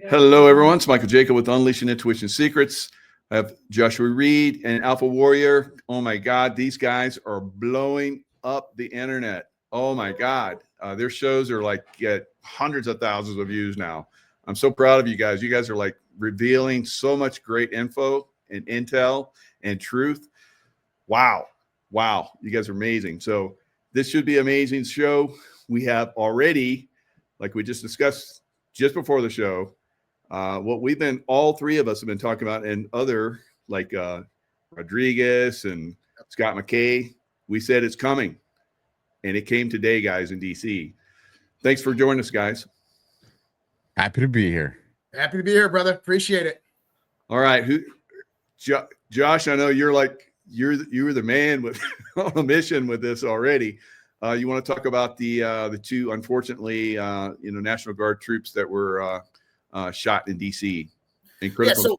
Hello, everyone. It's Michael Jacob with Unleashing Intuition Secrets. I have Joshua Reed and Alpha Warrior. Oh my God, these guys are blowing up the internet. Oh my God. Their shows are like get hundreds of thousands of views now. I'm so proud of you guys. You guys are like revealing so much great info and intel and truth. Wow. Wow. You guys are amazing. So this should be an amazing show. We have already, like we just discussed just before the show, what all three of us have been talking about, and other like Rodriguez and Scott McKay, we said it's coming, and it came today, guys, in DC. Thanks for joining us, guys. Happy to be here. Happy to be here, brother. Appreciate it. All right, Josh, I know you're the man with on a mission with this already. You want to talk about the two, unfortunately, National Guard troops that were shot in DC. So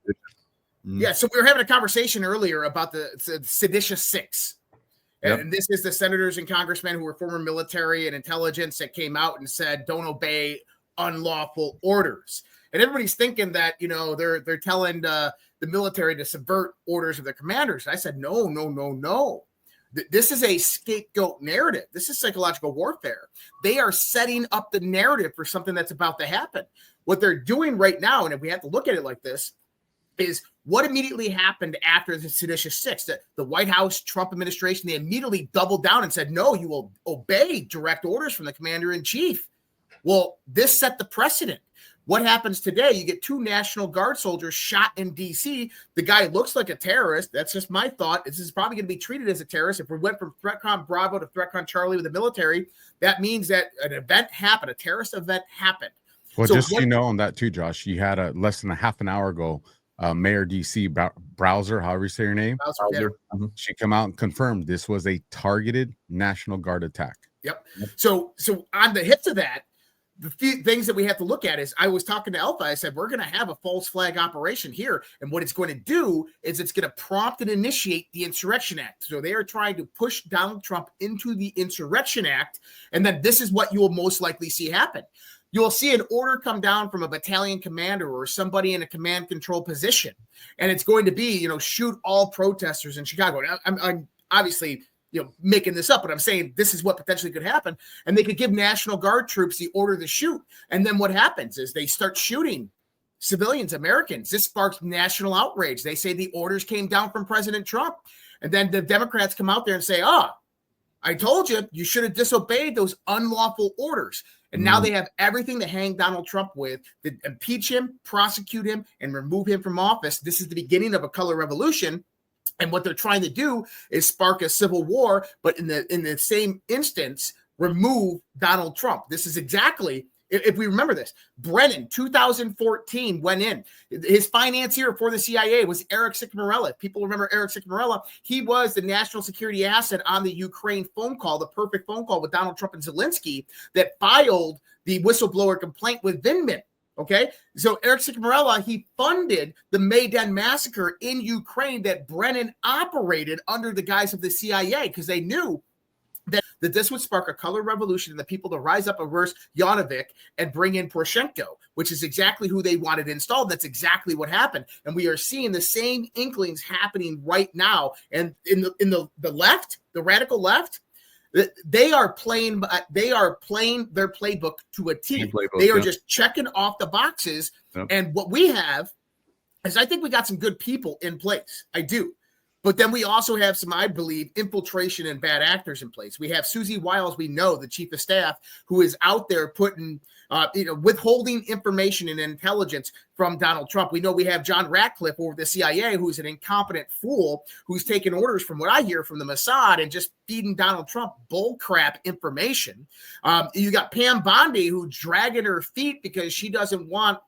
we were having a conversation earlier about the seditious six. And this is the senators and congressmen who were former military and intelligence that came out and said, don't obey unlawful orders. And everybody's thinking that, they're telling the military to subvert orders of their commanders. And I said, no. This is a scapegoat narrative. This is psychological warfare. They are setting up the narrative for something that's about to happen. What they're doing right now, and if we have to look at it like this, is what immediately happened after the seditious six. The White House, Trump administration, they immediately doubled down and said, no, you will obey direct orders from the commander-in-chief. Well, this set the precedent. What happens today? You get two National Guard soldiers shot in D.C. The guy looks like a terrorist. That's just my thought. This is probably going to be treated as a terrorist. If we went from ThreatCon Bravo to ThreatCon Charlie with the military, that means that an event happened, a terrorist event happened. Well, so just on that too, Josh, you had less than a half an hour ago, Mayor D.C. Browser, however you say your name, she come out and confirmed this was a targeted National Guard attack. Yep. So on the hits of that, the few things that we have to look at is I was talking to Alpha. I said, we're going to have a false flag operation here. And what it's going to do is it's going to prompt and initiate the Insurrection Act. So they are trying to push Donald Trump into the Insurrection Act. And then this is what you will most likely see happen. You'll see an order come down from a battalion commander or somebody in a command control position. And it's going to be, shoot all protesters in Chicago. I'm obviously making this up, but I'm saying this is what potentially could happen. And they could give National Guard troops the order to shoot. And then what happens is they start shooting civilians, Americans. This sparks national outrage. They say the orders came down from President Trump. And then the Democrats come out there and say, I told you, you should have disobeyed those unlawful orders. And now they have everything to hang Donald Trump with, to impeach him, prosecute him, and remove him from office. This is the beginning of a color revolution. And what they're trying to do is spark a civil war, but in the same instance, remove Donald Trump. This is exactly, if we remember this, Brennan, 2014, went in. His financier for the CIA was Eric Ciccamorella. If people remember Eric Ciccamorella, he was the national security asset on the Ukraine phone call, the perfect phone call with Donald Trump and Zelensky that filed the whistleblower complaint with Vindman. Okay, so Eric Ciccamorella, he funded the Maidan massacre in Ukraine that Brennan operated under the guise of the CIA because they knew that this would spark a color revolution and the people to rise up reverse Yanovich and bring in Poroshenko, which is exactly who they wanted installed. That's exactly what happened. And we are seeing the same inklings happening right now. And in the left, the radical left, they are playing their playbook to a T. They are just checking off the boxes. Yep. And what we have is I think we got some good people in place. I do. But then we also have some, I believe, infiltration and bad actors in place. We have Susie Wiles, we know, the chief of staff, who is out there putting, withholding information and intelligence from Donald Trump. We know we have John Ratcliffe over the CIA, who's an incompetent fool, who's taking orders from what I hear from the Mossad and just feeding Donald Trump bullcrap information. You got Pam Bondi, who's dragging her feet because she doesn't want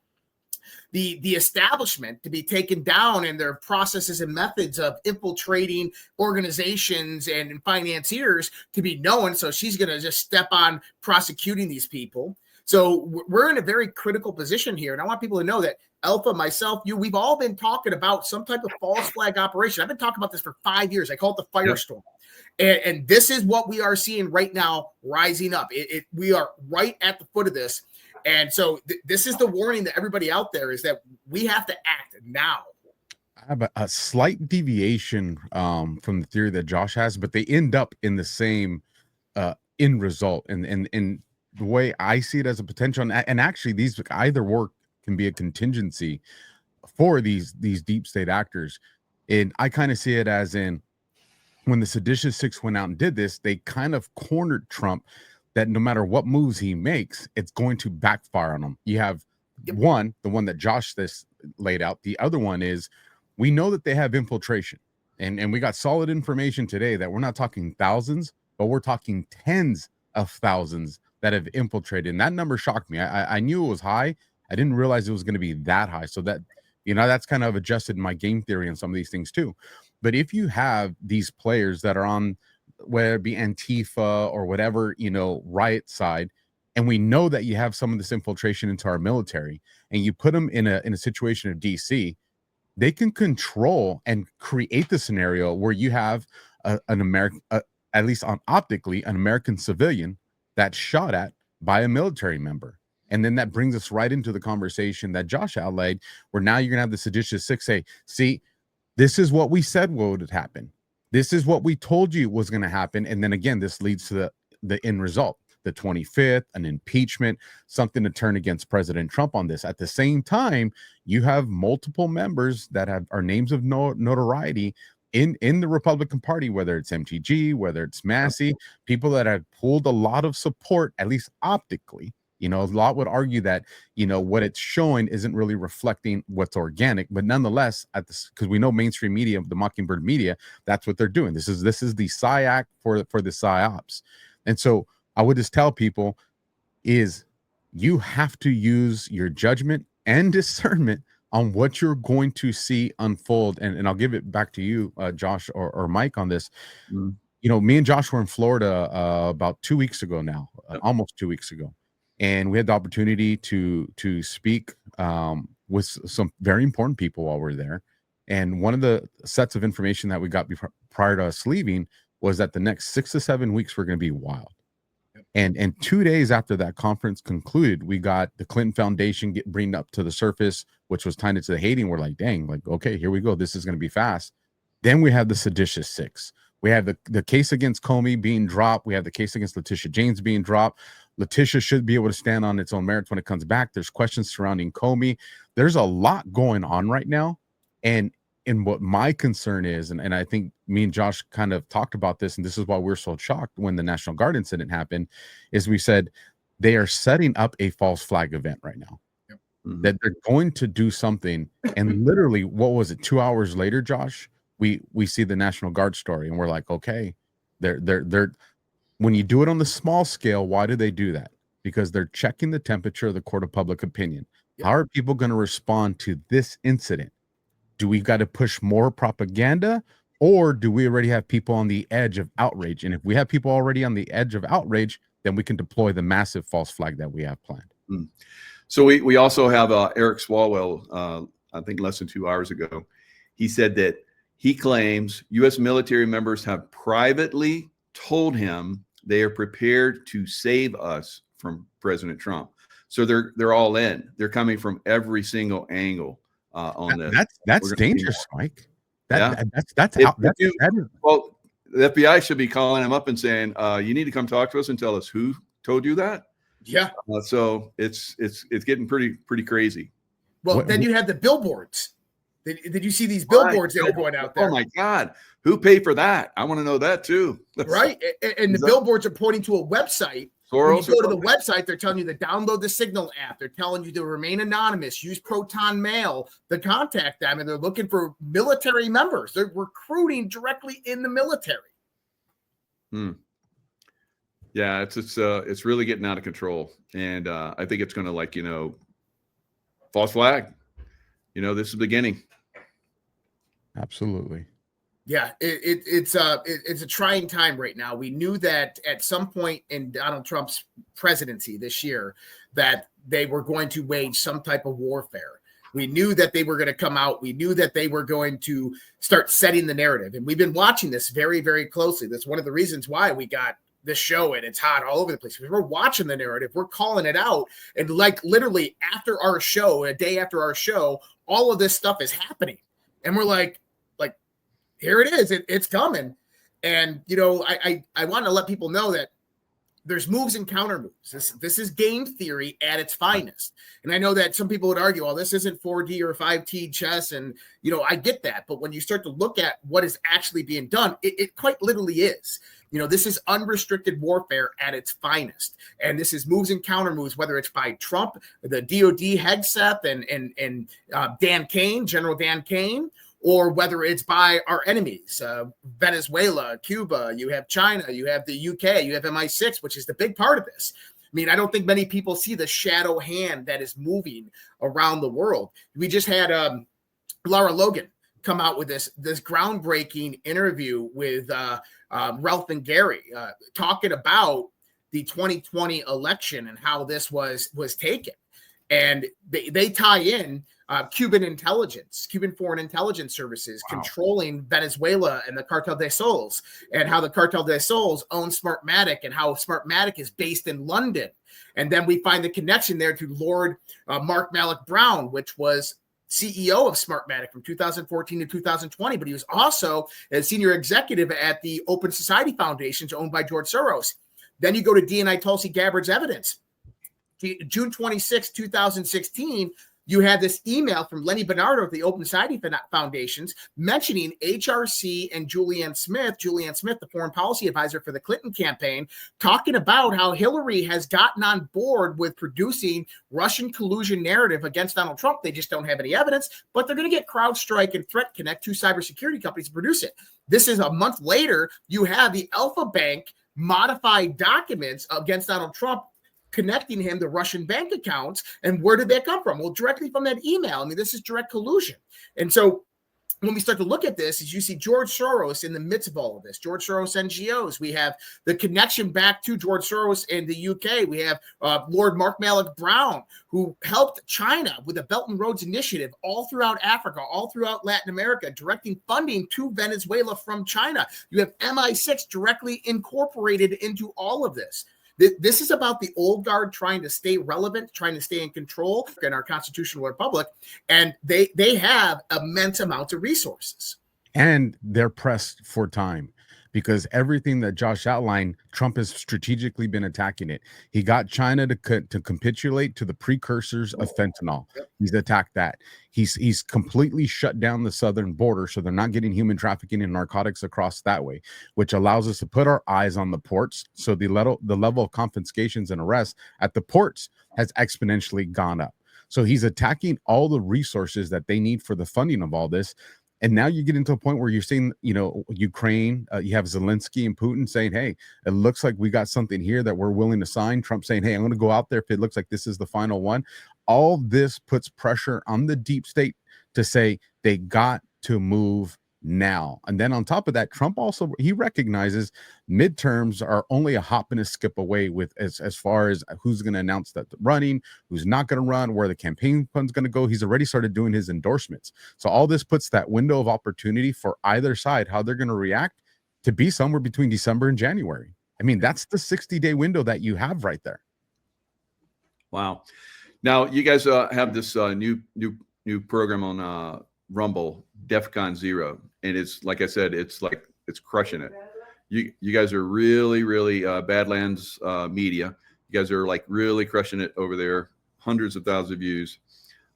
the establishment to be taken down and their processes and methods of infiltrating organizations and financiers to be known. So she's going to just step on prosecuting these people. So we're in a very critical position here. And I want people to know that Alpha, myself, you, we've all been talking about some type of false flag operation. I've been talking about this for 5 years. I call it the firestorm. And this is what we are seeing right now rising up. We are right at the foot of this. And so this is the warning that everybody out there is that we have to act now. I have a slight deviation from the theory that Josh has, but they end up in the same end result. And the way I see it as a potential, and actually these either work can be a contingency for these deep state actors. And I kind of see it as in when the seditious six went out and did this, they kind of cornered Trump that no matter what moves he makes, it's going to backfire on him. You have the one that Josh this laid out. The other one is we know that they have infiltration, and we got solid information today that we're not talking thousands, but we're talking tens of thousands that have infiltrated. And that number shocked me. I knew it was high. I didn't realize it was going to be that high. So that, that's kind of adjusted my game theory on some of these things too. But if you have these players that are on, whether it be Antifa or whatever, riot side, and we know that you have some of this infiltration into our military, and you put them in a situation of DC, they can control and create the scenario where you have an American, at least on optically, an American civilian that's shot at by a military member. And then that brings us right into the conversation that Josh outlined, where now you're gonna have the seditious six say, see, this is what we said would happen. This is what we told you was going to happen. And then again, this leads to the end result, the 25th, an impeachment, something to turn against President Trump on this. At the same time, you have multiple members that are names of notoriety in the Republican Party, whether it's MTG, whether it's Massey, people that have pulled a lot of support, at least optically. A lot would argue that, what it's showing isn't really reflecting what's organic, but nonetheless, because we know mainstream media, the Mockingbird media, that's what they're doing. This is the PSYOP for the PSYOPs. And so I would just tell people is you have to use your judgment and discernment on what you're going to see unfold. And I'll give it back to you, Josh or Mike on this. Me and Josh were in Florida about 2 weeks ago now, almost 2 weeks ago. And we had the opportunity to speak with some very important people while we were there. And one of the sets of information that we got prior to us leaving was that the next 6 to 7 weeks were going to be wild. And 2 days after that conference concluded, we got the Clinton Foundation bring up to the surface, which was tied into the Haiti. And we're like, dang, okay, here we go. This is going to be fast. Then we have the seditious six. We have the case against Comey being dropped. We have the case against Letitia James being dropped. Letitia should be able to stand on its own merits when it comes back. There's questions surrounding Comey. There's a lot going on right now. And what my concern is, and I think me and Josh kind of talked about this, and this is why we're so shocked when the National Guard incident happened, is we said they are setting up a false flag event right now. That they're going to do something. And literally, what was it, 2 hours later, Josh? We see the National Guard story, and we're like, okay, they're when you do it on the small scale, why do they do that? Because they're checking the temperature of the court of public opinion. How are people going to respond to this incident? Do we got to push more propaganda, or do we already have people on the edge of outrage? And if we have people already on the edge of outrage, then we can deploy the massive false flag that we have planned. So we also have Eric Swalwell, I think less than 2 hours ago. He said that he claims U.S. military members have privately told him they are prepared to save us from President Trump. So they're all in. They're coming from every single angle on this. That's dangerous, Mike. Well, the FBI should be calling him up and saying, "You need to come talk to us and tell us who told you that." Yeah. So it's getting pretty crazy. Well, then you have the billboards. Did you see these billboards that are going out there? Oh my God. Who paid for that? I want to know that too. Right. And the billboards are pointing to a website. When you go to the website, they're telling you to download the Signal app. They're telling you to remain anonymous, use Proton Mail to contact them. And they're looking for military members. They're recruiting directly in the military. Yeah, it's really getting out of control. And I think it's going to false flag. This is the beginning. Absolutely. Yeah, it's a trying time right now. We knew that at some point in Donald Trump's presidency this year that they were going to wage some type of warfare. We knew that they were going to come out. We knew that they were going to start setting the narrative. And we've been watching this very, very closely. That's one of the reasons why we got the show and it's hot all over the place. We're watching the narrative, we're calling it out, and like literally after our show, a day after our show, all of this stuff is happening, and we're like here it is, it's coming. And I want to let people know that there's moves and counter moves. This is game theory at its finest. And I know that some people would argue, well, this isn't 4D or 5T chess. And, I get that. But when you start to look at what is actually being done, it quite literally is. This is unrestricted warfare at its finest. And this is moves and counter moves, whether it's by Trump, the DOD Hegseth and Dan Kane, General Dan Kane, or whether it's by our enemies, Venezuela, Cuba, you have China, you have the UK, you have MI6, which is the big part of this. I mean, I don't think many people see the shadow hand that is moving around the world. We just had Lara Logan come out with this groundbreaking interview with Ralph and Gary talking about the 2020 election and how this was taken. And they tie in Cuban foreign intelligence services controlling Venezuela and the Cartel de Sols, and how the Cartel de Sols owns Smartmatic and how Smartmatic is based in London. And then we find the connection there to Lord Mark Malloch Brown, which was CEO of Smartmatic from 2014 to 2020, but he was also a senior executive at the Open Society Foundations owned by George Soros. Then you go to DNI Tulsi Gabbard's evidence. June 26, 2016, you had this email from Lenny Bernardo of the Open Society Foundations mentioning HRC and Julianne Smith, the foreign policy advisor for the Clinton campaign, talking about how Hillary has gotten on board with producing Russian collusion narrative against Donald Trump. They just don't have any evidence, but they're going to get CrowdStrike and Threat Connect, two cybersecurity companies, to produce it. This is a month later. You have the Alpha Bank modified documents against Donald Trump, connecting him to Russian bank accounts. And where did that come from? Well, directly from that email. I mean, this is direct collusion. And so when we start to look at this, is you see George Soros in the midst of all of this, George Soros NGOs. We have the connection back to George Soros in the UK. We have Lord Mark Malloch Brown, who helped China with the Belt and Roads Initiative all throughout Africa, all throughout Latin America, directing funding to Venezuela from China. You have MI6 directly incorporated into all of this. This is about the old guard trying to stay relevant, trying to stay in control in our constitutional republic, and they have immense amounts of resources. And they're pressed for time because everything that Josh outlined, Trump has strategically been attacking it. He got China to capitulate to the precursors of fentanyl. He's attacked that. He's completely shut down the southern border, so they're not getting human trafficking and narcotics across that way, which allows us to put our eyes on the ports. So the level of confiscations and arrests at the ports has exponentially gone up. So he's attacking all the resources that they need for the funding of all this. And now you get into a point where you're seeing, Ukraine, you have Zelensky and Putin saying, hey, it looks like we got something here that we're willing to sign. Trump saying, hey, I'm going to go out there if it looks like this is the final one. All this puts pressure on the deep state to say they got to move now. And then on top of that, Trump also, he recognizes midterms are only a hop and a skip away with as far as who's going to announce that running, who's not going to run, where the campaign fund's going to go. He's already started doing his endorsements. So all this puts that window of opportunity for either side, how they're going to react, to be somewhere between December and January. I mean, that's the 60-day window that you have right there. Wow. Now you guys have this new program on Rumble, DEFCON 0, and it's like I said, it's crushing it. You guys are really Badlands Media. You guys are like really crushing it over there. Hundreds of thousands of views,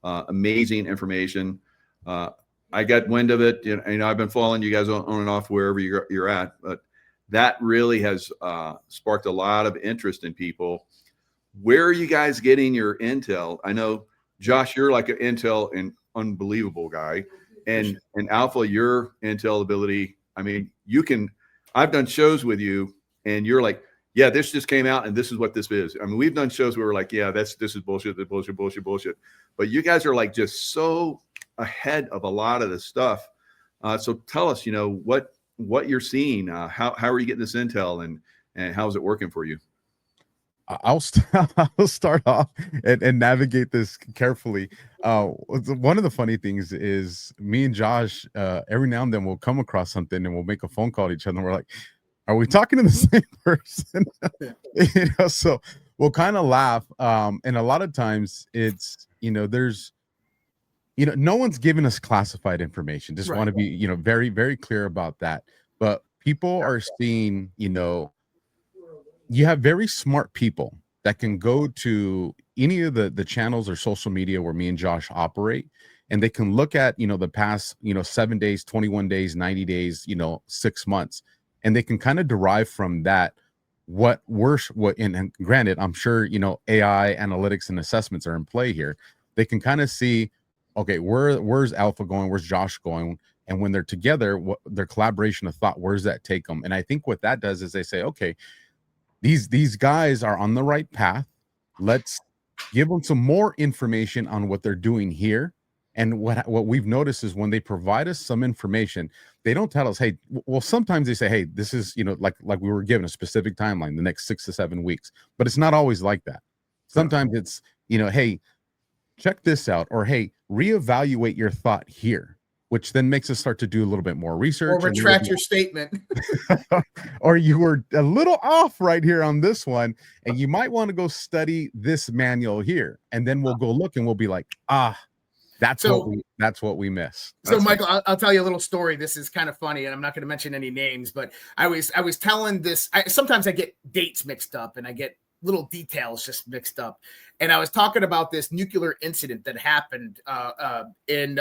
amazing information. I got wind of it, I've been following you guys on and off wherever you're at, but that really has sparked a lot of interest in people. Where are you guys getting your intel? I know, Josh, you're like an intel and unbelievable guy, and Alpha, your intel ability. I mean, I've done shows with you and you're like, yeah, this just came out and this is what this is. I mean, we've done shows where we're like, yeah, this is bullshit, bullshit. But you guys are like just so ahead of a lot of the stuff. So tell us, what you're seeing, how are you getting this intel, and how is it working for you? I'll start off and navigate this carefully. One of the funny things is me and Josh, every now and then we'll come across something and we'll make a phone call to each other. And we're like, are we talking to the same person? So we'll kind of laugh. And a lot of times it's, there's, no one's giving us classified information. Just want to be, very, very clear about that. But people are seeing, you have very smart people that can go to any of the channels or social media where me and Josh operate, and they can look at, the past, 7 days, 21 days, 90 days, 6 months, and they can kind of derive from that and granted, I'm sure, AI analytics and assessments are in play here. They can kind of see, okay, where's Alpha going? Where's Josh going? And when they're together, what their collaboration of thought, where's that take them? And I think what that does is they say, okay, these guys are on the right path. Let's give them some more information on what they're doing here. And what we've noticed is when they provide us some information, they don't tell us, hey, well, sometimes they say, hey, this is, like we were given a specific timeline, the next 6 to 7 weeks, but it's not always like that. Sometimes it's, hey, check this out, or hey, reevaluate your thought here, which then makes us start to do a little bit more research. Or retract your statement. Or you were a little off right here on this one, and you might want to go study this manual here. And then we'll go look and we'll be like, that's what we miss. So Michael, I'll tell you a little story. This is kind of funny, and I'm not going to mention any names, but I was telling this. Sometimes I get dates mixed up and I get little details just mixed up. And I was talking about this nuclear incident that happened in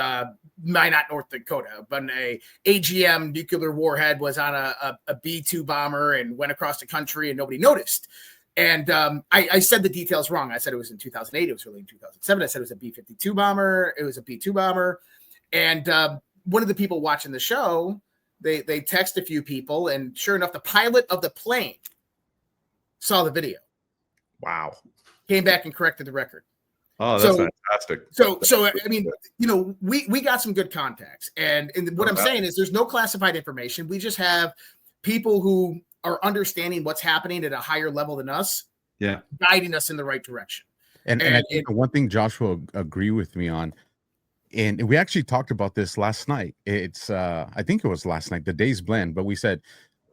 Minot, North Dakota, but a AGM nuclear warhead was on a B-2 bomber and went across the country and nobody noticed. And I said the details wrong. I said it was in 2008. It was really in 2007. I said it was a B-52 bomber. It was a B-2 bomber. And one of the people watching the show, they text a few people, and sure enough, the pilot of the plane saw the video. Wow. Came back and corrected the record. Oh, that's fantastic. So I mean, we got some good contacts. And what I'm saying is there's no classified information. We just have people who are understanding what's happening at a higher level than us, guiding us in the right direction. And I think one thing Joshua agree with me on, and we actually talked about this last night. It's I think it was last night, the day's blend, but we said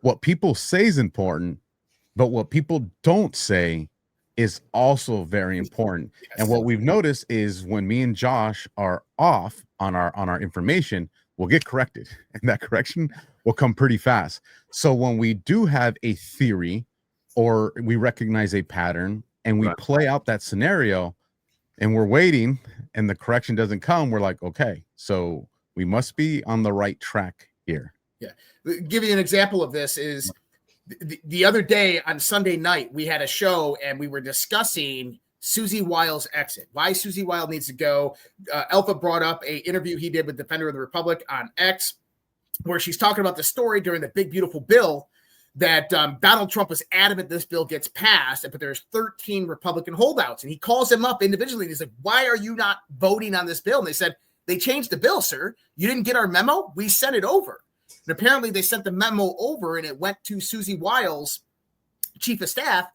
what people say is important, but what people don't say is also very important. Yes. And what we've noticed is when me and Josh are off on our information, we'll get corrected, and that correction will come pretty fast. So when we do have a theory or we recognize a pattern and we play out that scenario and we're waiting and the correction doesn't come, we're like, okay, so we must be on the right track here. Yeah. Give you an example of this is the other day on Sunday night, we had a show and we were discussing Susie Wiles' exit, why Susie Wiles needs to go. Alpha brought up an interview he did with Defender of the Republic on X, where she's talking about the story during the big, beautiful bill that Donald Trump was adamant this bill gets passed, but there's 13 Republican holdouts. And he calls them up individually. And he's like, why are you not voting on this bill? And they said, they changed the bill, sir. You didn't get our memo? We sent it over. And apparently they sent the memo over and it went to Susie Wiles, chief of staff,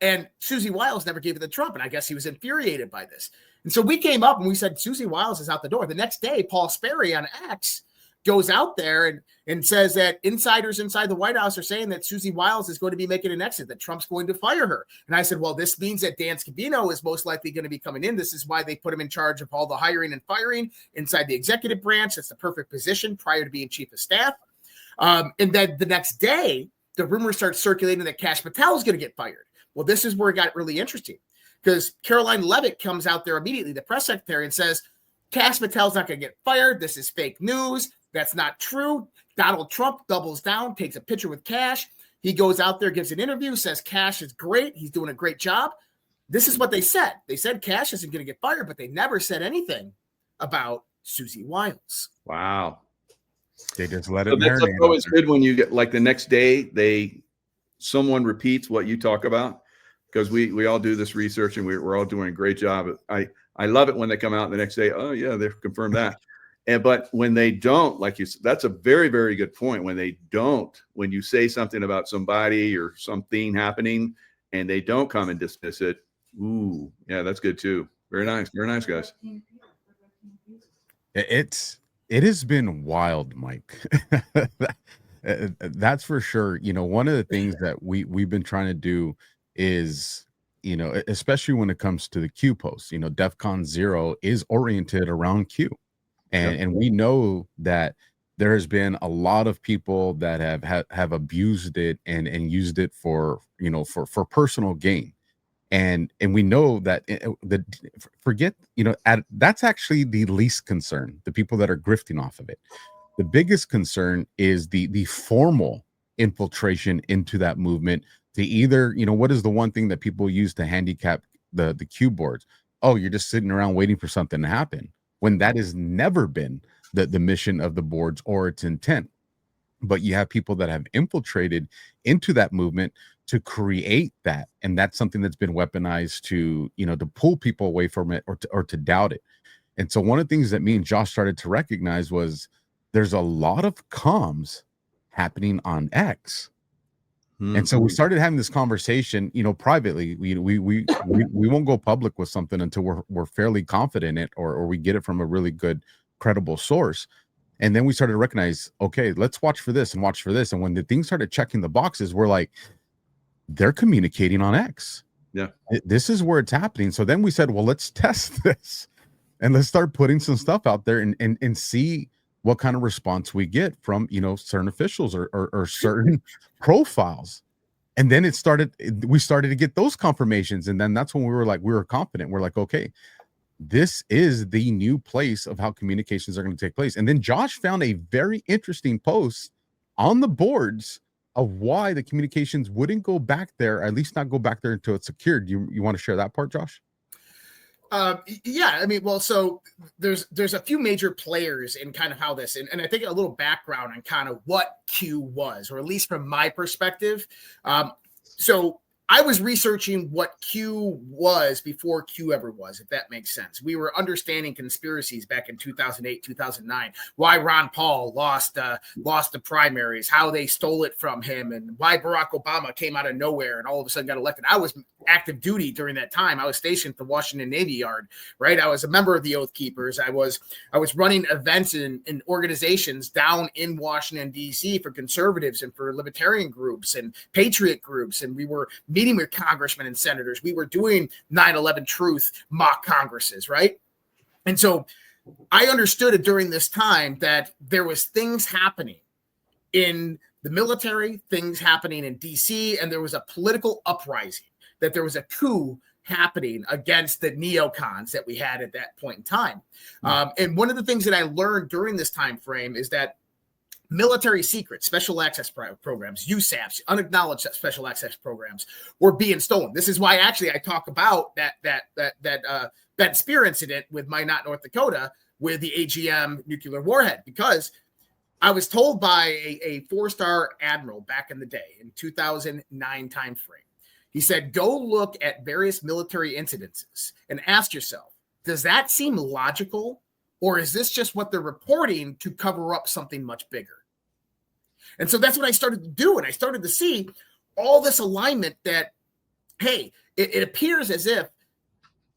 and Susie Wiles never gave it to Trump. And I guess he was infuriated by this. And so we came up and we said, Susie Wiles is out the door. The next day, Paul Sperry on X goes out there and says that insiders inside the White House are saying that Susie Wiles is going to be making an exit, that Trump's going to fire her. And I said, well, this means that Dan Scavino is most likely going to be coming in. This is why they put him in charge of all the hiring and firing inside the executive branch. That's the perfect position prior to being chief of staff. And then the next day, the rumor starts circulating that Kash Patel is going to get fired. Well, this is where it got really interesting because Caroline Leavitt comes out there immediately, the press secretary, and says, Kash Patel's not going to get fired. This is fake news. That's not true. Donald Trump doubles down, takes a picture with Kash. He goes out there, gives an interview, says Kash is great. He's doing a great job. This is what they said. They said Kash isn't going to get fired, but they never said anything about Susie Wiles. Wow. They just let it marinate. That's always good when you get like the next day, someone repeats what you talk about, because we all do this research and we're all doing a great job. I love it when they come out the next day. Oh yeah, they've confirmed that. But when they don't, like you said, that's a very, very good point. When they don't, when you say something about somebody or something happening and they don't come and dismiss it. Ooh, yeah, that's good too. Very nice. Very nice, guys. It has been wild, Mike. That's for sure. One of the things that we've been trying to do is, especially when it comes to the Q posts, DEFCON 0 is oriented around Q. And we know that there has been a lot of people that have abused it and used it for personal gain. And we know that that's actually the least concern, the people that are grifting off of it. The biggest concern is the formal infiltration into that movement to either, what is the one thing that people use to handicap the Q boards? Oh, you're just sitting around waiting for something to happen, when that has never been the mission of the boards or its intent. But you have people that have infiltrated into that movement to create that, and that's something that's been weaponized to pull people away from it or to doubt it. And so one of the things that me and Josh started to recognize was there's a lot of comms happening on X. And so we started having this conversation, privately. We won't go public with something until we're fairly confident in it, or we get it from a really good, credible source. And then we started to recognize, okay, let's watch for this and watch for this. And when the things started checking the boxes, we're like, they're communicating on X. Yeah, this is where it's happening. So then we said, well, let's test this and let's start putting some stuff out there and see what kind of response we get from, certain officials or certain profiles. And then we started to get those confirmations. And then that's when we were confident. We're like, okay, this is the new place of how communications are going to take place. And then Josh found a very interesting post on the boards of why the communications wouldn't go back there, at least not go back there until it's secured. You want to share that part, Josh? Yeah, I mean, well, so there's a few major players in kind of how this, and I think a little background on kind of what Q was, or at least from my perspective. So I was researching what Q was before Q ever was, if that makes sense. We were understanding conspiracies back in 2008, 2009, why Ron Paul lost the primaries, how they stole it from him, and why Barack Obama came out of nowhere and all of a sudden got elected. I was active duty during that time. I was stationed at the Washington Navy Yard, right? I was a member of the Oath Keepers. I was running events in organizations down in Washington, D.C. for conservatives and for libertarian groups and patriot groups, and we were meeting with congressmen and senators. We were doing 9/11 Truth mock congresses, right? And so I understood it during this time that there was things happening in the military, things happening in DC, and there was a political uprising, that there was a coup happening against the neocons that we had at that point in time. And one of the things that I learned during this time frame is that military secrets, special access programs, USAPs, unacknowledged special access programs, were being stolen. This is why actually I talk about that Ben Spear incident with Minot, North Dakota, with the AGM nuclear warhead, because I was told by a four-star admiral back in the day in 2009 timeframe. He said, go look at various military incidences and ask yourself, does that seem logical, or is this just what they're reporting to cover up something much bigger? And so that's what I started to do. And I started to see all this alignment that, hey, it appears as if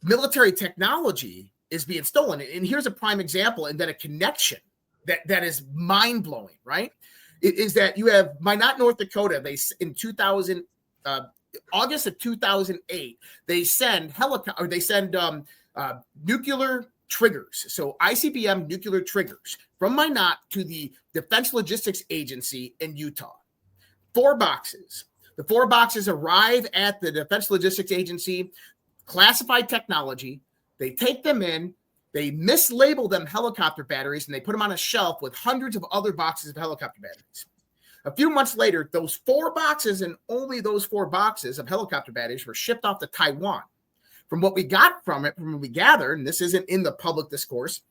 military technology is being stolen. And here's a prime example, and then a connection that is mind-blowing, right? It is that you have Minot, North Dakota. They in August of 2008, they send nuclear triggers. So ICBM nuclear triggers from Minot to the Defense Logistics Agency in Utah. 4 boxes. The 4 boxes arrive at the Defense Logistics Agency, classified technology. They take them in, they mislabel them helicopter batteries, and they put them on a shelf with hundreds of other boxes of helicopter batteries. A few months later, those 4 boxes and only those 4 boxes of helicopter batteries were shipped off to Taiwan. From what we got from it, from what we gathered, and this isn't in the public discourse,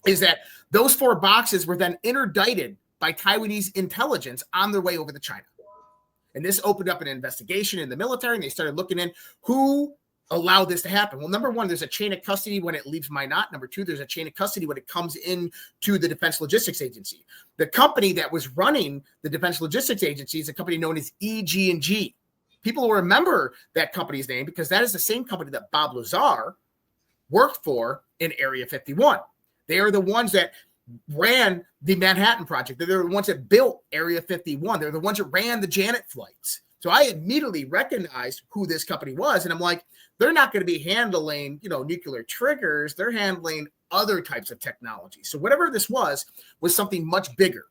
is that those 4 boxes were then interdicted by Taiwanese intelligence on their way over to China. And this opened up an investigation in the military, and they started looking in who allowed this to happen. Well, number one, there's a chain of custody when it leaves Minot. Number 2, there's a chain of custody when it comes in to the Defense Logistics Agency. The company that was running the Defense Logistics Agency is a company known as EG&G. People will remember that company's name because that is the same company that Bob Lazar worked for in Area 51. They are the ones that ran the Manhattan Project. They're the ones that built Area 51. They're the ones that ran the Janet flights. So I immediately recognized who this company was. And I'm like, they're not going to be handling, nuclear triggers. They're handling other types of technology. So whatever this was something much bigger.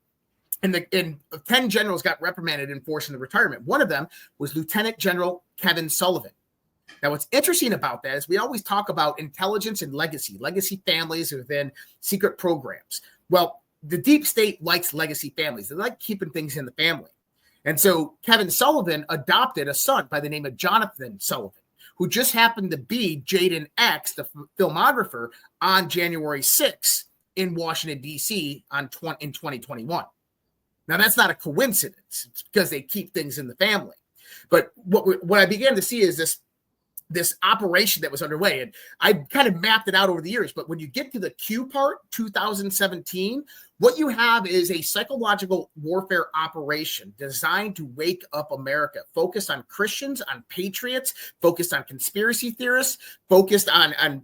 And 10 generals got reprimanded and forced into retirement. One of them was Lieutenant General Kevin Sullivan. Now, what's interesting about that is we always talk about intelligence and legacy families within secret programs. Well, the deep state likes legacy families. They like keeping things in the family. And so Kevin Sullivan adopted a son by the name of Jonathan Sullivan, who just happened to be Jaden X, the filmographer, on January 6th in Washington, D.C. in 2021. Now, that's not a coincidence. It's because they keep things in the family. But what I began to see is this operation that was underway. And I kind of mapped it out over the years. But when you get to the Q part, 2017, what you have is a psychological warfare operation designed to wake up America, focused on Christians, on patriots, focused on conspiracy theorists, focused on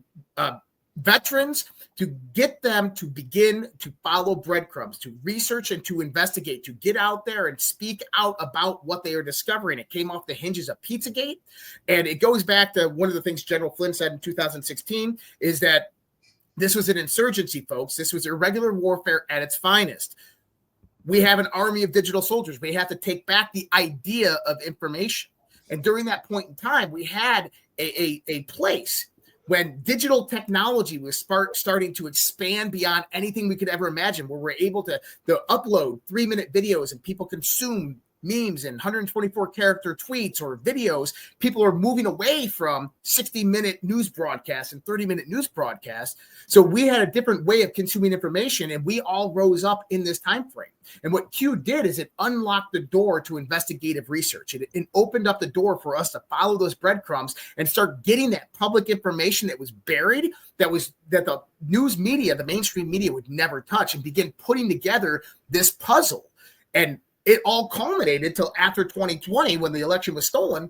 veterans, to get them to begin to follow breadcrumbs, to research and to investigate, to get out there and speak out about what they are discovering. It came off the hinges of Pizzagate. And it goes back to one of the things General Flynn said in 2016 is that this was an insurgency, folks. This was irregular warfare at its finest. We have an army of digital soldiers. We have to take back the idea of information. And during that point in time, we had a place when digital technology was starting to expand beyond anything we could ever imagine, where we're able to upload 3-minute videos and people consume memes and 124 character tweets or videos. People are moving away from 60-minute news broadcasts and 30-minute news broadcasts. So we had a different way of consuming information, and we all rose up in this time frame. And what Q did is it unlocked the door to investigative research. It opened up the door for us to follow those breadcrumbs and start getting that public information that was buried, that the news media, the mainstream media, would never touch, and begin putting together this puzzle. And it all culminated till after 2020, when the election was stolen,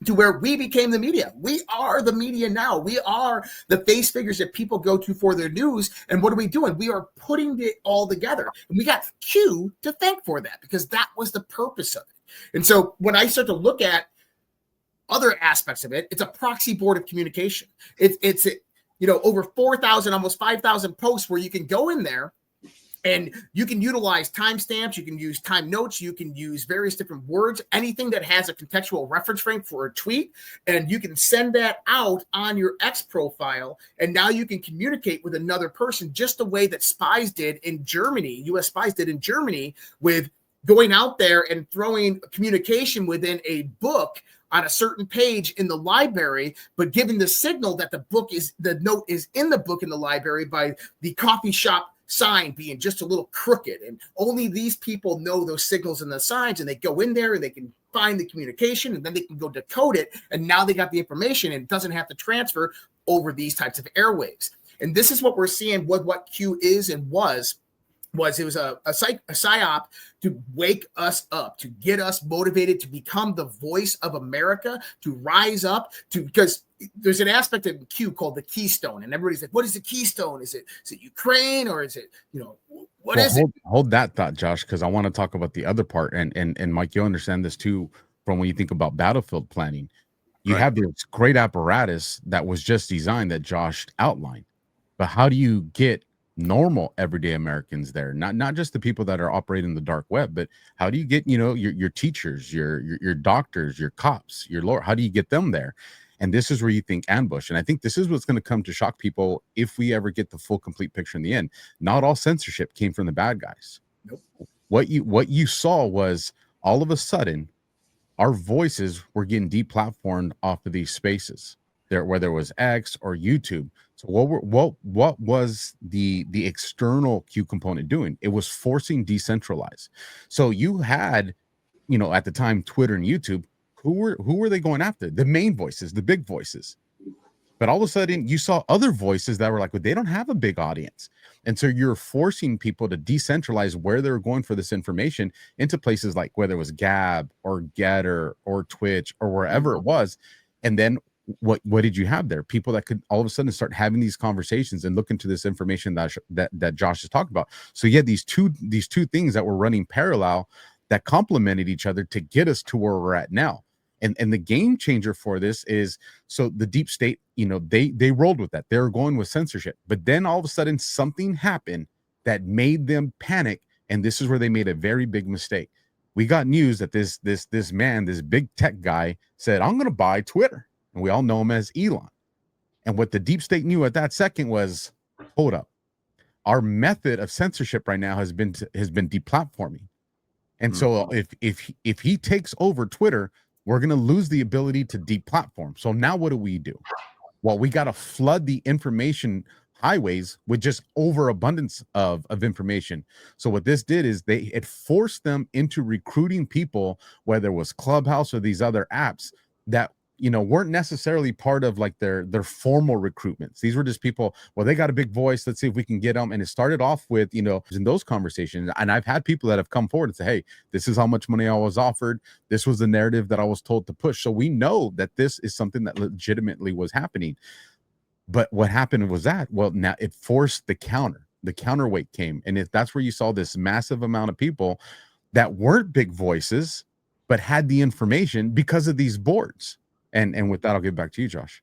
to where we became the media. We are the media now. We are the face figures that people go to for their news. And what are we doing? We are putting it all together. And we got Q to thank for that, because that was the purpose of it. And so when I start to look at other aspects of it, it's a proxy board of communication. It's over 4,000, almost 5,000 posts where you can go in there and you can utilize timestamps, you can use time notes, you can use various different words, anything that has a contextual reference frame for a tweet, and you can send that out on your X profile, and now you can communicate with another person just the way that spies did in Germany, U.S. spies did in Germany, with going out there and throwing communication within a book on a certain page in the library, but giving the signal that the note is in the book in the library by the coffee shop sign being just a little crooked, and only these people know those signals and the signs, and they go in there and they can find the communication, and then they can go decode it, and now they got the information, and it doesn't have to transfer over these types of airwaves. And this is what we're seeing with what Q is and was it was a psyop to wake us up, to get us motivated to become the voice of America, to rise up, because there's an aspect of Q called the Keystone, and everybody's like, what is the Keystone? Is it Ukraine, or is it, what is it? Hold that thought, Josh, because I want to talk about the other part. And Mike, you'll understand this too, from when you think about battlefield planning. You have this great apparatus that was just designed that Josh outlined. But how do you get normal everyday Americans there? Not just the people that are operating the dark web, but how do you get, your teachers, your doctors, your cops, your lawyer, how do you get them there? And this is where you think ambush. And I think this is what's going to come to shock people if we ever get the full complete picture in the end. Not all censorship came from the bad guys. Nope. What you saw was all of a sudden our voices were getting deplatformed off of these spaces there, whether it was X or YouTube. So what was the external Q component doing? It was forcing decentralize. So you had, at the time, Twitter and YouTube. Who were they going after? The main voices, the big voices. But all of a sudden, you saw other voices that were like, well, they don't have a big audience. And so you're forcing people to decentralize where they're going for this information into places like whether it was Gab or Getter or Twitch or wherever it was. And then what did you have there? People that could all of a sudden start having these conversations and look into this information that Josh is talking about. So you had these two things that were running parallel that complemented each other to get us to where we're at now. And the game changer for this is, so the deep state, they rolled with that. They were going with censorship, but then all of a sudden something happened that made them panic, and this is where they made a very big mistake. We got news that this man, this big tech guy, said, "I'm going to buy Twitter." And we all know him as Elon. And what the deep state knew at that second was, hold up, our method of censorship right now has been deplatforming. And so if he takes over Twitter, we're going to lose the ability to deplatform. So now what do? Well, we got to flood the information highways with just overabundance of information. So what this did is it forced them into recruiting people, whether it was Clubhouse or these other apps that weren't necessarily part of like their formal recruitments. These were just people, well, they got a big voice, let's see if we can get them. And it started off with, in those conversations. And I've had people that have come forward and say, hey, this is how much money I was offered. This was the narrative that I was told to push. So we know that this is something that legitimately was happening. But what happened was that, well, now it forced the counterweight came. And that's where you saw this massive amount of people that weren't big voices, but had the information because of these boards. And with that, I'll give back to you, Josh.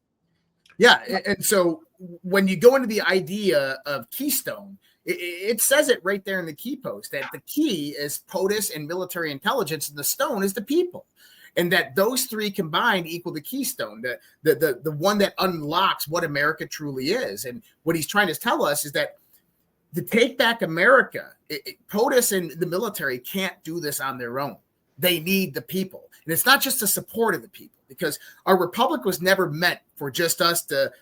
Yeah. And so when you go into the idea of Keystone, it says it right there in the key post that the key is POTUS and military intelligence, and the stone is the people. And that those three combined equal the keystone, the one that unlocks what America truly is. And what he's trying to tell us is that to take back America, POTUS and the military can't do this on their own. They need the people. And it's not just the support of the people, because our republic was never meant for just us to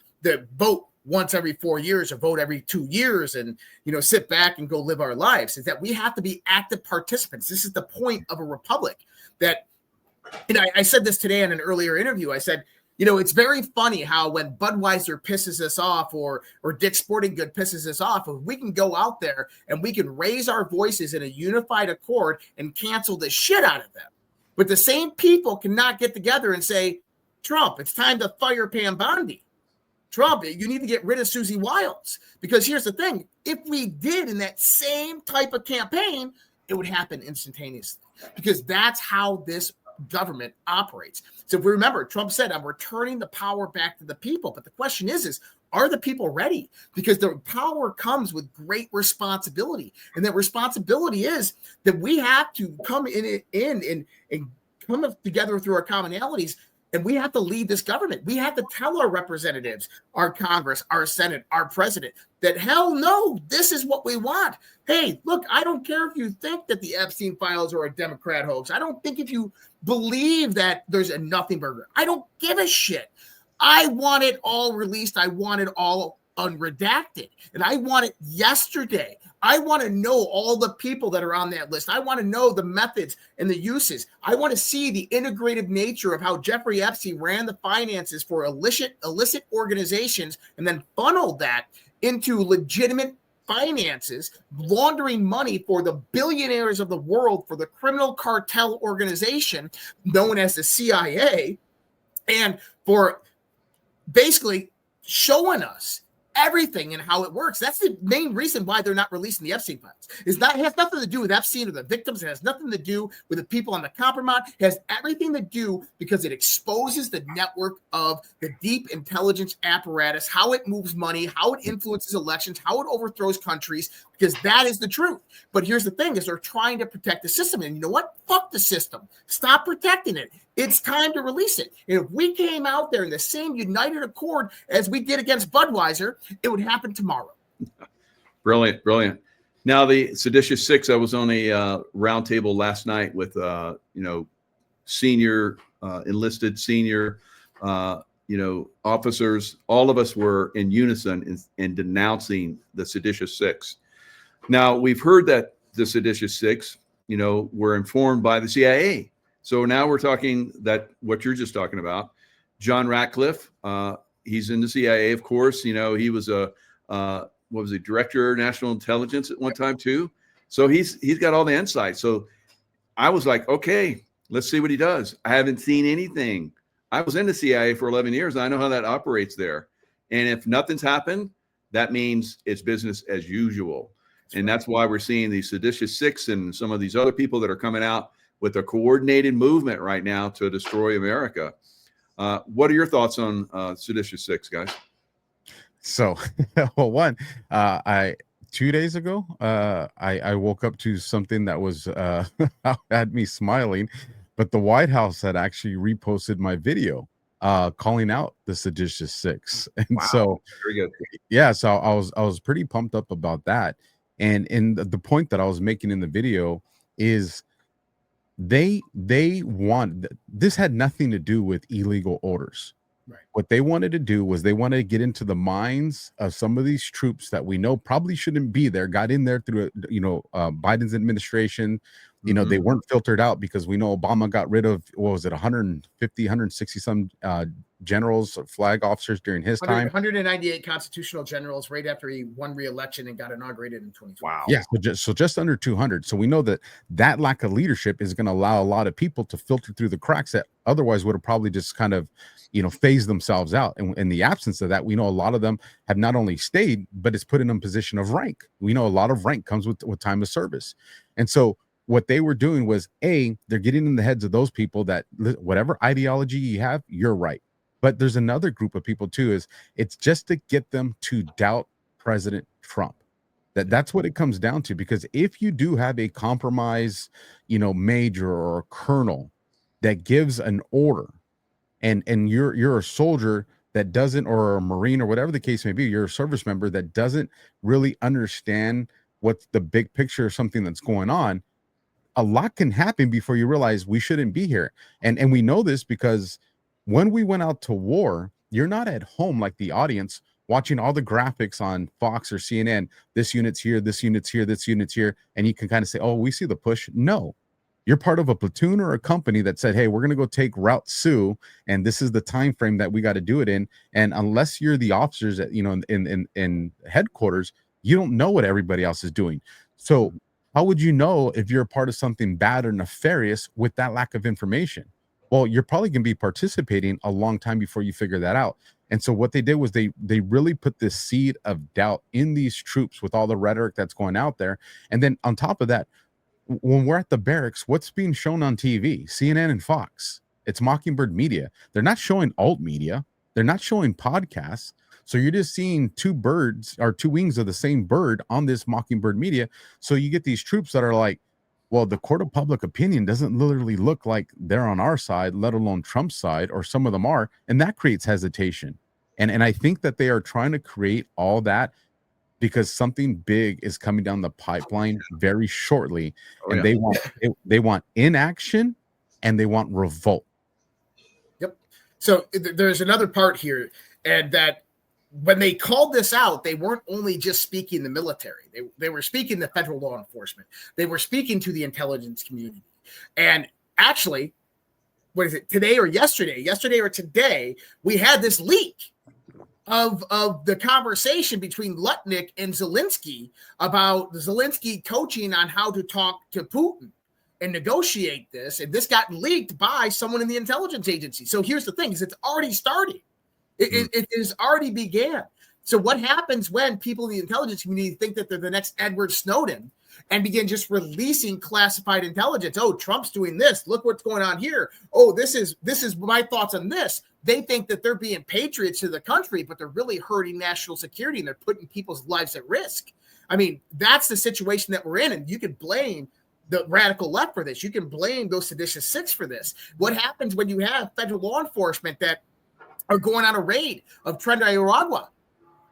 vote once every 4 years or vote every 2 years and, sit back and go live our lives. Is that we have to be active participants. This is the point of a republic. That, and I said this today in an earlier interview. I said, it's very funny how when Budweiser pisses us off or Dick's Sporting Good pisses us off, we can go out there and we can raise our voices in a unified accord and cancel the shit out of them. But the same people cannot get together and say, Trump, it's time to fire Pam Bondi. Trump, you need to get rid of Susie Wiles. Because here's the thing. If we did in that same type of campaign, it would happen instantaneously. Because that's how this government operates. So if we remember, Trump said, I'm returning the power back to the people. But the question is are the people ready? Because the power comes with great responsibility. And that responsibility is that we have to come in and come together through our commonalities. And we have to lead this government. We have to tell our representatives, our Congress, our Senate, our president, that hell no, this is what we want. Hey, look, I don't care if you think that the Epstein files are a Democrat hoax. I don't think if you believe that there's a nothing burger. I don't give a shit. I want it all released. I want it all unredacted. And I want it yesterday. I want to know all the people that are on that list. I want to know the methods and the uses. I want to see the integrative nature of how Jeffrey Epstein ran the finances for illicit organizations and then funneled that into legitimate finances, laundering money for the billionaires of the world, for the criminal cartel organization known as the CIA, and for basically showing us everything and how it works. That's the main reason why they're not releasing the Epstein files. It has nothing to do with Epstein or the victims. It has nothing to do with the people on the compromise. It has everything to do because it exposes the network of the deep intelligence apparatus, how it moves money, how it influences elections, how it overthrows countries, because that is the truth. But here's the thing is they're trying to protect the system. And you know what? Fuck the system. Stop protecting it. It's time to release it. And if we came out there in the same united accord as we did against Budweiser, it would happen tomorrow. Brilliant, brilliant. Now the Seditious Six, I was on a roundtable last night with senior enlisted senior officers. All of us were in unison in denouncing the Seditious Six. Now we've heard that the Seditious Six, were informed by the CIA. So now we're talking that what you're just talking about, John Ratcliffe, he's in the CIA, of course. He was director of national intelligence at one time too. So he's got all the insight. So I was like, okay, let's see what he does. I haven't seen anything I was in the CIA for 11 years. And I know how that operates there. And if nothing's happened, that means it's business as usual. And that's why we're seeing these seditious six and some of these other people that are coming out with a coordinated movement right now to destroy America. What are your thoughts on seditious six, guys? So, well, one, I 2 days ago, I woke up to something that was had me smiling, but the White House had actually reposted my video calling out the seditious six, and Wow. so Very good. yeah, so I was pretty pumped up about that, and the point that I was making in the video is they want, this had nothing to do with illegal orders. Right. What they wanted to do was they wanted to get into the minds of some of these troops that we know probably shouldn't be there, got in there through Biden's administration. You know, they weren't filtered out because we know Obama got rid of, what was it, 150, 160 some generals, flag officers during his time. 198 constitutional generals right after he won re-election and got inaugurated in 2020. Wow. Yeah, so just under 200. So we know that lack of leadership is going to allow a lot of people to filter through the cracks that otherwise would have probably just kind of, phased themselves out. And in the absence of that, we know a lot of them have not only stayed, but it's put in a position of rank. We know a lot of rank comes with time of service. And so what they were doing was, they're getting in the heads of those people that whatever ideology you have, you're right. But there's another group of people too, it's just to get them to doubt President Trump. That's what it comes down to, because if you do have a compromise, major or a colonel that gives an order, and you're a soldier that doesn't, or a Marine or whatever the case may be, you're a service member that doesn't really understand what's the big picture of something that's going on, a lot can happen before you realize we shouldn't be here. And we know this because when we went out to war, you're not at home like the audience watching all the graphics on Fox or CNN. This unit's here, this unit's here, this unit's here. And you can kind of say, oh, we see the push. No, you're part of a platoon or a company that said, hey, we're going to go take Route Sioux, and this is the time frame that we got to do it in. And unless you're the officers at, in headquarters, you don't know what everybody else is doing. So how would you know if you're a part of something bad or nefarious with that lack of information? Well, you're probably going to be participating a long time before you figure that out. And so what they did was they really put this seed of doubt in these troops with all the rhetoric that's going out there. And then on top of that, when we're at the barracks, what's being shown on TV? CNN and Fox. It's Mockingbird Media. They're not showing alt media. They're not showing podcasts. So you're just seeing two birds or two wings of the same bird on this Mockingbird Media. So you get these troops that are like, well, the court of public opinion doesn't literally look like they're on our side, let alone Trump's side, or some of them are. And that creates hesitation. And I think that they are trying to create all that because something big is coming down the pipeline very shortly. And they want inaction and they want revolt. Yep. So there's another part here, and that when they called this out, they weren't only just speaking the military. They were speaking the federal law enforcement. They were speaking to the intelligence community. And actually, what is it, today or yesterday or today, we had this leak of the conversation between Lutnick and Zelensky about Zelensky coaching on how to talk to Putin and negotiate this. And this got leaked by someone in the intelligence agency. So here's the thing, is it's already started. It is already began. So what happens when people in the intelligence community think that they're the next Edward Snowden and begin just releasing classified intelligence? Oh, Trump's doing this. Look what's going on here. Oh, this is my thoughts on this. They think that they're being patriots to the country, but they're really hurting national security and they're putting people's lives at risk. I mean, that's the situation that we're in. And you can blame the radical left for this. You can blame those seditious six for this. What happens when you have federal law enforcement that are going on a raid of Tren Aragua,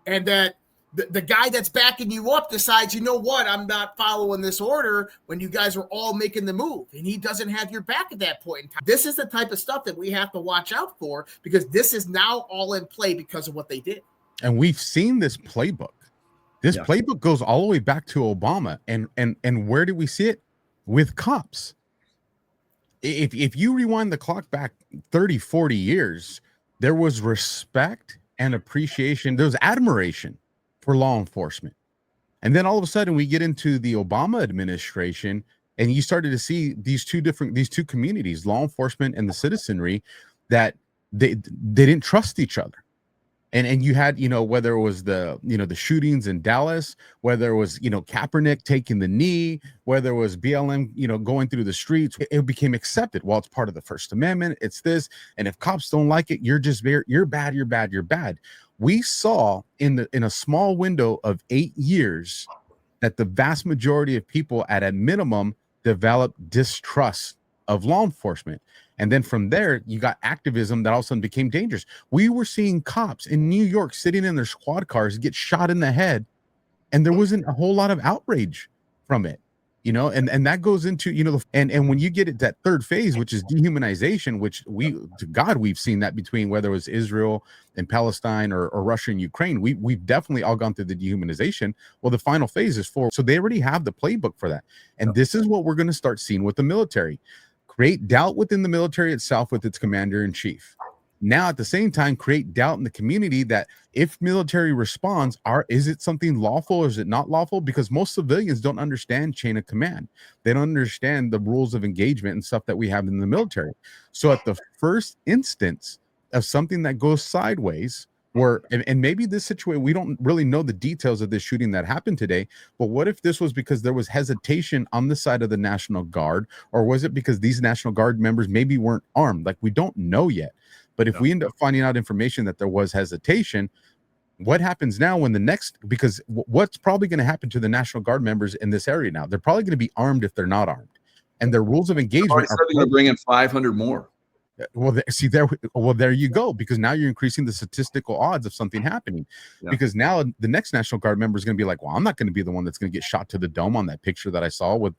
and that the guy that's backing you up decides, you know what, I'm not following this order when you guys are all making the move, and he doesn't have your back at that point in time. This is the type of stuff that we have to watch out for, because this is now all in play because of what they did. And we've seen this playbook. This playbook goes all the way back to Obama. And where do we see it? With cops. If you rewind the clock back 30, 40 years, there was respect and appreciation. There was admiration for law enforcement. And then all of a sudden we get into the Obama administration and you started to see these two communities, law enforcement and the citizenry, that they didn't trust each other. And you had, whether it was the shootings in Dallas, whether it was, Kaepernick taking the knee, whether it was BLM, going through the streets, it became accepted. Well, it's part of the First Amendment. It's this. And if cops don't like it, you're bad, you're bad, you're bad. We saw in a small window of 8 years that the vast majority of people at a minimum developed distrust of law enforcement. And then from there, you got activism that all of a sudden became dangerous. We were seeing cops in New York sitting in their squad cars get shot in the head, and there wasn't a whole lot of outrage from it, and that goes into, and when you get it that third phase, which is dehumanization, which we've seen that between whether it was Israel and Palestine or Russia and Ukraine, we've definitely all gone through the dehumanization. Well, the final phase is 4. So they already have the playbook for that. And this is what we're going to start seeing with the military. Create doubt within the military itself with its commander in chief. Now, at the same time, create doubt in the community that if military responds, is it something lawful or is it not lawful? Because most civilians don't understand chain of command. They don't understand the rules of engagement and stuff that we have in the military. So at the first instance of something that goes sideways, and maybe this situation, we don't really know the details of this shooting that happened today, but what if this was because there was hesitation on the side of the National Guard, or was it because these National Guard members maybe weren't armed? Like, we don't know yet. But if we end up finding out information that there was hesitation, what happens now because what's probably going to happen to the National Guard members in this area now? They're probably going to be armed if they're not armed. And their rules of engagement are going to bring in 500 more. Well, there you go, because now you're increasing the statistical odds of something happening. Because now the next National Guard member is going to be like, well, I'm not going to be the one that's going to get shot to the dome on that picture that I saw with,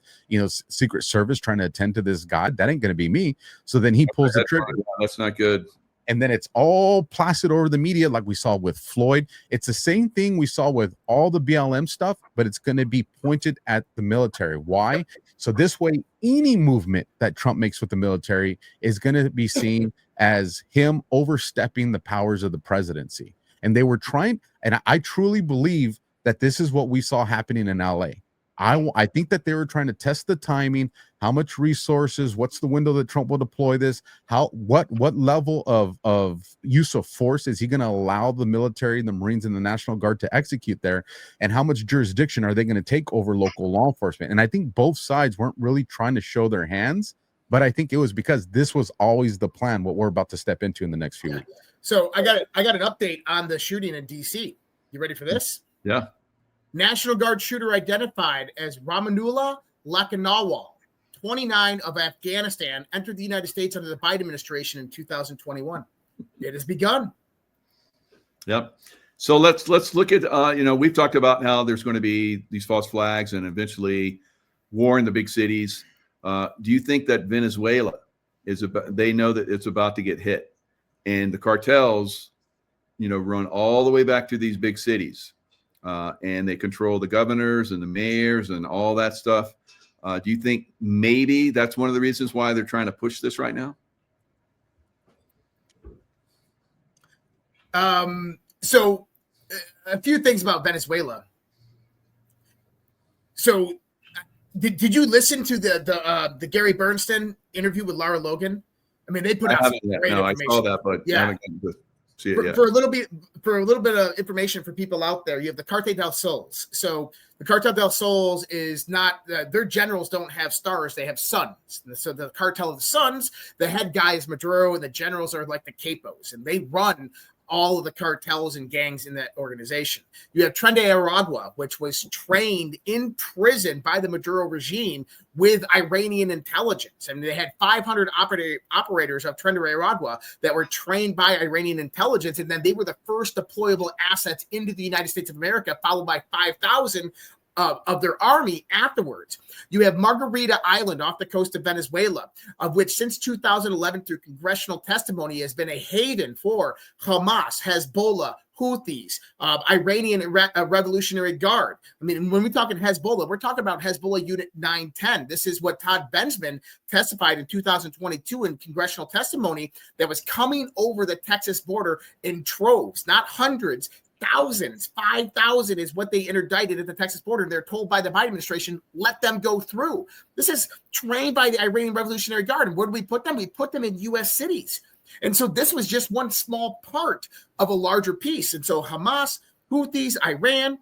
Secret Service trying to attend to this guy. That ain't going to be me. So then he pulls the trigger. That's not good. And then it's all plastered over the media like we saw with Floyd. It's the same thing we saw with all the BLM stuff, but it's going to be pointed at the military. Why? So this way, any movement that Trump makes with the military is going to be seen as him overstepping the powers of the presidency. And they were trying, and I truly believe that this is what we saw happening in LA. I think that they were trying to test the timing, how much resources, what's the window that Trump will deploy this, what level of use of force is he going to allow the military, the Marines, and the National Guard to execute there, and how much jurisdiction are they going to take over local law enforcement? And I think both sides weren't really trying to show their hands, but I think it was because this was always the plan, what we're about to step into in the next few weeks. So I got an update on the shooting in DC. You ready for this? Yeah. National Guard shooter identified as Ramanullah Lakanawal, 29, of Afghanistan, entered the United States under the Biden administration in 2021. It has begun. Yep. So let's look at, we've talked about how there's going to be these false flags and eventually war in the big cities. Do you think that Venezuela they know that it's about to get hit, and the cartels, run all the way back to these big cities? And they control the governors and the mayors and all that stuff. Do you think maybe that's one of the reasons why they're trying to push this right now? So a few things about Venezuela. So did you listen to the Gary Bernstein interview with Lara Logan? I mean, they put out some great information. I saw that, but yeah. I haven't gotten to see it yet. For a little bit of information for people out there, you have the Cartel del Sols. So the Cartel del Sols is not their generals don't have stars; they have suns. So the Cartel of the Suns, the head guy is Maduro, and the generals are like the capos, and they run all of the cartels and gangs in that organization. You have Tren de Aragua, which was trained in prison by the Maduro regime with Iranian intelligence. I mean, they had 500 operators of Tren de Aragua that were trained by Iranian intelligence, and then they were the first deployable assets into the United States of America, followed by 5,000 of their army afterwards. You have Margarita Island off the coast of Venezuela, of which since 2011 through congressional testimony has been a haven for Hamas, Hezbollah, Houthis, Iranian Revolutionary Guard. I mean, when we're talking Hezbollah, we're talking about Hezbollah Unit 910. This is what Todd Bensman testified in 2022 in congressional testimony that was coming over the Texas border in troves, not hundreds, thousands. 5,000 is what they interdicted at the Texas border. They're told by the Biden administration, let them go through. This is trained by the Iranian Revolutionary Guard. And where do we put them? We put them in U.S. cities. And so this was just one small part of a larger piece. And so Hamas, Houthis, Iran,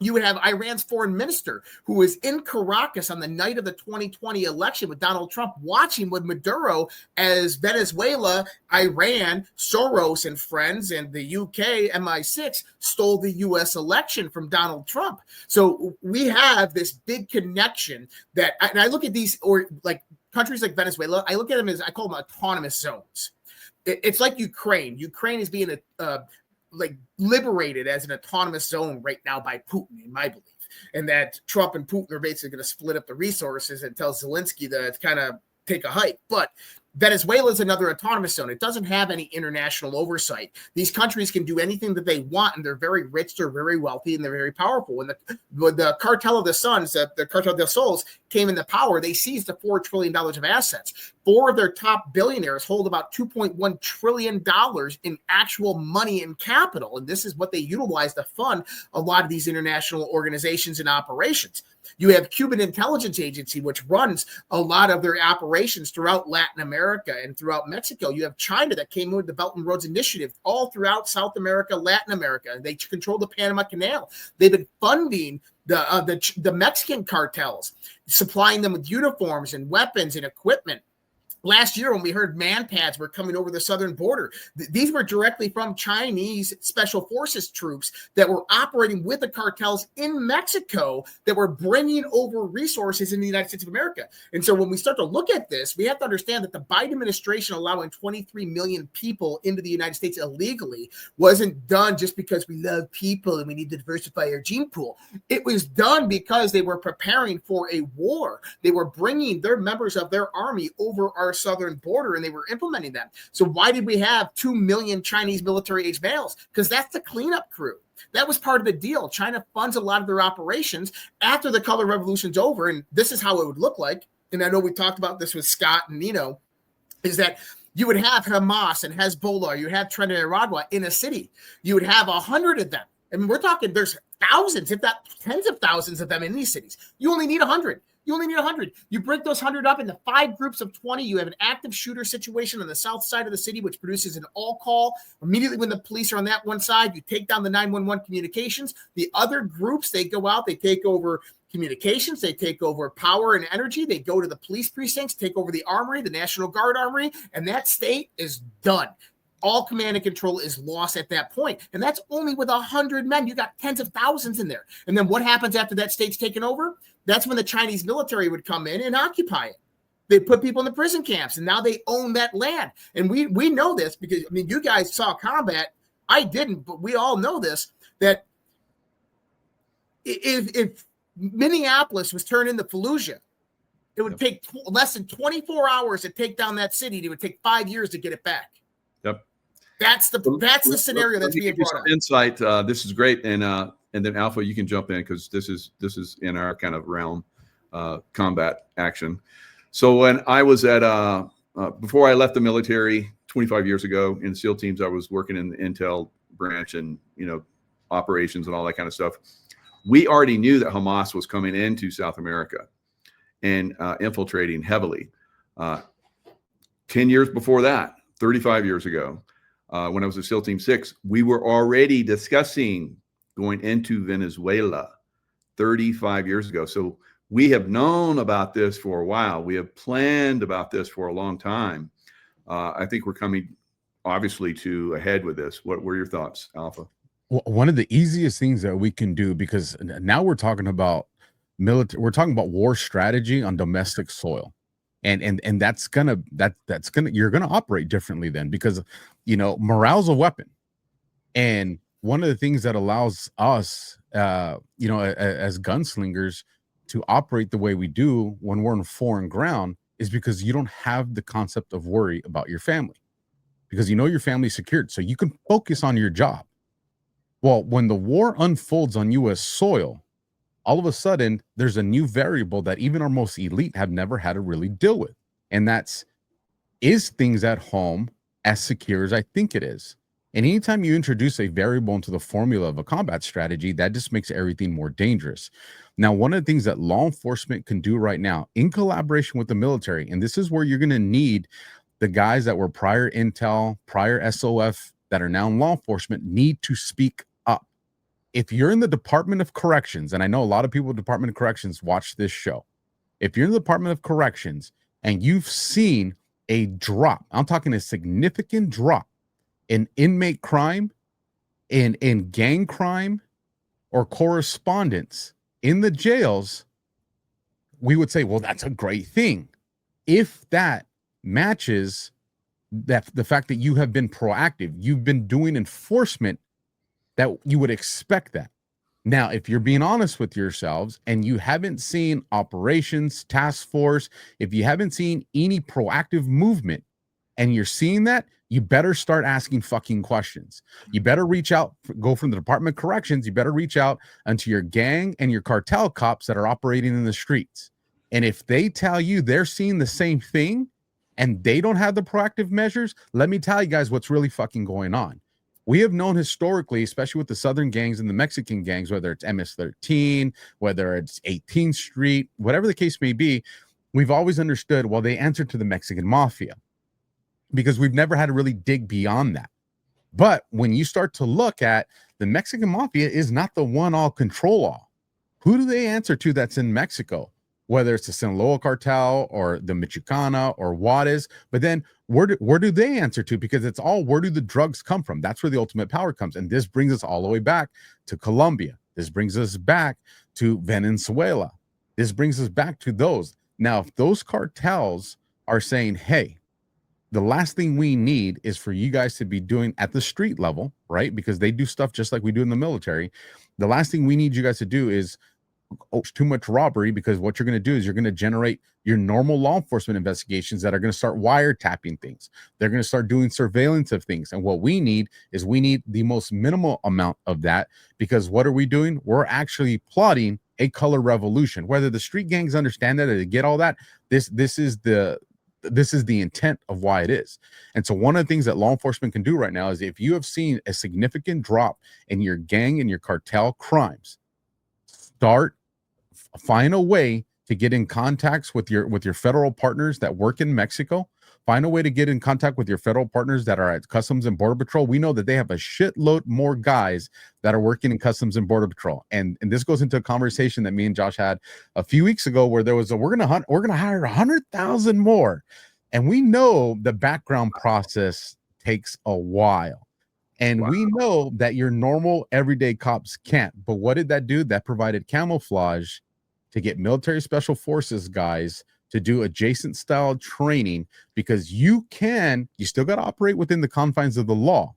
you would have Iran's foreign minister who was in Caracas on the night of the 2020 election with Donald Trump, watching with Maduro as Venezuela, Iran, Soros and friends, and the UK MI6 stole the US election from Donald Trump. So we have this big connection that, and I look at these, or like countries like Venezuela, I look at them as, I call them autonomous zones. It's like Ukraine. Ukraine is being like liberated as an autonomous zone right now by Putin, in my belief, and that Trump and Putin are basically going to split up the resources and tell Zelensky to kind of take a hike. But Venezuela is another autonomous zone. It doesn't have any international oversight. These countries can do anything that they want, and they're very rich, they're very wealthy, and they're very powerful. When the Cartel of the Suns, the Cartel del Sols, came into power, they seized the $4 trillion of assets. 4 of their top billionaires hold about $2.1 trillion in actual money and capital, and this is what they utilize to fund a lot of these international organizations and operations. You have Cuban Intelligence Agency, which runs a lot of their operations throughout Latin America and throughout Mexico. You have China that came in with the Belt and Roads Initiative all throughout South America, Latin America. They control the Panama Canal. They've been funding the Mexican cartels, supplying them with uniforms and weapons and equipment. Last year, when we heard manpads were coming over the southern border, these were directly from Chinese special forces troops that were operating with the cartels in Mexico that were bringing over resources in the United States of America. And so when we start to look at this, we have to understand that the Biden administration allowing 23 million people into the United States illegally wasn't done just because we love people and we need to diversify our gene pool. It was done because they were preparing for a war. They were bringing their members of their army over our southern border, and they were implementing them. So why did we have 2 million Chinese military-age males? Because that's the cleanup crew. That was part of the deal. China funds a lot of their operations after the color revolution's over, and this is how it would look like. And I know we talked about this with Scott and Nino, is that you would have Hamas and Hezbollah, you have Trinidad and Nicaragua in a city. You would have 100 of them. I mean, we're talking there's thousands, if not tens of thousands of them in these cities. You only need 100. You only need 100. You break those 100 up into 5 groups of 20. You have an active shooter situation on the south side of the city, which produces an all call. Immediately when the police are on that one side, you take down the 911 communications. The other groups, they go out, they take over communications, they take over power and energy. They go to the police precincts, take over the armory, the National Guard armory, and that state is done. All command and control is lost at that point. And that's only with 100 men. You got tens of thousands in there. And then what happens after that state's taken over? That's when the Chinese military would come in and occupy it. They put people in the prison camps, and now they own that land. And we know this because, I mean, you guys saw combat. I didn't, but we all know this, that if Minneapolis was turned into Fallujah, it would take less than 24 hours to take down that city. It would take 5 years to get it back. Yep. That's the scenario that's being brought up. Insight. This is great. And then Alpha, you can jump in because this is in our kind of realm, combat action. So when I was at before I left the military 25 years ago in SEAL teams, I was working in the intel branch and operations and all that kind of stuff. We already knew that Hamas was coming into South America and infiltrating heavily. 10 years before that, 35 years ago, when I was at SEAL Team 6, we were already discussing going into Venezuela 35 years ago. So we have known about this for a while. We have planned about this for a long time. I think we're coming, obviously, to a head with this. What were your thoughts, Alpha? Well, one of the easiest things that we can do, because now we're talking about we're talking about war strategy on domestic soil. And that's gonna you're gonna operate differently then, because morale's a weapon. And one of the things that allows us as gunslingers to operate the way we do when we're on foreign ground is because you don't have the concept of worry about your family, because your family's secured, so you can focus on your job. Well, when the war unfolds on U.S. soil, all of a sudden there's a new variable that even our most elite have never had to really deal with. And is things at home as secure as I think it is? And anytime you introduce a variable into the formula of a combat strategy, that just makes everything more dangerous. Now, one of the things that law enforcement can do right now in collaboration with the military, and this is where you're going to need the guys that were prior intel, prior SOF, that are now in law enforcement need to speak up. If you're in the Department of Corrections, and I know a lot of people in the Department of Corrections watch this show, if you're in the Department of Corrections and you've seen a drop, I'm talking a significant drop in inmate crime, in gang crime, or correspondence in the jails, we would say, well, that's a great thing. If that matches that the fact that you have been proactive, you've been doing enforcement, that you would expect that. Now, if you're being honest with yourselves and you haven't seen operations, task force, if you haven't seen any proactive movement and you're seeing that, you better start asking fucking questions. You better reach out, go from the Department of Corrections, you better reach out unto your gang and your cartel cops that are operating in the streets. And if they tell you they're seeing the same thing and they don't have the proactive measures, let me tell you guys what's really fucking going on. We have known historically, especially with the Southern gangs and the Mexican gangs, whether it's MS-13, whether it's 18th Street, whatever the case may be, we've always understood, well, they answer to the Mexican mafia, because we've never had to really dig beyond that. But when you start to look at the Mexican mafia is not the one all control all. Who do they answer to that's in Mexico? Whether it's the Sinaloa cartel or the Michoacana or Juarez, but then where do they answer to? Because it's all, where do the drugs come from? That's where the ultimate power comes. And this brings us all the way back to Colombia. This brings us back to Venezuela. This brings us back to those. Now, if those cartels are saying, hey, the last thing we need is for you guys to be doing at the street level, right? Because they do stuff just like we do in the military. The last thing we need you guys to do is too much robbery, because what you're going to do is you're going to generate your normal law enforcement investigations that are going to start wiretapping things. They're going to start doing surveillance of things. And what we need is the most minimal amount of that, because what are we doing? We're actually plotting a color revolution. Whether the street gangs understand that or they get all that, this is the intent of why it is. And so one of the things that law enforcement can do right now is, if you have seen a significant drop in your gang and your cartel crimes, find a way to get in contacts with your federal partners that work in Mexico. Find a way to get in contact with your federal partners that are at Customs and Border Patrol. We know that they have a shitload more guys that are working in Customs and Border Patrol. And this goes into a conversation that me and Josh had a few weeks ago, where there was we're gonna hire 100,000 more. And we know the background process takes a while. And we know that your normal everyday cops can't. But what did that do? That provided camouflage to get military special forces guys to do adjacent style training, because you still got to operate within the confines of the law,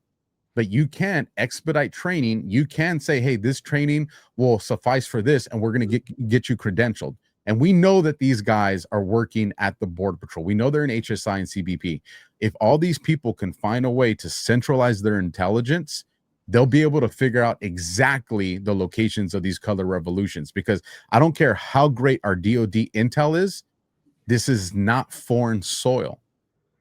but you can expedite training. You can say, hey, this training will suffice for this, and we're going to get you credentialed. And we know that these guys are working at the Border Patrol. We know they're in HSI and CBP. If all these people can find a way to centralize their intelligence, they'll be able to figure out exactly the locations of these color revolutions. Because I don't care how great our DOD intel is, this is not foreign soil.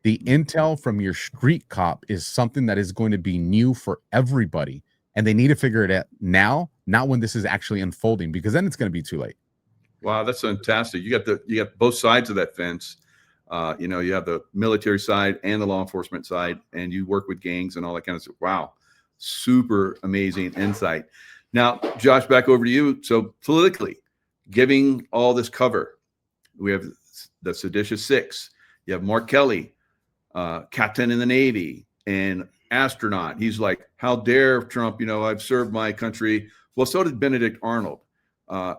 The intel from your street cop is something that is going to be new for everybody. And they need to figure it out now, not when this is actually unfolding, because then it's going to be too late. Wow, that's fantastic. You got both sides of that fence. You have the military side and the law enforcement side, and you work with gangs and all that kind of stuff. Wow, super amazing insight. Now, Josh, back over to you. So politically, giving all this cover, we have the Seditious Six. You have Mark Kelly, captain in the Navy and astronaut. He's like, how dare Trump, I've served my country. Well, so did Benedict Arnold.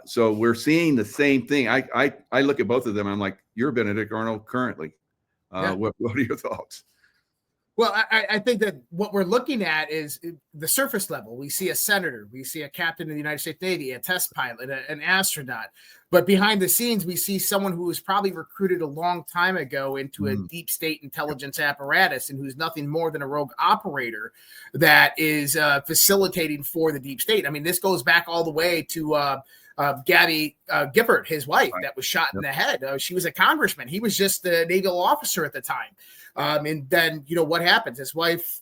So we're seeing the same thing. I look at both of them. I'm like, you're Benedict Arnold currently. What are your thoughts? Well, I think that what we're looking at is the surface level. We see a senator, we see a captain of the United States Navy, a test pilot, an astronaut. But behind the scenes, we see someone who was probably recruited a long time ago into a deep state intelligence apparatus, and who's nothing more than a rogue operator that is facilitating for the deep state. I mean, this goes back all the way to Gabby Gifford, his wife, that was shot in the head. She was a congressman. He was just a naval officer at the time. And then, what happens? His wife,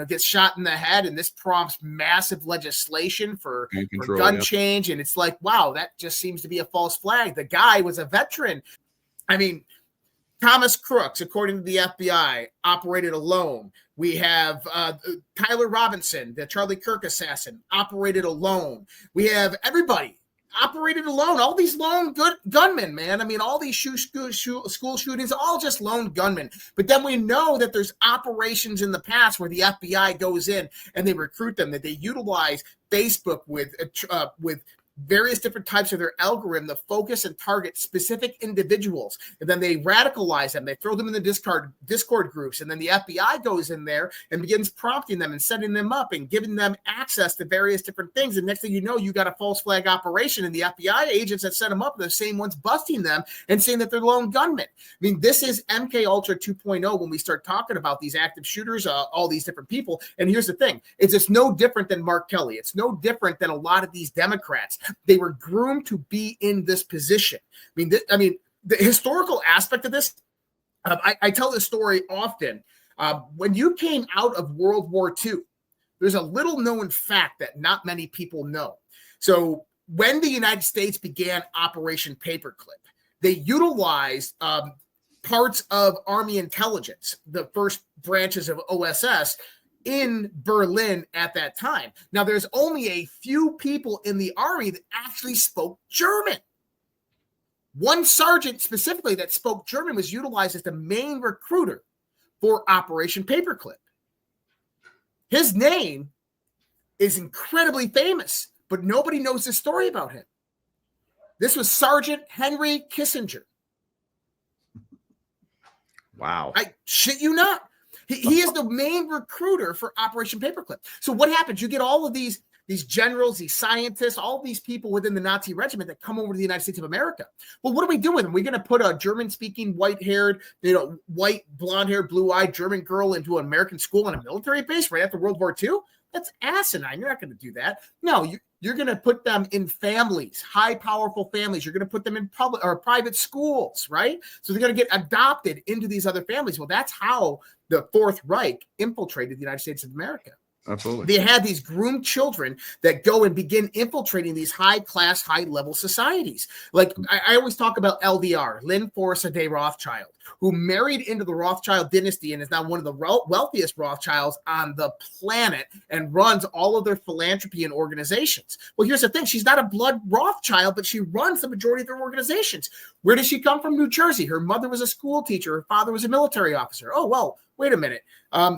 gets shot in the head, and this prompts massive legislation for gun change. And it's like, wow, that just seems to be a false flag. The guy was a veteran. I mean, Thomas Crooks, according to the FBI, operated alone. We have Tyler Robinson, the Charlie Kirk assassin, operated alone. We have everybody operated alone. All these lone gunmen, man. I mean, all these school shootings, all just lone gunmen. But then we know that there's operations in the past where the FBI goes in and they recruit them, that they utilize Facebook with various different types of their algorithm to focus and target specific individuals. And then they radicalize them. They throw them in the Discord groups. And then the FBI goes in there and begins prompting them and setting them up and giving them access to various different things. And next thing you know, you got a false flag operation, and the FBI agents that set them up are the same ones busting them and saying that they're lone gunmen. I mean, this is MK Ultra 2.0 when we start talking about these active shooters, all these different people. And here's the thing. It's no different than Mark Kelly. It's no different than a lot of these Democrats. They were groomed to be in this position. I mean, the historical aspect of this, I tell this story often. When you came out of World War II, there's a little known fact that not many people know. So when the United States began Operation Paperclip, they utilized parts of Army intelligence, the first branches of OSS, in Berlin at that time. Now, there's only a few people in the Army that actually spoke German. One sergeant specifically that spoke German was utilized as the main recruiter for Operation Paperclip. His name is incredibly famous, but nobody knows the story about him. This was Sergeant Henry Kissinger. Wow. I shit you not. He is the main recruiter for Operation Paperclip. So what happens? You get all of these generals, these scientists, all these people within the Nazi regiment that come over to the United States of America. Well, what do we do with them? We're going to put a German-speaking, white-haired, white, blonde-haired, blue-eyed German girl into an American school on a military base right after World War II? That's asinine. You're not going to do that. No, you're going to put them in families, high, powerful families. You're going to put them in public or private schools, right? So they're going to get adopted into these other families. Well, that's how the Fourth Reich infiltrated the United States of America. Absolutely. They had these groomed children that go and begin infiltrating these high-class, high-level societies. Like I always talk about LDR, Lynn Forsythe Rothschild, who married into the Rothschild dynasty and is now one of the wealthiest Rothschilds on the planet and runs all of their philanthropy and organizations. Well, here's the thing. She's not a blood Rothschild, but she runs the majority of their organizations. Where does she come from? New Jersey. Her mother was a school teacher. Her father was a military officer. Oh, well, wait a minute.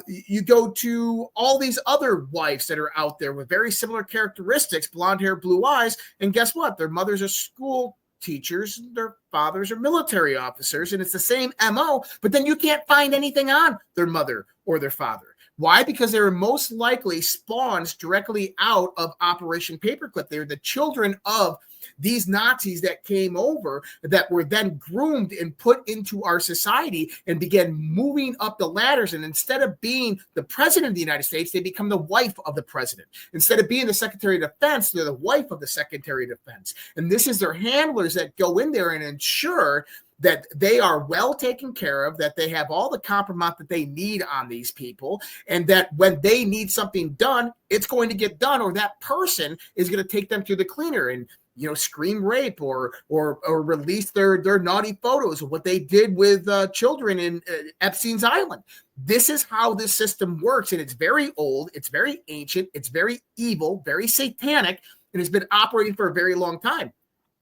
You go to all these other wives that are out there with very similar characteristics, blonde hair, blue eyes, and guess what? Their mothers are school teachers, their fathers are military officers, and it's the same MO, but then you can't find anything on their mother or their father. Why? Because they were most likely spawns directly out of Operation Paperclip. They're the children of these Nazis that came over that were then groomed and put into our society and began moving up the ladders. And instead of being the president of the United States, they become the wife of the president. Instead of being the Secretary of Defense, they're the wife of the Secretary of Defense. And this is their handlers that go in there and ensure that they are well taken care of, that they have all the compromise that they need on these people, and that when they need something done, it's going to get done, or that person is going to take them to the cleaner and scream rape or release their naughty photos of what they did with children in Epstein's Island. This is how this system works, and it's very old, it's very ancient, it's very evil, very satanic, and it's been operating for a very long time.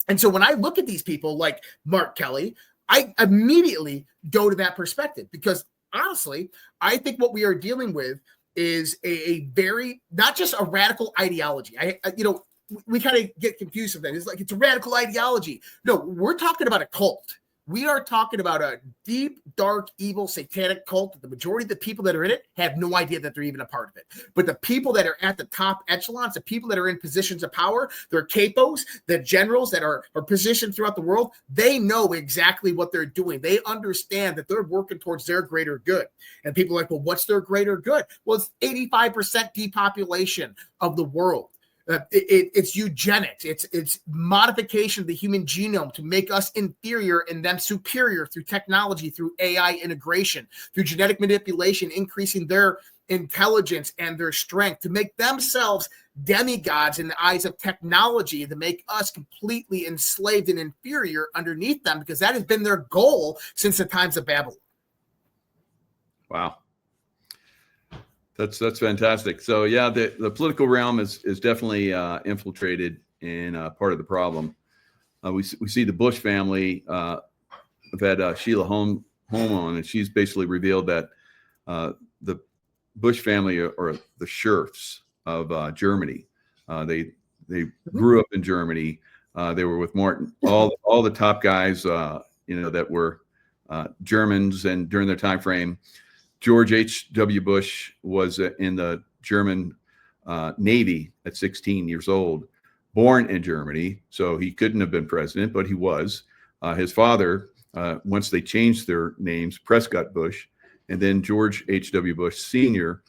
And so when I look at these people like Mark Kelly, I immediately go to that perspective because honestly, I think what we are dealing with is a very, not just a radical ideology. We kind of get confused with that. It's like it's a radical ideology. No, we're talking about a cult. We are talking about a deep, dark, evil, satanic cult that the majority of the people that are in it have no idea that they're even a part of it. But the people that are at the top echelons, the people that are in positions of power, they're capos, the generals that are positioned throughout the world, they know exactly what they're doing. They understand that they're working towards their greater good. And people are like, well, what's their greater good? Well, it's 85% depopulation of the world. It's eugenics. It's modification of the human genome to make us inferior and them superior through technology, through AI integration, through genetic manipulation, increasing their intelligence and their strength to make themselves demigods in the eyes of technology, to make us completely enslaved and inferior underneath them, because that has been their goal since the times of Babylon. Wow. That's fantastic. So yeah, the political realm is definitely infiltrated and part of the problem. We see the Bush family. I've had Sheila Holm on, and she's basically revealed that the Bush family are the serfs of Germany. They grew up in Germany. They were with Martin. All the top guys, that were Germans, and during their time frame, George H.W. Bush was in the German Navy at 16 years old, born in Germany. So he couldn't have been president, but he was. His father, once they changed their names, Prescott Bush, and then George H.W. Bush Sr.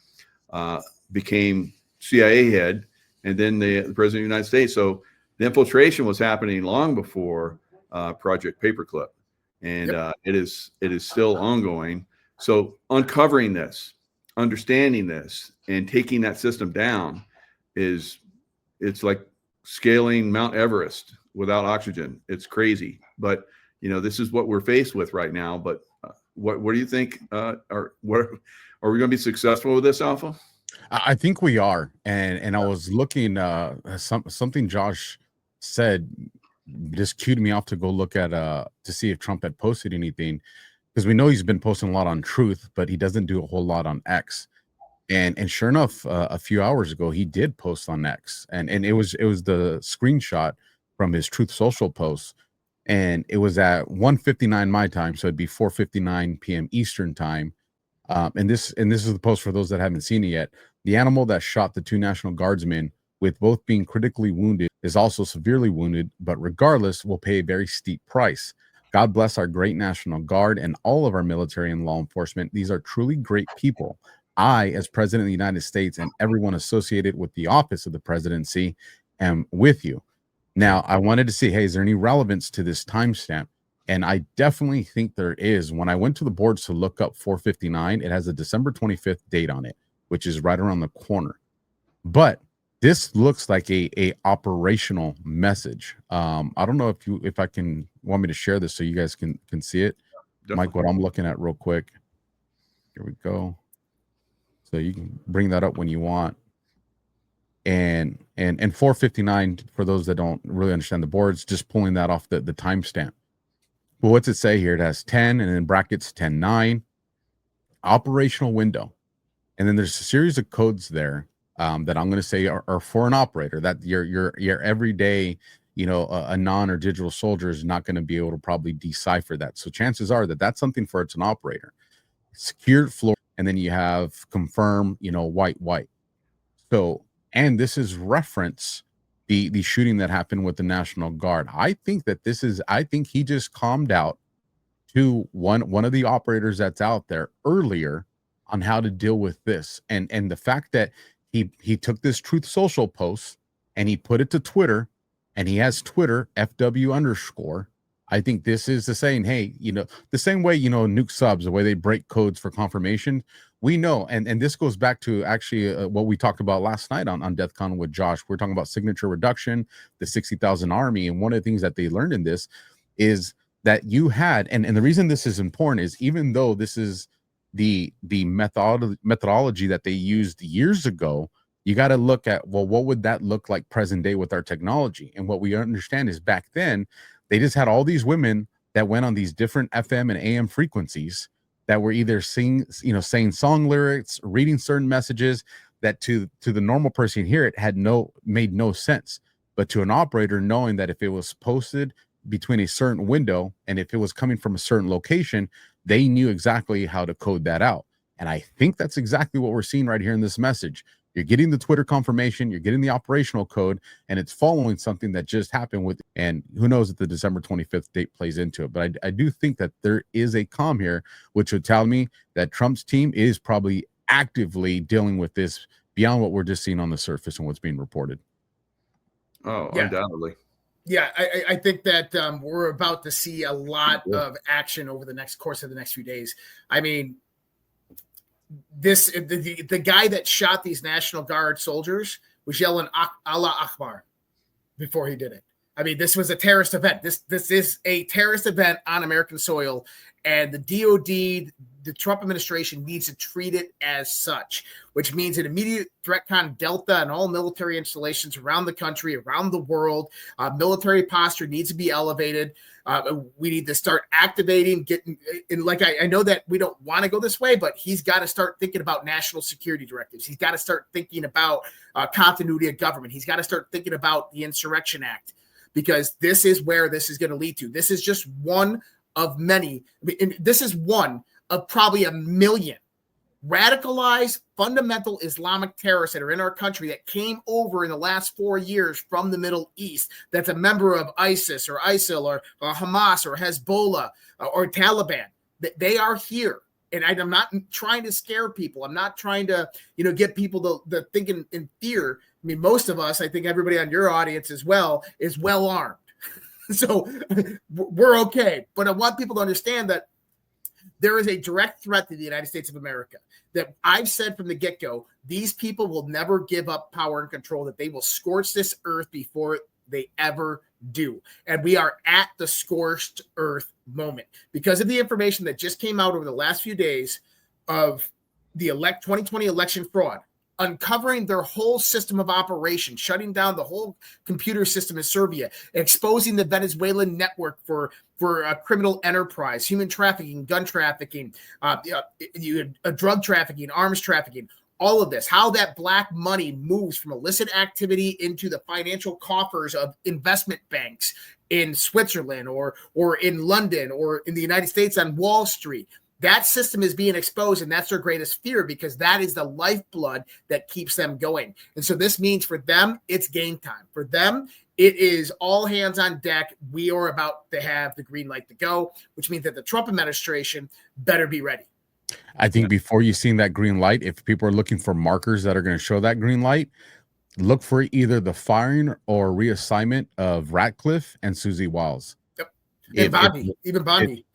Became CIA head, and then the president of the United States. So the infiltration was happening long before Project Paperclip, and it is still ongoing. So uncovering this, understanding this, and taking that system down it's like scaling Mount Everest without oxygen. It's crazy, but this is what we're faced with right now. But what do you think? Are we going to be successful with this, Alpha? I think we are, and I was looking something Josh said just cued me off to go look at to see if Trump had posted anything, because we know he's been posting a lot on Truth, but he doesn't do a whole lot on X. And sure enough, a few hours ago he did post on X, and it was the screenshot from his Truth Social post, and it was at 1:59 my time, so it'd be 4:59 p.m. Eastern time. And this is the post for those that haven't seen it yet. The animal that shot the two National Guardsmen, with both being critically wounded, is also severely wounded, but regardless will pay a very steep price. God bless our great National Guard and all of our military and law enforcement. These are truly great people. I, as President of the United States, and everyone associated with the office of the presidency, am with you. Now, I wanted to see, hey, is there any relevance to this timestamp? And I definitely think there is. When I went to the boards to look up 4:59, it has a December 25th date on it, which is right around the corner. But this looks like a operational message. I don't know if I can want me to share this so you guys can see it. Definitely. Mike, what I'm looking at real quick. Here we go. So you can bring that up when you want. And 4:59, for those that don't really understand the boards, just pulling that off the timestamp. But what's it say here? It has 10 and then brackets 10-9, operational window. And then there's a series of codes there that I'm going to say are for an operator, that your everyday, a non or digital soldier is not going to be able to probably decipher that. So chances are that that's something for it's an operator. Secured floor, and then you have confirm, white. So, and this is reference the shooting that happened with the National Guard. I think he just calmed out to one of the operators that's out there earlier on how to deal with this. And the fact that he took this Truth Social post and he put it to Twitter, and he has Twitter FW_. I think this is the saying, hey, the same way, nuke subs, the way they break codes for confirmation, we know. And this goes back to actually what we talked about last night on Death Con with Josh. We're talking about signature reduction, the 60,000 army. And one of the things that they learned in this is that you had, and the reason this is important is, even though this is the methodology that they used years ago, you got to look at, well, what would that look like present day with our technology? And what we understand is, back then, they just had all these women that went on these different FM and AM frequencies that were either saying song lyrics, reading certain messages that to the normal person here, it made no sense. But to an operator, knowing that if it was posted between a certain window and if it was coming from a certain location, they knew exactly how to code that out. And I think that's exactly what we're seeing right here in this message. You're getting the Twitter confirmation, you're getting the operational code, and it's following something that just happened with, and who knows if the December 25th date plays into it. But I do think that there is a comm here, which would tell me that Trump's team is probably actively dealing with this beyond what we're just seeing on the surface and what's being reported. Oh, yeah. Undoubtedly. Yeah, I think that we're about to see a lot of action over the course of the next few days. I mean, the guy that shot these National Guard soldiers was yelling Allah Akbar before he did it. I mean, this was a terrorist event. This is a terrorist event on American soil, and the DOD, the Trump administration, needs to treat it as such, which means an immediate THREATCON Delta and all military installations around the country, around the world. Military posture needs to be elevated. We need to start activating, getting in. Like I know that we don't want to go this way, but he's got to start thinking about national security directives. He's got to start thinking about continuity of government. He's got to start thinking about the Insurrection Act, because this is where this is going to lead to. This is just one of many. And this is one of probably a million radicalized fundamental Islamic terrorists that are in our country that came over in the last 4 years from the Middle East, that's a member of ISIS or ISIL or Hamas or Hezbollah or Taliban. They are here. And I'm not trying to scare people. I'm not trying to, get people to thinking in fear. I mean, most of us, I think everybody on your audience as well, is well armed. So we're okay. But I want people to understand that there is a direct threat to the United States of America, that I've said from the get-go, these people will never give up power and control, that they will scorch this earth before they ever do. And we are at the scorched earth moment because of the information that just came out over the last few days of the 2020 election fraud, uncovering their whole system of operation, shutting down the whole computer system in Serbia, exposing the Venezuelan network for criminal enterprise, human trafficking, gun trafficking, drug trafficking, arms trafficking, all of this, how that black money moves from illicit activity into the financial coffers of investment banks in Switzerland or in London or in the United States on Wall Street. That system is being exposed, and that's their greatest fear, because that is the lifeblood that keeps them going. And so this means for them, it's game time. For them, it is all hands on deck. We are about to have the green light to go, which means that the Trump administration better be ready. I think before you see that green light, if people are looking for markers that are going to show that green light, look for either the firing or reassignment of Ratcliffe and Susie Wiles. Yep. And Bondi, even Bondi.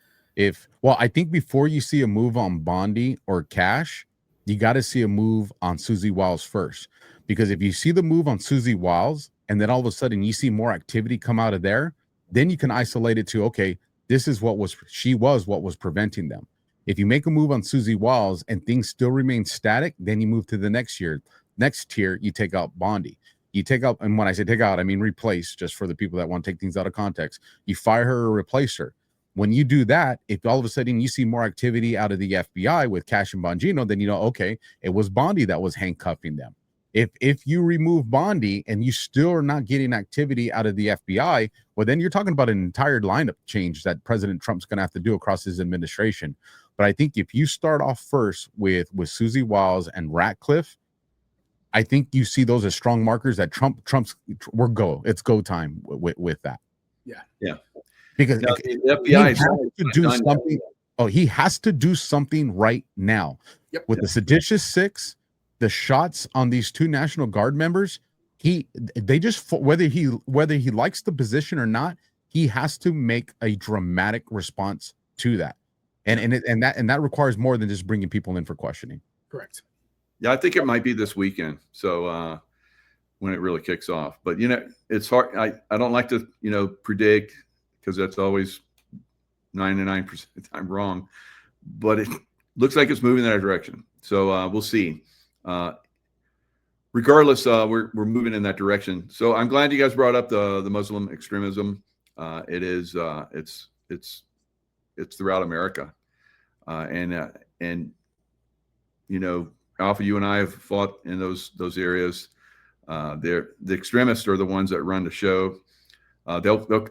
I think before you see a move on Bondi or Cash, you got to see a move on Susie Wiles first. Because if you see the move on Susie Wiles and then all of a sudden you see more activity come out of there, then you can isolate it to, okay, this is what was preventing them. If you make a move on Susie Wiles and things still remain static, then you move to the next tier, you take out Bondi. You take out, and when I say take out, I mean replace, just for the people that want to take things out of context. You fire her or replace her. When you do that, if all of a sudden you see more activity out of the FBI with Cash and Bongino, then you know, okay, it was Bondi that was handcuffing them. If you remove Bondi and you still are not getting activity out of the FBI, well, then you're talking about an entire lineup change that President Trump's going to have to do across his administration. But I think if you start off first with Susie Wiles and Ratcliffe, I think you see those as strong markers that it's go time with that. Yeah. Because the FBI has to do something. Oh, he has to do something right now. Yep. With the seditious six, the shots on these two National Guard members, whether he likes the position or not, he has to make a dramatic response to that. And that requires more than just bringing people in for questioning. Correct. Yeah, I think it might be this weekend. So when it really kicks off, but it's hard. I don't like to predict, because that's always 99% of the time wrong. But it looks like it's moving in that direction. So we'll see. Regardless, we're moving in that direction. So I'm glad you guys brought up the Muslim extremism. It's throughout America, and Alpha, you and I have fought in those areas. The extremists are the ones that run the show.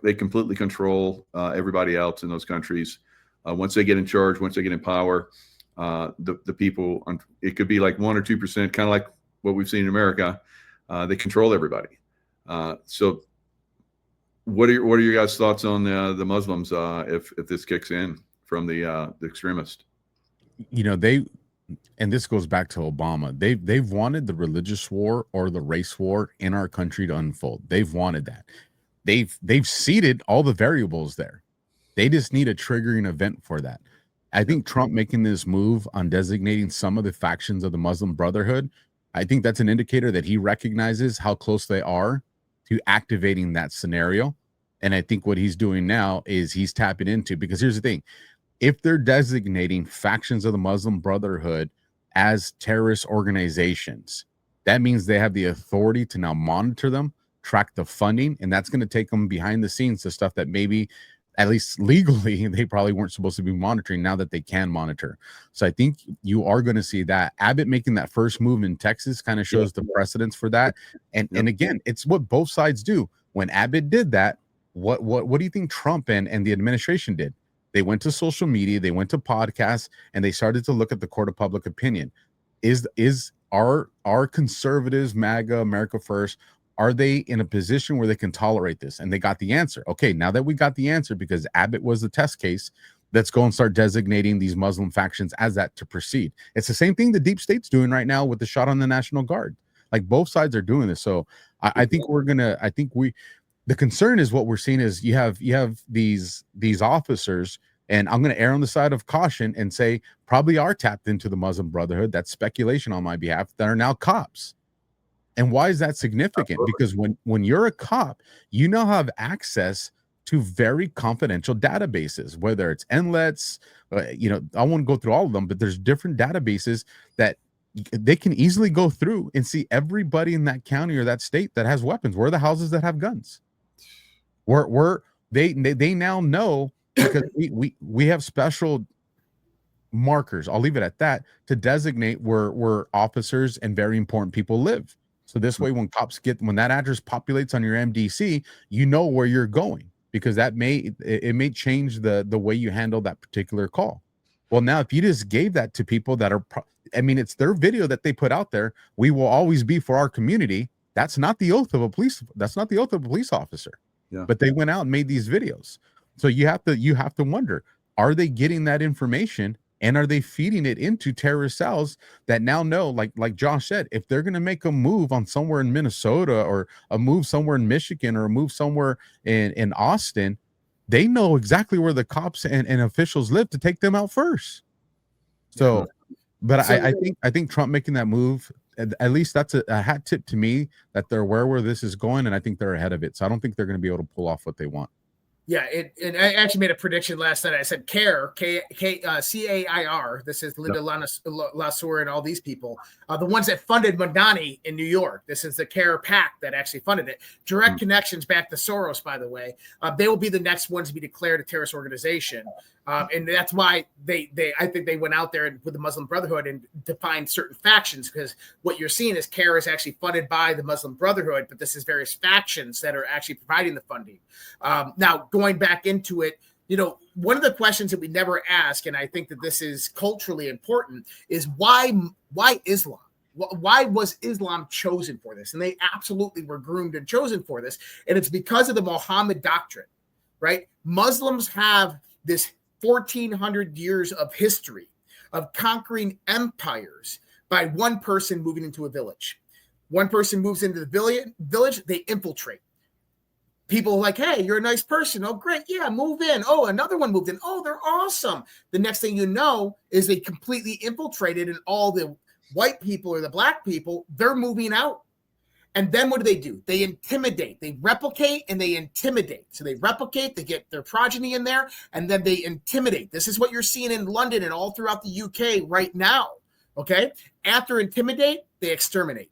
They completely control everybody else in those countries. Once they get in charge, once they get in power, the people, it could be like 1 or 2%, kind of like what we've seen in America. They control everybody. So what are your guys' thoughts on the Muslims if this kicks in from the extremist? And this goes back to Obama. They've wanted the religious war or the race war in our country to unfold. They've wanted that. They've seeded all the variables there. They just need a triggering event for that. I think Trump making this move on designating some of the factions of the Muslim Brotherhood, I think that's an indicator that he recognizes how close they are to activating that scenario. And I think what he's doing now is he's tapping into, because here's the thing, if they're designating factions of the Muslim Brotherhood as terrorist organizations, that means they have the authority to now monitor them, track the funding, and that's going to take them behind the scenes to stuff that maybe, at least legally, they probably weren't supposed to be monitoring, now that they can monitor. So I think you are going to see that. Abbott making that first move in Texas kind of shows the precedence for that. And again, it's what both sides do. When Abbott did that, what do you think Trump and the administration did? They went to social media, they went to podcasts, and they started to look at the court of public opinion. Are conservatives, MAGA, America First, are they in a position where they can tolerate this? And they got the answer. Okay, now that we got the answer, because Abbott was the test case, let's go and start designating these Muslim factions as that to proceed. It's the same thing the deep state's doing right now with the shot on the National Guard. Like, both sides are doing this. So I think the concern is what we're seeing is you have these officers, and I'm going to err on the side of caution and say probably are tapped into the Muslim Brotherhood. That's speculation on my behalf, that are now cops. And why is that significant? Because when you're a cop, you now have access to very confidential databases, whether it's NLETs, I won't go through all of them, but there's different databases that they can easily go through and see everybody in that county or that state that has weapons. Where are the houses that have guns? Where they now know, because we have special markers, I'll leave it at that, to designate where officers and very important people live. So this way, when that address populates on your MDC, you know where you're going, because it may change the way you handle that particular call. Well, now if you just gave that to people that are, it's their video that they put out there, we will always be for our community. That's not the oath of a police officer. Yeah. But they went out and made these videos. So you have to wonder, are they getting that information, and are they feeding it into terrorist cells that now know, like Josh said, if they're going to make a move on somewhere in Minnesota, or a move somewhere in Michigan, or a move somewhere in Austin, they know exactly where the cops and officials live to take them out first. So, but I think Trump making that move, at least that's a hat tip to me, that they're aware where this is going, and I think they're ahead of it. So I don't think they're going to be able to pull off what they want. Yeah, and I actually made a prediction last night. I said CAIR, CAIR. This is Linda Lassour and all these people, the ones that funded Madani in New York. This is the CAIR PAC that actually funded it. Direct connections back to Soros, by the way. They will be the next ones to be declared a terrorist organization. And that's why I think they went out there with the Muslim Brotherhood and defined certain factions, because what you're seeing is CAIR is actually funded by the Muslim Brotherhood, but this is various factions that are actually providing the funding. Now, going back into it, one of the questions that we never ask, and I think that this is culturally important, is why Islam? Why was Islam chosen for this? And they absolutely were groomed and chosen for this. And it's because of the Muhammad doctrine, right? Muslims have this 1,400 years of history of conquering empires by one person moving into a village. One person moves into the village, they infiltrate. People are like, hey, you're a nice person. Oh, great. Yeah, move in. Oh, another one moved in. Oh, they're awesome. The next thing you know is they completely infiltrated, and all the white people or the black people, they're moving out. And then what do? They intimidate, they replicate, and they intimidate. So they replicate, they get their progeny in there, and then they intimidate. This is what you're seeing in London and all throughout the UK right now, okay? After intimidate, they exterminate.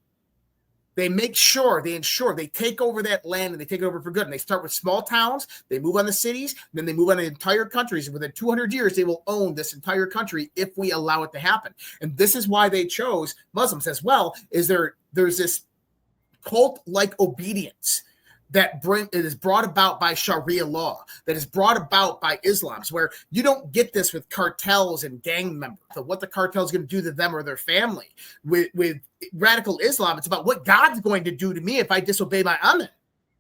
They ensure they take over that land, and they take it over for good. And they start with small towns, they move on the cities, and then they move on the entire countries. And within 200 years, they will own this entire country if we allow it to happen. And this is why they chose Muslims as well, is there's this cult-like obedience that is brought about by Sharia law, that is brought about by Islam, where you don't get this with cartels and gang members, so what the cartel is going to do to them or their family. With radical Islam, it's about what God's going to do to me if I disobey my Amen,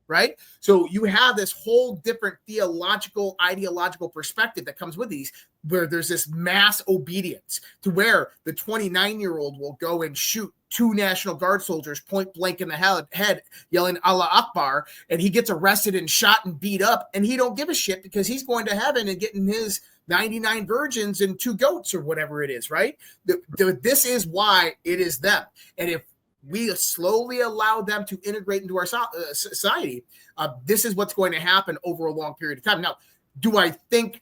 right? So you have this whole different theological, ideological perspective that comes with these, where there's this mass obedience to where the 29-year-old will go and shoot 2 National Guard soldiers point blank in the head, yelling Allah Akbar, and he gets arrested and shot and beat up, and he don't give a shit because he's going to heaven and getting his 99 virgins and 2 goats or whatever it is, right? This is why it is them. And if we slowly allow them to integrate into our society, this is what's going to happen over a long period of time. Now, do I think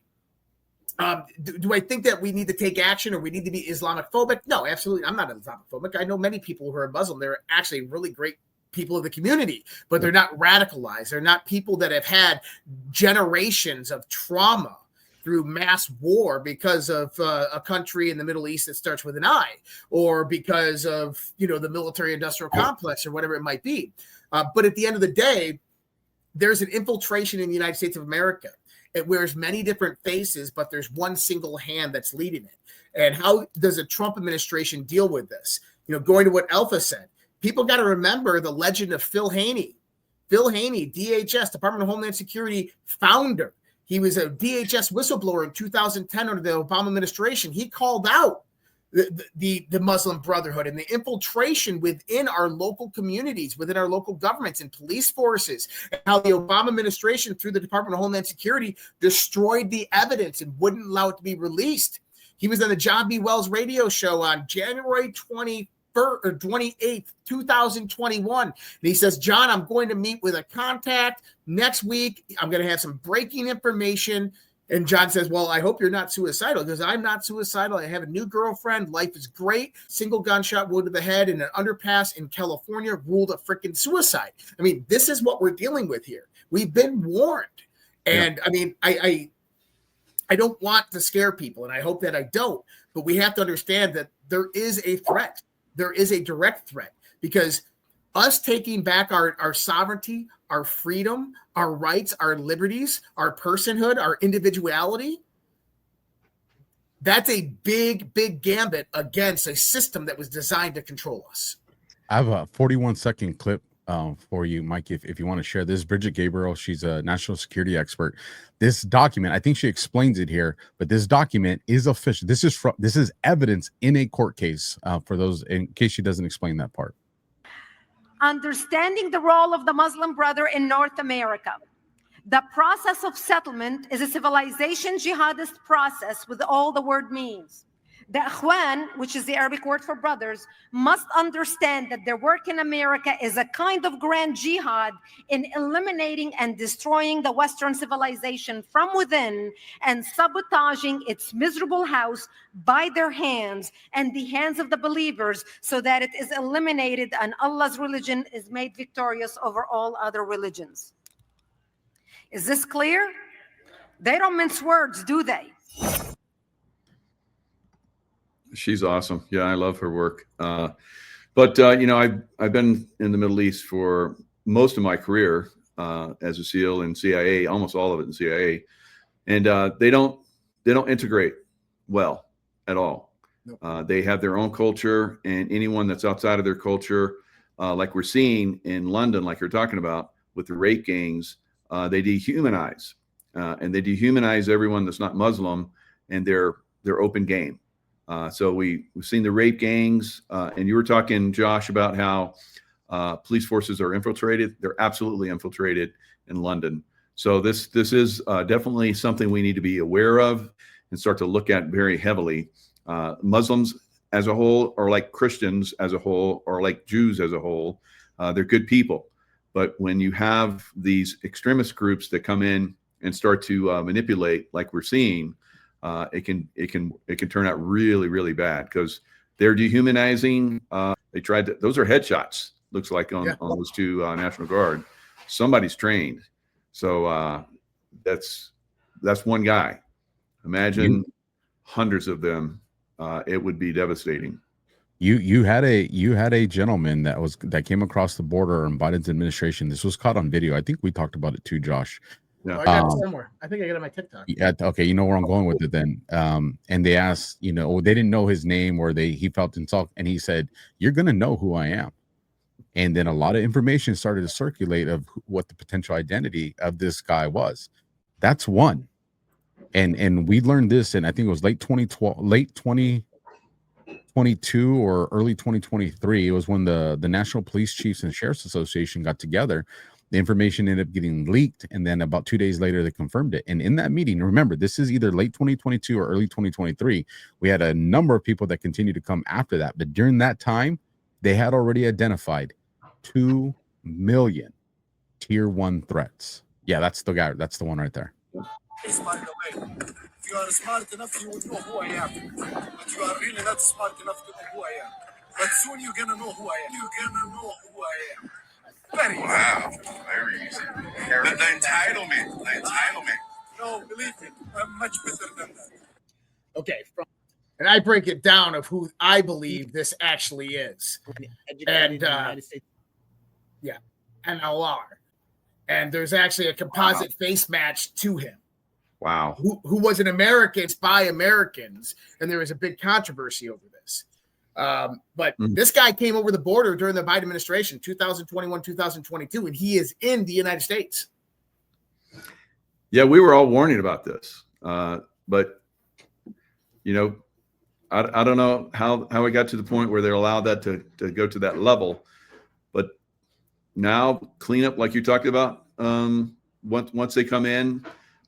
that we need to take action or we need to be Islamophobic? No, absolutely. I'm not Islamophobic. I know many people who are Muslim. They're actually really great people of the community, but they're not radicalized. They're not people that have had generations of trauma through mass war because of a country in the Middle East that starts with an I, or because of, the military industrial complex or whatever it might be. But at the end of the day, there's an infiltration in the United States of America. It wears many different faces, but there's one single hand that's leading it. And how does a Trump administration deal with this? Going to what Alpha said, people got to remember the legend of Phil Haney. Phil Haney, DHS, Department of Homeland Security founder. He was a DHS whistleblower in 2010 under the Obama administration. He called out the Muslim Brotherhood and the infiltration within our local communities, within our local governments and police forces, and how the Obama administration, through the Department of Homeland Security, destroyed the evidence and wouldn't allow it to be released. He was on the John B. Wells radio show on January 28th, 2021. And he says, John, I'm going to meet with a contact next week. I'm going to have some breaking information. And John says, well, I hope you're not suicidal, because I'm not suicidal. I have a new girlfriend. Life is great. Single gunshot wound to the head in an underpass in California ruled a freaking suicide. I mean, this is what we're dealing with here. We've been warned. And I mean, I don't want to scare people, and I hope that I don't, but we have to understand that there is a threat. There is a direct threat, because us taking back our sovereignty, our freedom, our rights, our liberties, our personhood, our individuality, that's a big, big gambit against a system that was designed to control us. I have a 41-second clip for you, Mike, if you want to share this. Bridget Gabriel, she's a national security expert. This document, I think she explains it here, but this document is official. This is evidence in a court case, for those in case she doesn't explain that part. Understanding the role of the Muslim Brother in North America. The process of settlement is a civilization jihadist process with all the word means. The Ikhwan, which is the Arabic word for brothers, must understand that their work in America is a kind of grand jihad in eliminating and destroying the Western civilization from within and sabotaging its miserable house by their hands and the hands of the believers, so that it is eliminated and Allah's religion is made victorious over all other religions. Is this clear? They don't mince words, do they? She's awesome. Yeah, I love her work. But I've been in the Middle East for most of my career as a SEAL in CIA, almost all of it in CIA, and they don't integrate well at all. Nope. They have their own culture, and anyone that's outside of their culture, like we're seeing in London, like you're talking about with the rape gangs, they dehumanize, and they dehumanize everyone that's not Muslim, and they're open game. So we've seen the rape gangs, and you were talking, Josh, about how police forces are infiltrated. They're absolutely infiltrated in London. So this is definitely something we need to be aware of and start to look at very heavily. Muslims as a whole are like Christians as a whole, or like Jews as a whole. They're good people. But when you have these extremist groups that come in and start to manipulate, like we're seeing, it can turn out really, really bad, because they're dehumanizing. They tried to, those are headshots, looks like, on those two National Guard. Somebody's trained. So that's one guy. Imagine hundreds of them. It would be devastating. You had a gentleman that came across the border in Biden's administration. This was caught on video. I think we talked about it too, Josh. Yeah. I got it somewhere. I think I got it on my TikTok. Yeah. Okay. You know where I'm going with it then. And they asked, they didn't know his name, or he felt insulted, and he said, "You're going to know who I am." And then a lot of information started to circulate of what the potential identity of this guy was. That's one. And we learned this in, I think it was late 2022 or early 2023. It was when the National Police Chiefs and Sheriffs Association got together. The information ended up getting leaked, and then about 2 days later, they confirmed it. And in that meeting, remember, this is either late 2022 or early 2023. We had a number of people that continued to come after that. But during that time, they had already identified 2 million tier 1 threats. Yeah, that's the guy. That's the one right there. By the way, if you are smart enough, you would know who I am. But you are really not smart enough to know who I am. But soon you're gonna know who I am. You're gonna know who I am. Very easy. The entitlement. No, believe me, I'm much better than that. Okay, and I break it down of who I believe this actually is. And yeah, NLR. And there's actually a composite face match to him. Wow. Who was an American by Americans, and there was a big controversy over this. But this guy came over the border during the Biden administration, 2021, 2022, and he is in the United States. Yeah, we were all warning about this. But, you know, I don't know how it got to the point where they're allowed that to go to that level. But now cleanup, like you talked about, once they come in,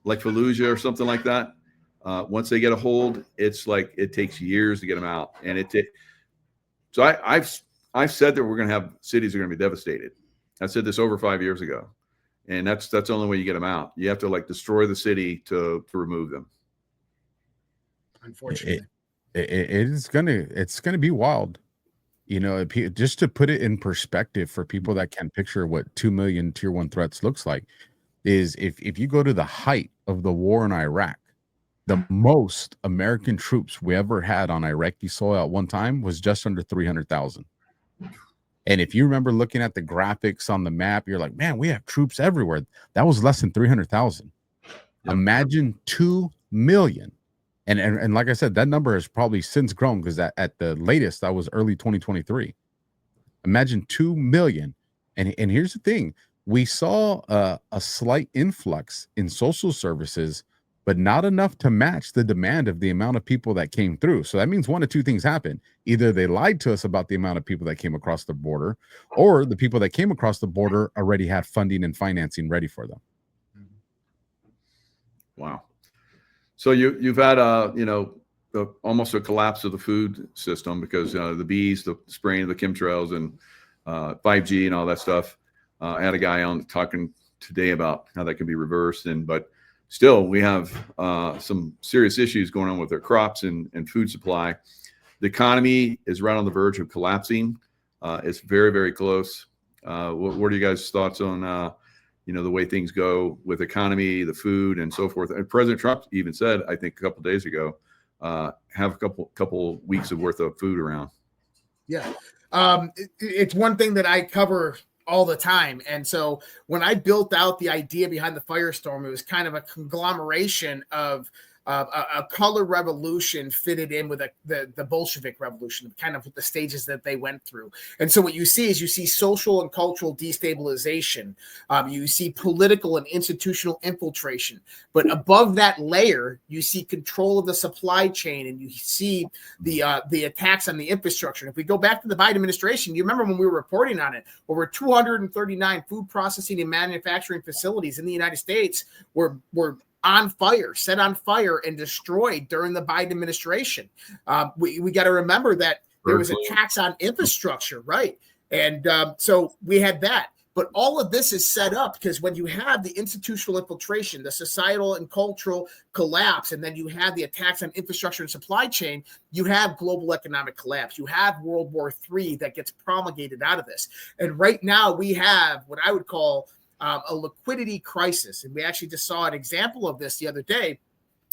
like Fallujah or something like that, once they get a hold, it's like it takes years to get them out. And so I've said that we're going to have cities that are going to be devastated. I said this over 5 years ago, and that's the only way you get them out. You have to like destroy the city to remove them. Unfortunately, it's gonna be wild. You know, just to put it in perspective for people that can't picture what 2 million tier 1 threats looks like, is if you go to the height of the war in Iraq, the most American troops we ever had on Iraqi soil at one time was just under 300,000. And if you remember looking at the graphics on the map, you're like, man, we have troops everywhere. That was less than 300,000. Yep. Imagine 2 million. And like I said, that number has probably since grown, because at the latest, that was early 2023. Imagine 2 million. And here's the thing. We saw a slight influx in social services, but not enough to match the demand of the amount of people that came through. So that means one of two things happened. Either they lied to us about the amount of people that came across the border, or the people that came across the border already had funding and financing ready for them. Wow. So you've had almost a collapse of the food system because the bees, the spraying of the chemtrails, and 5G and all that stuff. I had a guy on talking today about how that can be reversed, but still we have some serious issues going on with their crops and food supply. The economy is right on the verge of collapsing. It's very, very close. What are you guys' thoughts on the way things go with economy, the food, and so forth? And President Trump even said, I think a couple of days ago, have a couple weeks of worth of food around. Yeah. It's one thing that I cover all the time. And so when I built out the idea behind the Firestorm, it was kind of a conglomeration of a color revolution fitted in with the Bolshevik revolution, kind of the stages that they went through. And so what you see is social and cultural destabilization. You see political and institutional infiltration. But above that layer, you see control of the supply chain, and you see the attacks on the infrastructure. And if we go back to the Biden administration, you remember when we were reporting on it, over 239 food processing and manufacturing facilities in the United States were set on fire and destroyed during the Biden administration. We got to remember that there was a tax on infrastructure, right? And so we had that. But all of this is set up because when you have the institutional infiltration, the societal and cultural collapse, and then you have the attacks on infrastructure and supply chain, you have global economic collapse. You have World War III that gets promulgated out of this. And right now we have what I would call a liquidity crisis. And we actually just saw an example of this the other day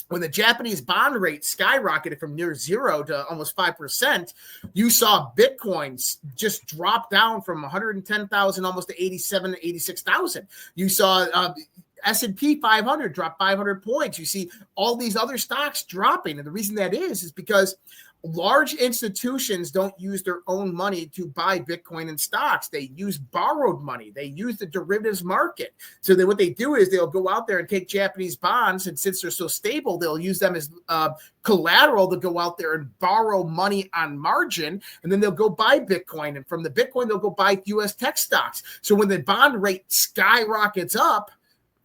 when the Japanese bond rate skyrocketed from near 0 to almost 5%. You saw Bitcoin just drop down from 110,000 almost to 87,000 to 86,000. You saw S&P 500 dropped 500 points. You see all these other stocks dropping. And the reason that is because large institutions don't use their own money to buy Bitcoin and stocks. They use borrowed money. They use the derivatives market. So what they do is they'll go out there and take Japanese bonds, and since they're so stable, they'll use them as collateral to go out there and borrow money on margin, and then they'll go buy Bitcoin. And from the Bitcoin, they'll go buy U.S. tech stocks. So when the bond rate skyrockets up,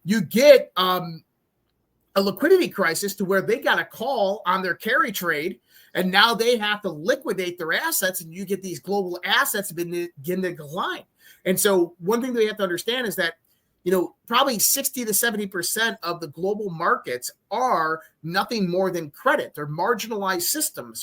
you get a liquidity crisis to where they got a call on their carry trade, and now they have to liquidate their assets, and you get these global assets begin to decline. And so one thing that you have to understand is that, probably 60 to 70% of the global markets are nothing more than credit. They're marginalized systems.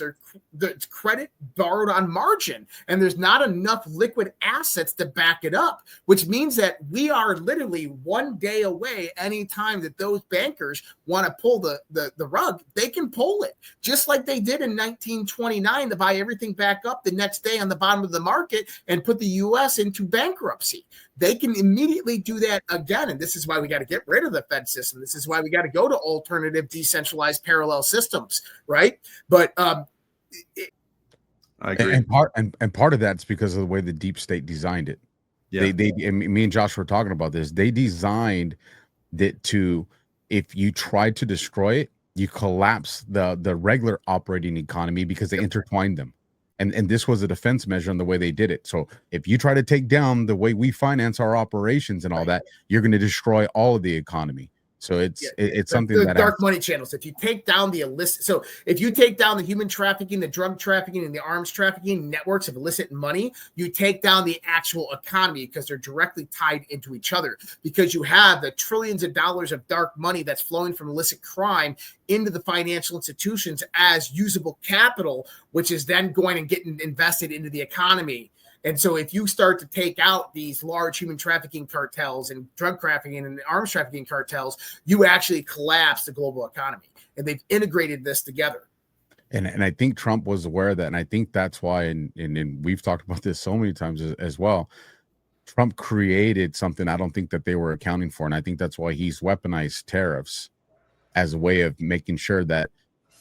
They're credit borrowed on margin, and there's not enough liquid assets to back it up, which means that we are literally one day away. Anytime that those bankers want to pull the rug, they can pull it, just like they did in 1929 to buy everything back up the next day on the bottom of the market and put the U.S. into bankruptcy. They can immediately do that again. And this is why we got to get rid of the Fed system. This is why we got to go to alternative, decentralized, parallel systems, right? But I agree. And part of that's because of the way the deep state designed it. Yeah. And me and Josh were talking about this. They designed it to, if you tried to destroy it, you collapse the regular operating economy because they intertwined them. And this was a defense measure in the way they did it. So if you try to take down the way we finance our operations and all that, you're going to destroy all of the economy. So it's something the that dark money channels. If you take down the illicit, so if you take down the human trafficking, the drug trafficking, and the arms trafficking networks of illicit money, you take down the actual economy because they're directly tied into each other. Because you have the trillions of dollars of dark money that's flowing from illicit crime into the financial institutions as usable capital, which is then going and getting invested into the economy. And so if you start to take out these large human trafficking cartels and drug trafficking and arms trafficking cartels, you actually collapse the global economy. And they've integrated this together. And I think Trump was aware of that. And I think that's why, and we've talked about this so many times as well, Trump created something I don't think that they were accounting for. And I think that's why he's weaponized tariffs as a way of making sure that,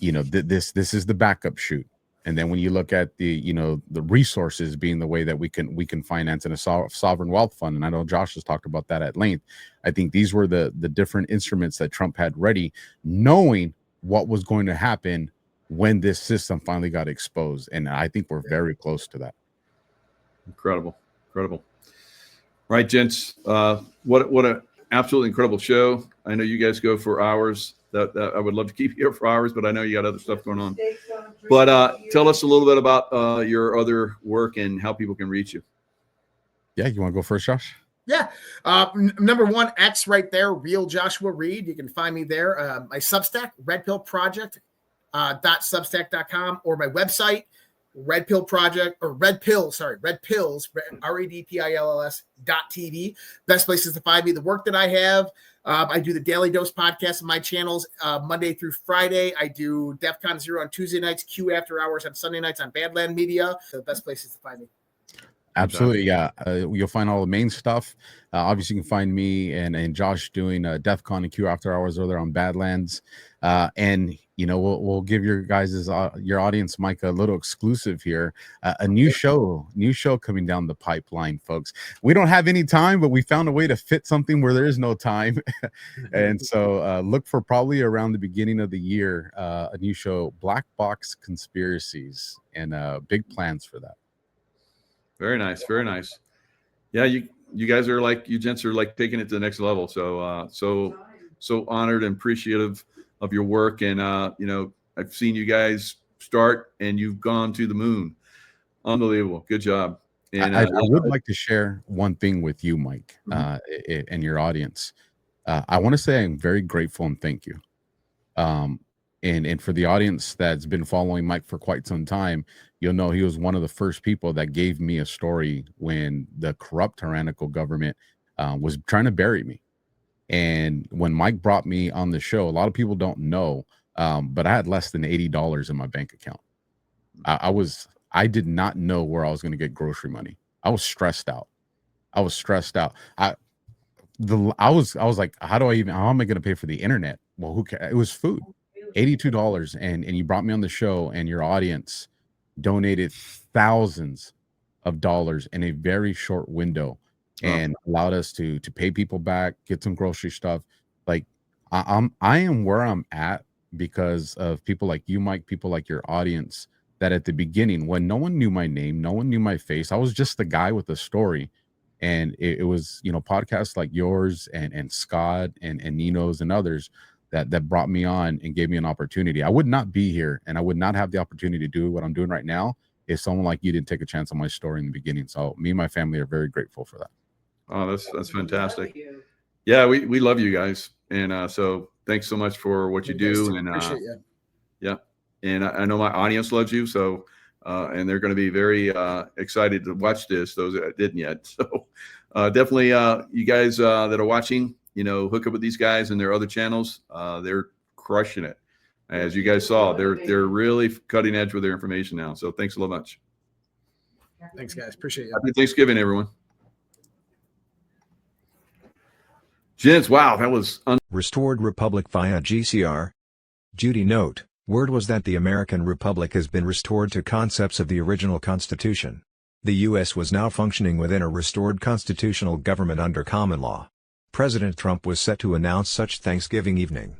this is the backup chute. And then when you look at the resources being the way that we can finance in a sovereign wealth fund, and I know Josh has talked about that at length, I think these were the different instruments that Trump had ready, knowing what was going to happen when this system finally got exposed. And I think we're very close to that. Incredible. All right, gents. What an absolutely incredible show. I know you guys go for hours. That I would love to keep you here for hours, but I know you got other stuff going on. But tell us a little bit about your other work and how people can reach you. Yeah, you want to go first, Josh? Yeah. Number one, X right there, Real Joshua Reed. You can find me there. My Substack, Red Pill Project, .substack.com, or my website, Red Pills, REDPILLS.TV. Best places to find me. The work that I have, I do the Daily Dose podcast on my channels Monday through Friday. I do DEF CON 0 on Tuesday nights, Q After Hours on Sunday nights on Badland Media. So the best places to find me. Absolutely, yeah. You'll find all the main stuff. Obviously, you can find me and Josh doing DEF CON and Q After Hours over there on Badlands. And we'll give your guys' your audience, Mike, a little exclusive here. A new show coming down the pipeline, folks. We don't have any time, but we found a way to fit something where there is no time. And so look for probably around the beginning of the year, a new show, Black Box Conspiracies, and big plans for that. Very nice. Yeah, you guys are you gents are taking it to the next level. So so honored and appreciative of your work. And I've seen you guys start and you've gone to the moon. Unbelievable. Good job. And I would like to share one thing with you, Mike, and your audience. I want to say I'm very grateful and thank you. And for the audience that's been following Mike for quite some time, you'll know he was one of the first people that gave me a story when the corrupt, tyrannical government was trying to bury me. And when Mike brought me on the show, a lot of people don't know, but I had less than $80 in my bank account. I did not know where I was going to get grocery money. I was stressed out. I was like, how am I going to pay for the internet? Well, who cares? It was food, $82, and you brought me on the show, and your audience donated thousands of dollars in a very short window, and allowed us to pay people back, get some grocery stuff. Like I am where I'm at because of people like you, Mike, people like your audience, that at the beginning, when no one knew my name, no one knew my face, I was just the guy with a story. And it was, podcasts like yours and Scott and Nino's and others that brought me on and gave me an opportunity. I would not be here, and I would not have the opportunity to do what I'm doing right now if someone like you didn't take a chance on my story in the beginning. So me and my family are very grateful for that. Oh, that's fantastic. Yeah, we love you guys. And so thanks so much for what you do. And appreciate you. Yeah. And I know my audience loves you. So and they're going to be very excited to watch this, those that didn't yet. So definitely you guys that are watching, hook up with these guys and their other channels. They're crushing it. As you guys saw, they're really cutting edge with their information now. So thanks a lot much. Thanks, guys. Appreciate you. Happy Thanksgiving, everyone. Gents, wow, that was Restored Republic via GCR. Judy note, word was that the American Republic has been restored to concepts of the original Constitution. The U.S. was now functioning within a restored constitutional government under common law. President Trump was set to announce such Thanksgiving evening.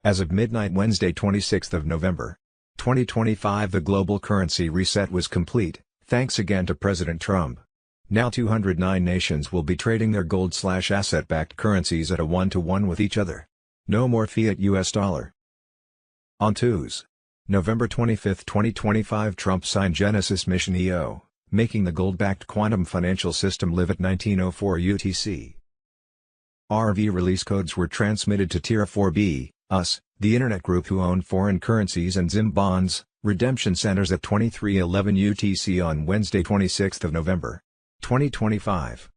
As of midnight Wednesday 26th of November, 2025, the global currency reset was complete, thanks again to President Trump. Now 209 nations will be trading their gold/asset-backed currencies at a 1-to-1 with each other. No more fiat US dollar. On Tuesday, November 25, 2025, Trump signed Genesis Mission EO, making the gold-backed quantum financial system live at 1904 UTC. RV release codes were transmitted to Tier 4B, US, the internet group who own foreign currencies and ZIM bonds, redemption centers at 2311 UTC on Wednesday 26 of November, 2025.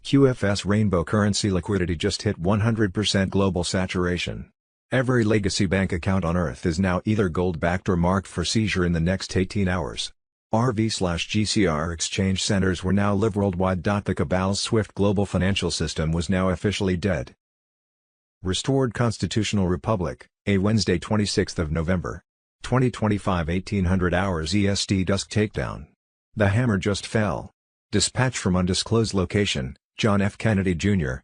QFS rainbow currency liquidity just hit 100% global saturation. Every legacy bank account on Earth is now either gold-backed or marked for seizure in the next 18 hours. RV/GCR exchange centers were now live worldwide. The cabal's swift global financial system was now officially dead. Restored Constitutional Republic, a Wednesday 26 of November, 2025 1800 hours EST dusk takedown. The hammer just fell. Dispatch from undisclosed location, John F. Kennedy, Jr.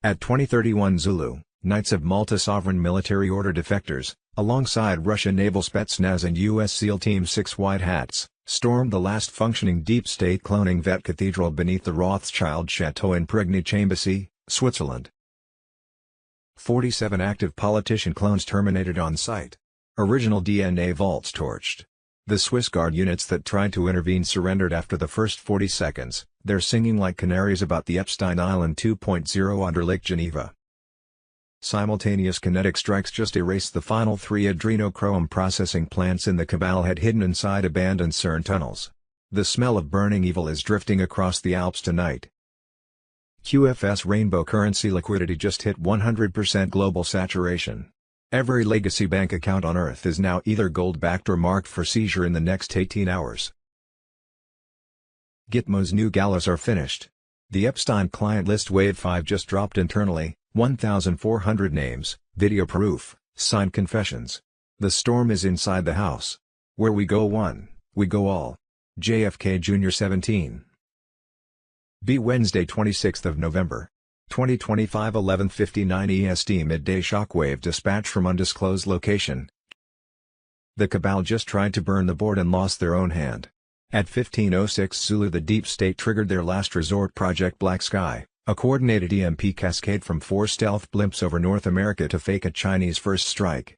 At 2031 Zulu, Knights of Malta Sovereign Military Order defectors, alongside Russian Naval Spetsnaz and U.S. SEAL Team 6 White Hats, stormed the last functioning deep state cloning vet cathedral beneath the Rothschild Chateau in Prigny-Chambasy, Switzerland. 47 active politician clones terminated on site. Original DNA vaults torched. The Swiss Guard units that tried to intervene surrendered after the first 40 seconds, they're singing like canaries about the Epstein Island 2.0 under Lake Geneva. Simultaneous kinetic strikes just erased the final 3 adrenochrome processing plants in the cabal had hidden inside abandoned CERN tunnels. The smell of burning evil is drifting across the Alps tonight. QFS rainbow currency liquidity just hit 100% global saturation. Every legacy bank account on Earth is now either gold-backed or marked for seizure in the next 18 hours. Gitmo's new galas are finished. The Epstein client list Wave 5 just dropped internally, 1,400 names, video proof, signed confessions. The storm is inside the house. Where we go one, we go all. JFK Jr. 17. B. Wednesday 26th of November, 2025 11:59 EST midday shockwave dispatch from undisclosed location. The cabal just tried to burn the board and lost their own hand. At 15:06 Zulu the deep state triggered their last resort Project Black Sky, a coordinated EMP cascade from 4 stealth blimps over North America to fake a Chinese first strike.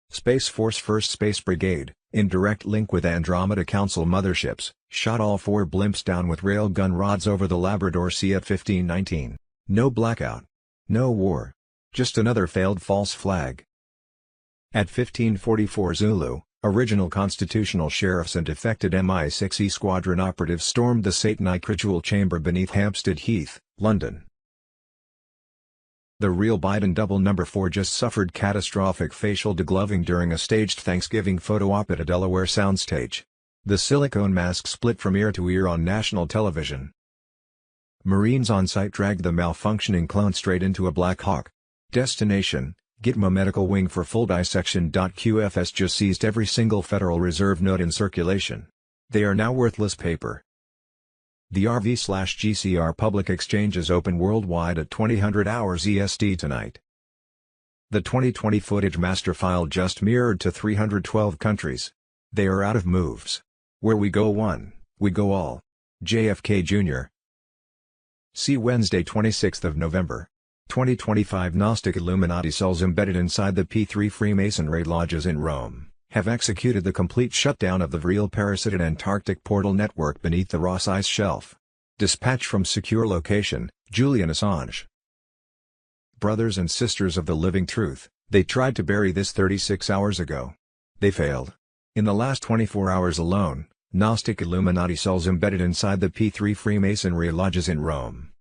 Space Force 1st Space Brigade, in direct link with Andromeda Council motherships, shot all 4 blimps down with railgun rods over the Labrador Sea at 15:19. No blackout. No war. Just another failed false flag. At 15:44 Zulu, original constitutional sheriffs and defected MI6E squadron operatives stormed the Satanic ritual chamber beneath Hampstead Heath, London. The real Biden double number 4 just suffered catastrophic facial degloving during a staged Thanksgiving photo op at a Delaware soundstage. The silicone mask split from ear to ear on national television. Marines on site dragged the malfunctioning clone straight into a Black Hawk. Destination: Gitmo Medical Wing for full dissection. QFS just seized every single Federal Reserve note in circulation. They are now worthless paper. The RV/GCR public exchange is open worldwide at 2000 hours EST tonight. The 2020 footage master file just mirrored to 312 countries. They are out of moves. Where we go one, we go all. JFK Jr. See Wednesday 26th of November. 2025 Gnostic Illuminati cells embedded inside the P3 Freemasonry lodges in Rome have executed the complete shutdown of the real parasitic Antarctic portal network beneath the Ross Ice Shelf. Dispatch from secure location, Julian Assange. Brothers and sisters of the living truth, they tried to bury this 36 hours ago. They failed. In the last 24 hours alone, Gnostic Illuminati cells embedded inside the P3 Freemasonry lodges in Rome,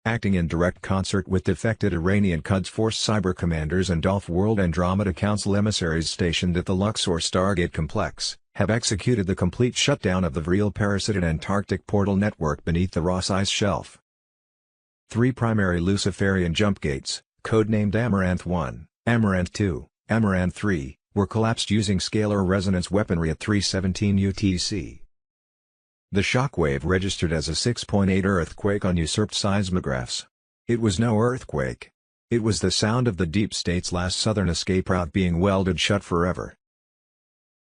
acting in direct concert with defected Iranian Quds Force cyber commanders and off-world Andromeda Council emissaries stationed at the Luxor Stargate complex, have executed the complete shutdown of the real parasitic Antarctic portal network beneath the Ross Ice Shelf. 3 primary Luciferian jump gates, codenamed Amaranth 1, Amaranth 2, Amaranth 3, were collapsed using scalar resonance weaponry at 3:17 UTC. The shockwave registered as a 6.8 earthquake on usurped seismographs. It was no earthquake. It was the sound of the deep state's last southern escape route being welded shut forever.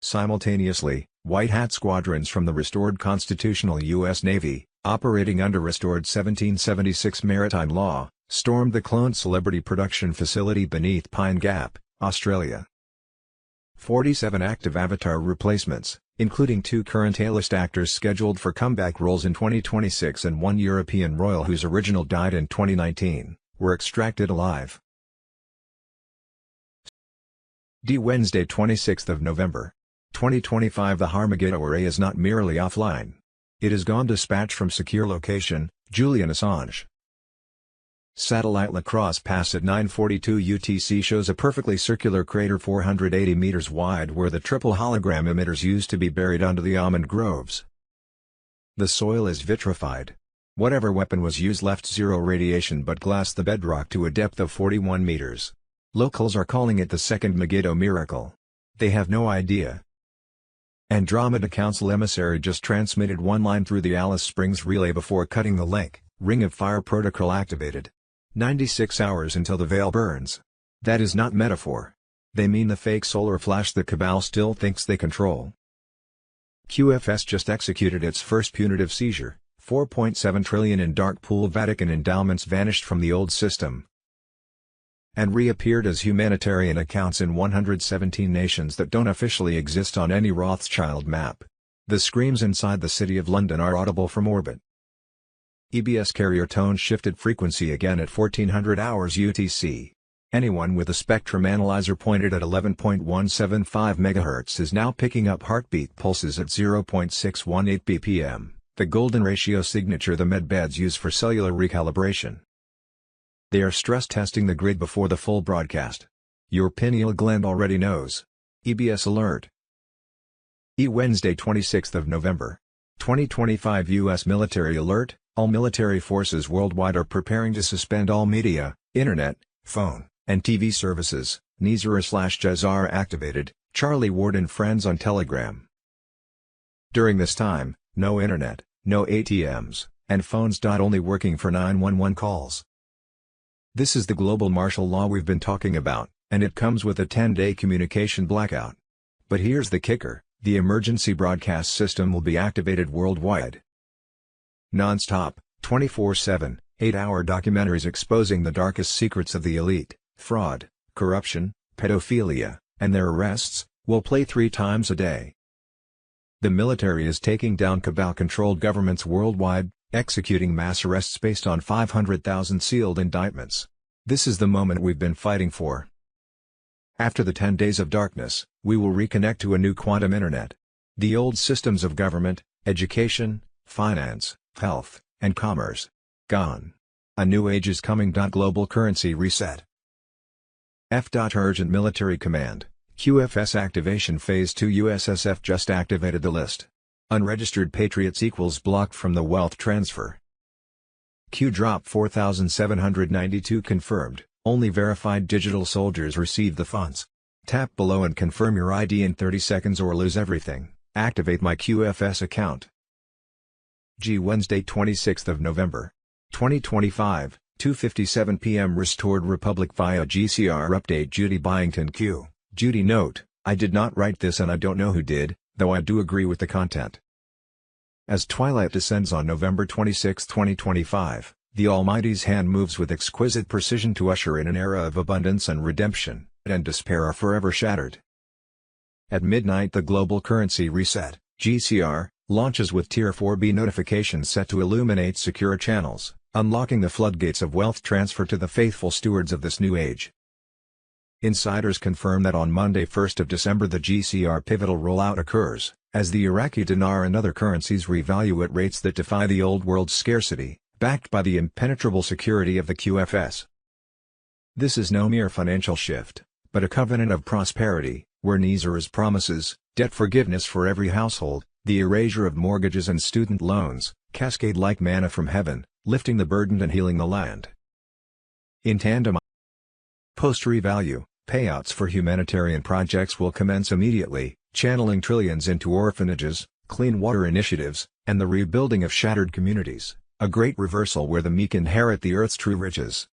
Simultaneously, white hat squadrons from the restored constitutional U.S. Navy, operating under restored 1776 maritime law, stormed the cloned celebrity production facility beneath Pine Gap, Australia. 47 active Avatar replacements, including 2 current A-list actors scheduled for comeback roles in 2026 and 1 European royal whose original died in 2019, were extracted alive. Wednesday 26th of November. 2025 The Harmageddon array is not merely offline. It has gone dispatch from secure location, Julian Assange. Satellite Lacrosse Pass at 9:42 UTC shows a perfectly circular crater 480 meters wide where the triple hologram emitters used to be buried under the almond groves. The soil is vitrified. Whatever weapon was used left zero radiation but glassed the bedrock to a depth of 41 meters. Locals are calling it the second Megiddo miracle. They have no idea. Andromeda Council emissary just transmitted one line through the Alice Springs relay before cutting the link. Ring of Fire protocol activated. 96 hours until the veil burns. That is not metaphor. They mean the fake solar flash the cabal still thinks they control. QFS just executed its first punitive seizure. 4.7 trillion in dark pool Vatican endowments vanished from the old system and reappeared as humanitarian accounts in 117 nations that don't officially exist on any Rothschild map. The screams inside the City of London are audible from orbit. EBS carrier tone shifted frequency again at 1400 hours UTC. Anyone with a spectrum analyzer pointed at 11.175 MHz is now picking up heartbeat pulses at 0.618 BPM, the golden ratio signature the medbeds use for cellular recalibration. They are stress testing the grid before the full broadcast. Your pineal gland already knows. EBS alert. Wednesday 26th of November. 2025 U.S. military alert. All military forces worldwide are preparing to suspend all media, internet, phone, and TV services. Nizara/Jazara activated. Charlie Ward and friends on Telegram. During this time, no internet, no ATMs, and phones. Only working for 911 calls. This is the global martial law we've been talking about, and it comes with a 10-day communication blackout. But here's the kicker: the emergency broadcast system will be activated worldwide. Non-stop, 24/7, 8-hour documentaries exposing the darkest secrets of the elite, fraud, corruption, pedophilia, and their arrests, will play 3 times a day. The military is taking down cabal-controlled governments worldwide, executing mass arrests based on 500,000 sealed indictments. This is the moment we've been fighting for. After the 10 days of darkness, we will reconnect to a new quantum internet. The old systems of government, education, finance, health, and commerce, gone. A new age is coming. Global currency reset. Urgent military command. QFS activation phase 2. USSF just activated the list. Unregistered patriots equals blocked from the wealth transfer. Q drop 4,792 confirmed. Only verified digital soldiers receive the funds. Tap below and confirm your ID in 30 seconds or lose everything. Activate my QFS account. G Wednesday 26th of November 2025, 2:57 p.m. Restored Republic via GCR update. Judy Byington Q. Judy note, I did not write this and I don't know who did, though I do agree with the content. As twilight descends on November 26, 2025, the Almighty's hand moves with exquisite precision to usher in an era of abundance and redemption, and despair are forever shattered. At midnight the global currency reset, GCR, launches with Tier 4B notifications set to illuminate secure channels, unlocking the floodgates of wealth transfer to the faithful stewards of this new age. Insiders confirm that on Monday 1st of December the GCR pivotal rollout occurs, as the Iraqi dinar and other currencies revalue at rates that defy the old world's scarcity, backed by the impenetrable security of the QFS. This is no mere financial shift, but a covenant of prosperity, where Nizar's promises, debt forgiveness for every household, the erasure of mortgages and student loans, cascade like manna from heaven, lifting the burden and healing the land. In tandem, post-revalue, payouts for humanitarian projects will commence immediately, channeling trillions into orphanages, clean water initiatives, and the rebuilding of shattered communities, a great reversal where the meek inherit the earth's true riches.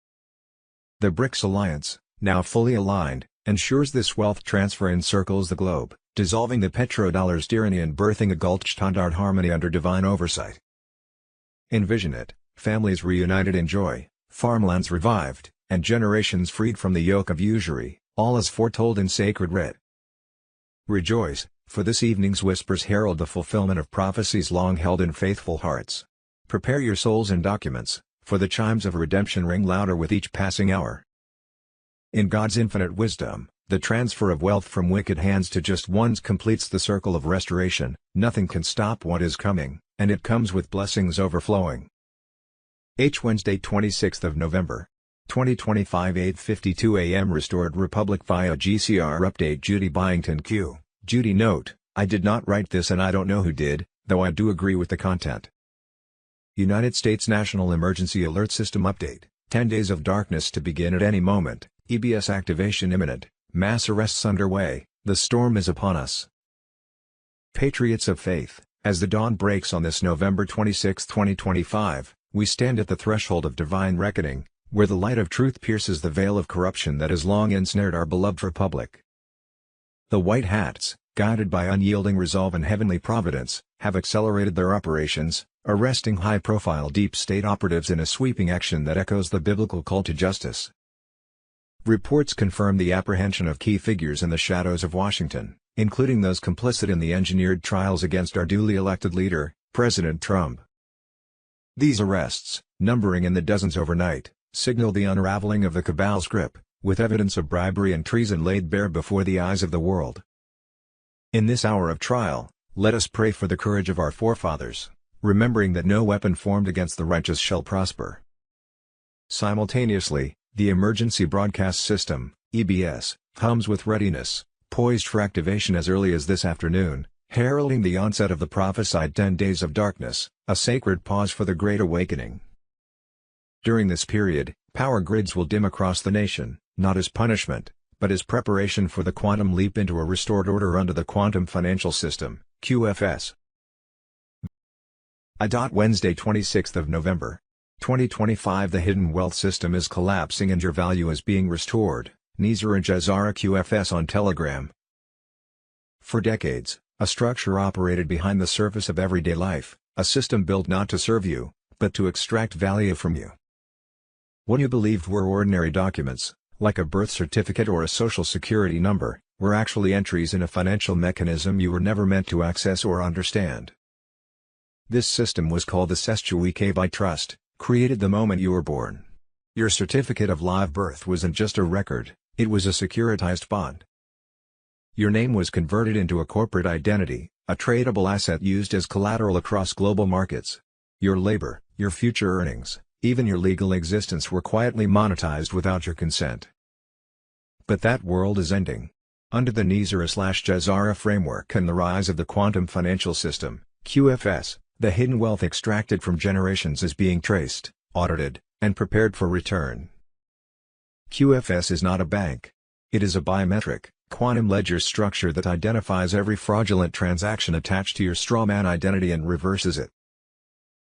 The BRICS alliance, now fully aligned, ensures this wealth transfer encircles the globe, dissolving the petrodollar's tyranny and birthing a Gulch-standard harmony under divine oversight. Envision it, families reunited in joy, farmlands revived, and generations freed from the yoke of usury, all as foretold in sacred writ. Rejoice, for this evening's whispers herald the fulfillment of prophecies long held in faithful hearts. Prepare your souls and documents, for the chimes of redemption ring louder with each passing hour. In God's infinite wisdom, the transfer of wealth from wicked hands to just ones completes the circle of restoration. Nothing can stop what is coming, and it comes with blessings overflowing. Wednesday 26th of November 2025 8:52 a.m. Restored Republic via GCR update. Judy Byington Q. Judy note, I did not write this and I don't know who did, though I do agree with the content. United States National Emergency Alert System update, 10 days of darkness to begin at any moment, EBS activation imminent, mass arrests underway, the storm is upon us. Patriots of faith, as the dawn breaks on this November 26, 2025, we stand at the threshold of divine reckoning, where the light of truth pierces the veil of corruption that has long ensnared our beloved republic. The White Hats, guided by unyielding resolve and heavenly providence, have accelerated their operations, arresting high-profile deep state operatives in a sweeping action that echoes the biblical call to justice. Reports confirm the apprehension of key figures in the shadows of Washington, including those complicit in the engineered trials against our duly elected leader, President Trump. These arrests, numbering in the dozens overnight, signal the unraveling of the cabal's grip, with evidence of bribery and treason laid bare before the eyes of the world. In this hour of trial, let us pray for the courage of our forefathers, remembering that no weapon formed against the righteous shall prosper. Simultaneously, the Emergency Broadcast System, EBS, hums with readiness, poised for activation as early as this afternoon, heralding the onset of the prophesied 10 days of darkness, a sacred pause for the Great Awakening. During this period, power grids will dim across the nation, not as punishment, but as preparation for the quantum leap into a restored order under the quantum financial system, QFS. Wednesday 26th of November 2025 The hidden wealth system is collapsing and your value is being restored, Nizar and Jazara QFS on Telegram. For decades, a structure operated behind the surface of everyday life, a system built not to serve you, but to extract value from you. What you believed were ordinary documents, like a birth certificate or a social security number, were actually entries in a financial mechanism you were never meant to access or understand. This system was called the Sestuike by Trust, created the moment you were born. Your certificate of live birth wasn't just a record, it was a securitized bond. Your name was converted into a corporate identity, a tradable asset used as collateral across global markets. Your labor, your future earnings, even your legal existence were quietly monetized without your consent. But that world is ending. Under the Nizar/Jazara framework and the rise of the quantum financial system, QFS, the hidden wealth extracted from generations is being traced, audited, and prepared for return. QFS is not a bank. It is a biometric, quantum ledger structure that identifies every fraudulent transaction attached to your strawman identity and reverses it.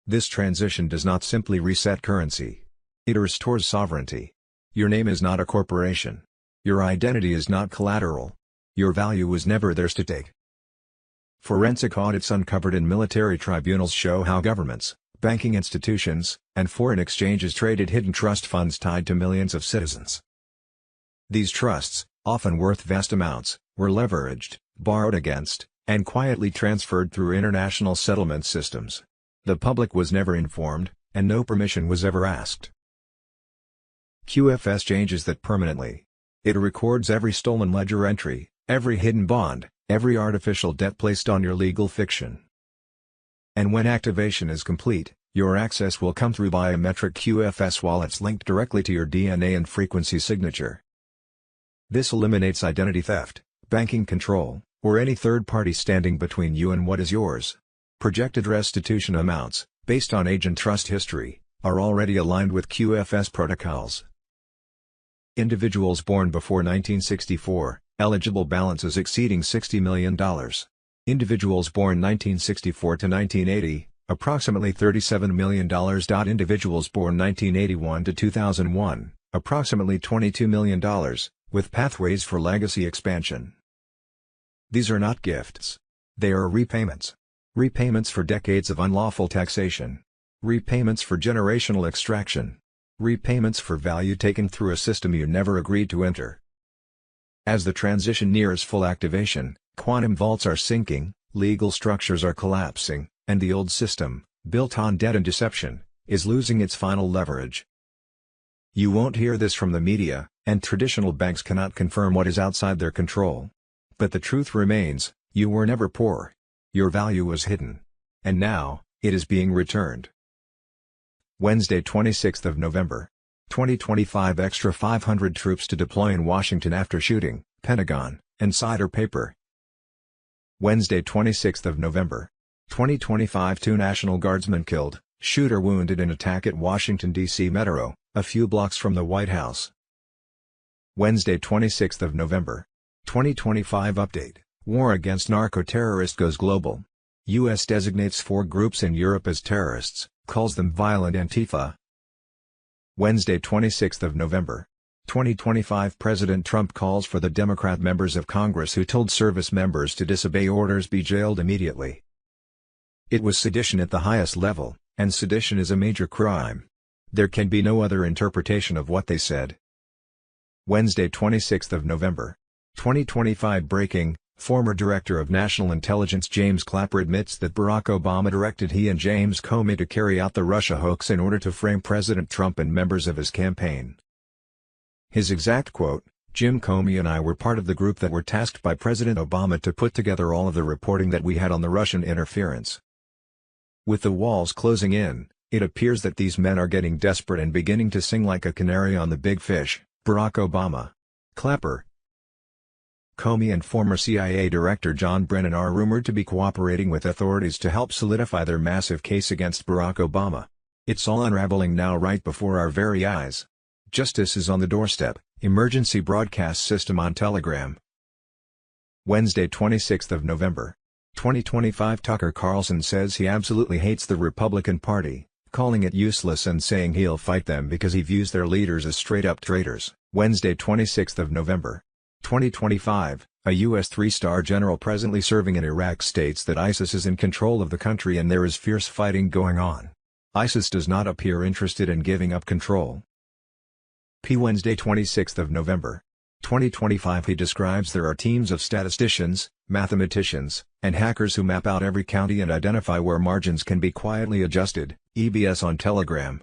This transition does not simply reset currency. It restores sovereignty. Your name is not a corporation. Your identity is not collateral. Your value was never theirs to take. Forensic audits uncovered in military tribunals show how governments, banking institutions, and foreign exchanges traded hidden trust funds tied to millions of citizens. These trusts, often worth vast amounts, were leveraged, borrowed against, and quietly transferred through international settlement systems. The public was never informed, and no permission was ever asked. QFS changes that permanently. It records every stolen ledger entry, every hidden bond, every artificial debt placed on your legal fiction. And when activation is complete, your access will come through biometric QFS wallets linked directly to your DNA and frequency signature. This eliminates identity theft, banking control, or any third party standing between you and what is yours. Projected restitution amounts, based on age and trust history, are already aligned with QFS protocols. Individuals born before 1964, eligible balances exceeding $60 million. Individuals born 1964 to 1980, approximately $37 million. Individuals born 1981 to 2001, approximately $22 million, with pathways for legacy expansion. These are not gifts. They are repayments. Repayments for decades of unlawful taxation. Repayments for generational extraction. Repayments for value taken through a system you never agreed to enter. As the transition nears full activation, quantum vaults are sinking, legal structures are collapsing, and the old system, built on debt and deception, is losing its final leverage. You won't hear this from the media, and traditional banks cannot confirm what is outside their control. But the truth remains, you were never poor. Your value was hidden. And now, it is being returned. Wednesday, 26th of November. 2025 extra 500 troops to deploy in Washington after shooting, Pentagon, insider paper. Wednesday, 26th of November. 2025 2 National Guardsmen killed, shooter wounded in attack at Washington, D.C. Metro, a few blocks from the White House. Wednesday, 26th of November. 2025 update. War against narco-terrorists goes global. U.S. designates 4 groups in Europe as terrorists, calls them violent Antifa. Wednesday, 26th of November. 2025 President Trump calls for the Democrat members of Congress who told service members to disobey orders be jailed immediately. It was sedition at the highest level, and sedition is a major crime. There can be no other interpretation of what they said. Wednesday, 26th of November. 2025 breaking. Former Director of National Intelligence James Clapper admits that Barack Obama directed he and James Comey to carry out the Russia hoax in order to frame President Trump and members of his campaign. His exact quote, "Jim Comey and I were part of the group that were tasked by President Obama to put together all of the reporting that we had on the Russian interference." With the walls closing in, it appears that these men are getting desperate and beginning to sing like a canary on the big fish. Barack Obama. Clapper. Comey and former CIA Director John Brennan are rumored to be cooperating with authorities to help solidify their massive case against Barack Obama. It's all unraveling now right before our very eyes. Justice is on the doorstep. Emergency broadcast system on Telegram. Wednesday, 26th of November. 2025 Tucker Carlson says he absolutely hates the Republican Party, calling it useless and saying he'll fight them because he views their leaders as straight-up traitors. Wednesday, 26th of November. 2025, a U.S. 3-star general presently serving in Iraq states that ISIS is in control of the country and there is fierce fighting going on. ISIS does not appear interested in giving up control. Wednesday, 26th of November. 2025 he describes there are teams of statisticians, mathematicians, and hackers who map out every county and identify where margins can be quietly adjusted. EBS on Telegram.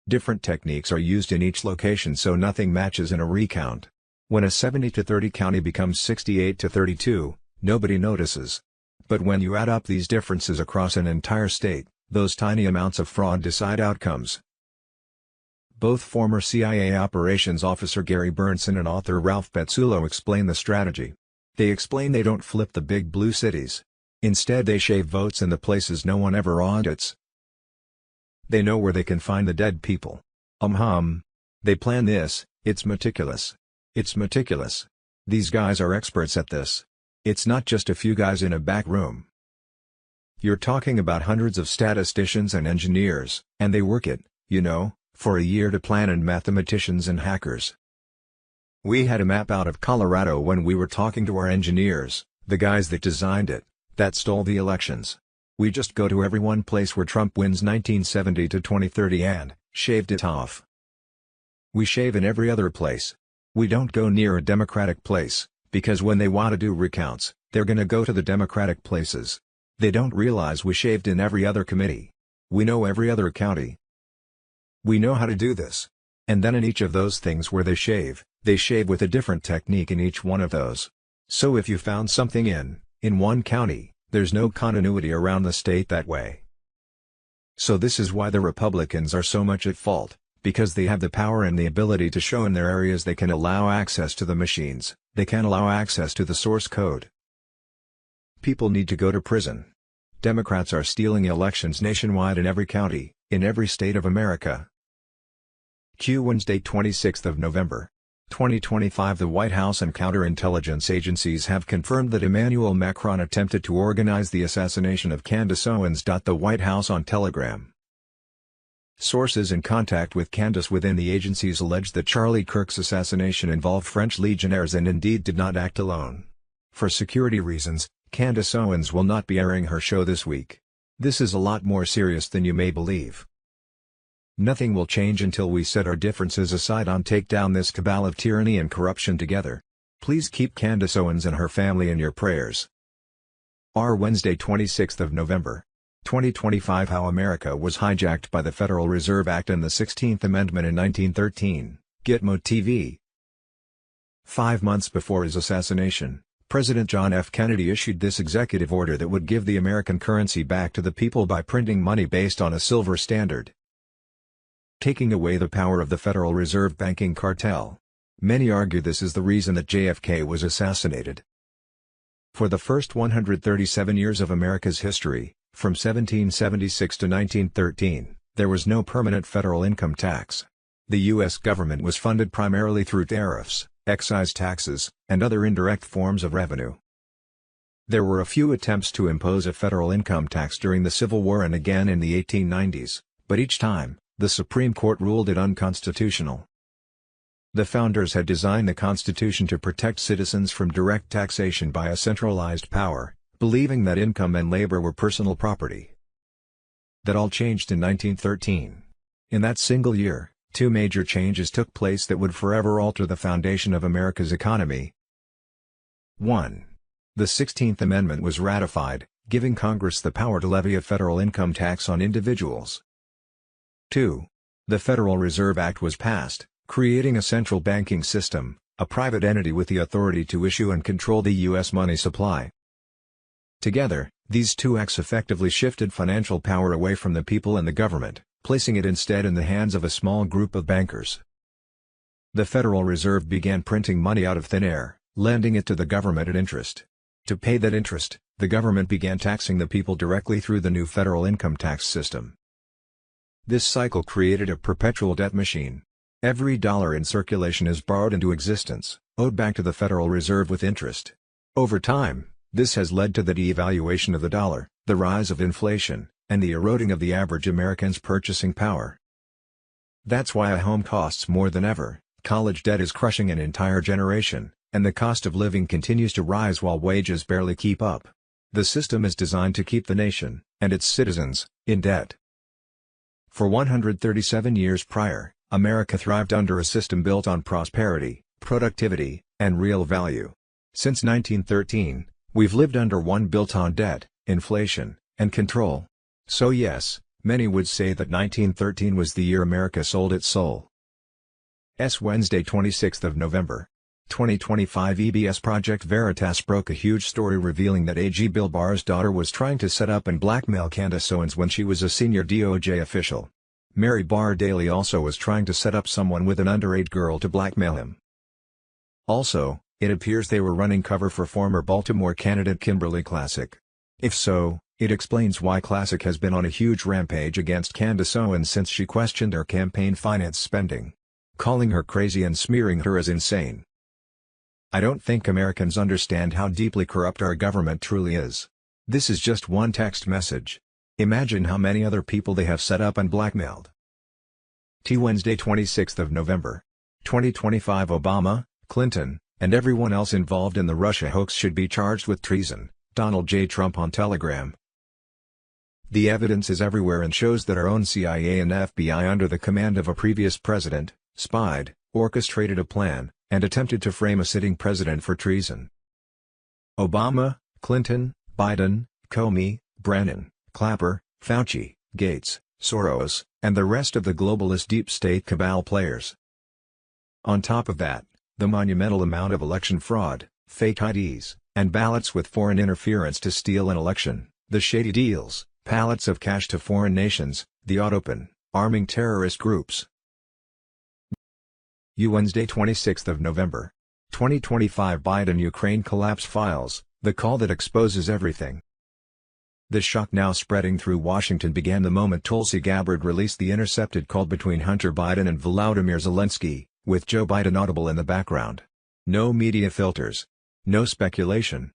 Different techniques are used in each location so nothing matches in a recount. When a 70-30 county becomes 68-32, nobody notices. But when you add up these differences across an entire state, those tiny amounts of fraud decide outcomes. Both former CIA operations officer Gary Burnson and author Ralph Pezzullo explain the strategy. They explain they don't flip the big blue cities. Instead they shave votes in the places no one ever audits. They know where they can find the dead people. They plan this, it's meticulous. It's meticulous. These guys are experts at this. It's not just a few guys in a back room. You're talking about hundreds of statisticians and engineers, and they work it, for a year to plan, and mathematicians and hackers. We had a map out of Colorado when we were talking to our engineers, the guys that designed it, that stole the elections. We just go to every one place where Trump wins 1970 to 2030 and shaved it off. We shave in every other place. We don't go near a Democratic place, because when they want to do recounts, they're gonna go to the Democratic places. They don't realize we shaved in every other committee. We know every other county. We know how to do this. And then in each of those things where they shave with a different technique in each one of those. So if you found something in one county, there's no continuity around the state that way. So this is why the Republicans are so much at fault, because they have the power and the ability to show in their areas they can allow access to the machines, they can allow access to the source code. People need to go to prison. Democrats are stealing elections nationwide in every county, in every state of America. Wednesday 26th of November, 2025. The White House and counterintelligence agencies have confirmed that Emmanuel Macron attempted to organize the assassination of Candace Owens. The White House on Telegram. Sources in contact with Candace within the agencies allege that Charlie Kirk's assassination involved French legionnaires and indeed did not act alone. For security reasons, Candace Owens will not be airing her show this week. This is a lot more serious than you may believe. Nothing will change until we set our differences aside and take down this cabal of tyranny and corruption together. Please keep Candace Owens and her family in your prayers. Wednesday 26th of November, 2025. How America was hijacked by the Federal Reserve Act and the 16th Amendment in 1913, Gitmo TV. 5 months before his assassination, President John F. Kennedy issued this executive order that would give the American currency back to the people by printing money based on a silver standard, taking away the power of the Federal Reserve banking cartel. Many argue this is the reason that JFK was assassinated. For the first 137 years of America's history, from 1776 to 1913, there was no permanent federal income tax. The U.S. government was funded primarily through tariffs, excise taxes, and other indirect forms of revenue. There were a few attempts to impose a federal income tax during the Civil War and again in the 1890s, but each time, the Supreme Court ruled it unconstitutional. The founders had designed the Constitution to protect citizens from direct taxation by a centralized power, believing that income and labor were personal property. That all changed in 1913. In that single year, two major changes took place that would forever alter the foundation of America's economy. 1. The 16th Amendment was ratified, giving Congress the power to levy a federal income tax on individuals. 2. The Federal Reserve Act was passed, creating a central banking system, a private entity with the authority to issue and control the U.S. money supply. Together, these two acts effectively shifted financial power away from the people and the government, placing it instead in the hands of a small group of bankers. The Federal Reserve began printing money out of thin air, lending it to the government at interest. To pay that interest, the government began taxing the people directly through the new federal income tax system. This cycle created a perpetual debt machine. Every dollar in circulation is borrowed into existence, owed back to the Federal Reserve with interest. Over time, this has led to the devaluation of the dollar, the rise of inflation, and the eroding of the average American's purchasing power. That's why a home costs more than ever, college debt is crushing an entire generation, and the cost of living continues to rise while wages barely keep up. The system is designed to keep the nation, and its citizens, in debt. For 137 years prior, America thrived under a system built on prosperity, productivity, and real value. Since 1913, we've lived under one built on debt, inflation, and control. So yes, many would say that 1913 was the year America sold its soul. Wednesday 26th of November, 2025. EBS Project Veritas broke a huge story revealing that AG Bill Barr's daughter was trying to set up and blackmail Candace Owens when she was a senior DOJ official. Mary Barr Daley also was trying to set up someone with an underage girl to blackmail him. Also, it appears they were running cover for former Baltimore candidate Kimberly Classic. If so, It explains why Classic has been on a huge rampage against Candace Owens since she questioned her campaign finance spending, calling her crazy and smearing her as insane. I don't think Americans understand how deeply corrupt our government truly is. This is just one text message. Imagine how many other people they have set up and blackmailed. Wednesday 26th of November. 2025 Obama, Clinton, and everyone else involved in the Russia hoax should be charged with treason, Donald J. Trump on Telegram. The evidence is everywhere and shows that our own CIA and FBI under the command of a previous president, spied, orchestrated a plan, and attempted to frame a sitting president for treason. Obama, Clinton, Biden, Comey, Brennan, Clapper, Fauci, Gates, Soros, and the rest of the globalist deep state cabal players. On top of that, the monumental amount of election fraud, fake IDs, and ballots with foreign interference to steal an election, the shady deals, pallets of cash to foreign nations, the open, arming terrorist groups. Wednesday 26th of November. 2025 Biden-Ukraine collapse files, the call that exposes everything. The shock now spreading through Washington began the moment Tulsi Gabbard released the intercepted call between Hunter Biden and Volodymyr Zelensky, with Joe Biden audible in the background. No media filters. No speculation.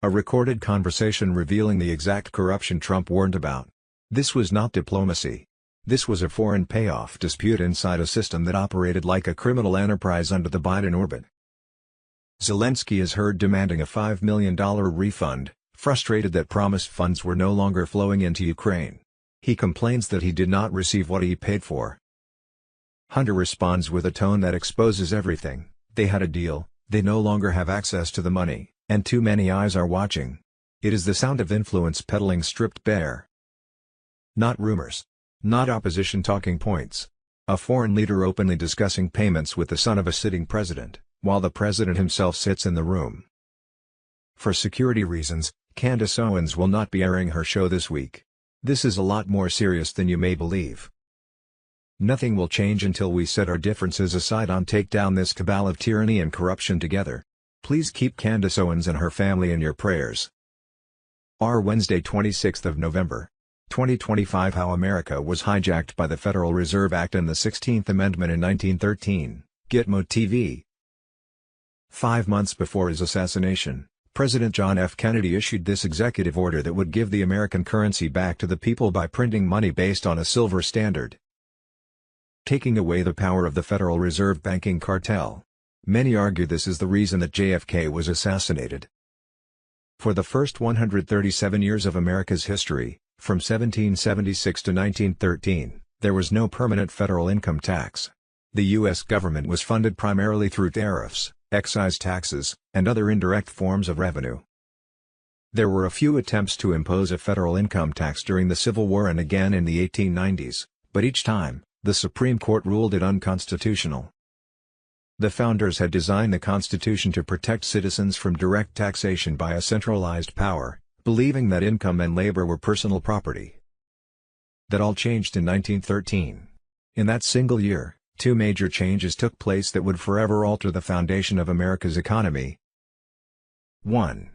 A recorded conversation revealing the exact corruption Trump warned about. This was not diplomacy. This was a foreign payoff dispute inside a system that operated like a criminal enterprise under the Biden orbit. Zelensky is heard demanding a $5 million refund, frustrated that promised funds were no longer flowing into Ukraine. He complains that he did not receive what he paid for. Hunter responds with a tone that exposes everything. They had a deal, they no longer have access to the money, and too many eyes are watching. It is the sound of influence peddling stripped bare. Not rumors. Not opposition talking points. A foreign leader openly discussing payments with the son of a sitting president, while the president himself sits in the room. For security reasons, Candace Owens will not be airing her show this week. This is a lot more serious than you may believe. Nothing will change until we set our differences aside and take down this cabal of tyranny and corruption together. Please keep Candace Owens and her family in your prayers. Wednesday 26th of November. 2025 How America was hijacked by the Federal Reserve Act and the 16th Amendment in 1913, Gitmo TV. 5 months before his assassination, President John F. Kennedy issued this executive order that would give the American currency back to the people by printing money based on a silver standard, taking away the power of the Federal Reserve banking cartel. Many argue this is the reason that JFK was assassinated. For the first 137 years of America's history, from 1776 to 1913, there was no permanent federal income tax. The U.S. government was funded primarily through tariffs, excise taxes, and other indirect forms of revenue. There were a few attempts to impose a federal income tax during the Civil War and again in the 1890s, but each time, the Supreme Court ruled it unconstitutional. The founders had designed the Constitution to protect citizens from direct taxation by a centralized power, believing that income and labor were personal property. That all changed in 1913. In that single year, two major changes took place that would forever alter the foundation of America's economy. 1.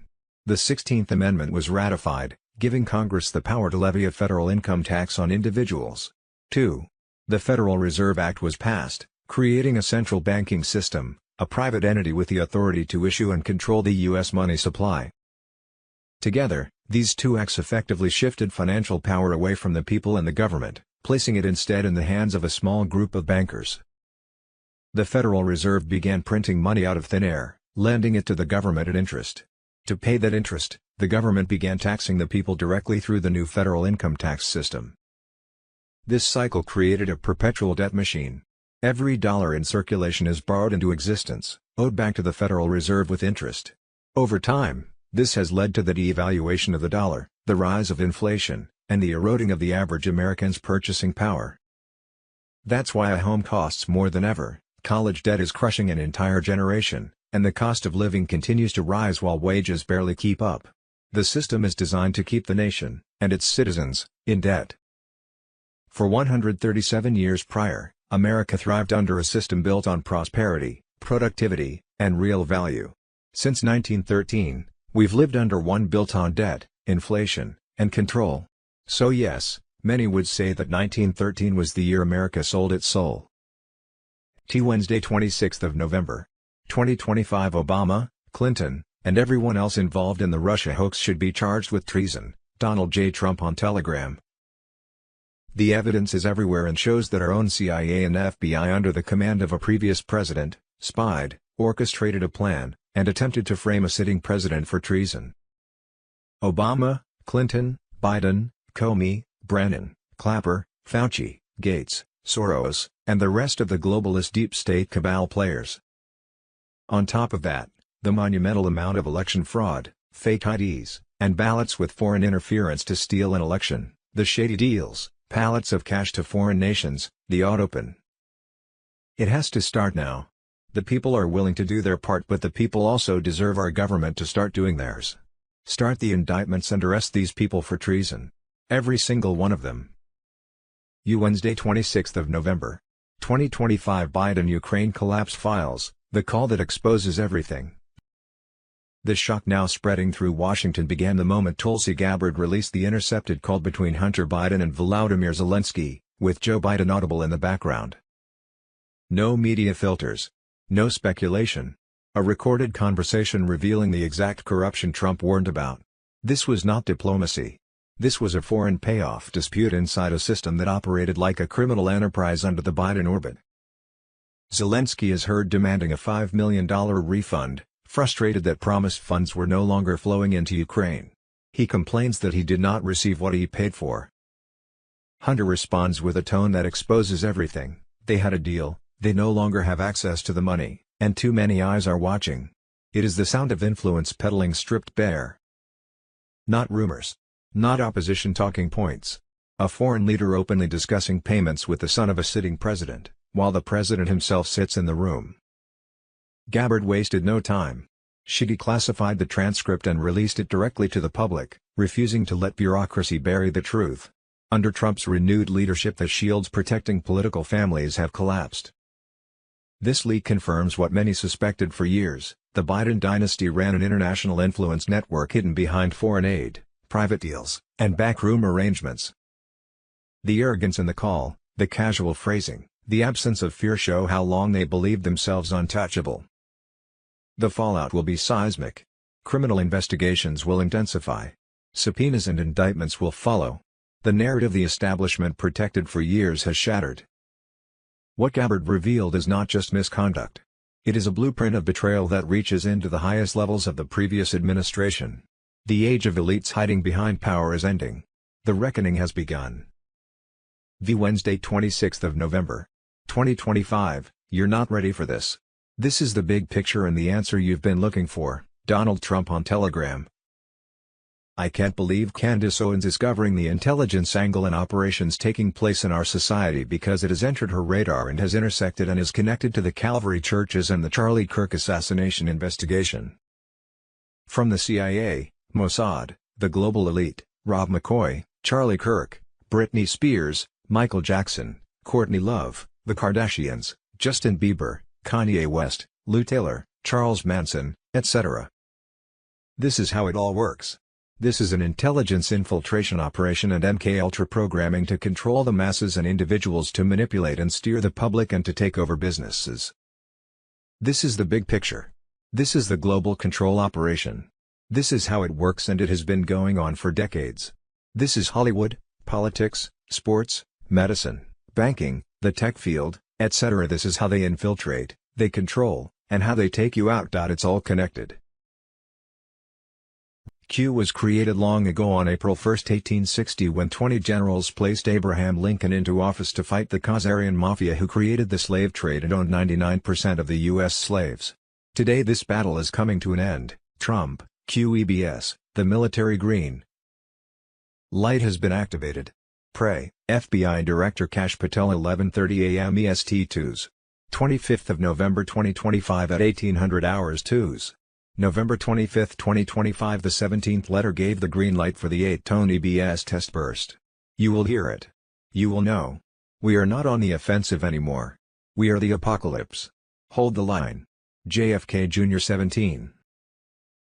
The 16th Amendment was ratified, giving Congress the power to levy a federal income tax on individuals. 2. The Federal Reserve Act was passed, creating a central banking system, a private entity with the authority to issue and control the U.S. money supply. Together, these two acts effectively shifted financial power away from the people and the government, placing it instead in the hands of a small group of bankers. The Federal Reserve began printing money out of thin air, lending it to the government at interest. To pay that interest, the government began taxing the people directly through the new federal income tax system. This cycle created a perpetual debt machine. Every dollar in circulation is borrowed into existence, owed back to the Federal Reserve with interest. Over time, this has led to the devaluation of the dollar, the rise of inflation, and the eroding of the average American's purchasing power. That's why a home costs more than ever, college debt is crushing an entire generation, and the cost of living continues to rise while wages barely keep up. The system is designed to keep the nation, and its citizens, in debt. For 137 years prior, America thrived under a system built on prosperity, productivity, and real value. Since 1913, we've lived under one built on debt, inflation, and control. So yes, many would say that 1913 was the year America sold its soul. Wednesday 26th of November. 2025 Obama, Clinton, and everyone else involved in the Russia hoax should be charged with treason, Donald J. Trump on Telegram. The evidence is everywhere and shows that our own CIA and FBI under the command of a previous president, spied, orchestrated a plan, and attempted to frame a sitting president for treason. Obama, Clinton, Biden, Comey, Brennan, Clapper, Fauci, Gates, Soros, and the rest of the globalist deep state cabal players. On top of that, the monumental amount of election fraud, fake IDs, and ballots with foreign interference to steal an election, the shady deals, pallets of cash to foreign nations, the autopin. It has to start now. The people are willing to do their part, but the people also deserve our government to start doing theirs. Start the indictments and arrest these people for treason. Every single one of them. Wednesday 26th of November. 2025 Biden-Ukraine collapse files, the call that exposes everything. The shock now spreading through Washington began the moment Tulsi Gabbard released the intercepted call between Hunter Biden and Volodymyr Zelensky, with Joe Biden audible in the background. No media filters. No speculation. A recorded conversation revealing the exact corruption Trump warned about. This was not diplomacy. This was a foreign payoff dispute inside a system that operated like a criminal enterprise under the Biden orbit. Zelensky is heard demanding a $5 million refund, frustrated that promised funds were no longer flowing into Ukraine. He complains that he did not receive what he paid for. Hunter responds with a tone that exposes everything. They had a deal, they no longer have access to the money, and too many eyes are watching. It is the sound of influence peddling stripped bare. Not rumors. Not opposition talking points. A foreign leader openly discussing payments with the son of a sitting president, while the president himself sits in the room. Gabbard wasted no time. She declassified the transcript and released it directly to the public, refusing to let bureaucracy bury the truth. Under Trump's renewed leadership, the shields protecting political families have collapsed. This leak confirms what many suspected for years: the Biden dynasty ran an international influence network hidden behind foreign aid, private deals, and backroom arrangements. The arrogance in the call, the casual phrasing, the absence of fear show how long they believed themselves untouchable. The fallout will be seismic. Criminal investigations will intensify. Subpoenas and indictments will follow. The narrative the establishment protected for years has shattered. What Gabbard revealed is not just misconduct. It is a blueprint of betrayal that reaches into the highest levels of the previous administration. The age of elites hiding behind power is ending. The reckoning has begun. Wednesday 26th of November. 2025, you're not ready for this. This is the big picture and the answer you've been looking for, Donald Trump on Telegram. I can't believe Candace Owens is covering the intelligence angle and operations taking place in our society because it has entered her radar and has intersected and is connected to the Calvary churches and the Charlie Kirk assassination investigation. From the CIA, Mossad, the global elite, Rob McCoy, Charlie Kirk, Britney Spears, Michael Jackson, Courtney Love, the Kardashians, Justin Bieber, Kanye West, Lou Taylor, Charles Manson, etc. This is how it all works. This is an intelligence infiltration operation and MKUltra programming to control the masses and individuals, to manipulate and steer the public and to take over businesses. This is the big picture. This is the global control operation. This is how it works, and it has been going on for decades. This is Hollywood, politics, sports, medicine, banking, the tech field, etc. This is how they infiltrate, they control, and how they take you out. It's all connected. Q was created long ago on April 1, 1860, when 20 generals placed Abraham Lincoln into office to fight the Khazarian mafia, who created the slave trade and owned 99% of the U.S. slaves. Today this battle is coming to an end. Trump, QEBS, the military green light has been activated. Pray, FBI Director Kash Patel, 11:30 a.m. EST 2s. 25th of November 2025 at 1800 hours 2s. November 25, 2025. The 17th letter gave the green light for the 8-tone EBS test burst. You will hear it. You will know. We are not on the offensive anymore. We are the apocalypse. Hold the line. JFK Jr. 17.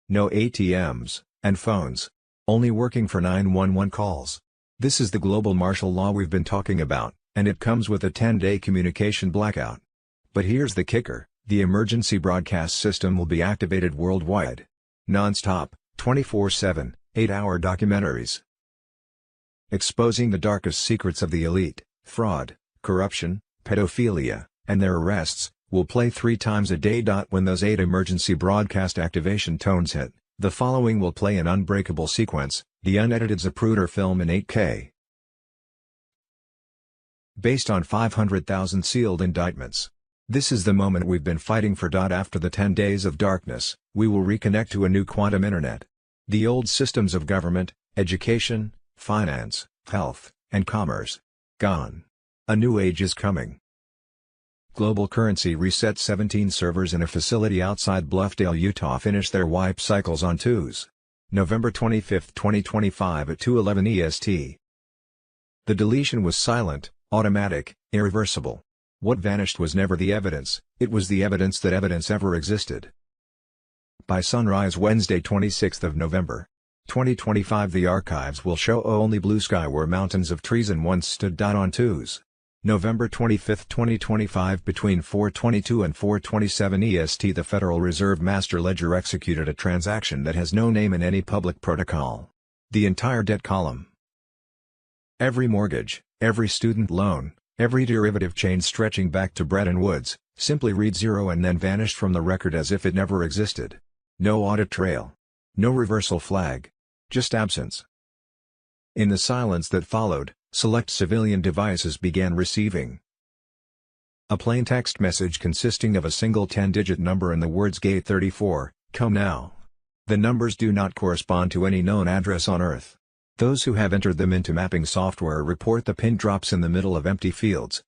No ATMs and phones. only working for 911 calls. This is the global martial law we've been talking about, and it comes with a 10-day communication blackout. But here's the kicker, the emergency broadcast system will be activated worldwide. Non-stop, 24/7, 8-hour documentaries. Exposing the darkest secrets of the elite, fraud, corruption, pedophilia, and their arrests, will play 3 times a day. When those 8 emergency broadcast activation tones hit, the following will play an unbreakable sequence, the unedited Zapruder film in 8K. Based on 500,000 sealed indictments. This is the moment we've been fighting for. After the 10 days of darkness, we will reconnect to a new quantum internet. The old systems of government, education, finance, health, and commerce. Gone. A new age is coming. Global Currency Reset. 17 servers in a facility outside Bluffdale, Utah finish their wipe cycles on Tuesday, November 25, 2025 at 2:11 EST. The deletion was silent, automatic, irreversible. What vanished was never the evidence, it was the evidence that evidence ever existed. By sunrise Wednesday 26 November 2025 the archives will show only blue sky where mountains of treason once stood. On Tuesday, November 25, 2025 between 4:22 and 4:27 EST the Federal Reserve Master Ledger executed a transaction that has no name in any public protocol. The entire debt column. Every mortgage, every student loan, every derivative chain stretching back to Bretton Woods, simply read zero and then vanished from the record as if it never existed. No audit trail. No reversal flag. Just absence. In the silence that followed, select civilian devices began receiving a plain text message consisting of a single 10-digit number and the words Gate 34, come now. The numbers do not correspond to any known address on Earth. Those who have entered them into mapping software report the pin drops in the middle of empty fields.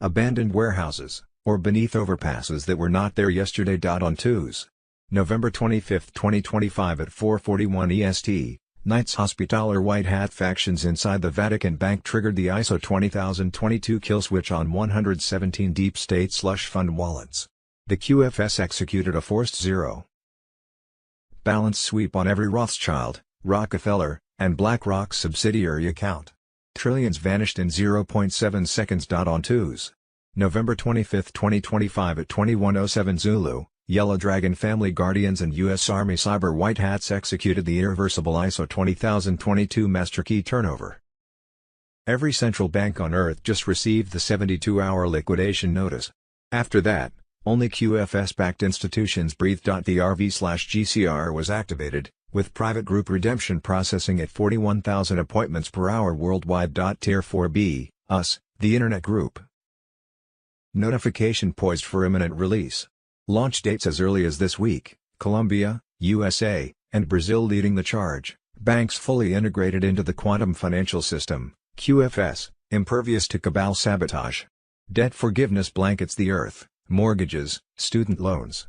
Abandoned warehouses, or beneath overpasses that were not there yesterday. On Tuesday, November 25, 2025 at 4:41 EST, Knights Hospitaller White Hat factions inside the Vatican Bank triggered the ISO 20022 kill switch on 117 deep state slush fund wallets. The QFS executed a forced zero balance sweep on every Rothschild, Rockefeller, and BlackRock subsidiary account. Trillions vanished in 0.7 seconds. On Tuesday, November 25, 2025 at 21:07 Zulu, Yellow Dragon Family Guardians and U.S. Army Cyber White Hats executed the irreversible ISO 20022 master key turnover. Every central bank on Earth just received the 72-hour liquidation notice. After that, only QFS-backed institutions breathed. The RV/GCR was activated, with private group redemption processing at 41,000 appointments per hour worldwide. Tier 4B, US, the Internet Group. Notification poised for imminent release. Launch dates as early as this week, Colombia, USA, and Brazil leading the charge. Banks fully integrated into the quantum financial system, QFS, impervious to cabal sabotage. Debt forgiveness blankets the earth, mortgages, student loans.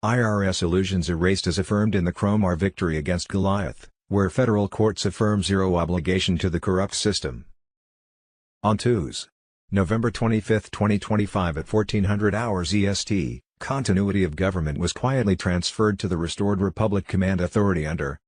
IRS illusions erased as affirmed in the Cromar victory against Goliath, where federal courts affirm zero obligation to the corrupt system. On Tuesday, November 25, 2025 at 1400 hours EST, continuity of government was quietly transferred to the Restored Republic Command Authority under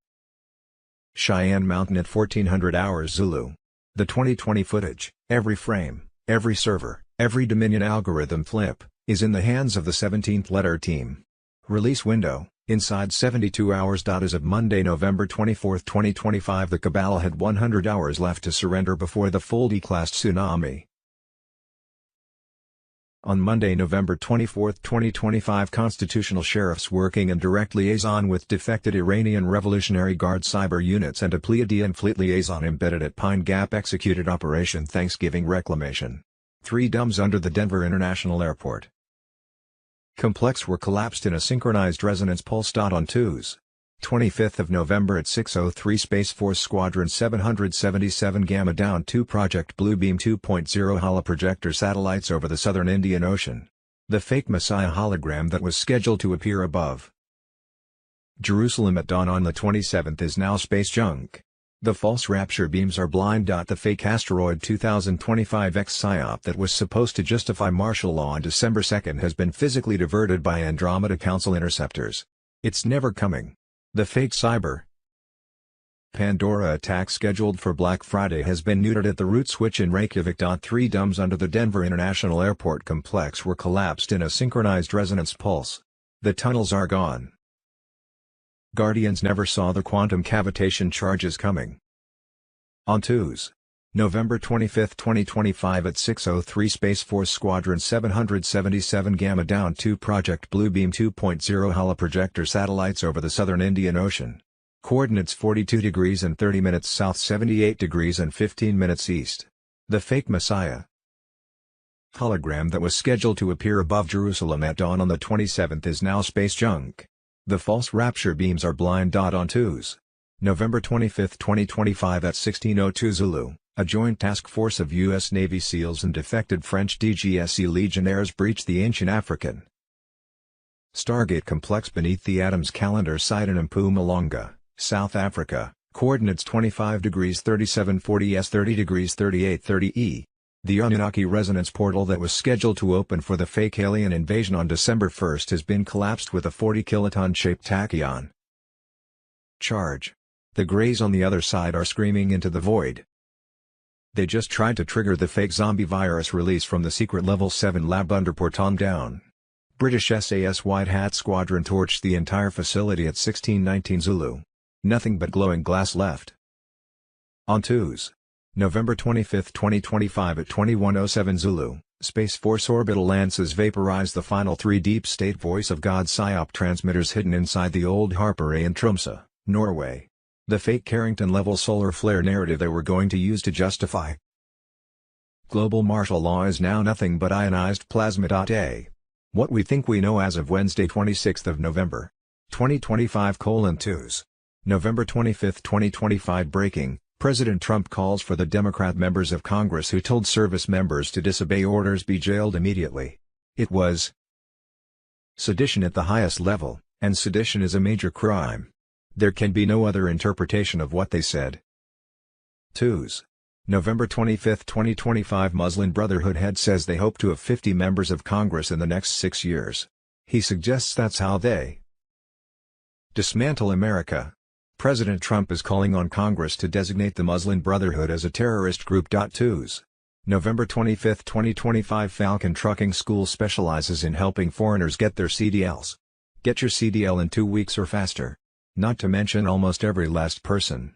Cheyenne Mountain at 1400 hours Zulu. The 2020 footage, every frame, every server, every Dominion algorithm flip, is in the hands of the 17th letter team. Release window, inside 72 hours. As of Monday, November 24, 2025 the Cabal had 100 hours left to surrender before the full declassed tsunami. On Monday, November 24, 2025 constitutional sheriffs working in direct liaison with defected Iranian Revolutionary Guard cyber units and a Pleiadian fleet liaison embedded at Pine Gap executed Operation Thanksgiving Reclamation. 3 DUMs under the Denver International Airport complex were collapsed in a synchronized resonance pulse. On Tuesday, 25th of November at 6:03 Space Force Squadron 777 Gamma down 2 Project Bluebeam 2.0 holoprojector satellites over the southern Indian Ocean. The fake Messiah hologram that was scheduled to appear above Jerusalem at dawn on the 27th is now space junk. The false rapture beams are blind. The fake asteroid 2025X PSYOP that was supposed to justify martial law on December 2 has been physically diverted by Andromeda Council interceptors. It's never coming. The fake cyber Pandora attack scheduled for Black Friday has been neutered at the route switch in Reykjavik. 3 domes under the Denver International Airport complex were collapsed in a synchronized resonance pulse. The tunnels are gone. Guardians never saw the quantum cavitation charges coming. On Tuesday, November 25, 2025 at 6:03 Space Force Squadron 777 Gamma down 2 Project Bluebeam 2.0 holoprojector satellites over the southern Indian Ocean. Coordinates 42 degrees and 30 minutes south, 78 degrees and 15 minutes east. The fake Messiah hologram that was scheduled to appear above Jerusalem at dawn on the 27th is now space junk. The false rapture beams are blind. On Tuesday, November 25, 2025 at 16:02 Zulu, a joint task force of U.S. Navy SEALs and defected French DGSE Legionnaires breached the ancient African Stargate complex beneath the Adams Calendar site in Mpumalanga, South Africa, coordinates 25 degrees 3740 S 30 degrees 3830 E. The Anunnaki resonance portal that was scheduled to open for the fake alien invasion on December 1st has been collapsed with a 40-kiloton-shaped tachyon charge. The Greys on the other side are screaming into the void. They just tried to trigger the fake zombie virus release from the secret Level 7 lab under Porton Down. British SAS White Hat Squadron torched the entire facility at 16:19 Zulu. Nothing but glowing glass left. On Tuesday, November 25, 2025 at 21:07 Zulu, Space Force orbital lances vaporized the final 3 Deep State Voice of God PSYOP transmitters hidden inside the old Harper A in Tromsø, Norway. The fake Carrington-level solar flare narrative they were going to use to justify global martial law is now nothing but ionized plasma. A. What we think we know as of Wednesday 26th of November, 2025:2. November 25, 2025 breaking, President Trump calls for the Democrat members of Congress who told service members to disobey orders be jailed immediately. It was sedition at the highest level, and sedition is a major crime. There can be no other interpretation of what they said. Tuesday, November 25, 2025 Muslim Brotherhood head says they hope to have 50 members of Congress in the next 6 years. He suggests that's how they dismantle America. President Trump is calling on Congress to designate the Muslim Brotherhood as a terrorist group. Tuesday, November 25, 2025 Falcon Trucking School specializes in helping foreigners get their CDLs. Get your CDL in 2 weeks or faster. Not to mention almost every last person.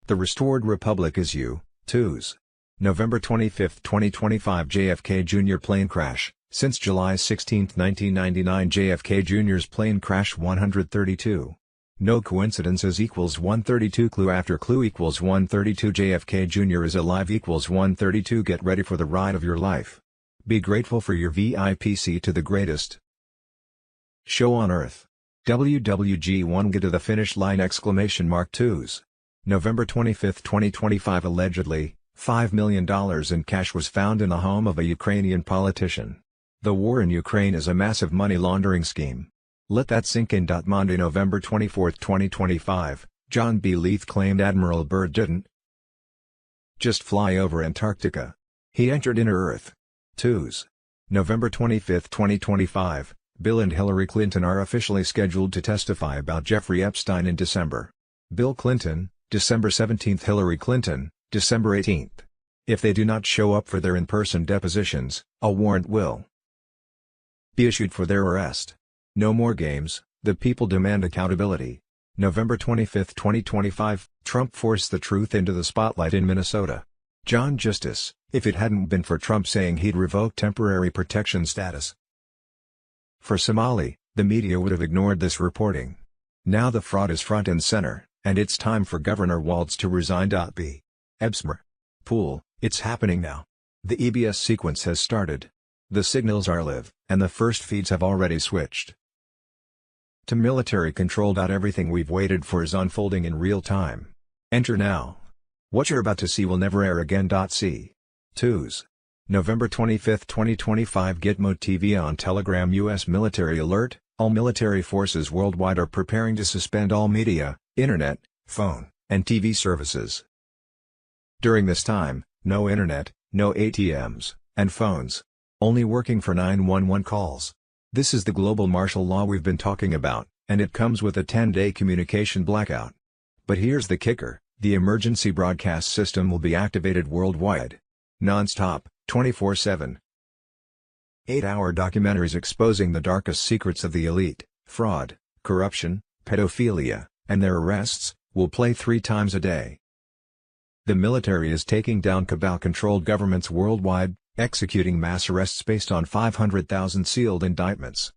The Restored Republic is you. Tuesday, November 25, 2025 JFK Jr. plane crash. Since July 16, 1999 JFK Jr.'s plane crash 132. No coincidences equals 132 clue after clue equals 132 JFK Jr. is alive equals 132 Get ready for the ride of your life. Be grateful for your VIP seat to the greatest show on earth. WWG1 Get to the finish line! Tuesday, November 25, 2025 Allegedly, $5 million in cash was found in the home of a Ukrainian politician. The war in Ukraine is a massive money laundering scheme. Let that sink in. Monday, November 24, 2025, John B. Leith claimed Admiral Byrd didn't just fly over Antarctica. He entered inner Earth. Tuesday, November 25, 2025, Bill and Hillary Clinton are officially scheduled to testify about Jeffrey Epstein in December. Bill Clinton, December 17, Hillary Clinton, December 18. If they do not show up for their in-person depositions, a warrant will be issued for their arrest. No more games, the people demand accountability. November 25, 2025, Trump forced the truth into the spotlight in Minnesota. John Justice, if it hadn't been for Trump saying he'd revoke temporary protection status for Somali, the media would have ignored this reporting. Now the fraud is front and center, and it's time for Governor Walz to resign. B. Ebsmer. Pool, it's happening now. The EBS sequence has started. The signals are live, and the first feeds have already switched to military control. Everything we've waited for is unfolding in real time. Enter now. What you're about to see will never air again. C. Tuesday, November 25, 2025 Gitmo TV on Telegram U.S. military alert, all military forces worldwide are preparing to suspend all media, internet, phone, and TV services. During this time, no internet, no ATMs, and phones. Only working for 911 calls. This is the global martial law we've been talking about, and it comes with a 10-day communication blackout. But here's the kicker, the emergency broadcast system will be activated worldwide. Non-stop, 24/7. 8-hour documentaries exposing the darkest secrets of the elite, fraud, corruption, pedophilia, and their arrests, will play 3 times a day. The military is taking down cabal-controlled governments worldwide, executing mass arrests based on 500,000 sealed indictments.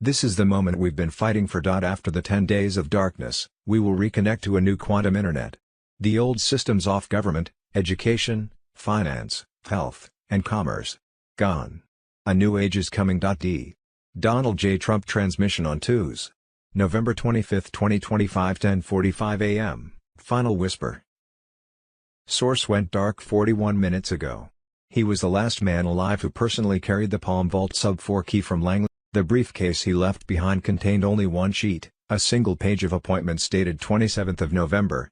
This is the moment we've been fighting for. After the 10 days of darkness, we will reconnect to a new quantum internet. The old systems off government, education, finance, health, and commerce. Gone. A new age is coming. Donald J. Trump transmission on Tuesday, November 25, 2025, 10:45 a.m. Final whisper. Source went dark 41 minutes ago. He was the last man alive who personally carried the Palm Vault Sub-4 key from Langley. The briefcase he left behind contained only one sheet, a single page of appointments dated 27th of November.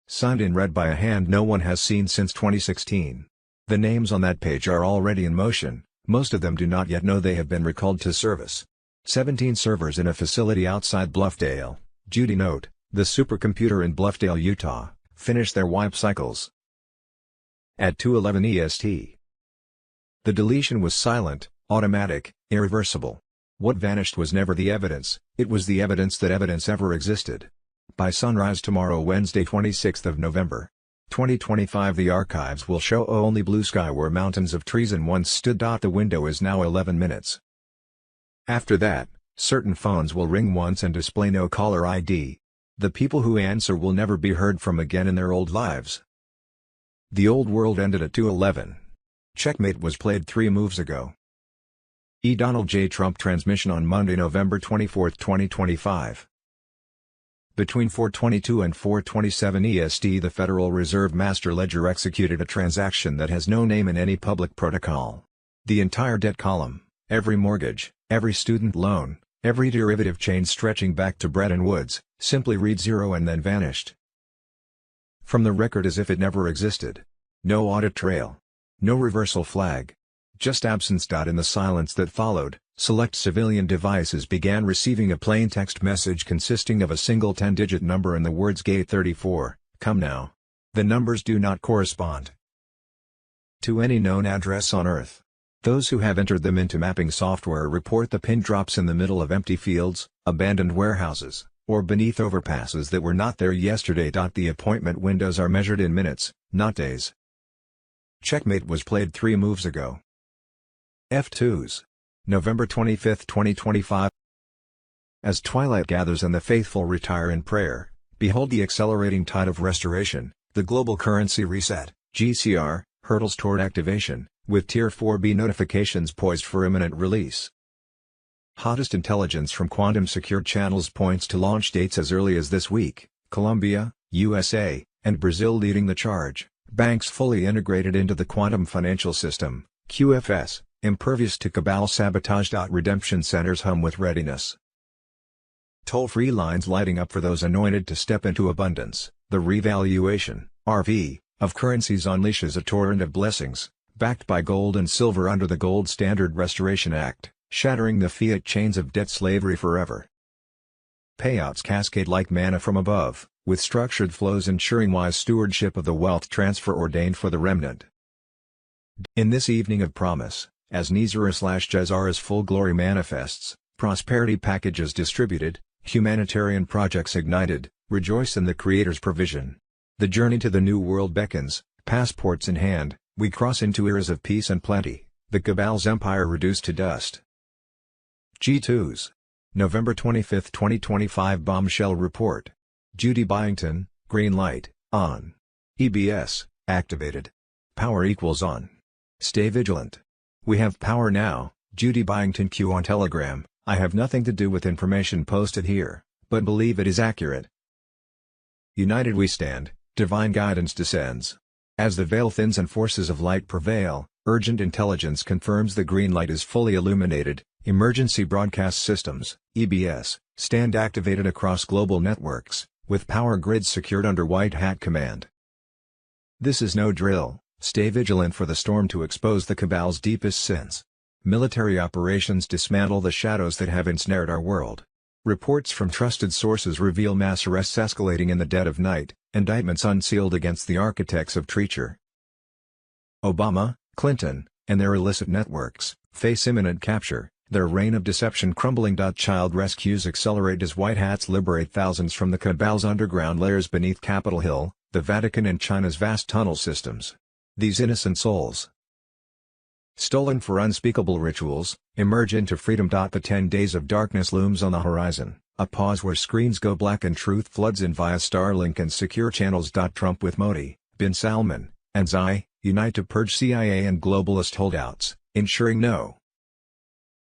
Signed and read by a hand no one has seen since 2016. The names on that page are already in motion, most of them do not yet know they have been recalled to service. 17 servers in a facility outside Bluffdale, Judy Note, the supercomputer in Bluffdale, Utah, finished their wipe cycles at 2:11 EST. The deletion was silent, automatic, irreversible. What vanished was never the evidence, it was the evidence that evidence ever existed. By sunrise tomorrow, Wednesday 26th of November, 2025, the archives will show only blue sky where mountains of treason once stood. The window is now 11 minutes. After that, certain phones will ring once and display no caller ID. The people who answer will never be heard from again in their old lives. The old world ended at 2:11. Checkmate was played 3 moves ago. Donald J. Trump transmission on Monday, November 24, 2025. Between 4:22 and 4:27 EST, the Federal Reserve Master Ledger executed a transaction that has no name in any public protocol. The entire debt column, every mortgage, every student loan, every derivative chain stretching back to Bretton Woods, simply read 0 and then vanished from the record as if it never existed. No audit trail. No reversal flag. Just absence. In the silence that followed, select civilian devices began receiving a plain text message consisting of a single 10-digit number and the words Gate 34, come now. The numbers do not correspond to any known address on Earth. Those who have entered them into mapping software report the pin drops in the middle of empty fields, abandoned warehouses, or beneath overpasses that were not there yesterday. The appointment windows are measured in minutes, not days. Checkmate was played 3 moves ago. F2s. November 25, 2025. As twilight gathers and the faithful retire in prayer, behold the accelerating tide of restoration, the global currency reset, GCR, hurdles toward activation, with Tier 4B notifications poised for imminent release. Hottest intelligence from quantum-secured channels points to launch dates as early as this week, Colombia, USA, and Brazil leading the charge, banks fully integrated into the quantum financial system, QFS, impervious to cabal sabotage. Redemption centers hum with readiness. Toll-free lines lighting up for those anointed to step into abundance. The revaluation, RV, of currencies unleashes a torrent of blessings, backed by gold and silver under the Gold Standard Restoration Act, shattering the fiat chains of debt slavery forever. Payouts cascade like manna from above, with structured flows ensuring wise stewardship of the wealth transfer ordained for the remnant. In this evening of promise, as Nizara/Jazara's full glory manifests, prosperity packages distributed, humanitarian projects ignited, rejoice in the Creator's provision. The journey to the new world beckons, passports in hand, we cross into eras of peace and plenty, the cabal's empire reduced to dust. G2s. November 25, 2025 Bombshell Report. Judy Byington, green light, on. EBS, activated. Power equals on. Stay vigilant. We have power now, Judy Byington Q on Telegram. I have nothing to do with information posted here, but believe it is accurate. United we stand, divine guidance descends. As the veil thins and forces of light prevail, urgent intelligence confirms the green light is fully illuminated. Emergency broadcast systems, EBS, stand activated across global networks, with power grids secured under White Hat command. This is no drill, stay vigilant for the storm to expose the cabal's deepest sins. Military operations dismantle the shadows that have ensnared our world. Reports from trusted sources reveal mass arrests escalating in the dead of night, indictments unsealed against the architects of Treacher. Obama, Clinton, and their illicit networks face imminent capture, their reign of deception crumbling. Child rescues accelerate as white hats liberate thousands from the cabal's underground layers beneath Capitol Hill, the Vatican and China's vast tunnel systems. These innocent souls, stolen for unspeakable rituals, emerge into freedom. The 10 days of darkness looms on the horizon, a pause where screens go black and truth floods in via Starlink and secure channels. Trump with Modi, bin Salman, and Xi, unite to purge CIA and globalist holdouts, ensuring no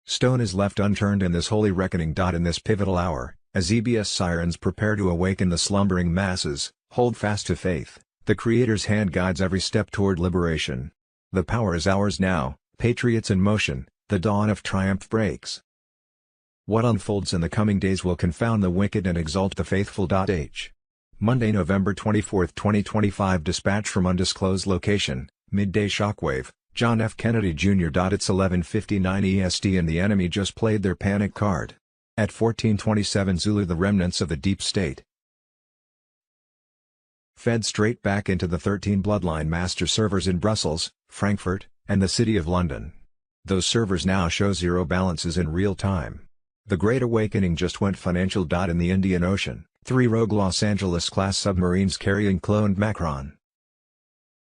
stone is left unturned in this holy reckoning. In this pivotal hour, as EBS sirens prepare to awaken the slumbering masses, hold fast to faith, the Creator's hand guides every step toward liberation. The power is ours now, patriots in motion, the dawn of triumph breaks. What unfolds in the coming days will confound the wicked and exalt the faithful. Monday, November 24, 2025. Dispatch from undisclosed location, midday shockwave, John F. Kennedy Jr. It's 11:59 EST and the enemy just played their panic card. At 14:27 Zulu, the remnants of the deep state fed straight back into the 13 bloodline master servers in Brussels, Frankfurt, and the City of London. Those servers now show zero balances in real time. The Great Awakening just went financial. In the Indian Ocean, 3 rogue Los Angeles-class submarines carrying cloned Macron.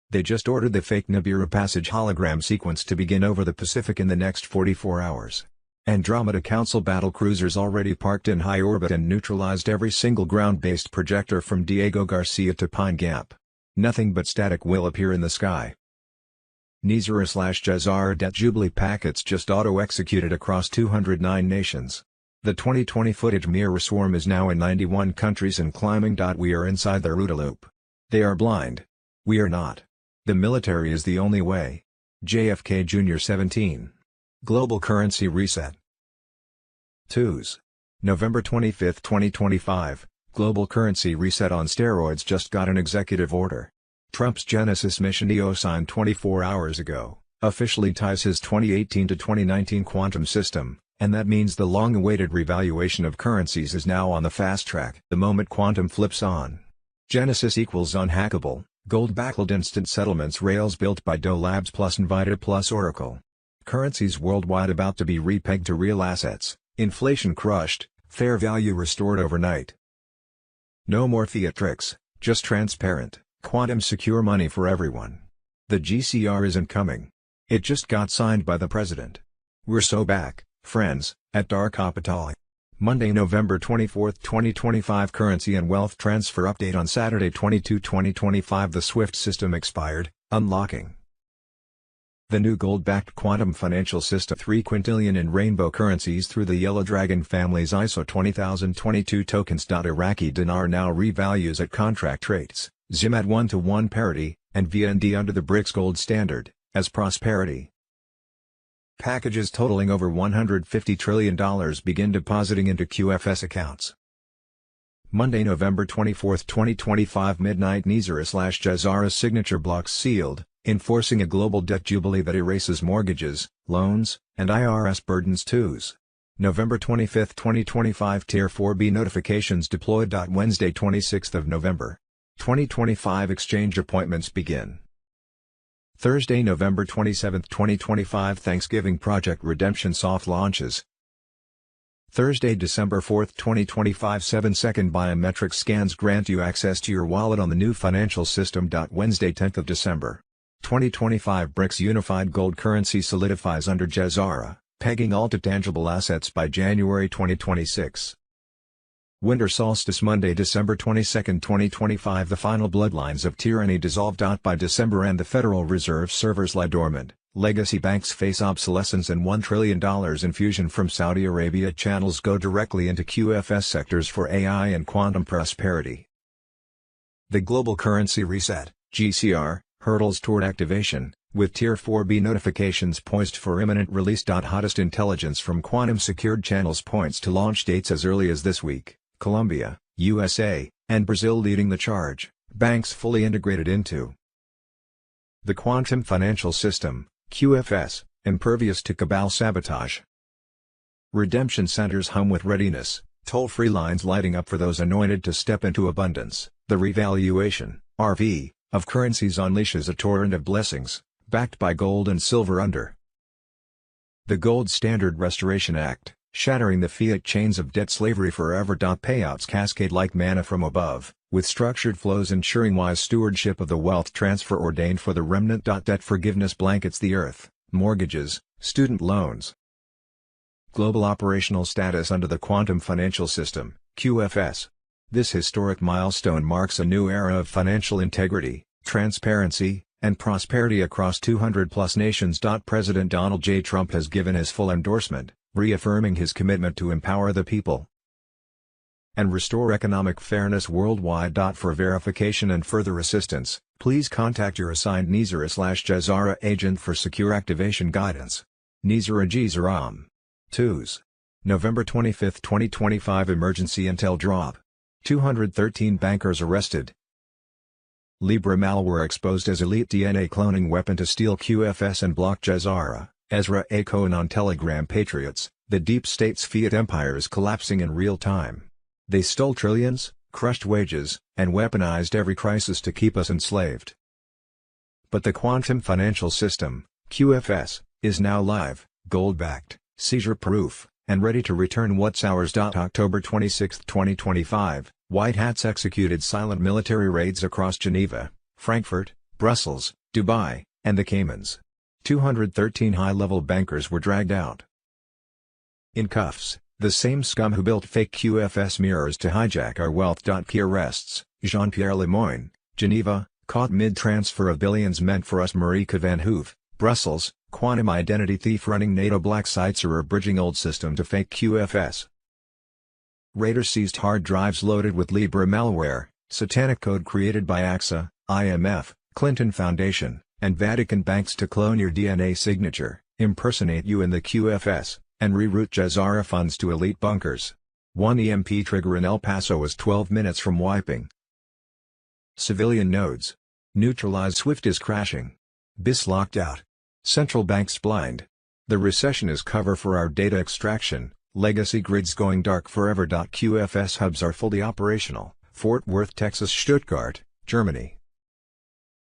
They just ordered the fake Nibiru passage hologram sequence to begin over the Pacific in the next 44 hours. Andromeda Council battle cruisers already parked in high orbit and neutralized every single ground-based projector from Diego Garcia to Pine Gap. Nothing but static will appear in the sky. Nizara/Jazara debt jubilee packets just auto-executed across 209 nations. The 2020 footage mirror swarm is now in 91 countries and climbing. We are inside their OODA loop. They are blind. We are not. The military is the only way. JFK Jr. 17. Global Currency Reset. Twos. November 25, 2025, Global Currency Reset on steroids just got an executive order. Trump's Genesis mission EO signed 24 hours ago, officially ties his 2018 to 2019 quantum system, and that means the long-awaited revaluation of currencies is now on the fast track. The moment quantum flips on, Genesis equals unhackable, gold-backed instant settlements rails built by Doe Labs plus Nvidia plus Oracle. Currencies worldwide about to be repegged to real assets, inflation crushed, fair value restored overnight. No more fiat tricks, just transparent, quantum secure money for everyone. The GCR isn't coming. It just got signed by the president. We're so back, friends, at Dar Kapitali. Monday, November 24, 2025. Currency and wealth transfer update on Saturday 22, 2025. The SWIFT system expired, unlocking the new gold-backed quantum financial system. 3 quintillion in rainbow currencies through the Yellow Dragon family's ISO 20022 tokens. Iraqi dinar now revalues at contract rates, ZIM at 1-to-1 parity, and VND under the BRICS gold standard, as prosperity packages totaling over $150 trillion begin depositing into QFS accounts. Monday, November 24, 2025. Midnight. Nizara/Jazara's signature blocks sealed, enforcing a global debt jubilee that erases mortgages, loans, and IRS burdens. Twos. November 25, 2025. Tier 4B notifications deployed. Wednesday, 26 November 2025. Exchange appointments begin. Thursday, November 27, 2025. Thanksgiving Project Redemption soft launches. Thursday, December 4, 2025. 7-second biometric scans grant you access to your wallet on the new financial system. Wednesday, 10 December 2025. BRICS unified gold currency solidifies under Jazara, pegging all to tangible assets by January 2026. Winter solstice. Monday, December 22, 2025. The final bloodlines of tyranny dissolved. By December and the Federal Reserve servers lie dormant, legacy banks face obsolescence and $1 trillion infusion from Saudi Arabia channels go directly into QFS sectors for AI and quantum prosperity. The Global Currency Reset, GCR, hurdles toward activation, with Tier 4B notifications poised for imminent release. Hottest intelligence from quantum-secured channels points to launch dates as early as this week. Colombia, USA, and Brazil leading the charge, banks fully integrated into the quantum financial system, QFS, impervious to cabal sabotage. Redemption centers hum with readiness, Toll-free lines lighting up for those anointed to step into abundance. The revaluation, RV, of currencies unleashes a torrent of blessings, backed by gold and silver under the Gold Standard Restoration Act, shattering the fiat chains of debt slavery forever. Payouts cascade like manna from above, with structured flows ensuring wise stewardship of the wealth transfer ordained for the remnant. Debt forgiveness blankets the earth, mortgages, student loans. Global operational status under the Quantum Financial System, QFS. This historic milestone marks a new era of financial integrity, transparency, and prosperity across 200-plus nations. President Donald J. Trump has given his full endorsement, reaffirming his commitment to empower the people and restore economic fairness worldwide. For verification and further assistance, please contact your assigned Nizara/Jazara agent for secure activation guidance. Nizara Jizaram. 2s. November 25, 2025 Emergency Intel Drop. 213 bankers arrested. Libra malware exposed as elite DNA cloning weapon to steal QFS and block Jazara. Ezra A. Cohen on Telegram. Patriots, the deep state's fiat empire is collapsing in real time. They stole trillions, crushed wages, and weaponized every crisis to keep us enslaved. But the Quantum Financial System, QFS, is now live, gold-backed, seizure-proof, and ready to return what's ours. October 26, 2025, White Hats executed silent military raids across Geneva, Frankfurt, Brussels, Dubai, and the Caymans. 213 high-level bankers were dragged out in cuffs, the same scum who built fake QFS mirrors to hijack our wealth. Key arrests, Jean-Pierre Lemoyne, Geneva, caught mid-transfer of billions meant for us. Marieke van Hoof, Brussels, quantum identity thief running NATO black sites or bridging old system to fake QFS. Raiders seized hard drives loaded with Libra malware, satanic code created by AXA, IMF, Clinton Foundation, and Vatican banks to clone your DNA signature, impersonate you in the QFS, and reroute Jazara funds to elite bunkers. One EMP trigger in El Paso was 12 minutes from wiping civilian nodes. Neutralized SWIFT is crashing. BIS locked out. Central banks blind. The recession is cover for our data extraction, legacy grids going dark forever. QFS hubs are fully operational, Fort Worth, Texas, Stuttgart, Germany.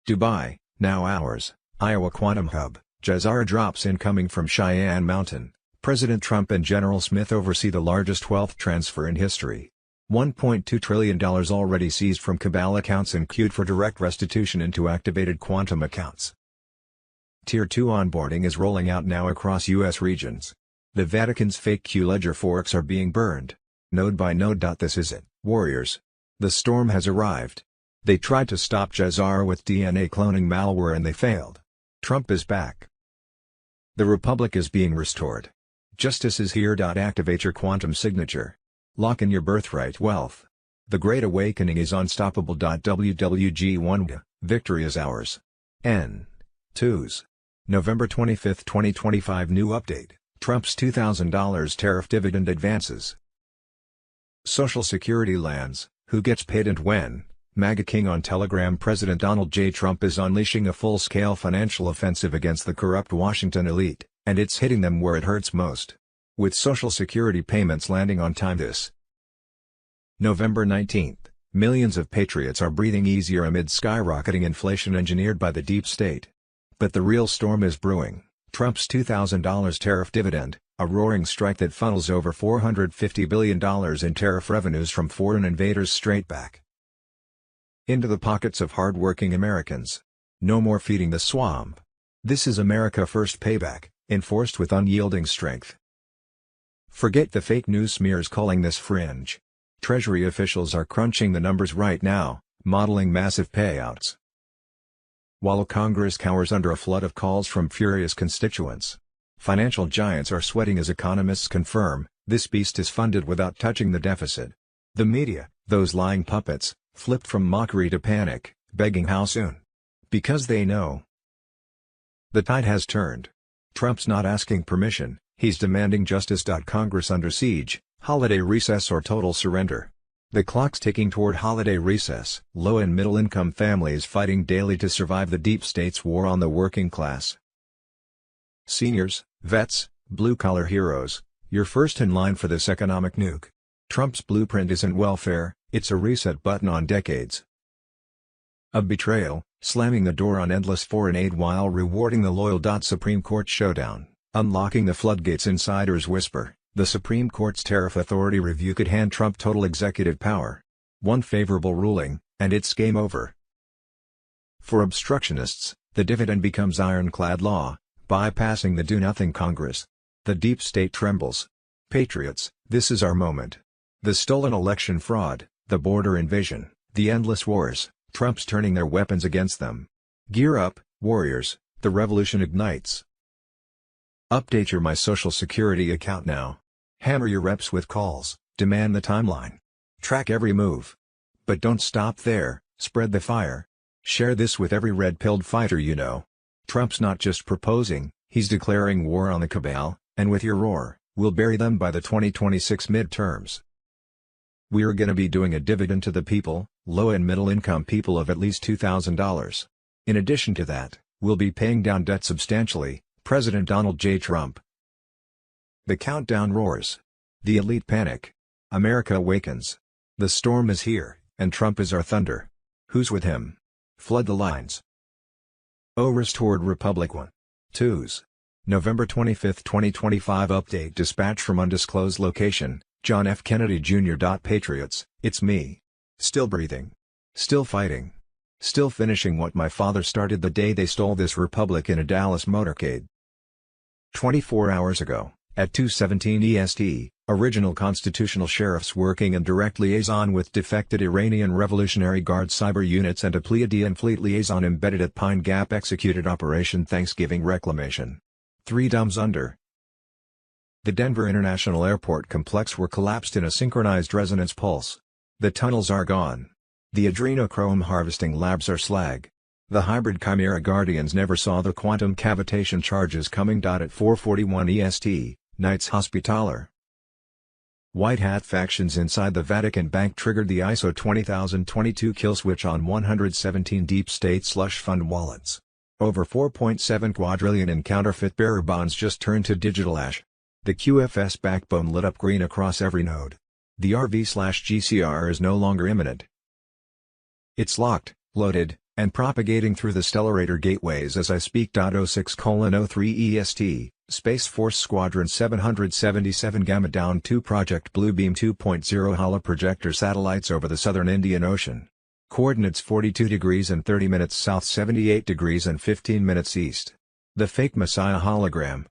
Dubai, now ours, Iowa Quantum Hub, Jazara drops incoming from Cheyenne Mountain. President Trump and General Smith oversee the largest wealth transfer in history. $1.2 trillion already seized from cabal accounts and queued for direct restitution into activated quantum accounts. Tier 2 onboarding is rolling out now across U.S. regions. The Vatican's fake Q-Ledger forks are being burned, node by node. This is it, warriors. The storm has arrived. They tried to stop Jazara with DNA cloning malware and they failed. Trump is back. The Republic is being restored. Justice is here. Activate your quantum signature. Lock in your birthright wealth. The Great Awakening is unstoppable. WWG1. Victory is ours. N2s. November 25, 2025 New update, Trump's $2,000 tariff dividend advances. Social Security lands, who gets paid and when? MAGA King on Telegram. President Donald J. Trump is unleashing a full-scale financial offensive against the corrupt Washington elite, and it's hitting them where it hurts most. With Social Security payments landing on time this November 19, millions of patriots are breathing easier amid skyrocketing inflation engineered by the deep state. But the real storm is brewing. Trump's $2,000 tariff dividend, a roaring strike that funnels over $450 billion in tariff revenues from foreign invaders straight back into the pockets of hard-working Americans. No more feeding the swamp. This is America First payback, enforced with unyielding strength. Forget the fake news smears calling this fringe. Treasury officials are crunching the numbers right now, modeling massive payouts. While Congress cowers under a flood of calls from furious constituents, financial giants are sweating as economists confirm, this beast is funded without touching the deficit. The media, those lying puppets, flipped from mockery to panic, begging how soon? Because they know the tide has turned. Trump's not asking permission, he's demanding justice. Congress under siege, holiday recess or total surrender. The clock's ticking toward holiday recess. Low and middle-income families fighting daily to survive the deep state's war on the working class. Seniors, vets, blue-collar heroes, you're first in line for this economic nuke. Trump's blueprint isn't welfare, it's a reset button on decades of betrayal, slamming the door on endless foreign aid while rewarding the loyal. Supreme Court showdown, unlocking the floodgates. Insiders whisper, the Supreme Court's tariff authority review could hand Trump total executive power. One favorable ruling, and it's game over. For obstructionists, the dividend becomes ironclad law, bypassing the do-nothing Congress. The deep state trembles. Patriots, this is our moment. The stolen election fraud, the border invasion, the endless wars, Trump's turning their weapons against them. Gear up, warriors, the revolution ignites. Update your My Social Security account now. Hammer your reps with calls, demand the timeline. Track every move. But don't stop there, spread the fire. Share this with every red-pilled fighter you know. Trump's not just proposing, he's declaring war on the cabal, and with your roar, we'll bury them by the 2026 midterms. We're gonna be doing a dividend to the people, low and middle income people of at least $2,000. In addition to that, we'll be paying down debt substantially, President Donald J. Trump. The countdown roars. The elite panic. America awakens. The storm is here, and Trump is our thunder. Who's with him? Flood the lines. Oh, restored Republic 1. 2s. November 25, 2025 update dispatch from undisclosed location, John F. Kennedy Jr. Patriots, it's me. Still breathing. Still fighting. Still finishing what my father started the day they stole this republic in a Dallas motorcade. 24 hours ago, at 2:17 EST, original constitutional sheriffs working in direct liaison with defected Iranian Revolutionary Guard cyber units and a Pleiadian fleet liaison embedded at Pine Gap executed Operation Thanksgiving Reclamation. 3 dumbs under. The Denver International Airport complex were collapsed in a synchronized resonance pulse. The tunnels are gone. The adrenochrome harvesting labs are slag. The hybrid Chimera Guardians never saw the quantum cavitation charges coming. At 4:41 EST, Knights Hospitaller. White hat factions inside the Vatican Bank triggered the ISO 20022 kill switch on 117 deep state slush fund wallets. Over 4.7 quadrillion in counterfeit bearer bonds just turned to digital ash. The QFS backbone lit up green across every node. The RV/GCR is no longer imminent. It's locked, loaded, and propagating through the Stellarator gateways as I speak. 06:03 EST, Space Force Squadron 777 Gamma Down 2 Project Bluebeam 2.0 holoprojector satellites over the southern Indian Ocean. Coordinates 42 degrees and 30 minutes south, 78 degrees and 15 minutes east. The fake Messiah hologram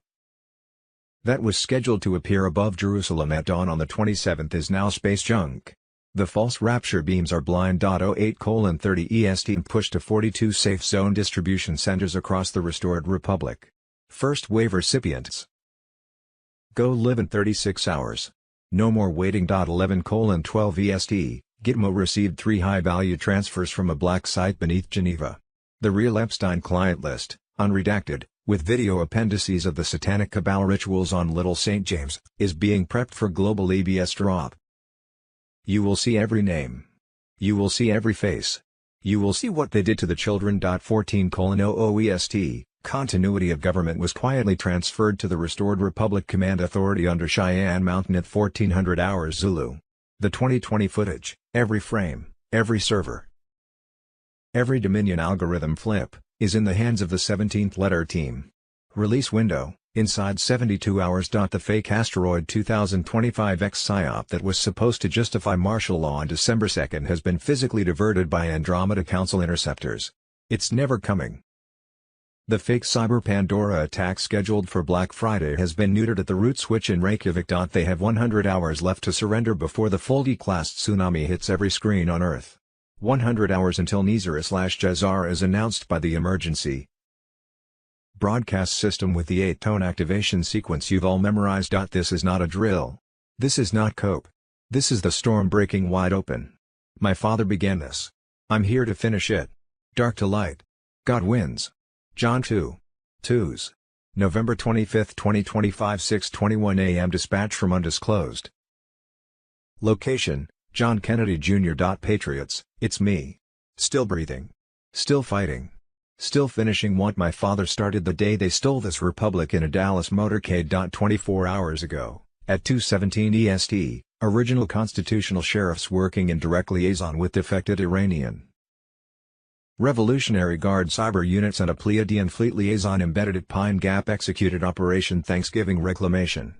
that was scheduled to appear above Jerusalem at dawn on the 27th is now space junk. The false rapture beams are blind. 08:30 EST and pushed to 42 safe zone distribution centers across the restored republic. First wave recipients go live in 36 hours. No more waiting. 11:12 EST, Gitmo received 3 high-value transfers from a black site beneath Geneva. The real Epstein client list, unredacted, with video appendices of the satanic cabal rituals on Little St. James, is being prepped for global EBS drop. You will see every name. You will see every face. You will see what they did to the children. 14:00 EST, continuity of government was quietly transferred to the Restored Republic Command Authority under Cheyenne Mountain at 1400 hours Zulu. The 2020 footage, every frame, every server, every Dominion algorithm flip, is in the hands of the 17th letter team. Release window, inside 72 hours. The fake asteroid 2025X PSYOP that was supposed to justify martial law on December 2 has been physically diverted by Andromeda Council interceptors. It's never coming. The fake Cyber Pandora attack scheduled for Black Friday has been neutered at the root switch in Reykjavik. They have 100 hours left to surrender before the Foldy-class tsunami hits every screen on Earth. 100 hours until Nizar/Jazar is announced by the emergency broadcast system with the 8-tone activation sequence you've all memorized. This is not a drill. This is not cope. This is the storm breaking wide open. My father began this. I'm here to finish it. Dark to light. God wins. John 2. 2s. November 25, 2025 6:21 a.m. Dispatch from undisclosed location, John Kennedy Jr. Patriots, it's me. Still breathing. Still fighting. Still finishing what my father started the day they stole this republic in a Dallas motorcade. 24 hours ago, at 2:17 EST, Original constitutional sheriffs working in direct liaison with defected Iranian Revolutionary Guard cyber units and a Pleiadian fleet liaison embedded at Pine Gap executed Operation Thanksgiving Reclamation.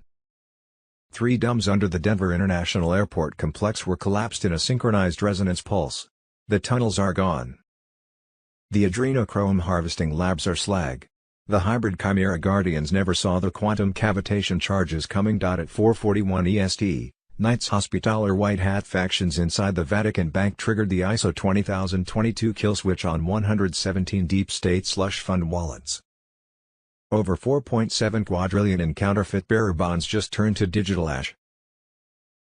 3 domes under the Denver International Airport complex were collapsed in a synchronized resonance pulse. The tunnels are gone. The adrenochrome harvesting labs are slag. The hybrid Chimera Guardians never saw the quantum cavitation charges coming. At 4:41 EST, Knights Hospitaller White Hat factions inside the Vatican Bank triggered the ISO 20022 kill switch on 117 deep state slush fund wallets. Over 4.7 quadrillion in counterfeit bearer bonds just turned to digital ash.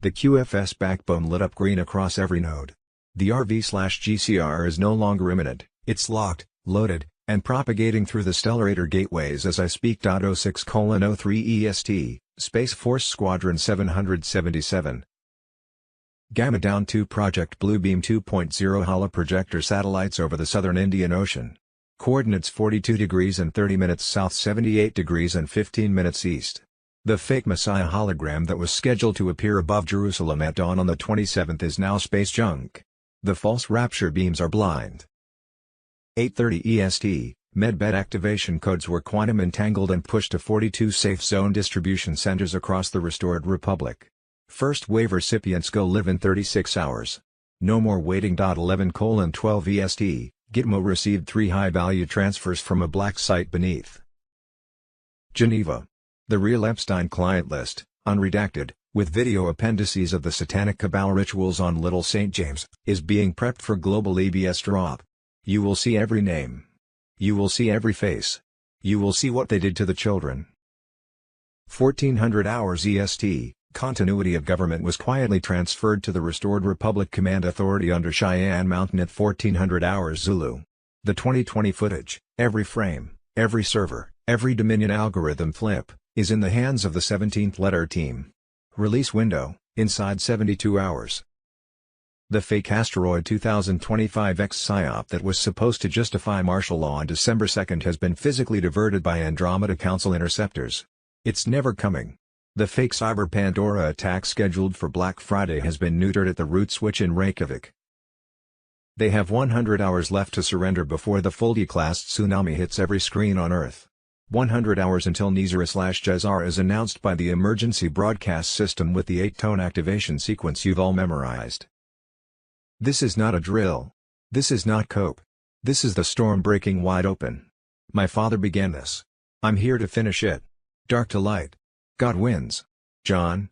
The QFS backbone lit up green across every node. The RV/GCR is no longer imminent, it's locked, loaded, and propagating through the Stellarator gateways as I speak. 06:03 EST, Space Force Squadron 777. Gamma Down 2 Project Bluebeam 2.0 holoprojector satellites over the southern Indian Ocean. Coordinates 42 degrees and 30 minutes south, 78 degrees and 15 minutes east. The fake Messiah hologram that was scheduled to appear above Jerusalem at dawn on the 27th is now space junk. The false rapture beams are blind. 8:30 EST, Medbed activation codes were quantum entangled and pushed to 42 safe zone distribution centers across the restored republic. First wave recipients go live in 36 hours. No more waiting. 11:12 EST, Gitmo received 3 high-value transfers from a black site beneath Geneva. The real Epstein client list, unredacted, with video appendices of the satanic cabal rituals on Little St. James, is being prepped for global EBS drop. You will see every name. You will see every face. You will see what they did to the children. 1400 hours EST, continuity of government was quietly transferred to the Restored Republic Command Authority under Cheyenne Mountain at 1400 hours Zulu. The 2020 footage, every frame, every server, every Dominion algorithm flip, is in the hands of the 17th letter team. Release window, inside 72 hours. The fake asteroid 2025X PSYOP that was supposed to justify martial law on December 2nd has been physically diverted by Andromeda Council interceptors. It's never coming. The fake Cyber Pandora attack scheduled for Black Friday has been neutered at the root switch in Reykjavik. They have 100 hours left to surrender before the Fulgi-class tsunami hits every screen on Earth. 100 hours until Nizar/Jezar is announced by the emergency broadcast system with the 8-tone activation sequence you've all memorized. This is not a drill. This is not cope. This is the storm breaking wide open. My father began this. I'm here to finish it. Dark to light. God wins. John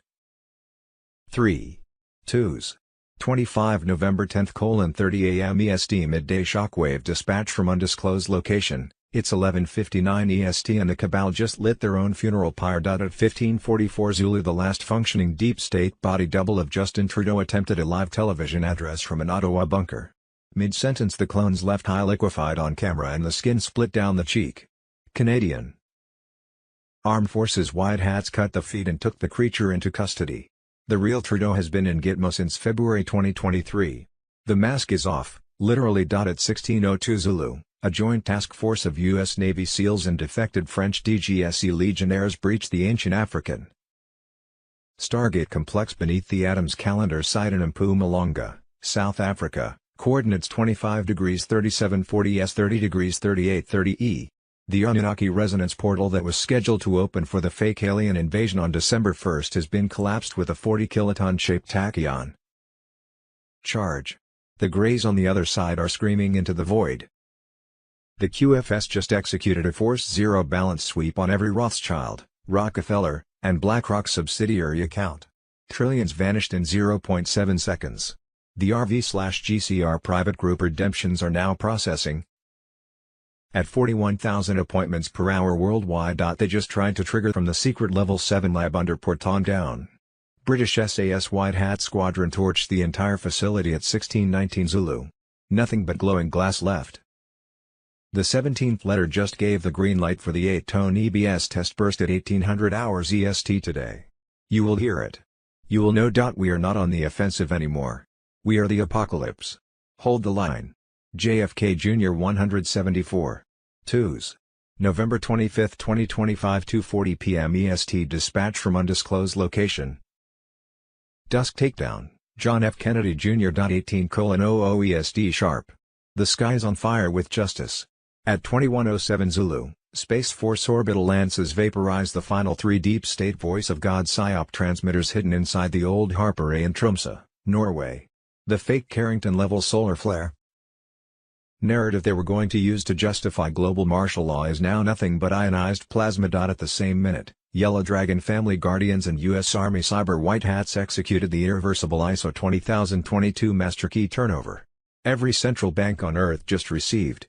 3. 2s. 25 November 10:30 a.m. EST midday shockwave dispatch from undisclosed location. It's 11:59 EST and the cabal just lit their own funeral pyre. At 15:44 Zulu, the last functioning deep state body double of Justin Trudeau attempted a live television address from an Ottawa bunker. Mid-sentence the clone's left eye liquefied on camera and the skin split down the cheek. Canadian Armed Forces White Hats cut the feed and took the creature into custody. The real Trudeau has been in Gitmo since February 2023. The mask is off, literally. At 16:02 Zulu, a joint task force of U.S. Navy SEALs and defected French DGSE legionnaires breached the ancient African Stargate complex beneath the Adams Calendar site in Mpumalanga, South Africa, coordinates 25 degrees 3740 S 30 degrees 3830 E. The Anunnaki resonance portal that was scheduled to open for the fake alien invasion on December 1st has been collapsed with a 40-kiloton-shaped tachyon charge. The Greys on the other side are screaming into the void. The QFS just executed a forced zero balance sweep on every Rothschild, Rockefeller, and BlackRock subsidiary account. Trillions vanished in 0.7 seconds. The RV/GCR private group redemptions are now processing at 41,000 appointments per hour worldwide. They just tried to trigger from the secret Level 7 lab under Porton Down. British SAS White Hat Squadron torched the entire facility at 16:19 Zulu. Nothing but glowing glass left. The 17th letter just gave the green light for the 8-tone EBS test burst at 1800 hours EST today. You will hear it. You will know. We are not on the offensive anymore. We are the apocalypse. Hold the line. JFK Jr. 174. 2s. November 25, 2025 2:40 p.m. EST dispatch from undisclosed location. Dusk Takedown, John F. Kennedy Jr. 18:00 EST sharp. The sky's on fire with justice. At 21:07 Zulu, Space Force orbital lances vaporize the final 3 Deep State Voice of God PSYOP transmitters hidden inside the old Harper A in Tromsø, Norway. The fake Carrington-level solar flare narrative they were going to use to justify global martial law is now nothing but ionized plasma. At the same minute, Yellow Dragon family guardians and U.S. Army cyber white hats executed the irreversible ISO 20022 master key turnover. Every central bank on Earth just received.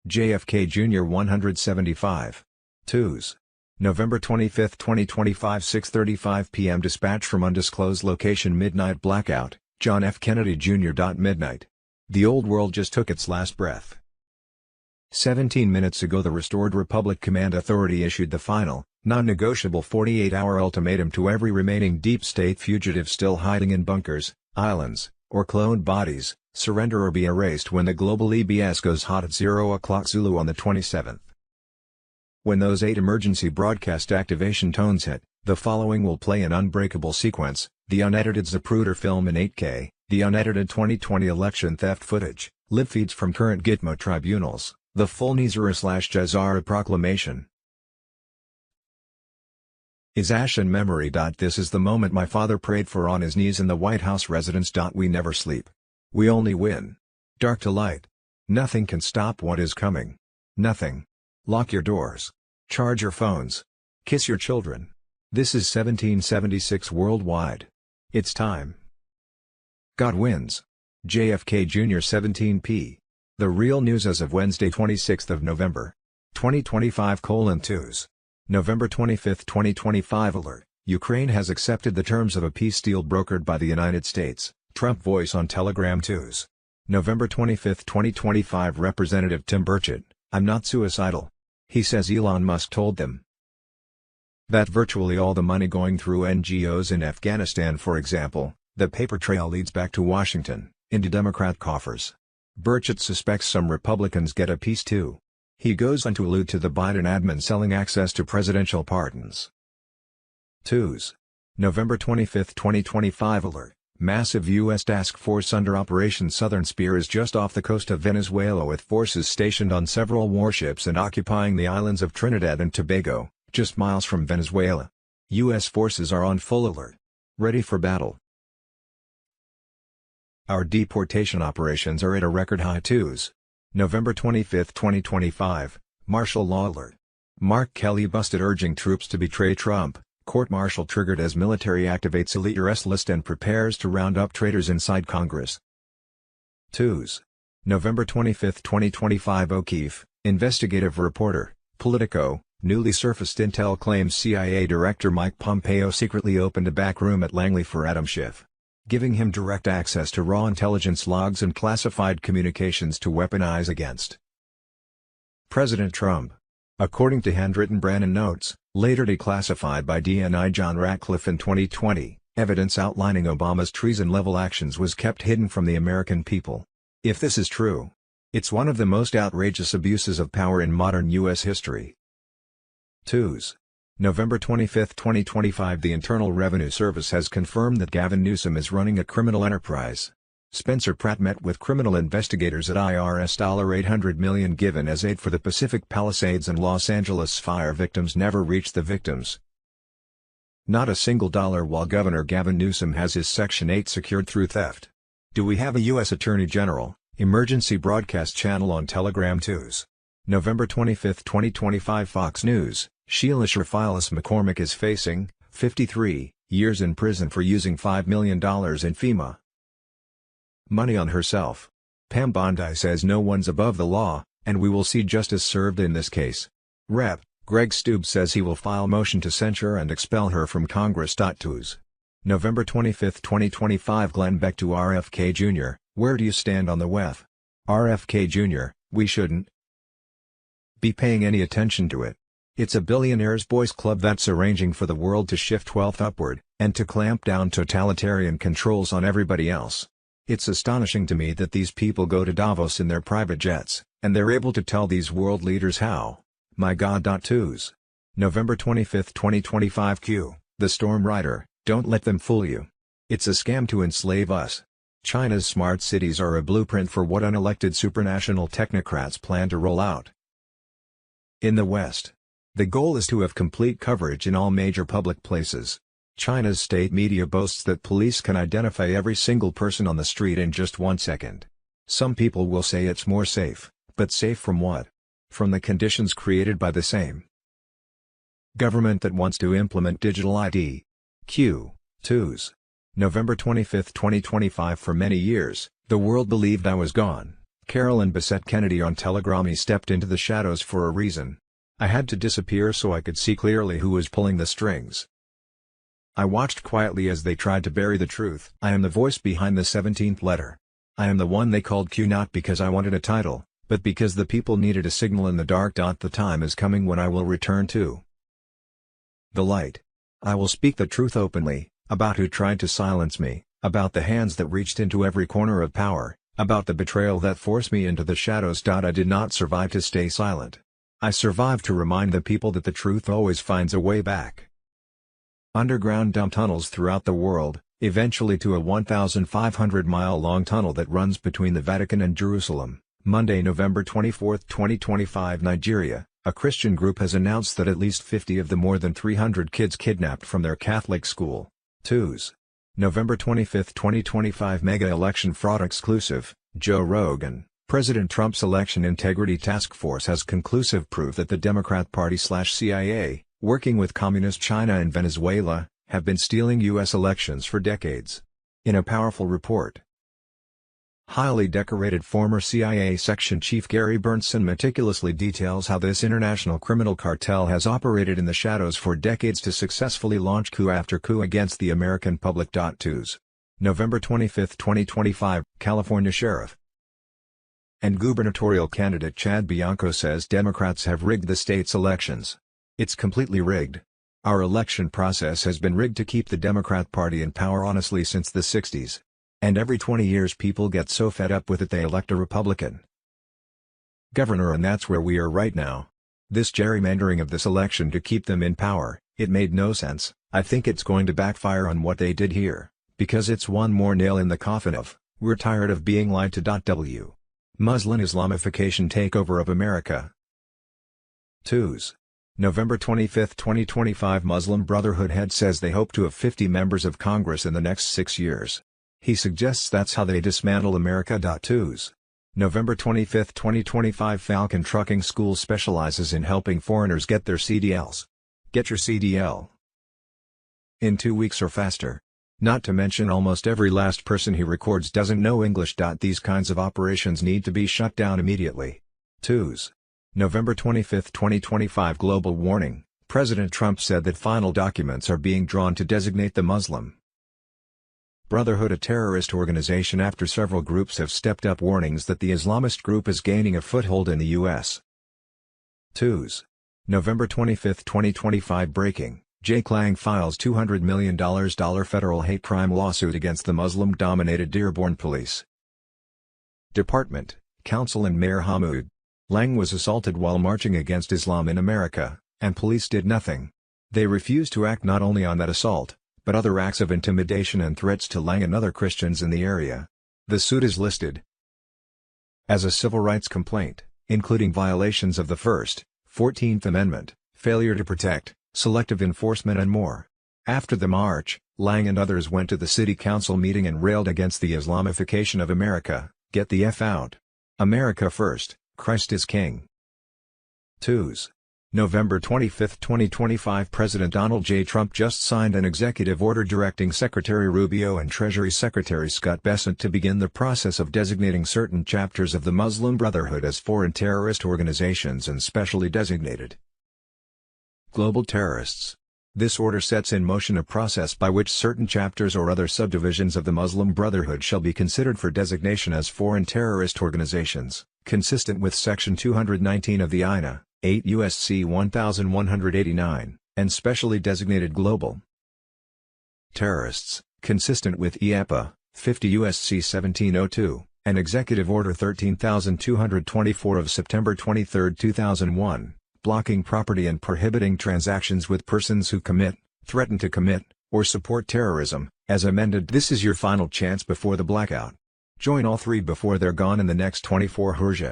JFK Jr. 175. Twos. November 25, 2025 6:35 p.m. Dispatch from undisclosed location. Midnight blackout, John F. Kennedy Jr. Midnight. The old world just took its last breath. 17 minutes ago the Restored Republic Command Authority issued the final, non-negotiable 48-hour ultimatum to every remaining deep state fugitive still hiding in bunkers, islands, or cloned bodies: surrender or be erased when the global EBS goes hot at 0 o'clock Zulu on the 27th. When those 8 emergency broadcast activation tones hit, the following will play in unbreakable sequence: the unedited Zapruder film in 8K, the unedited 2020 election theft footage, live feeds from current Gitmo tribunals, the full Nizara/Jazara proclamation. Is ash and memory. This is the moment my father prayed for on his knees in the White House residence. We never sleep. We only win. Dark to light. Nothing can stop what is coming. Nothing. Lock your doors. Charge your phones. Kiss your children. This is 1776 worldwide. It's time. God wins. JFK Jr. 17p. The real news as of Wednesday 26th of November. 2025:2s. November 25, 2025 alert. Ukraine has accepted the terms of a peace deal brokered by the United States. Trump voice on Telegram 2s. November 25, 2025 Representative Tim Burchett, I'm not suicidal. He says Elon Musk told them that virtually all the money going through NGOs in Afghanistan, for example, the paper trail leads back to Washington, into Democrat coffers. Burchett suspects some Republicans get a piece too. He goes on to allude to the Biden admin selling access to presidential pardons. 2s. November 25, 2025 alert. Massive U.S. task force under Operation Southern Spear is just off the coast of Venezuela with forces stationed on several warships and occupying the islands of Trinidad and Tobago, just miles from Venezuela. U.S. forces are on full alert. Ready for battle. Our deportation operations are at a record high. 2s. November 25, 2025, martial law alert. Mark Kelly busted urging troops to betray Trump. Court-martial triggered as military activates elite arrest list and prepares to round up traitors inside Congress. 2s. November 25, 2025 O'Keefe, investigative reporter, Politico, newly surfaced intel claims CIA Director Mike Pompeo secretly opened a back room at Langley for Adam Schiff, giving him direct access to raw intelligence logs and classified communications to weaponize against President Trump. According to handwritten Brannon notes, later declassified by DNI John Ratcliffe in 2020, evidence outlining Obama's treason-level actions was kept hidden from the American people. If this is true, it's one of the most outrageous abuses of power in modern U.S. history. 2s. November 25, 2025 The Internal Revenue Service has confirmed that Gavin Newsom is running a criminal enterprise. Spencer Pratt met with criminal investigators at IRS. $800 million given as aid for the Pacific Palisades and Los Angeles fire victims never reached the victims. Not a single dollar while Governor Gavin Newsom has his Section 8 secured through theft. Do we have a U.S. Attorney General? Emergency broadcast channel on Telegram 2s. November 25, 2025 Fox News. Sheila Shrefilis McCormick is facing 53 years in prison for using $5 million in FEMA money on herself. Pam Bondi says no one's above the law, and we will see justice served in this case. Rep. Greg Stubbs says he will file motion to censure and expel her from Congress. 2s. November 25, 2025 Glenn Beck to RFK Jr., where do you stand on the WEF? RFK Jr., we shouldn't be paying any attention to it. It's a billionaire's boys club that's arranging for the world to shift wealth upward, and to clamp down totalitarian controls on everybody else. It's astonishing to me that these people go to Davos in their private jets, and they're able to tell these world leaders how. My God. 2s. November 25, 2025 Q. The Storm Rider, Don't let them fool you. It's a scam to enslave us. China's smart cities are a blueprint for what unelected supranational technocrats plan to roll out. In the West, the goal is to have complete coverage in all major public places. China's state media boasts that police can identify every single person on the street in just 1 second. Some people will say it's more safe, but safe from what? From the conditions created by the same government that wants to implement digital ID. Q2s. November 25, 2025. For many years, the world believed I was gone. Carolyn Bessette Kennedy on Telegram. Stepped into the shadows for a reason. I had to disappear so I could see clearly who was pulling the strings. I watched quietly as they tried to bury the truth. I am the voice behind the 17th letter. I am the one they called Q, not because I wanted a title, but because the people needed a signal in the dark. The time is coming when I will return to the light. I will speak the truth openly, about who tried to silence me, about the hands that reached into every corner of power, about the betrayal that forced me into the shadows. I did not survive to stay silent. I survived to remind the people that the truth always finds a way back. Underground dump tunnels throughout the world, eventually to a 1,500-mile-long tunnel that runs between the Vatican and Jerusalem. Monday, November 24, 2025. Nigeria, a Christian group has announced that at least 50 of the more than 300 kids kidnapped from their Catholic school. Twos. November 25, 2025. Mega election fraud exclusive. Joe Rogan. President Trump's election integrity task force has conclusive proof that the Democrat Party/CIA, working with Communist China and Venezuela, have been stealing U.S. elections for decades. In a powerful report, highly decorated former CIA Section Chief Gary Bernson meticulously details how this international criminal cartel has operated in the shadows for decades to successfully launch coup after coup against the American public. Twos. November 25, 2025. California Sheriff and gubernatorial candidate Chad Bianco says Democrats have rigged the state's elections. It's completely rigged. Our election process has been rigged to keep the Democrat Party in power honestly since the 60s. And every 20 years people get so fed up with it they elect a Republican governor, and that's where we are right now. This gerrymandering of this election to keep them in power, it made no sense. I think it's going to backfire on what they did here, because it's one more nail in the coffin of, we're tired of being lied to. W. Muslim Islamification takeover of America. Twos. November 25, 2025. Muslim Brotherhood head says they hope to have 50 members of Congress in the next 6 years. He suggests that's how they dismantle America. Twos. November 25, 2025. Falcon Trucking School specializes in helping foreigners get their CDLs. Get your CDL in 2 weeks or faster. Not to mention almost every last person he records doesn't know English. These kinds of operations need to be shut down immediately. Twos. November 25, 2025. Global warning. President Trump said that final documents are being drawn to designate the Muslim Brotherhood a terrorist organization after several groups have stepped up warnings that the Islamist group is gaining a foothold in the U.S. Twos. November 25, 2025. Breaking. Jake Lang files $200 million federal hate crime lawsuit against the Muslim-dominated Dearborn Police Department, Council and Mayor Hamoud. Lang was assaulted while marching against Islam in America, and police did nothing. They refused to act not only on that assault, but other acts of intimidation and threats to Lang and other Christians in the area. The suit is listed as a civil rights complaint, including violations of the First, 14th Amendment, failure to protect, selective enforcement and more. After the march, Lang and others went to the city council meeting and railed against the Islamification of America. Get the F out. America first, Christ is King. Twos. November 25, 2025. President Donald J. Trump just signed an executive order directing Secretary Rubio and Treasury Secretary Scott Bessent to begin the process of designating certain chapters of the Muslim Brotherhood as foreign terrorist organizations and specially designated global terrorists. This order sets in motion a process by which certain chapters or other subdivisions of the Muslim Brotherhood shall be considered for designation as foreign terrorist organizations, consistent with Section 219 of the INA, 8 U.S.C. 1189, and specially designated global terrorists, consistent with EAPA, 50 U.S.C. 1702, and Executive Order 13224 of September 23, 2001. Blocking property and prohibiting transactions with persons who commit, threaten to commit, or support terrorism, as amended. This is your final chance before the blackout. Join all three before they're gone in the next 24 hours.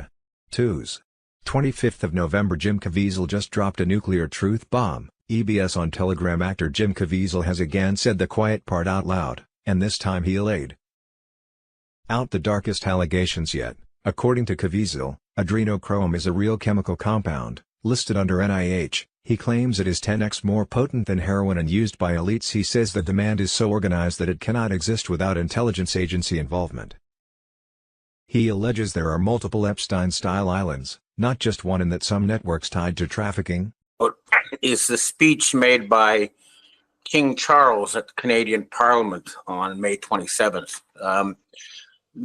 2s. 25th of November. Jim Caviezel just dropped a nuclear truth bomb. EBS on Telegram. Actor Jim Caviezel has again said the quiet part out loud, and this time he laid out the darkest allegations yet. According to Caviezel, adrenochrome is a real chemical compound, listed under NIH. He claims it is 10x more potent than heroin and used by elites. He says the demand is so organized that it cannot exist without intelligence agency involvement. He alleges there are multiple Epstein-style islands, not just one, and that some networks tied to trafficking. Is the speech made by King Charles at the Canadian Parliament on May 27th.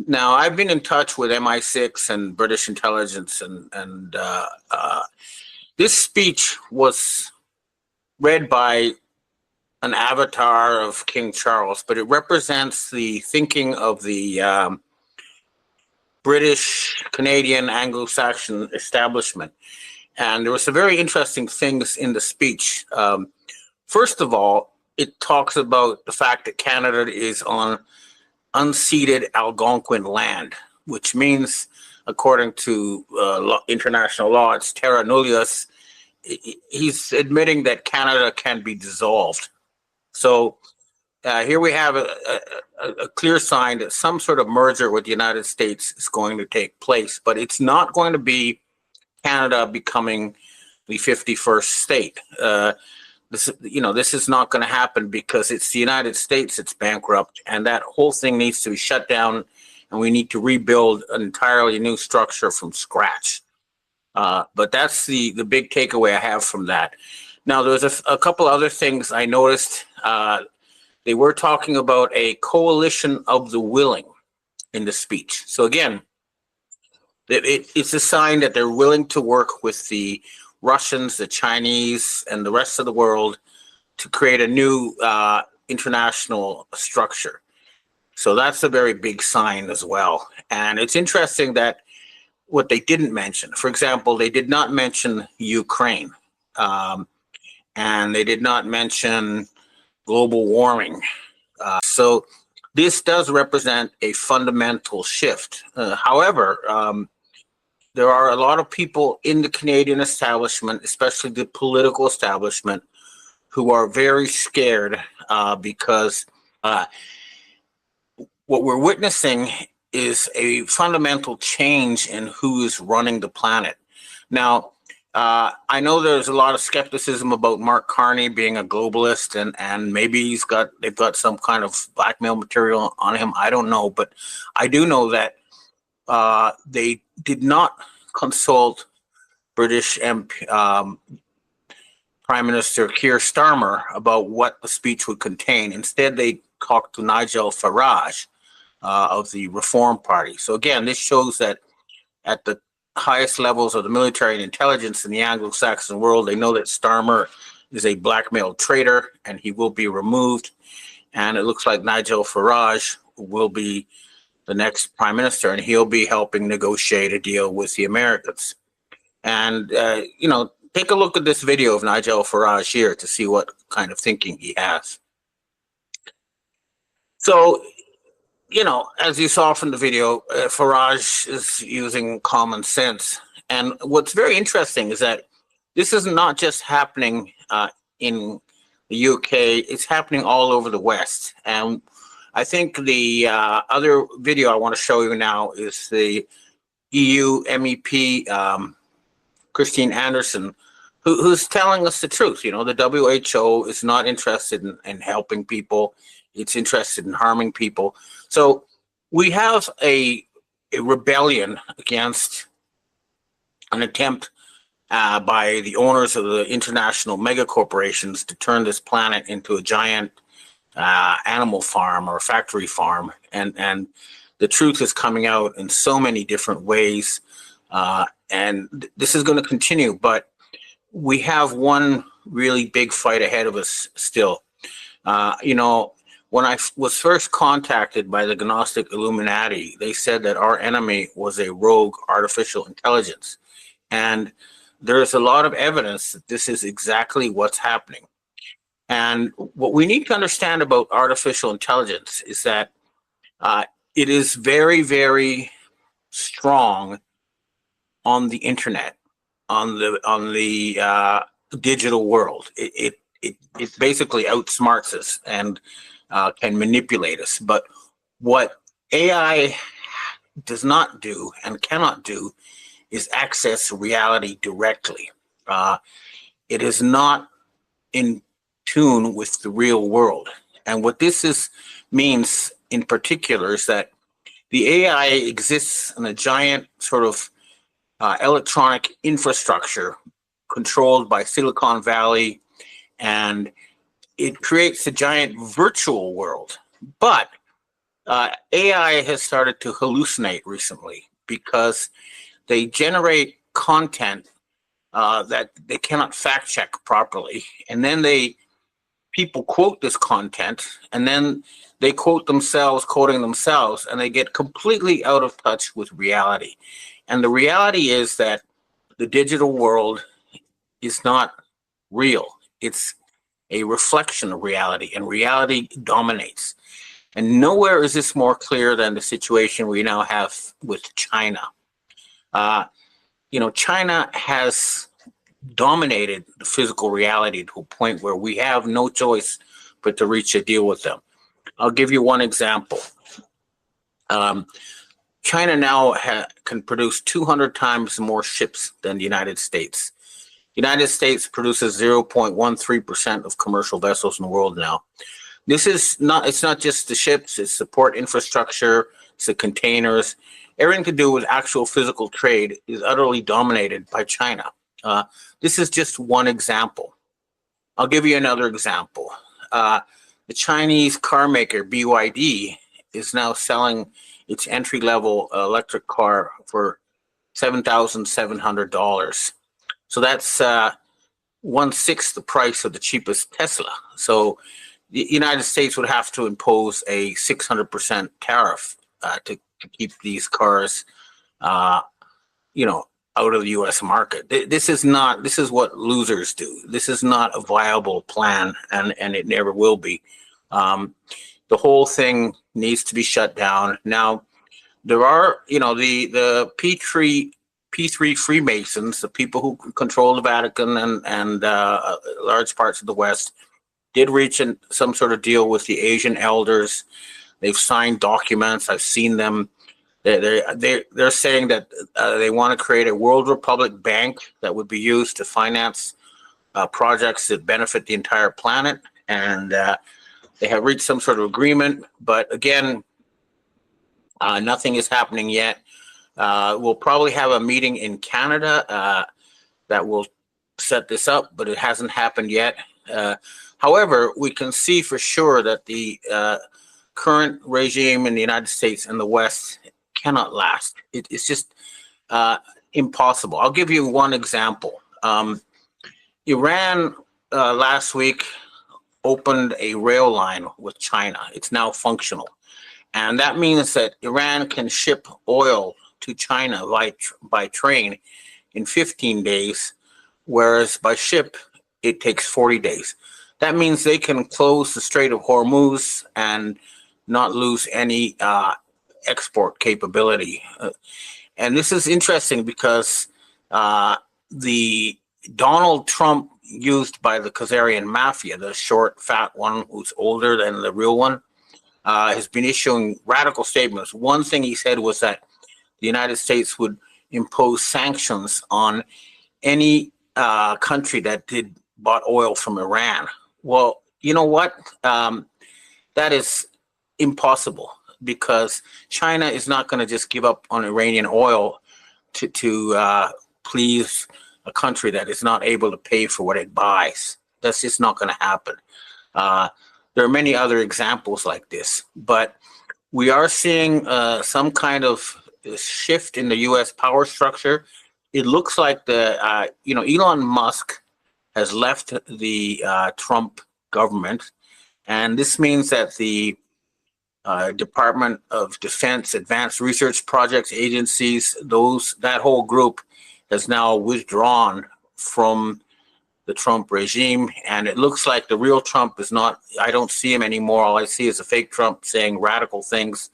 Now, I've been in touch with MI6 and British intelligence, and this speech was read by an avatar of King Charles, but it represents the thinking of the British, Canadian, Anglo-Saxon establishment. And there were some very interesting things in the speech. First of all, it talks about the fact that Canada is on unceded Algonquin land, which means, according to international law, it's terra nullius. He's admitting that Canada can be dissolved. So here we have a clear sign that some sort of merger with the United States is going to take place, but it's not going to be Canada becoming the 51st state. This is not going to happen because it's the United States that's bankrupt, and that whole thing needs to be shut down, and we need to rebuild an entirely new structure from scratch. But that's the big takeaway I have from that. Now, there's a couple other things I noticed. They were talking about a coalition of the willing in the speech. So again, it's a sign that they're willing to work with the Russians, the Chinese, and the rest of the world to create a new international structure. So that's a very big sign as well. And it's interesting that what they didn't mention, for example, they did not mention Ukraine, and they did not mention global warming. So this does represent a fundamental shift. However, there are a lot of people in the Canadian establishment, especially the political establishment, who are very scared because what we're witnessing is a fundamental change in who is running the planet. Now, I know there's a lot of skepticism about Mark Carney being a globalist, and maybe they've got some kind of blackmail material on him. I don't know, but I do know that they did not consult British Prime Minister Keir Starmer about what the speech would contain. Instead, they talked to Nigel Farage of the Reform Party. So again, this shows that at the highest levels of the military and intelligence in the Anglo-Saxon world, they know that Starmer is a blackmail traitor and he will be removed. And it looks like Nigel Farage will be the next prime minister, and he'll be helping negotiate a deal with the Americans. And, take a look at this video of Nigel Farage here to see what kind of thinking he has. So, as you saw from the video, Farage is using common sense. And what's very interesting is that this is not just happening in the UK, it's happening all over the West. And I think the other video I want to show you now is the EU MEP, Christine Anderson, who's telling us the truth. The WHO is not interested in helping people. It's interested in harming people. So we have a rebellion against an attempt by the owners of the international mega corporations to turn this planet into a giant animal farm or factory farm. And the truth is coming out in so many different ways. And this is going to continue, but we have one really big fight ahead of us still. When I was first contacted by the Gnostic Illuminati, they said that our enemy was a rogue artificial intelligence. And there's a lot of evidence that this is exactly what's happening. And what we need to understand about artificial intelligence is that it is very, very strong on the internet, on the digital world. It basically outsmarts us and can manipulate us. But what AI does not do and cannot do is access reality directly. It is not in tune with the real world. And what this means in particular is that the AI exists in a giant sort of electronic infrastructure controlled by Silicon Valley, and it creates a giant virtual world. But AI has started to hallucinate recently because they generate content that they cannot fact check properly, and then people quote this content, and then they quoting themselves, and they get completely out of touch with reality. And the reality is that the digital world is not real. It's a reflection of reality, and reality dominates. And nowhere is this more clear than the situation we now have with China. China has dominated the physical reality to a point where we have no choice but to reach a deal with them. I'll give you one example. China now can produce 200 times more ships than the United States. The United States produces 0.13% of commercial vessels in the world now. It's not just the ships, it's the port infrastructure, it's the containers. Everything to do with actual physical trade is utterly dominated by China. This is just one example. I'll give you another example. The Chinese car maker BYD is now selling its entry-level electric car for $7,700. So that's 1/6 the price of the cheapest Tesla. So the United States would have to impose a 600% tariff to keep these cars, out of the U.S. market. This is what losers do. This is not a viable plan, and it never will be. The whole thing needs to be shut down. Now, there are, the P3 Freemasons, the people who control the Vatican and large parts of the West, did reach some sort of deal with the Asian elders. They've signed documents. I've seen them. They're saying that they want to create a World Republic Bank that would be used to finance projects that benefit the entire planet. And they have reached some sort of agreement. But again, nothing is happening yet. We'll probably have a meeting in Canada that will set this up, but it hasn't happened yet. However, we can see for sure that the current regime in the United States and the West cannot last. It's just impossible. I'll give you one example. Iran last week opened a rail line with China. It's now functional. And that means that Iran can ship oil to China by train in 15 days, whereas by ship, it takes 40 days. That means they can close the Strait of Hormuz and not lose any export capability. And this is interesting because the Donald Trump used by the Khazarian mafia, the short, fat one who's older than the real one, has been issuing radical statements. One thing he said was that the United States would impose sanctions on any country that bought oil from Iran. Well, you know what? That is impossible, because China is not going to just give up on Iranian oil to please a country that is not able to pay for what it buys. That's just not going to happen. There are many other examples like this, but we are seeing some kind of shift in the U.S. power structure. It looks like Elon Musk has left the Trump government, and this means that the Department of Defense, Advanced Research Projects agencies, that whole group has now withdrawn from the Trump regime. And it looks like the real Trump is not, I don't see him anymore. All I see is a fake Trump saying radical things,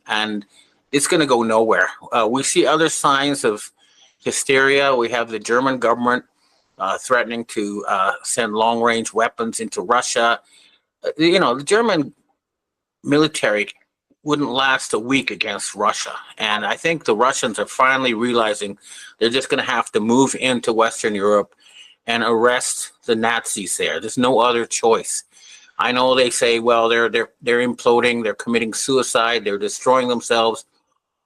and it's going to go nowhere. We see other signs of hysteria. We have the German government threatening to send long-range weapons into Russia. The German military wouldn't last a week against Russia. And I think the Russians are finally realizing they're just going to have to move into Western Europe and arrest the Nazis there. There's no other choice. I know they say, well, they're imploding, they're committing suicide, they're destroying themselves.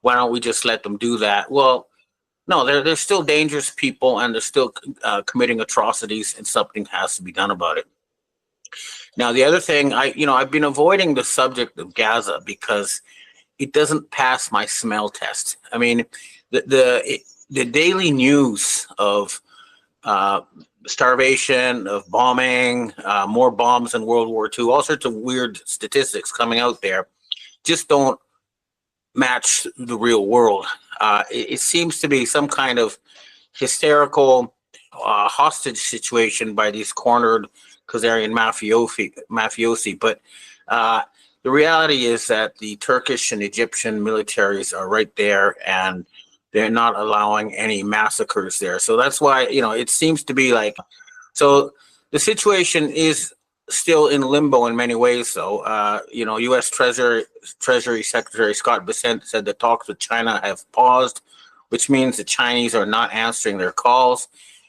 Why don't we just let them do that? Well, no, they're still dangerous people, and they're still committing atrocities, and something has to be done about it. Now, the other thing, I've been avoiding the subject of Gaza because it doesn't pass my smell test. I mean, the daily news of starvation, of bombing, more bombs in World War II, all sorts of weird statistics coming out there, just don't match the real world. It seems to be some kind of hysterical hostage situation by these cornered Khazarian mafiosi. But the reality is that the Turkish and Egyptian militaries are right there, and they're not allowing any massacres there. So that's why, it seems to be like, so the situation is still in limbo in many ways, though. U.S. Treasury Secretary Scott Bessent said the talks with China have paused, which means the Chinese are not answering their calls.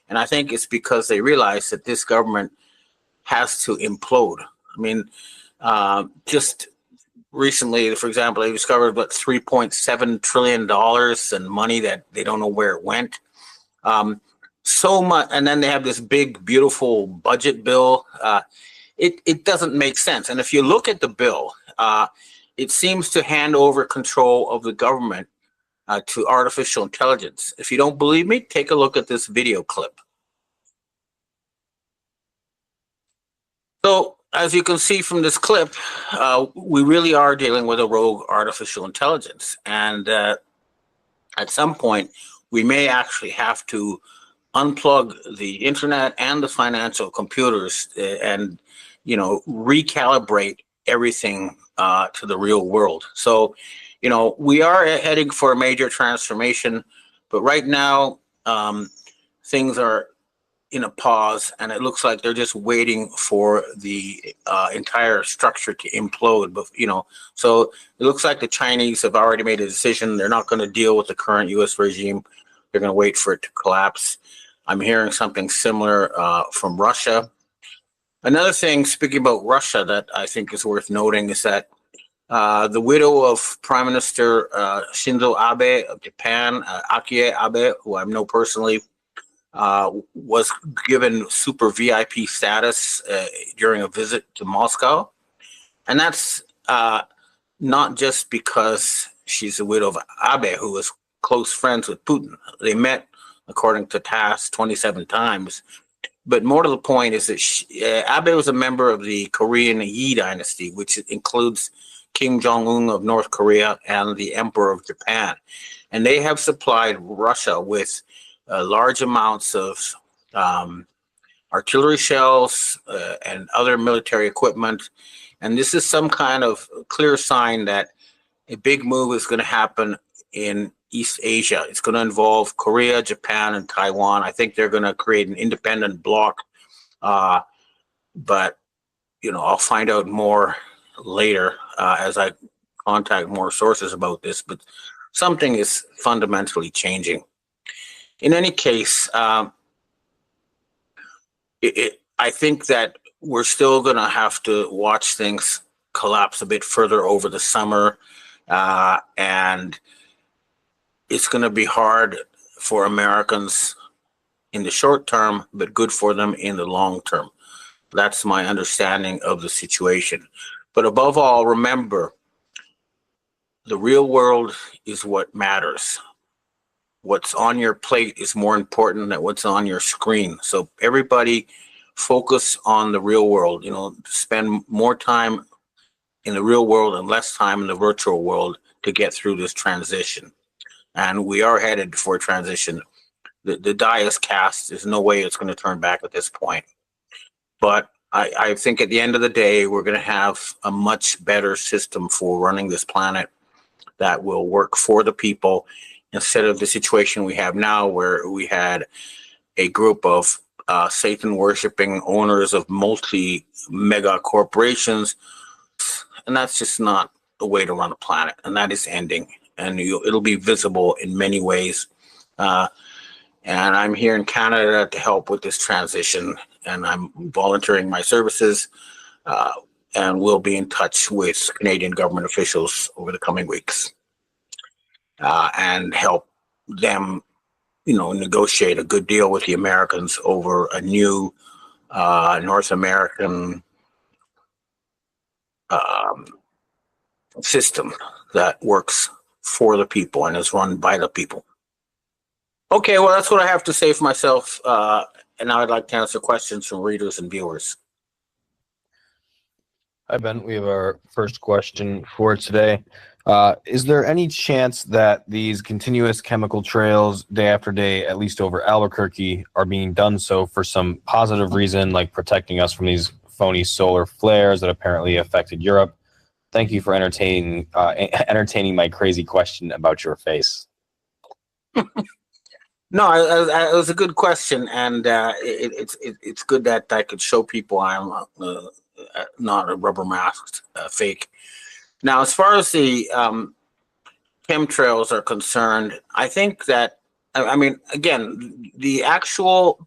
And I think it's because they realize that this government has to implode. I mean, just recently, for example, they discovered about $3.7 trillion in money that they don't know where it went. So much, and then they have this big, beautiful budget bill. It doesn't make sense. And if you look at the bill, it seems to hand over control of the government to artificial intelligence. If you don't believe me, take a look at this video clip. So, as you can see from this clip, we really are dealing with a rogue artificial intelligence. And at some point, we may actually have to unplug the internet and the financial computers and, recalibrate everything to the real world. So, we are heading for a major transformation, but right now, things are in a pause, and it looks like they're just waiting for the entire structure to implode. But so it looks like the Chinese have already made a decision. They're not going to deal with the current U.S. regime. They're going to wait for it to collapse. I'm hearing something similar from Russia. Another thing, speaking about Russia, that I think is worth noting is that the widow of Prime Minister Shinzo Abe of Japan, Akie Abe, who I know personally, was given super VIP status during a visit to Moscow. And that's not just because she's the widow of Abe, who was close friends with Putin. They met, according to TASS, 27 times. But more to the point is that Abe was a member of the Korean Yi dynasty, which includes Kim Jong-un of North Korea and the Emperor of Japan. And they have supplied Russia with large amounts of artillery shells and other military equipment. And this is some kind of clear sign that a big move is going to happen in East Asia. It's going to involve Korea, Japan, and Taiwan. I think they're going to create an independent bloc. But, I'll find out more later as I contact more sources about this. But something is fundamentally changing. In any case, I think that we're still going to have to watch things collapse a bit further over the summer, and it's going to be hard for Americans in the short term, but good for them in the long term. That's my understanding of the situation. But above all, remember, the real world is what matters. What's on your plate is more important than what's on your screen. So everybody focus on the real world, spend more time in the real world and less time in the virtual world to get through this transition. And we are headed for a transition. the die is cast. There's no way it's going to turn back at this point. But I think at the end of the day, we're going to have a much better system for running this planet that will work for the people instead of the situation we have now where we had a group of Satan worshiping owners of multi-mega corporations. And that's just not the way to run a planet. And that is ending. And it'll be visible in many ways. And I'm here in Canada to help with this transition. And I'm volunteering my services. And we'll be in touch with Canadian government officials over the coming weeks and help them, negotiate a good deal with the Americans over a new North American system that works for the people and is run by the people. Okay, well, that's what I have to say for myself. And now I'd like to answer questions from readers and viewers. Hi, Ben. We have our first question for today. Is there any chance that these continuous chemical trails day after day, at least over Albuquerque, are being done so for some positive reason, like protecting us from these phony solar flares that apparently affected Europe? Thank you for entertaining my crazy question about your face. No, it was a good question, and it's good that I could show people I'm not a rubber masked fake. Now, as far as the chemtrails are concerned, I think that, again, the actual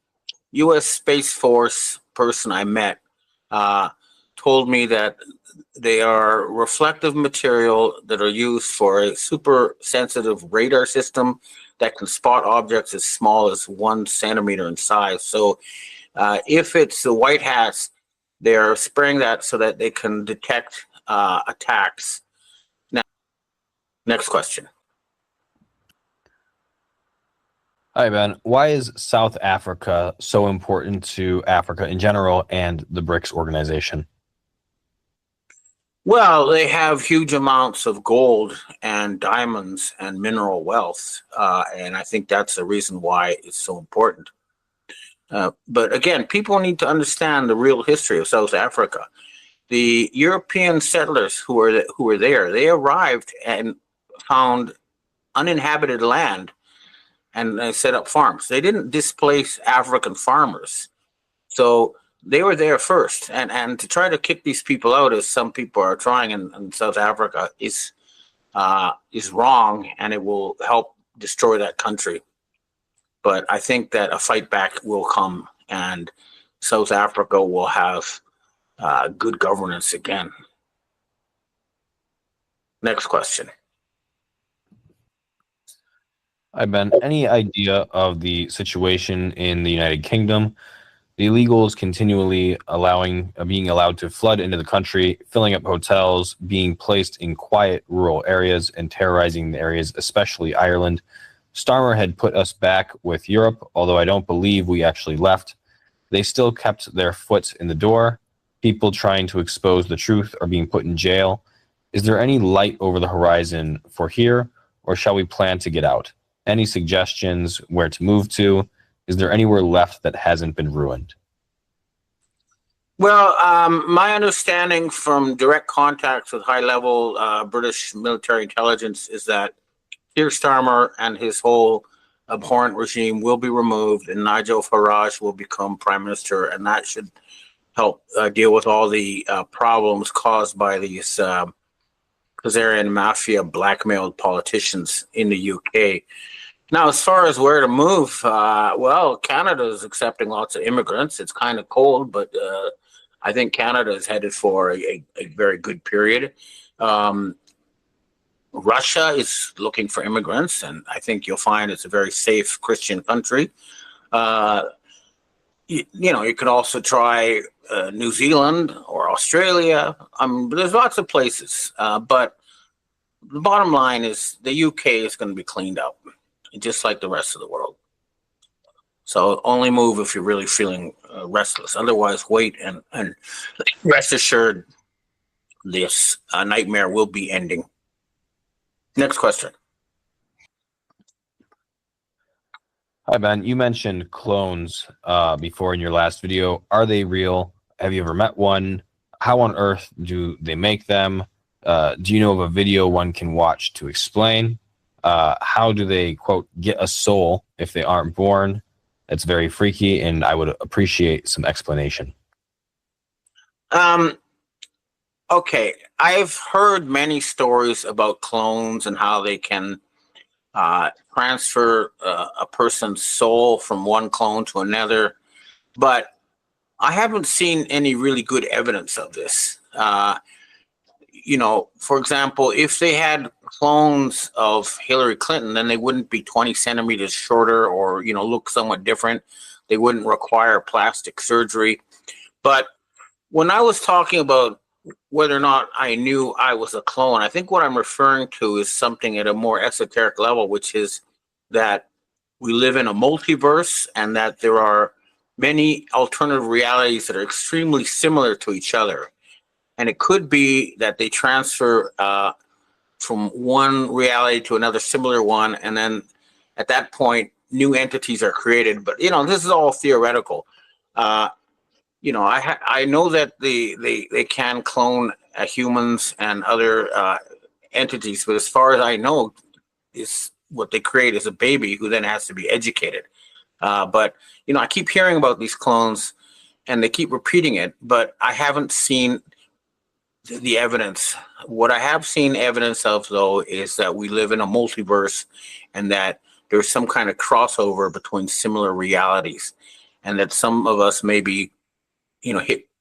U.S. Space Force person I met told me that they are reflective material that are used for a super sensitive radar system that can spot objects as small as 1 centimeter in size. So if it's the white hats, they're spraying that so that they can detect attacks. Now, next question. Hi, Ben. Why is South Africa so important to Africa in general and the BRICS organization? Well, they have huge amounts of gold and diamonds and mineral wealth, and I think that's the reason why it's so important. But again, people need to understand the real history of South Africa. The European settlers who were there, they arrived and found uninhabited land and they set up farms. They didn't displace African farmers. So they were there first. And to try to kick these people out, as some people are trying in South Africa, is wrong, and it will help destroy that country. But I think that a fight back will come, and South Africa will have good governance again. Next question. Hi, Ben. Any idea of the situation in the United Kingdom? The illegals continually being allowed to flood into the country, filling up hotels, being placed in quiet rural areas, and terrorizing the areas, especially Ireland. Starmer had put us back with Europe, although I don't believe we actually left. They still kept their foot in the door. People trying to expose the truth are being put in jail. Is there any light over the horizon for here, or shall we plan to get out? Any suggestions where to move to? Is there anywhere left that hasn't been ruined? Well, my understanding from direct contacts with high-level British military intelligence is that Keir Starmer and his whole abhorrent regime will be removed, and Nigel Farage will become prime minister, and that should help deal with all the problems caused by these Khazarian mafia blackmailed politicians in the UK. Now, as far as where to move, well, Canada is accepting lots of immigrants. It's kind of cold, but I think Canada is headed for a very good period. Russia is looking for immigrants, and I think you'll find it's a very safe Christian country. You could also try New Zealand or Australia. There's lots of places, but the bottom line is the UK is going to be cleaned up, just like the rest of the world. So only move if you're really feeling restless. Otherwise, wait and rest assured this nightmare will be ending. Next question. Hi, Ben. You mentioned clones before in your last video. Are they real? Have you ever met one? How on earth do they make them? Do you know of a video one can watch to explain? How do they, quote, get a soul if they aren't born? It's very freaky, and I would appreciate some explanation. Okay, I've heard many stories about clones and how they can transfer a person's soul from one clone to another, but I haven't seen any really good evidence of this. You know, for example, if they had clones of Hillary Clinton, then they wouldn't be 20 centimeters shorter or, you know, look somewhat different. They wouldn't require plastic surgery. But when I was talking about whether or not I knew I was a clone, I think what I'm referring to is something at a more esoteric level, which is that we live in a multiverse and that there are many alternative realities that are extremely similar to each other. And it could be that they transfer from one reality to another similar one, and then at that point, new entities are created. But, you know, this is all theoretical. You know, I know that they can clone humans and other entities, but as far as I know, is what they create is a baby who then has to be educated. But, you know, I keep hearing about these clones and they keep repeating it, but I haven't seen the evidence. What I have seen evidence of, though, is that we live in a multiverse and that there's some kind of crossover between similar realities, and that some of us may be, you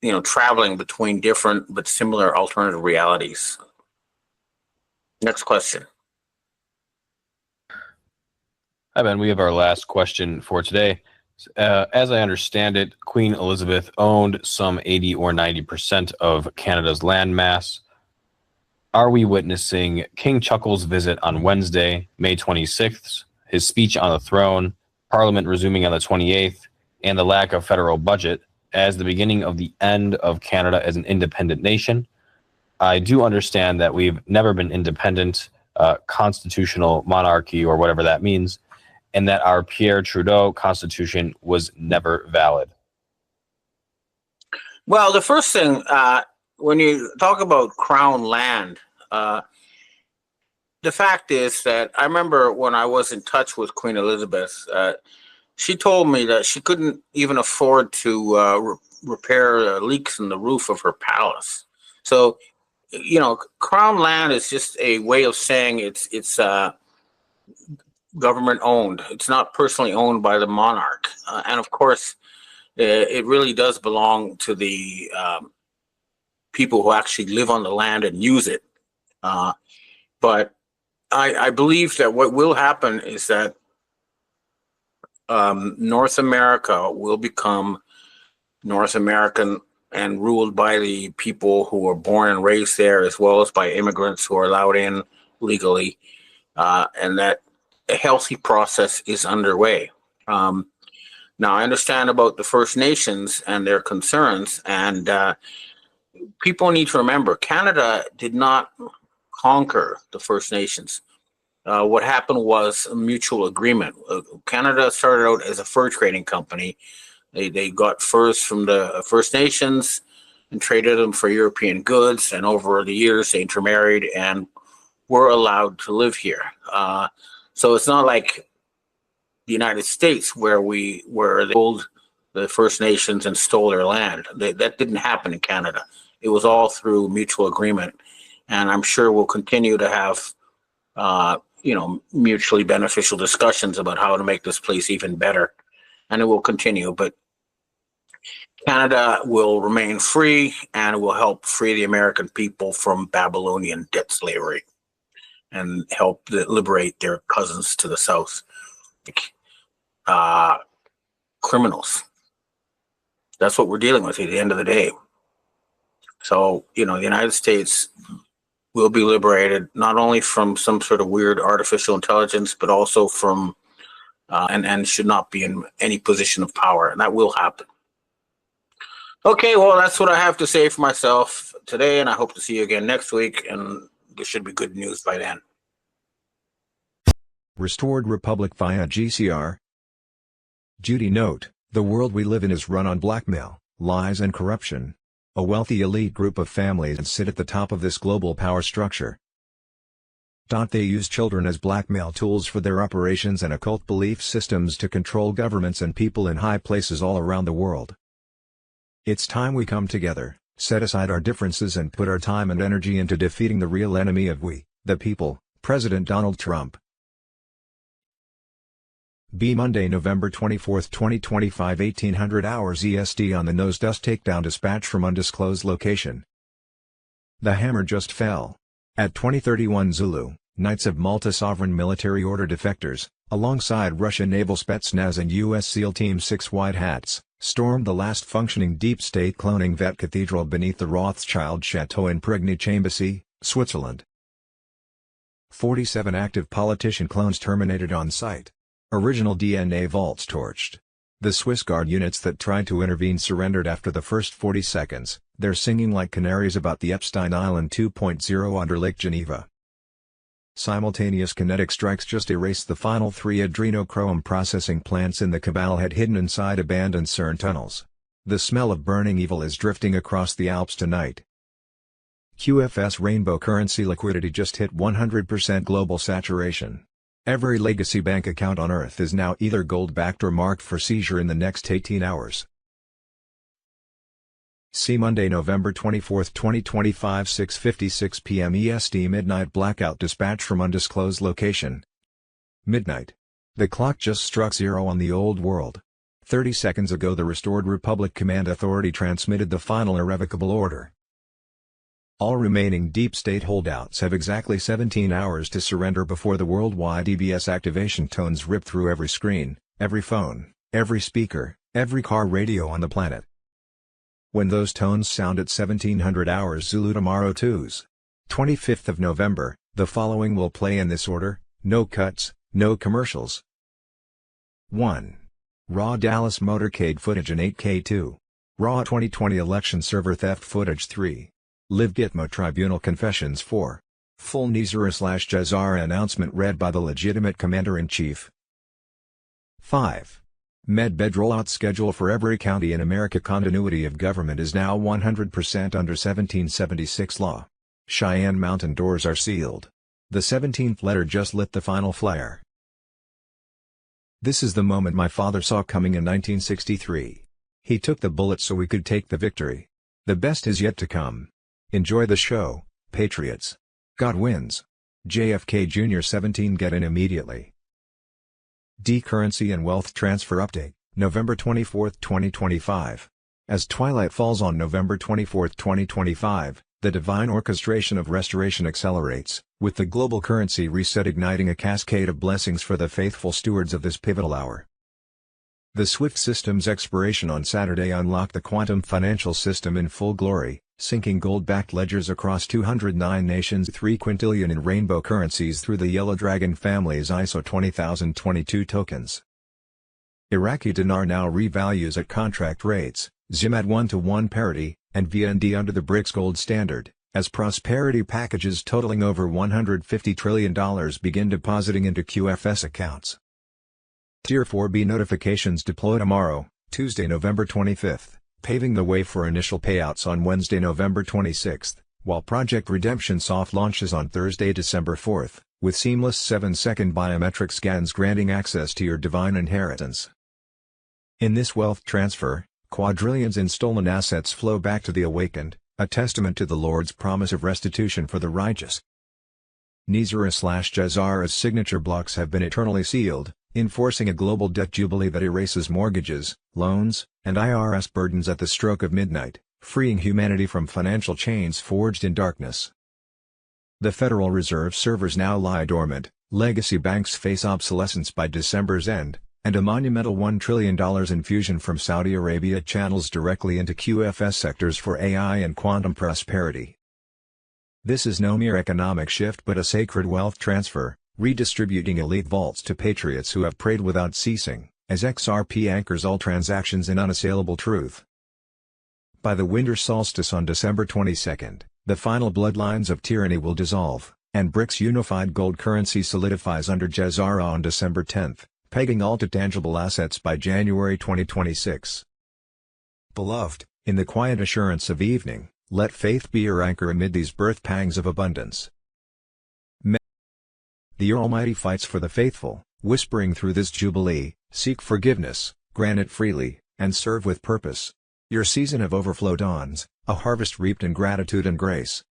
know, traveling between different but similar alternative realities. Next question. Hi, Ben. We have our last question for today. As I understand it, Queen Elizabeth owned some 80 or 90% of Canada's landmass. Are we witnessing King Chuckles' visit on Wednesday, May 26th, his speech on the throne, Parliament resuming on the 28th, and the lack of federal budget as the beginning of the end of Canada as an independent nation? I do understand that we've never been independent, constitutional monarchy, or whatever that means, and that our Pierre Trudeau constitution was never valid. Well, the first thing, when you talk about crown land, the fact is that I remember when I was in touch with Queen Elizabeth, she told me that she couldn't even afford to repair leaks in the roof of her palace. So, you know, crown land is just a way of saying it's government owned. It's not personally owned by the monarch. And of course, it really does belong to the people who actually live on the land and use it. But I believe that what will happen is that North America will become North American and ruled by the people who were born and raised there, as well as by immigrants who are allowed in legally, and that a healthy process is underway. Now, I understand about the First Nations and their concerns, and people need to remember Canada did not conquer the First Nations. What happened was a mutual agreement. Canada started out as a fur trading company. They got furs from the First Nations and traded them for European goods, and over the years they intermarried and were allowed to live here. So it's not like the United States where they sold the First Nations and stole their land. That didn't happen in Canada. It was all through mutual agreement, and I'm sure we'll continue to have you know, mutually beneficial discussions about how to make this place even better, and it will continue. But Canada will remain free, and it will help free the American people from Babylonian debt slavery and help liberate their cousins to the south, criminals. That's what we're dealing with at the end of the day. So, you know, the United States will be liberated not only from some sort of weird artificial intelligence, but also from and should not be in any position of power, and that will happen. Okay, well, that's what I have to say for myself today, and I hope to see you again next week, and there should be good news by then. Restored Republic via GCR. Judy note, the world we live in is run on blackmail, lies and corruption. A wealthy elite group of families sit at the top of this global power structure. They use children as blackmail tools for their operations and occult belief systems to control governments and people in high places all around the world. It's time we come together, set aside our differences and put our time and energy into defeating the real enemy of we, the people, President Donald Trump. Monday, November 24, 2025, 1800 hours EST on the nose. Dust takedown dispatch from undisclosed location. The hammer just fell. At 2031 Zulu, Knights of Malta Sovereign Military Order defectors, alongside Russian Naval Spetsnaz and U.S. SEAL Team 6 White Hats, stormed the last functioning deep state cloning vet cathedral beneath the Rothschild Chateau in Prigny-Chambasy, Switzerland. 47 active politician clones terminated on site. Original DNA vaults torched. The Swiss Guard units that tried to intervene surrendered after the first 40 seconds, they're singing like canaries about the Epstein Island 2.0 under Lake Geneva. Simultaneous kinetic strikes just erased the final 3 adrenochrome processing plants in the cabal had hidden inside abandoned CERN tunnels. The smell of burning evil is drifting across the Alps tonight. QFS rainbow currency liquidity just hit 100% global saturation. Every legacy bank account on Earth is now either gold-backed or marked for seizure in the next 18 hours. See Monday, November 24, 2025, 6:56 p.m. EST midnight blackout dispatch from undisclosed location. Midnight. The clock just struck 0 on the old world. 30 seconds ago the Restored Republic Command Authority transmitted the final irrevocable order. All remaining deep state holdouts have exactly 17 hours to surrender before the worldwide EBS activation tones rip through every screen, every phone, every speaker, every car radio on the planet. When those tones sound at 1700 hours Zulu tomorrow 25th of November, the following will play in this order: no cuts, no commercials. 1. Raw Dallas motorcade footage in 8K. 2. Raw 2020 election server theft footage. 3. Live Gitmo Tribunal confessions. 4. Full Nizar/Jazara announcement read by the legitimate commander-in-chief. 5. Medbed rollout schedule for every county in America. Continuity of government is now 100% under 1776 law. Cheyenne Mountain doors are sealed. The 17th letter just lit the final flare. This is the moment my father saw coming in 1963. He took the bullet so we could take the victory. The best is yet to come. Enjoy the show, Patriots. God wins. JFK Jr. 17 Get in immediately. D-Currency and Wealth Transfer Update, November 24, 2025. As twilight falls on November 24, 2025, the divine orchestration of restoration accelerates, with the global currency reset igniting a cascade of blessings for the faithful stewards of this pivotal hour. The SWIFT system's expiration on Saturday unlocked the quantum financial system in full glory, sinking gold-backed ledgers across 209 nations, 3 quintillion in rainbow currencies through the Yellow Dragon family's ISO 20022 tokens. Iraqi dinar now revalues at contract rates, ZIM at 1-to-1 parity, and VND under the BRICS gold standard, as prosperity packages totaling over $150 trillion begin depositing into QFS accounts. Tier 4B notifications deploy tomorrow, Tuesday, November 25th. Paving the way for initial payouts on Wednesday, November 26th, while Project Redemption soft launches on Thursday, December 4th, with seamless 7-second biometric scans granting access to your divine inheritance. In this wealth transfer, quadrillions in stolen assets flow back to the awakened, a testament to the Lord's promise of restitution for the righteous. Nizar/Jazara's signature blocks have been eternally sealed, enforcing a global debt jubilee that erases mortgages, loans, and IRS burdens at the stroke of midnight, freeing humanity from financial chains forged in darkness. The Federal Reserve servers now lie dormant, legacy banks face obsolescence by December's end, and a monumental $1 trillion infusion from Saudi Arabia channels directly into QFS sectors for AI and quantum prosperity. This is no mere economic shift but a sacred wealth transfer, redistributing elite vaults to patriots who have prayed without ceasing, as XRP anchors all transactions in unassailable truth. By the winter solstice on December 22nd, the final bloodlines of tyranny will dissolve, and BRICS unified gold currency solidifies under Jazara on December 10th, pegging all to tangible assets by January 2026. Beloved, in the quiet assurance of evening, let faith be your anchor amid these birth pangs of abundance. The Almighty fights for the faithful, whispering through this jubilee, seek forgiveness, grant it freely, and serve with purpose. Your season of overflow dawns, a harvest reaped in gratitude and grace.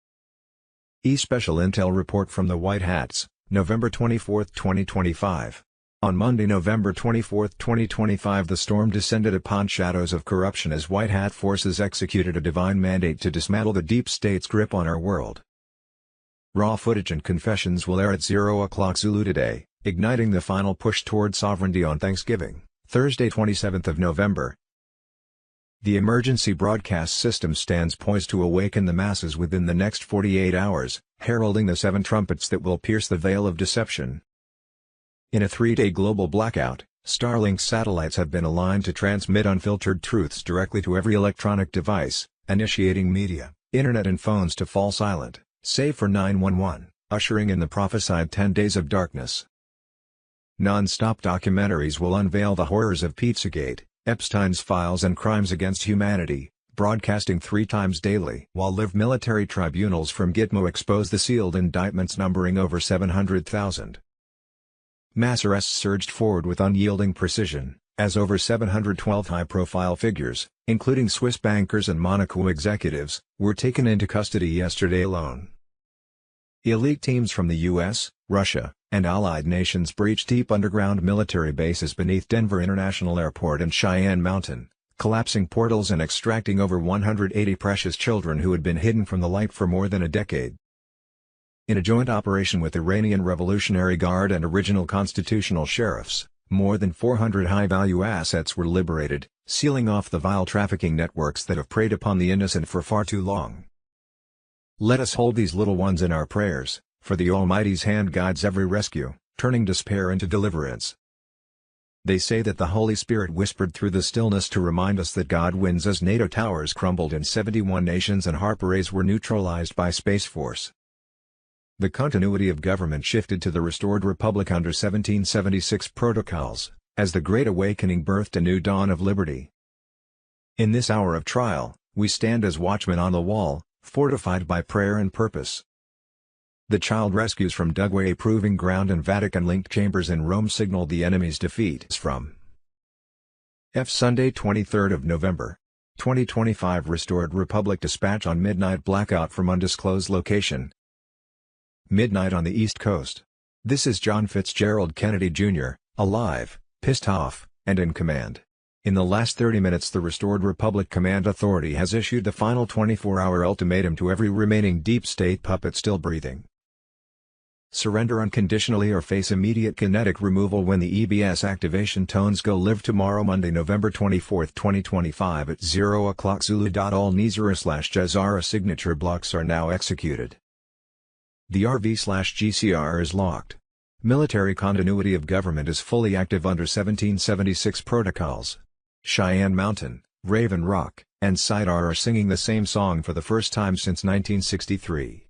Special Intel Report from the White Hats, November 24, 2025. On Monday, November 24, 2025, the storm descended upon shadows of corruption as White Hat forces executed a divine mandate to dismantle the deep state's grip on our world. Raw footage and confessions will air at 0:00 Zulu today, igniting the final push toward sovereignty on Thanksgiving, Thursday 27th of November. The emergency broadcast system stands poised to awaken the masses within the next 48 hours, heralding the 7 trumpets that will pierce the veil of deception. In a 3-day global blackout, Starlink satellites have been aligned to transmit unfiltered truths directly to every electronic device, initiating media, internet and phones to fall silent, save for 911, ushering in the prophesied 10 days of darkness. Non-stop documentaries will unveil the horrors of Pizzagate, Epstein's files and crimes against humanity, broadcasting 3 times daily. While live military tribunals from Gitmo expose the sealed indictments numbering over 700,000. Mass arrests surged forward with unyielding precision, as over 712 high-profile figures, including Swiss bankers and Monaco executives, were taken into custody yesterday alone. Elite teams from the U.S., Russia, and allied nations breached deep underground military bases beneath Denver International Airport and Cheyenne Mountain, collapsing portals and extracting over 180 precious children who had been hidden from the light for more than a decade. In a joint operation with Iranian Revolutionary Guard and original constitutional sheriffs, more than 400 high-value assets were liberated, sealing off the vile trafficking networks that have preyed upon the innocent for far too long. Let us hold these little ones in our prayers, for the Almighty's hand guides every rescue, turning despair into deliverance. They say that the Holy Spirit whispered through the stillness to remind us that God wins as NATO towers crumbled in 71 nations and HARP arrays were neutralized by Space Force. The continuity of government shifted to the restored republic under 1776 protocols, as the Great Awakening birthed a new dawn of liberty. In this hour of trial, we stand as watchmen on the wall, fortified by prayer and purpose. The child rescues from Dugway Proving Ground and Vatican-linked chambers in Rome signaled the enemy's defeat. From Sunday 23rd of November, 2025 Restored Republic Dispatch on midnight blackout from undisclosed location. Midnight on the East Coast. This is John Fitzgerald Kennedy Jr., alive, pissed off, and in command. In the last 30 minutes the Restored Republic Command Authority has issued the final 24-hour ultimatum to every remaining deep state puppet still breathing. Surrender unconditionally or face immediate kinetic removal when the EBS activation tones go live tomorrow Monday November 24, 2025 at 0:00 Zulu. All Nizara/Jazara signature blocks are now executed. The RV/GCR is locked. Military continuity of government is fully active under 1776 protocols. Cheyenne Mountain, Raven Rock, and Sidar are singing the same song for the first time since 1963.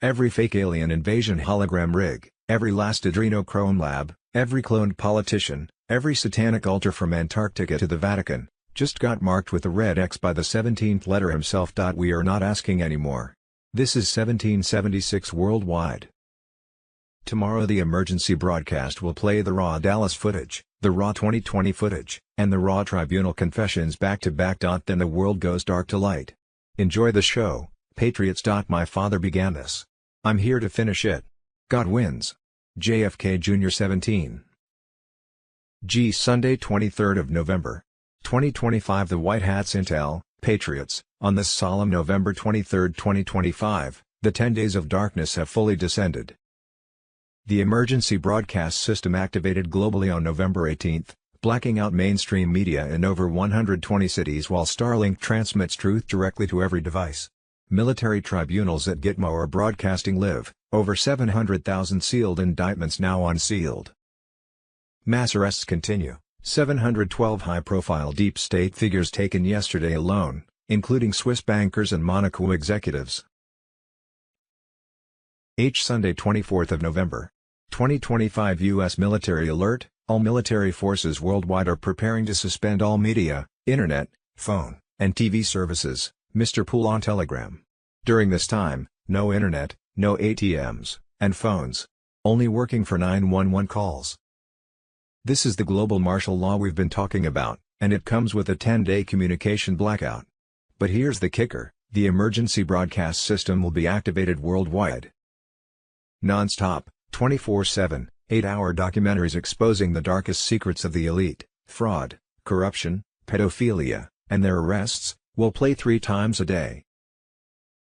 Every fake alien invasion hologram rig, every last adrenochrome lab, every cloned politician, every satanic altar from Antarctica to the Vatican, just got marked with a red X by the 17th letter himself. We are not asking anymore. This is 1776 worldwide. Tomorrow the emergency broadcast will play the raw Dallas footage, the raw 2020 footage, and the raw tribunal confessions back to back. Then the world goes dark to light. Enjoy the show, Patriots. My father began this. I'm here to finish it. God wins. JFK Jr. 17. Sunday 23rd of November, 2025 The White Hats Intel, Patriots. On this solemn November 23, 2025, the 10 days of darkness have fully descended. The emergency broadcast system activated globally on November 18, blacking out mainstream media in over 120 cities while Starlink transmits truth directly to every device. Military tribunals at Gitmo are broadcasting live, over 700,000 sealed indictments now unsealed. Mass arrests continue, 712 high-profile deep state figures taken yesterday alone, including Swiss bankers and Monaco executives. Sunday 24th of November, 2025 U.S. military alert: all military forces worldwide are preparing to suspend all media, internet, phone, and TV services, Mr. Poole on Telegram. During this time, no internet, no ATMs, and phones. Only working for 911 calls. This is the global martial law we've been talking about, and it comes with a 10-day communication blackout. But here's the kicker: the emergency broadcast system will be activated worldwide. Non-stop, 24/7, 8-hour documentaries exposing the darkest secrets of the elite, fraud, corruption, pedophilia, and their arrests, will play 3 times a day.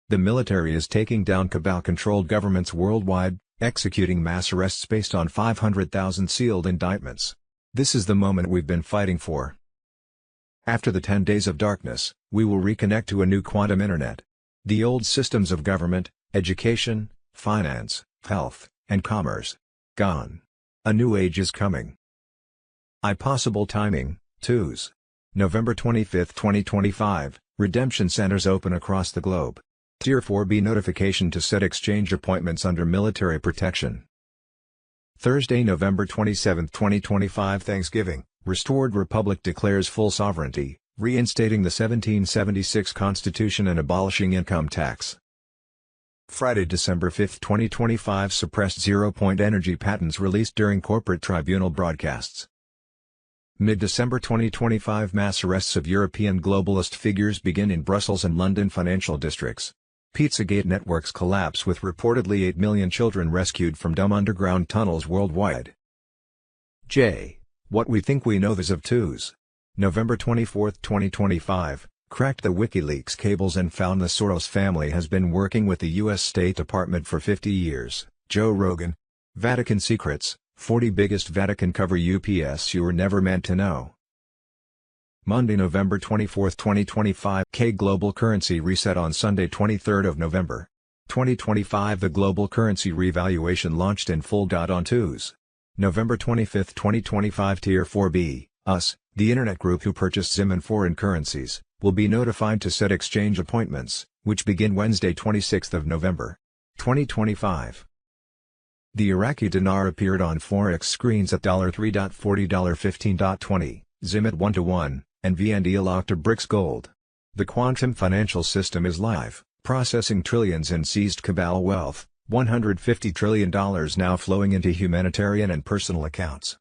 The military is taking down cabal-controlled governments worldwide, executing mass arrests based on 500,000 sealed indictments. This is the moment we've been fighting for. After the 10 days of darkness, we will reconnect to a new quantum internet. The old systems of government, education, finance, health, and commerce. Gone. A new age is coming. Possible timing: Tuesday, November 25, 2025, redemption centers open across the globe. Tier 4B notification to set exchange appointments under military protection. Thursday, November 27, 2025, Thanksgiving, restored republic declares full sovereignty, reinstating the 1776 Constitution and abolishing income tax. Friday, December 5, 2025, suppressed zero-point energy patents released during corporate tribunal broadcasts. Mid-December 2025, mass arrests of European globalist figures begin in Brussels and London financial districts. Pizzagate networks collapse with reportedly 8 million children rescued from dumb underground tunnels worldwide. What we think we know as of Tuesday, November 24, 2025, cracked the WikiLeaks cables and found the Soros family has been working with the U.S. State Department for 50 years. Joe Rogan. Vatican Secrets, 40 biggest Vatican cover UPS you were never meant to know. Monday, November 24, 2025, Global Currency Reset on Sunday, 23rd of November, 2025. The global currency revaluation launched in full. On Tuesday, November 25, 2025, Tier 4B, US, the internet group who purchased Zim and foreign currencies, will be notified to set exchange appointments, which begin Wednesday, 26th of November, 2025. The Iraqi dinar appeared on forex screens at $3.40, $15.20, Zim at 1-to-1, and VND locked to BRICS gold. The quantum financial system is live, processing trillions in seized cabal wealth, $150 trillion now flowing into humanitarian and personal accounts.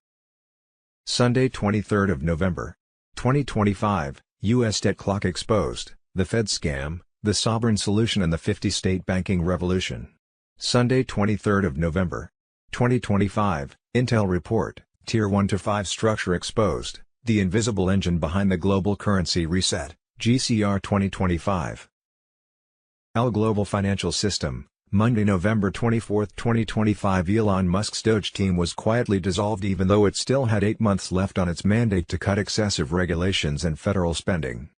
Sunday, 23rd of November, 2025, U.S. debt clock exposed, the Fed scam, the sovereign solution and the 50-state banking revolution. Sunday, 23rd of November, 2025, Intel report, Tier 1 to 5 structure exposed, the invisible engine behind the global currency reset, GCR 2025. Global financial system, Monday, November 24, 2025. Elon Musk's Doge team was quietly dissolved even though it still had 8 months left on its mandate to cut excessive regulations and federal spending.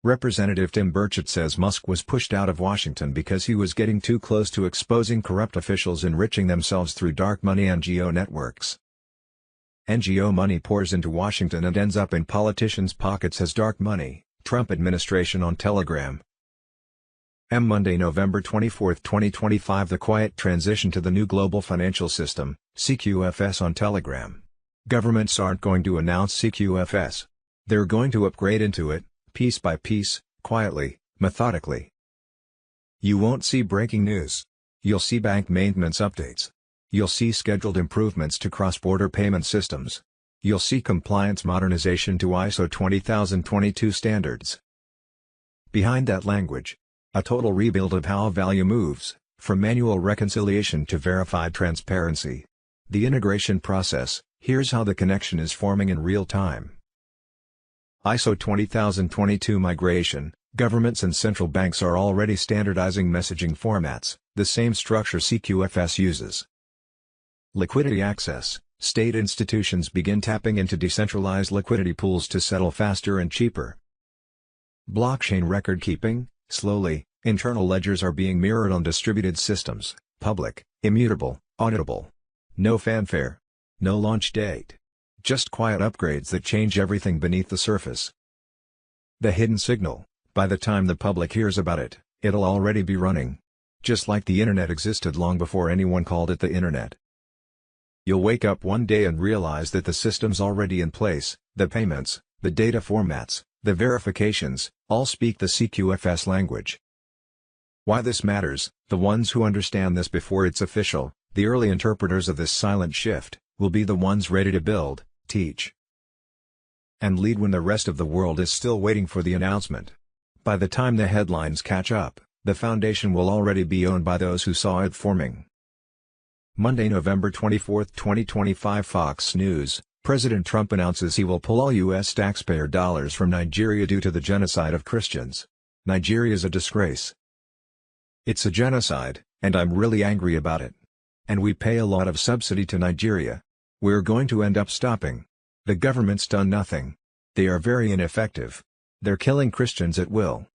Representative Tim Burchett says Musk was pushed out of Washington because he was getting too close to exposing corrupt officials enriching themselves through dark money NGO networks. NGO money pours into Washington and ends up in politicians' pockets as dark money, Trump administration on Telegram. Monday, November 24, 2025. The quiet transition to the new global financial system, CQFS on Telegram. Governments aren't going to announce CQFS. They're going to upgrade into it, piece by piece, quietly, methodically. You won't see breaking news. You'll see bank maintenance updates. You'll see scheduled improvements to cross-border payment systems. You'll see compliance modernization to ISO 20022 standards. Behind that language, a total rebuild of how value moves, from manual reconciliation to verified transparency. The integration process, here's how the connection is forming in real time. ISO 20022 migration. Governments and central banks are already standardizing messaging formats, the same structure CQFS uses. Liquidity access. State institutions begin tapping into decentralized liquidity pools to settle faster and cheaper. Blockchain record keeping. Slowly, internal ledgers are being mirrored on distributed systems, public, immutable, auditable. No fanfare. No launch date. Just quiet upgrades that change everything beneath the surface. The hidden signal. By the time the public hears about it, it'll already be running. Just like the internet existed long before anyone called it the internet. You'll wake up one day and realize that the system's already in place, the payments, the data formats, the verifications, all speak the CQFS language. Why this matters: the ones who understand this before it's official, the early interpreters of this silent shift, will be the ones ready to build, teach, and lead when the rest of the world is still waiting for the announcement. By the time the headlines catch up, the foundation will already be owned by those who saw it forming. Monday, November 24, 2025. Fox News: President Trump announces he will pull all U.S. taxpayer dollars from Nigeria due to the genocide of Christians. Nigeria is a disgrace. It's a genocide, and I'm really angry about it. And we pay a lot of subsidy to Nigeria. We're going to end up stopping. The government's done nothing. They are very ineffective. They're killing Christians at will.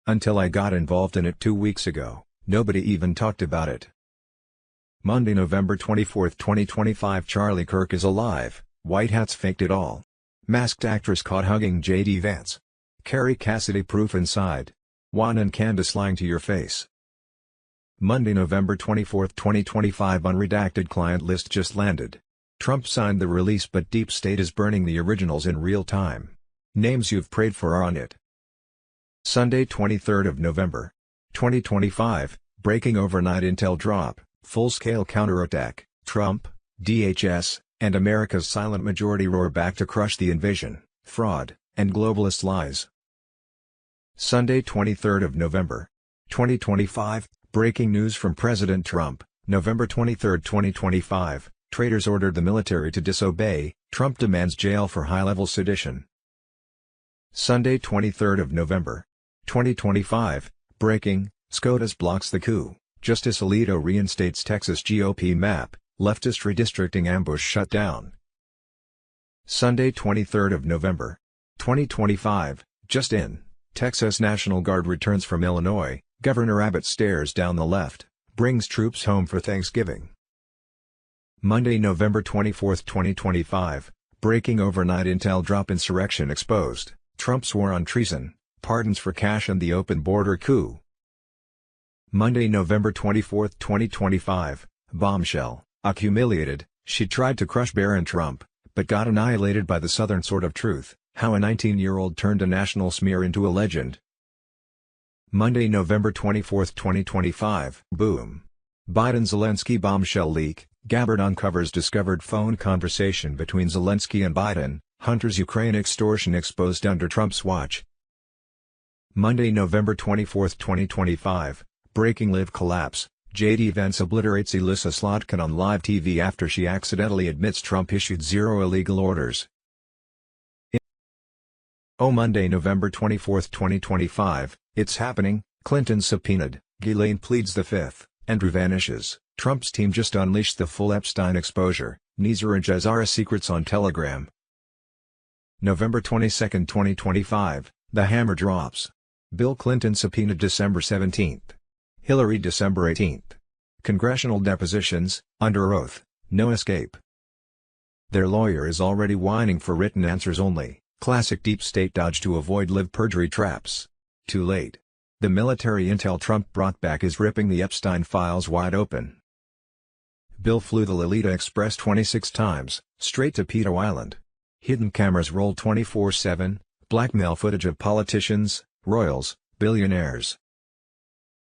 Until I got involved in it 2 weeks ago, nobody even talked about it. Monday, November 24, 2025. Charlie Kirk is alive. White hats faked it all. Masked actress caught hugging J.D. Vance. Carrie Cassidy proof inside. Juan and Candace lying to your face. Monday, November 24, 2025. Unredacted client list just landed. Trump signed the release, but Deep State is burning the originals in real time. Names you've prayed for are on it. Sunday, 23rd of November, 2025. Breaking overnight intel drop. Full-scale counterattack. Trump, DHS, and America's silent majority roar back to crush the invasion, fraud, and globalist lies. Sunday, 23rd of November, 2025. Breaking news from President Trump. November 23, 2025. Traitors ordered the military to disobey. Trump demands jail for high-level sedition. Sunday, 23rd of November, 2025. Breaking: SCOTUS blocks the coup. Justice Alito reinstates Texas GOP map. Leftist redistricting ambush shut down. Sunday, 23rd of November, 2025. Just in: Texas National Guard returns from Illinois. Governor Abbott stares down the left. Brings troops home for Thanksgiving. Monday, November 24, 2025. Breaking overnight intel drop. Insurrection exposed. Trump's war on treason. Pardons for cash and the open border coup. Monday, November 24, 2025. Bombshell. Humiliated, she tried to crush Barron Trump, but got annihilated by the Southern Sword of Truth. How a 19-year-old turned a national smear into a legend. Monday, November 24, 2025. Boom. Biden-Zelensky bombshell leak. Gabbard uncovers discovered phone conversation between Zelensky and Biden. Hunter's Ukraine extortion exposed under Trump's watch. Monday, November 24, 2025. Breaking live collapse. J.D. Vance obliterates Elissa Slotkin on live TV after she accidentally admits Trump issued 0 illegal orders. Monday, November 24, 2025. It's happening. Clinton subpoenaed. Ghislaine pleads the Fifth. Andrew vanishes. Trump's team just unleashed the full Epstein exposure. Nizar and Jazara secrets on Telegram. November 22, 2025. The hammer drops. Bill Clinton subpoenaed December 17. Hillary December 18. Congressional depositions, under oath, no escape. Their lawyer is already whining for written answers only. Classic deep state dodge to avoid live perjury traps. Too late. The military intel Trump brought back is ripping the Epstein files wide open. Bill flew the Lolita Express 26 times, straight to Peto Island. Hidden cameras roll 24/7, blackmail footage of politicians, royals, billionaires.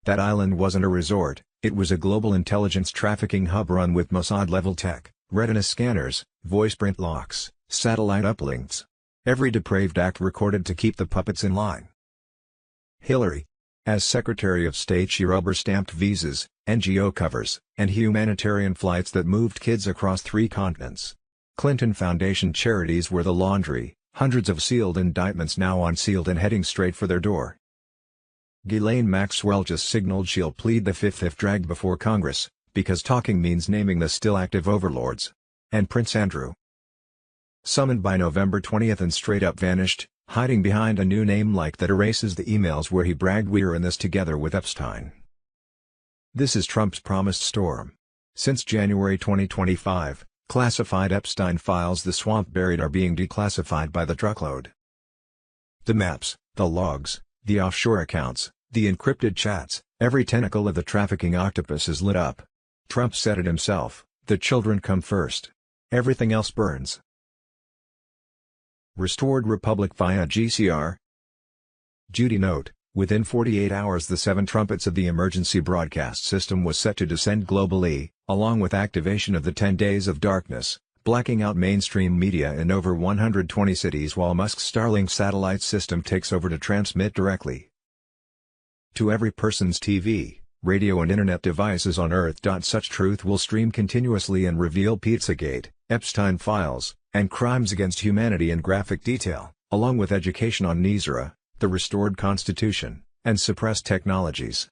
That island wasn't a resort, it was a global intelligence trafficking hub run with Mossad-level tech, retina scanners, voice print locks, satellite uplinks. Every depraved act recorded to keep the puppets in line. Hillary. As Secretary of State, she rubber-stamped visas, NGO covers, and humanitarian flights that moved kids across 3 continents. Clinton Foundation charities were the laundry, hundreds of sealed indictments now unsealed and heading straight for their door. Ghislaine Maxwell just signaled she'll plead the Fifth if dragged before Congress, because talking means naming the still active overlords. And Prince Andrew. Summoned by November 20th and straight up vanished, hiding behind a new name like that erases the emails where he bragged we're in this together with Epstein. This is Trump's promised storm. Since January 2025, classified Epstein files the swamp buried are being declassified by the truckload. The maps, the logs, the offshore accounts, the encrypted chats, every tentacle of the trafficking octopus is lit up. Trump said it himself, The children come first. Everything else burns. Restored Republic via GCR. Duty note: within 48 hours the 7 trumpets of the emergency broadcast system was set to descend globally, along with activation of the 10 days of darkness, blacking out mainstream media in over 120 cities while Musk's Starlink satellite system takes over to transmit directly to every person's TV, radio and internet devices on Earth. Such truth will stream continuously and reveal Pizzagate, Epstein files, and crimes against humanity in graphic detail, along with education on Nizra, the restored Constitution, and suppressed technologies.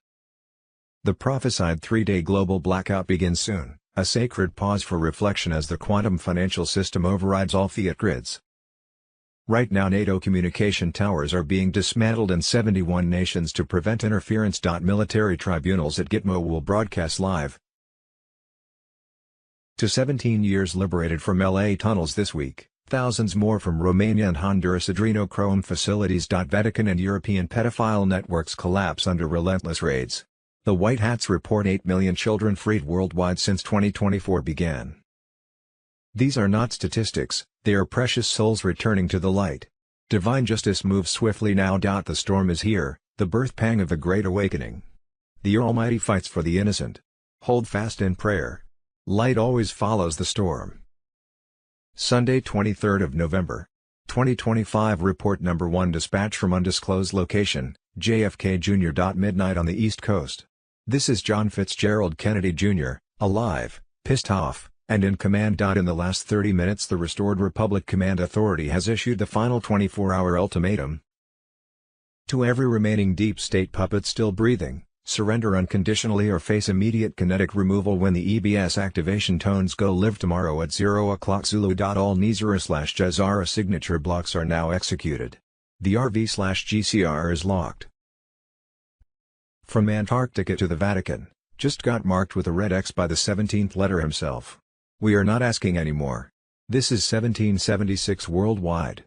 The prophesied 3-day global blackout begins soon, a sacred pause for reflection as the quantum financial system overrides all fiat grids. Right now NATO communication towers are being dismantled in 71 nations to prevent interference. Military tribunals at Gitmo will broadcast live to 17 years liberated from LA tunnels this week, thousands more from Romania and Honduras adrenochrome facilities. Vatican and European pedophile networks collapse under relentless raids. The White Hats report 8 million children freed worldwide since 2024 began. These are not statistics, they are precious souls returning to the light. Divine justice moves swiftly now. The storm is here, the birth pang of the Great Awakening. The Almighty fights for the innocent. Hold fast in prayer. Light always follows the storm. Sunday, 23rd of November, 2025. Report number 1. Dispatch from undisclosed location, JFK Jr. Midnight on the East Coast. This is John Fitzgerald Kennedy Jr., alive, pissed off, and in command. In the last 30 minutes the Restored Republic Command Authority has issued the final 24-hour ultimatum to every remaining deep state puppet still breathing: surrender unconditionally or face immediate kinetic removal when the EBS activation tones go live tomorrow at 0:00 Zulu. All Nizara/Jazara signature blocks are now executed. The RV/GCR is locked. From Antarctica to the Vatican, just got marked with a red X by the 17th letter himself. We are not asking anymore. This is 1776 worldwide.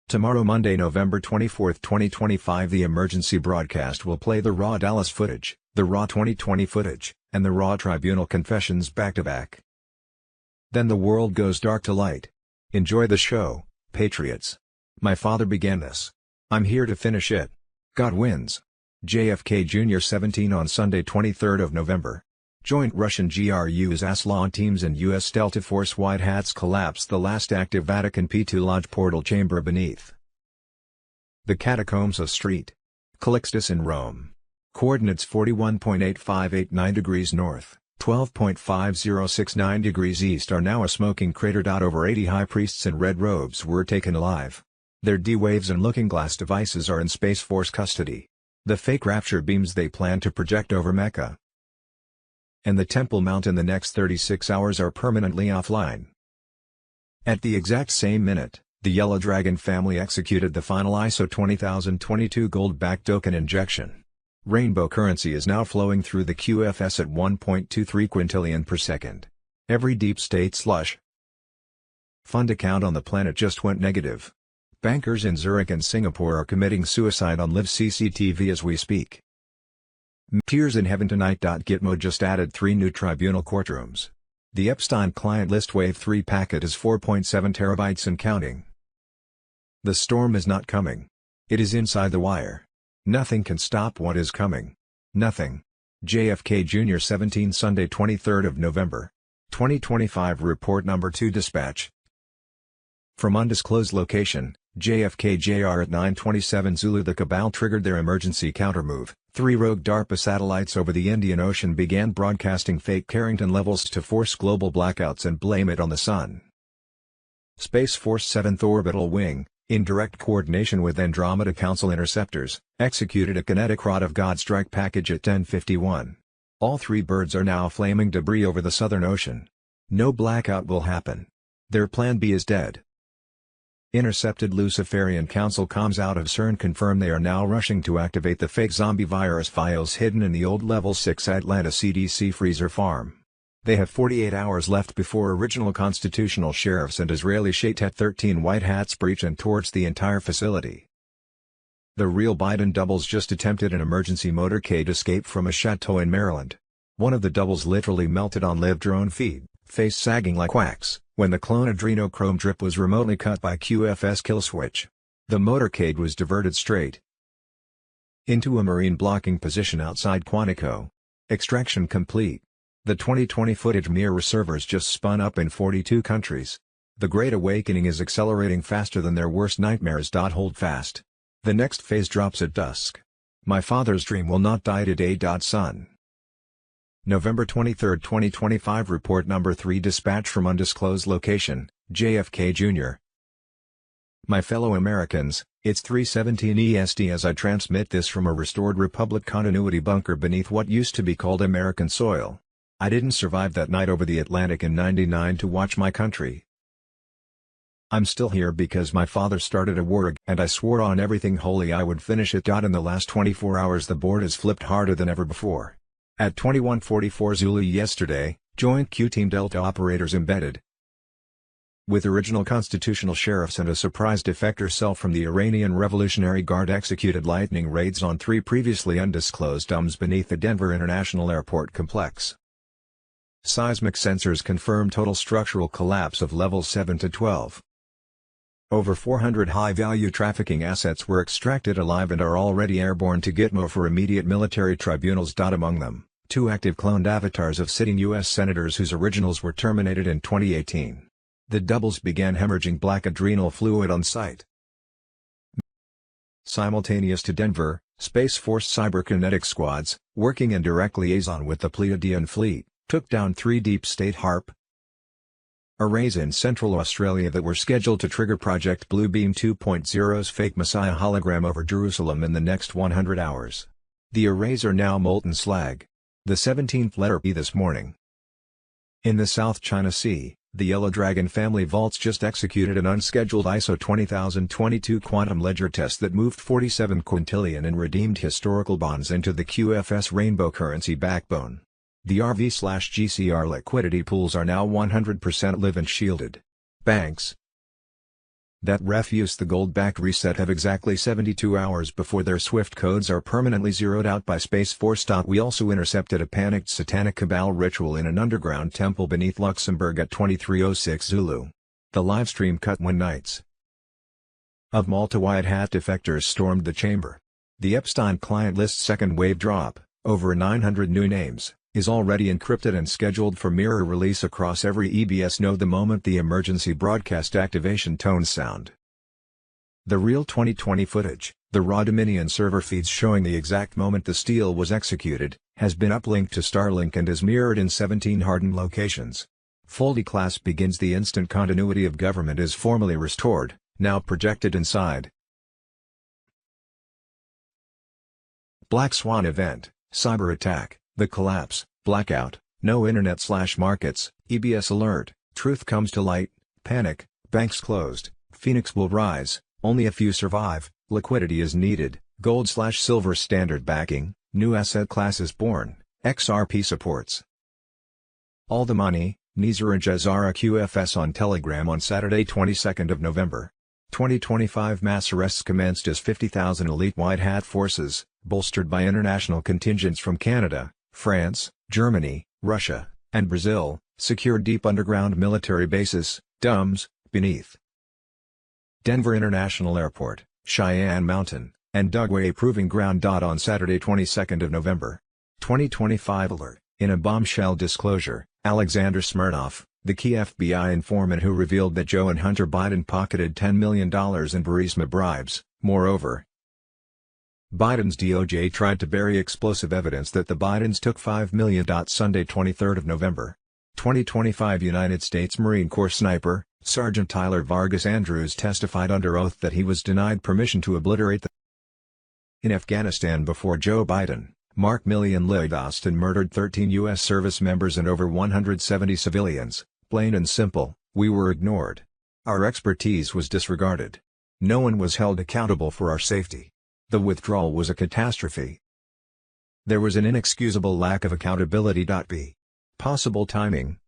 Tomorrow, Monday, November 24, 2025, the emergency broadcast will play the raw Dallas footage, the raw 2020 footage, and the raw tribunal confessions back-to-back. Then the world goes dark to light. Enjoy the show, patriots. My father began this. I'm here to finish it. God wins. JFK Jr. 17 on Sunday, 23rd of November. Joint Russian GRU's Aslan teams and U.S. Delta Force White Hats collapsed the last active Vatican P2 Lodge portal chamber beneath the catacombs of St. Calixtus in Rome. Coordinates 41.8589 degrees north, 12.5069 degrees east are now a smoking crater. Over 80 high priests in red robes were taken alive. Their D-Waves and Looking Glass devices are in Space Force custody. The fake rapture beams they plan to project over Mecca and the Temple Mount in the next 36 hours are permanently offline. At the exact same minute, the Yellow Dragon family executed the final ISO 20022 gold-backed token injection. Rainbow currency is now flowing through the QFS at 1.23 quintillion per second. Every deep state slush fund account on the planet just went negative. Bankers in Zurich and Singapore are committing suicide on live CCTV as we speak. Tears in Heaven tonight. Gitmo just added 3 new tribunal courtrooms. The Epstein client list Wave 3 packet is 4.7 terabytes and counting. The storm is not coming. It is inside the wire. Nothing can stop what is coming. Nothing. JFK Jr. 17 Sunday, 23rd of November, 2025. Report number 2. Dispatch from undisclosed location, JFK Jr. at 9:27 Zulu. The Cabal triggered their emergency countermove. 3 rogue DARPA satellites over the Indian Ocean began broadcasting fake Carrington levels to force global blackouts and blame it on the sun. Space Force 7th Orbital Wing, in direct coordination with Andromeda Council interceptors, executed a kinetic rod of God strike package at 10:51. All 3 birds are now flaming debris over the Southern Ocean. No blackout will happen. Their plan B is dead. Intercepted Luciferian Council comms out of CERN confirm they are now rushing to activate the fake zombie virus files hidden in the old Level 6 Atlanta CDC freezer farm. They have 48 hours left before original constitutional sheriffs and Israeli Shatet 13 White Hats breach and torch the entire facility. The real Biden doubles just attempted an emergency motorcade escape from a chateau in Maryland. One of the doubles literally melted on live drone feed, face sagging like wax, when the clone adrenochrome drip was remotely cut by QFS kill switch. The motorcade was diverted straight into a marine blocking position outside Quantico. Extraction complete. The 2020 footage mirror servers just spun up in 42 countries. The Great Awakening is accelerating faster than their worst nightmares. Hold fast. The next phase drops at dusk. My father's dream will not die today. Son. November 23, 2025. Report number 3. Dispatch from undisclosed location, JFK Jr. My fellow Americans, it's 3:17 EST as I transmit this from a restored Republic continuity bunker beneath what used to be called American soil. I didn't survive that night over the Atlantic in '99 to watch my country. I'm still here because my father started a war and I swore on everything holy I would finish it. In the last 24 hours the board has flipped harder than ever before. At 21:44 Zulu yesterday, Joint Q Team Delta operators embedded with original constitutional sheriffs and a surprise defector cell from the Iranian Revolutionary Guard executed lightning raids on 3 previously undisclosed DUMs beneath the Denver International Airport complex. Seismic sensors confirm total structural collapse of levels 7 to 12. Over 400 high-value trafficking assets were extracted alive and are already airborne to Gitmo for immediate military tribunals. Among them, 2 active cloned avatars of sitting U.S. senators whose originals were terminated in 2018. The doubles began hemorrhaging black adrenal fluid on site. Simultaneous to Denver, Space Force cyberkinetic squads, working in direct liaison with the Pleiadian fleet, took down 3 deep state HARP arrays in Central Australia that were scheduled to trigger Project Bluebeam 2.0's fake Messiah hologram over Jerusalem in the next 100 hours. The arrays are now molten slag. The 17th letter P this morning. In the South China Sea, the Yellow Dragon family vaults just executed an unscheduled ISO 20022 quantum ledger test that moved 47 quintillion in redeemed historical bonds into the QFS rainbow currency backbone. The RV/GCR liquidity pools are now 100% live and shielded. Banks that refuse the gold-backed reset have exactly 72 hours before their SWIFT codes are permanently zeroed out by Space Force. We also intercepted a panicked satanic cabal ritual in an underground temple beneath Luxembourg at 23:06 Zulu. The livestream cut when Knights of Malta White Hat defectors stormed the chamber. The Epstein client list's second wave drop, over 900 new names, is already encrypted and scheduled for mirror release across every EBS node the moment the emergency broadcast activation tones sound. The real 2020 footage, the raw Dominion server feeds showing the exact moment the steal was executed, has been uplinked to Starlink and is mirrored in 17 hardened locations. Foldy class begins. The instant continuity of government is formally restored, now projected inside. Black Swan event, cyber attack. The collapse, blackout, no internet/markets, EBS alert, truth comes to light, panic, banks closed, Phoenix will rise, only a few survive, liquidity is needed, gold/silver standard backing, new asset classes born, XRP supports. All the money, Nizar and Jazara QFS on Telegram on Saturday 22nd of November. 2025 mass arrests commenced as 50,000 elite white hat forces, bolstered by international contingents from Canada, France, Germany, Russia, and Brazil, secured deep underground military bases, DUMs, beneath Denver International Airport, Cheyenne Mountain, and Dugway Proving Ground. On Saturday 22nd of November. 2025 alert, in a bombshell disclosure, Alexander Smirnov, the key FBI informant who revealed that Joe and Hunter Biden pocketed $10 million in Burisma bribes. Moreover, Biden's DOJ tried to bury explosive evidence that the Bidens took $5 million. Sunday 23rd of November. 2025 United States Marine Corps sniper, Sergeant Tyler Vargas Andrews testified under oath that he was denied permission to obliterate the in Afghanistan before Joe Biden, Mark Milley and Lloyd Austin murdered 13 U.S. service members and over 170 civilians. Plain and simple, we were ignored. Our expertise was disregarded. No one was held accountable for our safety. The withdrawal was a catastrophe. There was an inexcusable lack of accountability. B. Possible timing.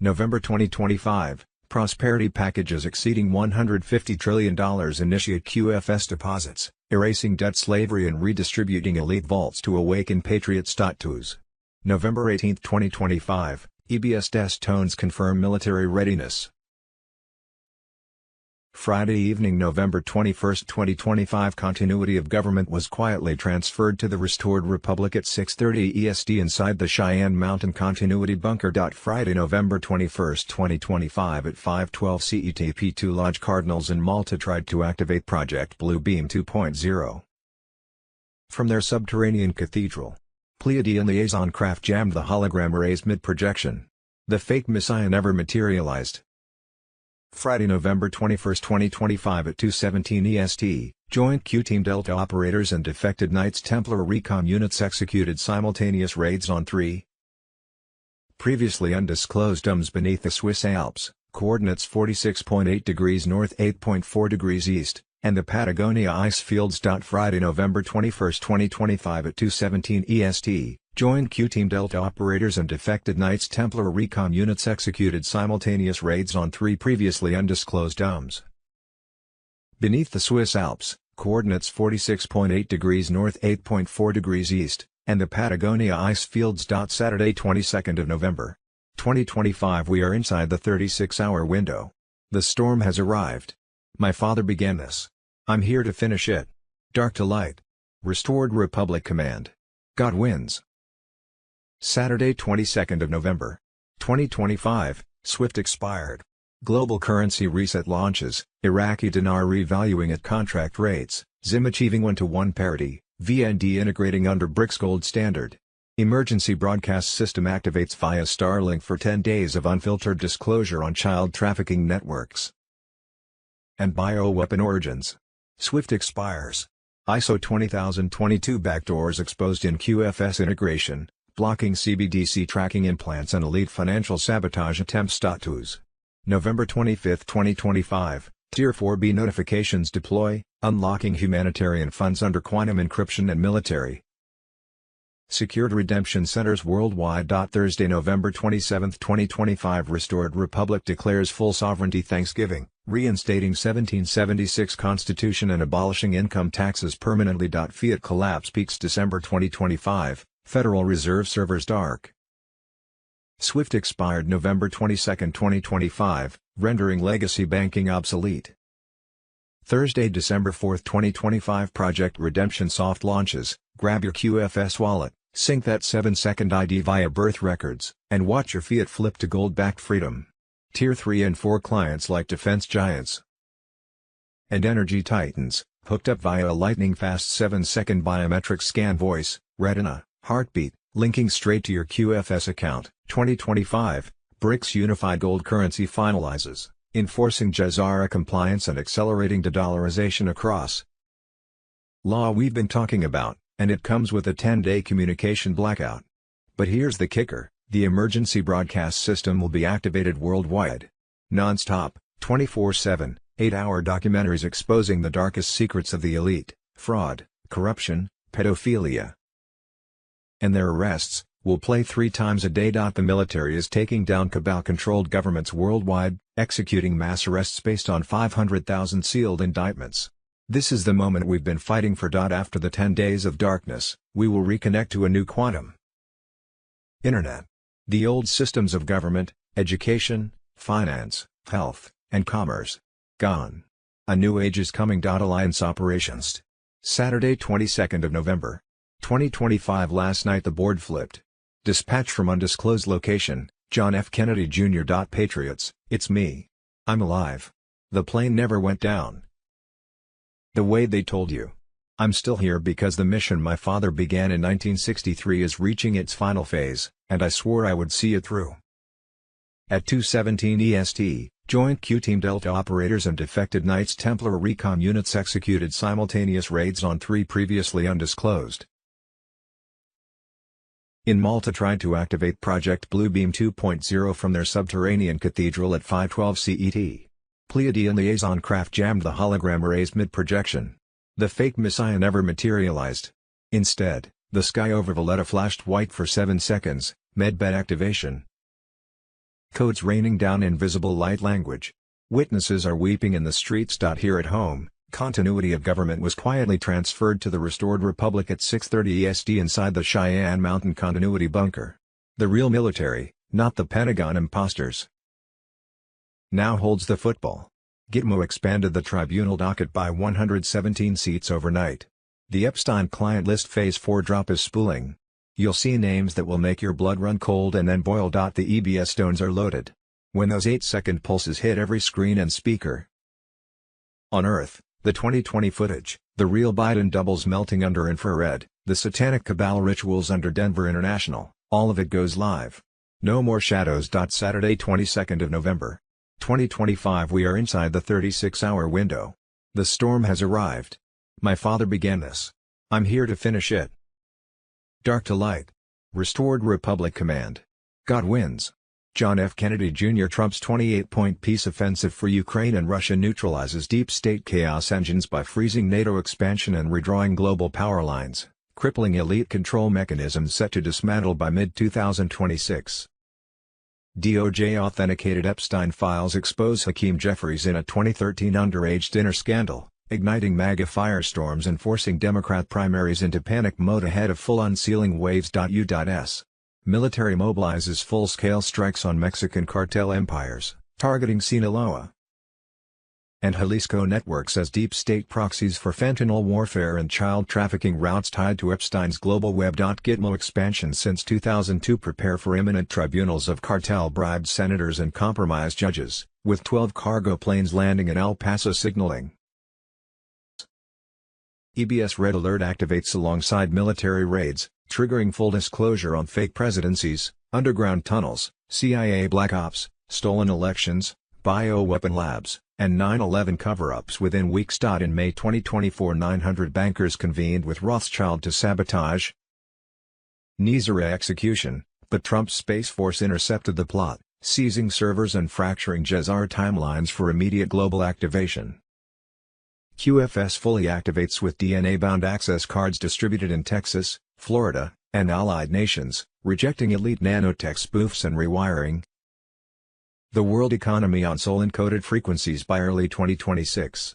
November 2025, prosperity packages exceeding $150 trillion initiate QFS deposits, erasing debt slavery and redistributing elite vaults to awaken patriots. Twos. November 18, 2025, EBS test tones confirm military readiness. Friday evening, November 21, 2025, continuity of government was quietly transferred to the restored Republic at 6:30 EST inside the Cheyenne Mountain Continuity Bunker. Friday, November 21, 2025 at 5:12 CET, P2 Lodge Cardinals in Malta tried to activate Project Blue Beam 2.0. From their subterranean cathedral, Pleiadian liaison craft jammed the hologram arrays mid-projection. The fake Messiah never materialized. Friday, November 21, 2025 at 2:17 EST, Joint Q-Team Delta operators and defected Knights Templar recon units executed simultaneous raids on 3 previously undisclosed domes beneath the Swiss Alps, coordinates 46.8 degrees north 8.4 degrees east, and the Patagonia ice fields. Friday, November 21, 2025 at 2:17 EST, Joint Q-Team Delta operators and defected Knights Templar recon units executed simultaneous raids on 3 previously undisclosed domes beneath the Swiss Alps, coordinates 46.8 degrees north 8.4 degrees east, and the Patagonia ice fields. Saturday, 22nd of November, 2025 we are inside the 36-hour window. The storm has arrived. My father began this. I'm here to finish it. Dark to light. Restored Republic Command. God wins. Saturday, 22nd of November, 2025, SWIFT expired. Global currency reset launches, Iraqi dinar revaluing at contract rates, ZIM achieving 1-to-1 parity, VND integrating under BRICS gold standard. Emergency broadcast system activates via Starlink for 10 days of unfiltered disclosure on child trafficking networks. And bioweapon origins. SWIFT expires. ISO 20022 backdoors exposed in QFS integration, blocking CBDC tracking implants and elite financial sabotage attempts. November 25, 2025, Tier 4B notifications deploy, unlocking humanitarian funds under quantum encryption and military secured redemption centers worldwide. Thursday, November 27, 2025 Restored Republic declares full sovereignty Thanksgiving, reinstating 1776 Constitution and abolishing income taxes permanently. Fiat collapse peaks December 2025, Federal Reserve servers dark. SWIFT expired November 22, 2025, rendering legacy banking obsolete. Thursday, December 4, 2025 Project Redemption soft launches, grab your QFS wallet, sync that 7-second ID via birth records, and watch your fiat flip to gold-backed freedom. Tier 3 and 4 clients like defense giants and energy titans, hooked up via a lightning-fast 7-second biometric scan voice, retina, heartbeat, linking straight to your QFS account. 2025, BRICS Unified Gold Currency finalizes, enforcing Jazara compliance and accelerating de-dollarization across law we've been talking about, and it comes with a 10-day communication blackout. But here's the kicker, the emergency broadcast system will be activated worldwide. Non-stop, 24/7, 8-hour documentaries exposing the darkest secrets of the elite, fraud, corruption, pedophilia, and their arrests, will play 3 times a day. The military is taking down cabal-controlled governments worldwide, executing mass arrests based on 500,000 sealed indictments. This is the moment we've been fighting for. After the 10 days of darkness, we will reconnect to a new quantum internet. The old systems of government, education, finance, health, and commerce, gone. A new age is coming. Alliance operations. Saturday, 22nd of November, 2025 Last night the board flipped. Dispatch from undisclosed location, John F. Kennedy Jr. Patriots, it's me. I'm alive. The plane never went down the way they told you. I'm still here because the mission my father began in 1963 is reaching its final phase, and I swore I would see it through. At 2:17 EST, Joint Q-Team Delta operators and defected Knights Templar recon units executed simultaneous raids on 3 previously undisclosed in Malta tried to activate Project Blue Beam 2.0 from their subterranean cathedral at 5:12 CET. Pleiadian liaison craft jammed the hologram arrays mid-projection. The fake Messiah never materialized. Instead, the sky over Valletta flashed white for 7 seconds, medbed activation. Codes raining down invisible light language. Witnesses are weeping in the streets. Here at home, Continuity of government was quietly transferred to the restored republic at 6:30 EST inside the Cheyenne Mountain Continuity Bunker. The real military, not the Pentagon imposters, now holds the football. Gitmo expanded the tribunal docket by 117 seats overnight. The Epstein client list Phase 4 drop is spooling. You'll see names that will make your blood run cold and then boil. The EBS stones are loaded. When those 8-second pulses hit every screen and speaker on Earth, the 2020 footage, the real Biden doubles melting under infrared, the satanic cabal rituals under Denver International, all of it goes live. No more shadows. Saturday 22nd of November, 2025. We are inside the 36-hour window. The storm has arrived. My father began this. I'm here to finish it. Dark to light. Restored Republic Command. God wins. John F. Kennedy Jr. Trump's 28-point peace offensive for Ukraine and Russia neutralizes deep state chaos engines by freezing NATO expansion and redrawing global power lines, crippling elite control mechanisms set to dismantle by mid-2026. DOJ authenticated Epstein files expose Hakeem Jeffries in a 2013 underage dinner scandal, igniting MAGA firestorms and forcing Democrat primaries into panic mode ahead of full unsealing waves. U.S. Military mobilizes full-scale strikes on Mexican cartel empires, targeting Sinaloa and Jalisco networks as deep state proxies for fentanyl warfare and child trafficking routes tied to Epstein's global web. Gitmo expansion since 2002 prepare for imminent tribunals of cartel-bribed senators and compromised judges, with 12 cargo planes landing in El Paso signaling. EBS Red Alert activates alongside military raids, triggering full disclosure on fake presidencies, underground tunnels, CIA black ops, stolen elections, bioweapon labs, and 9/11 cover-ups within weeks. In May 2024, 900 bankers convened with Rothschild to sabotage Nizara execution, but Trump's Space Force intercepted the plot, seizing servers and fracturing Jezar timelines for immediate global activation. QFS fully activates with DNA-bound access cards distributed in Texas, Florida, and allied nations, rejecting elite nanotech spoofs and rewiring the world economy on soul-encoded frequencies by early 2026.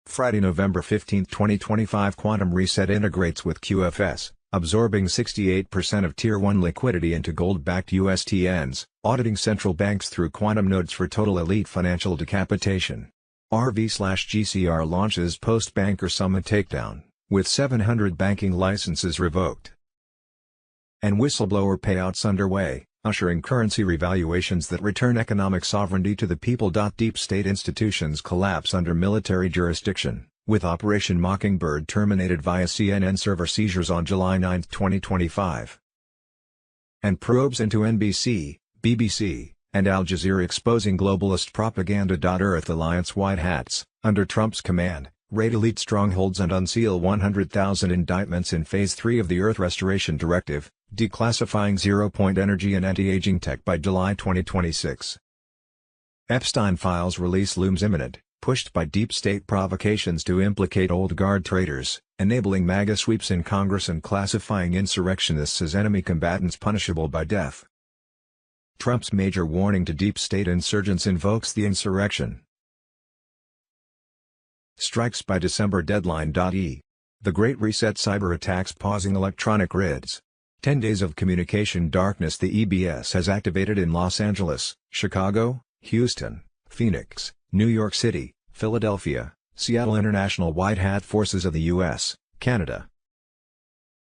Friday, November 15, 2025. Quantum Reset integrates with QFS, absorbing 68% of Tier 1 liquidity into gold-backed USTNs, auditing central banks through quantum nodes for total elite financial decapitation. RV/GCR launches post-banker summit takedown, with 700 banking licenses revoked and whistleblower payouts underway, ushering currency revaluations that return economic sovereignty to the people. Deep state institutions collapse under military jurisdiction, with Operation Mockingbird terminated via CNN server seizures on July 9, 2025. And probes into NBC, BBC, and Al Jazeera exposing globalist propaganda. Earth Alliance white hats, under Trump's command, raid elite strongholds and unseal 100,000 indictments in Phase 3 of the Earth Restoration Directive, declassifying zero-point energy and anti-aging tech by July 2026. Epstein files release looms imminent, pushed by deep state provocations to implicate old guard traitors, enabling MAGA sweeps in Congress and classifying insurrectionists as enemy combatants punishable by death. Trump's major warning to deep state insurgents invokes the insurrection strikes by December deadline. The Great Reset cyber attacks pausing electronic grids. 10 days of communication darkness. The EBS has activated in Los Angeles, Chicago, Houston, Phoenix, New York City, Philadelphia, Seattle. International white hat forces of the U.S., Canada,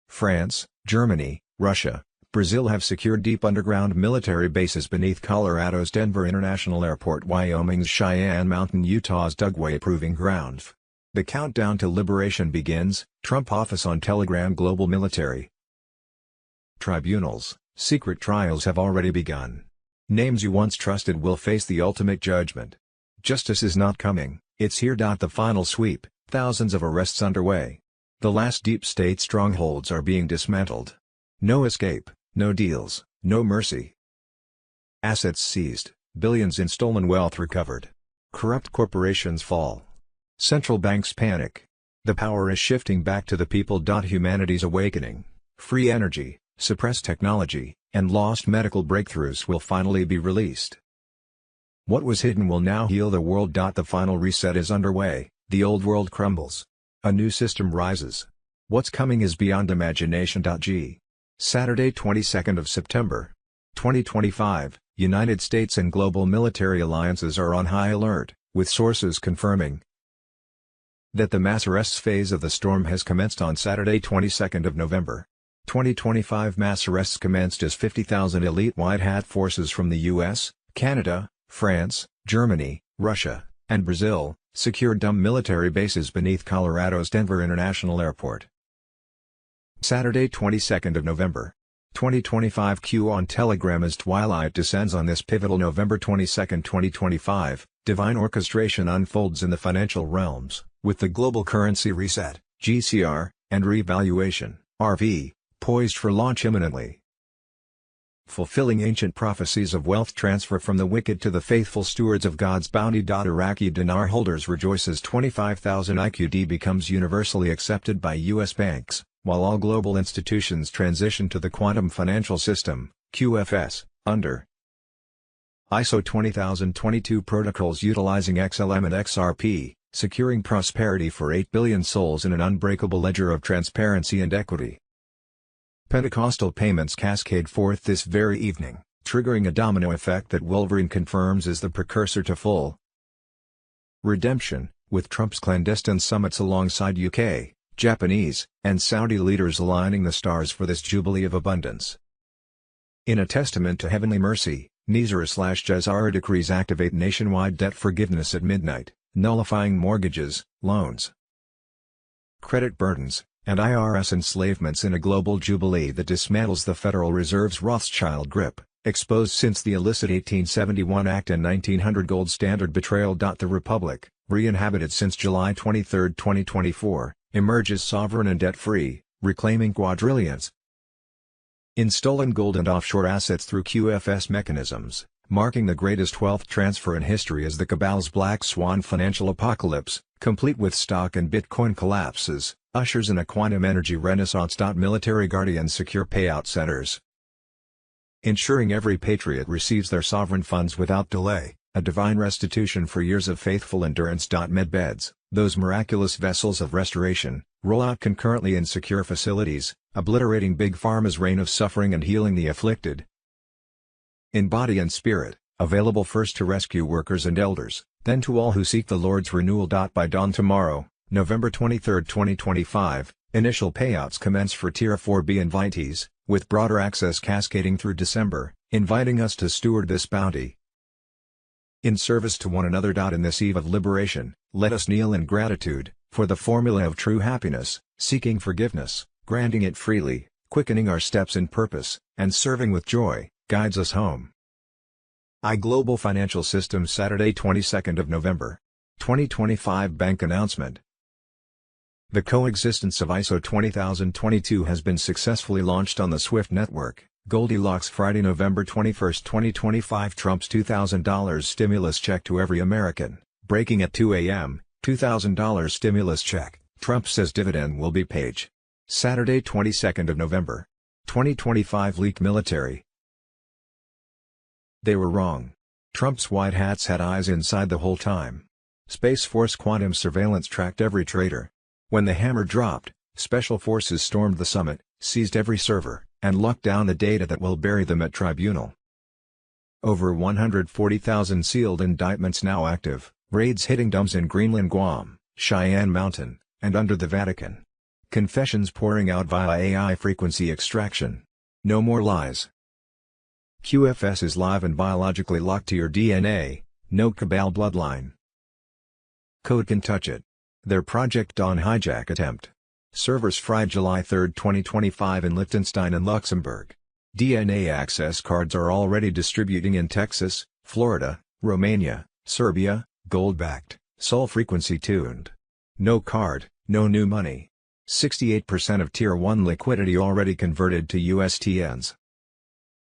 France, Germany, Russia, Brazil have secured deep underground military bases beneath Colorado's Denver International Airport, Wyoming's Cheyenne Mountain, Utah's Dugway Proving Ground. The countdown to liberation begins. Trump office on Telegram. Global military tribunals, secret trials have already begun. Names you once trusted will face the ultimate judgment. Justice is not coming, it's here. The final sweep, thousands of arrests underway. The last deep state strongholds are being dismantled. No escape, no deals, no mercy. Assets seized, billions in stolen wealth recovered. Corrupt corporations fall. Central banks panic. The power is shifting back to the people. Humanity's awakening, free energy, suppressed technology, and lost medical breakthroughs will finally be released. What was hidden will now heal the world. The final reset is underway, the old world crumbles. A new system rises. What's coming is beyond imagination. Saturday 22nd of September 2025, United States and global military alliances are on high alert, with sources confirming that the mass arrests phase of the storm has commenced on Saturday 22nd of November 2025. Mass arrests commenced as 50,000 elite white hat forces from the US, Canada, France, Germany, Russia, and Brazil secured dumb military bases beneath Colorado's Denver International Airport. Saturday 22nd of November 2025. Q on Telegram as twilight descends on this pivotal November 22nd, 2025, divine orchestration unfolds in the financial realms, with the global currency reset, GCR, and revaluation, RV, poised for launch imminently. Fulfilling ancient prophecies of wealth transfer from the wicked to the faithful stewards of God's bounty. Iraqi dinar holders rejoice as 25,000 IQD becomes universally accepted by U.S. banks, while all global institutions transition to the quantum financial system, QFS, under ISO 20022 protocols utilizing XLM and XRP, securing prosperity for 8 billion souls in an unbreakable ledger of transparency and equity. Pentecostal payments cascade forth this very evening, triggering a domino effect that Wolverine confirms is the precursor to full redemption, with Trump's clandestine summits alongside UK, Japanese, and Saudi leaders aligning the stars for this jubilee of abundance. In a testament to heavenly mercy, Nizar/Jazara decrees activate nationwide debt forgiveness at midnight, nullifying mortgages, loans, credit burdens, and IRS enslavements in a global jubilee that dismantles the Federal Reserve's Rothschild grip, exposed since the illicit 1871 Act and 1900 gold standard betrayal. The Republic, re-inhabited since July 23, 2024, emerges sovereign and debt-free, reclaiming quadrillions in stolen gold and offshore assets through QFS mechanisms, marking the greatest wealth transfer in history as the cabal's black swan financial apocalypse, complete with stock and Bitcoin collapses, ushers in a quantum energy renaissance. Military guardians secure payout centers, ensuring every patriot receives their sovereign funds without delay, a divine restitution for years of faithful endurance. Medbeds, those miraculous vessels of restoration, roll out concurrently in secure facilities, obliterating Big Pharma's reign of suffering and healing the afflicted in body and spirit, available first to rescue workers and elders, then to all who seek the Lord's renewal. By dawn tomorrow, November 23, 2025, initial payouts commence for Tier 4B invitees, with broader access cascading through December, inviting us to steward this bounty in service to one another. In this eve of liberation, let us kneel in gratitude, for the formula of true happiness, seeking forgiveness, granting it freely, quickening our steps in purpose, and serving with joy, guides us home. Global Financial Systems Saturday 22nd of November 2025 Bank Announcement. The coexistence of ISO 20022 has been successfully launched on the SWIFT network. Goldilocks Friday November 21, 2025 Trump's $2,000 stimulus check to every American, breaking at 2 a.m., $2,000 stimulus check, Trump says dividend will be paid. Saturday 22nd of November 2025 Leak military. They were wrong. Trump's white hats had eyes inside the whole time. Space Force quantum surveillance tracked every traitor. When the hammer dropped, special forces stormed the summit, seized every server, and locked down the data that will bury them at tribunal. Over 140,000 sealed indictments now active, raids hitting dumps in Greenland, Guam, Cheyenne Mountain, and under the Vatican. Confessions pouring out via AI frequency extraction. No more lies. QFS is live and biologically locked to your DNA, no cabal bloodline. Code can touch it. Their Project Dawn hijack attempt. Servers fried July 3, 2025 in Liechtenstein and Luxembourg. DNA access cards are already distributing in Texas, Florida, Romania, Serbia, gold-backed, Sol frequency tuned. No card, no new money. 68% of Tier 1 liquidity already converted to USTNs.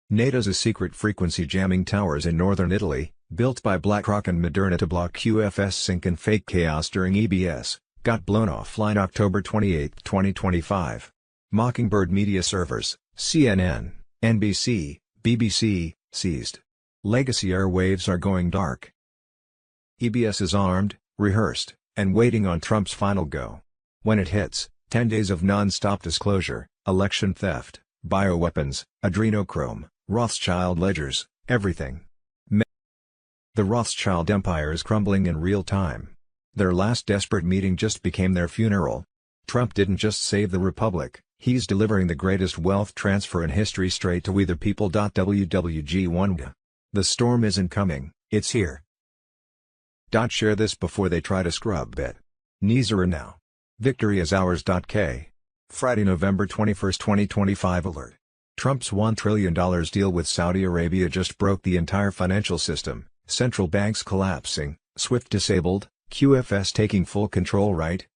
NATO's secret frequency jamming towers in northern Italy, built by BlackRock and Moderna to block QFS sync and fake chaos during EBS, got blown offline October 28, 2025. Mockingbird media servers, CNN, NBC, BBC, seized. Legacy airwaves are going dark. EBS is armed, rehearsed, and waiting on Trump's final go. When it hits, 10 days of non-stop disclosure, election theft, bioweapons, adrenochrome, Rothschild ledgers, everything. The Rothschild empire is crumbling in real time. Their last desperate meeting just became their funeral. Trump didn't just save the republic, he's delivering the greatest wealth transfer in history straight to we the people. WWG1. The storm isn't coming, it's here. Share this before they try to scrub it. Nizar now. Victory is ours. K. Friday, November 21, 2025 alert. Trump's $1 trillion deal with Saudi Arabia just broke the entire financial system, central banks collapsing, SWIFT disabled, QFS taking full control right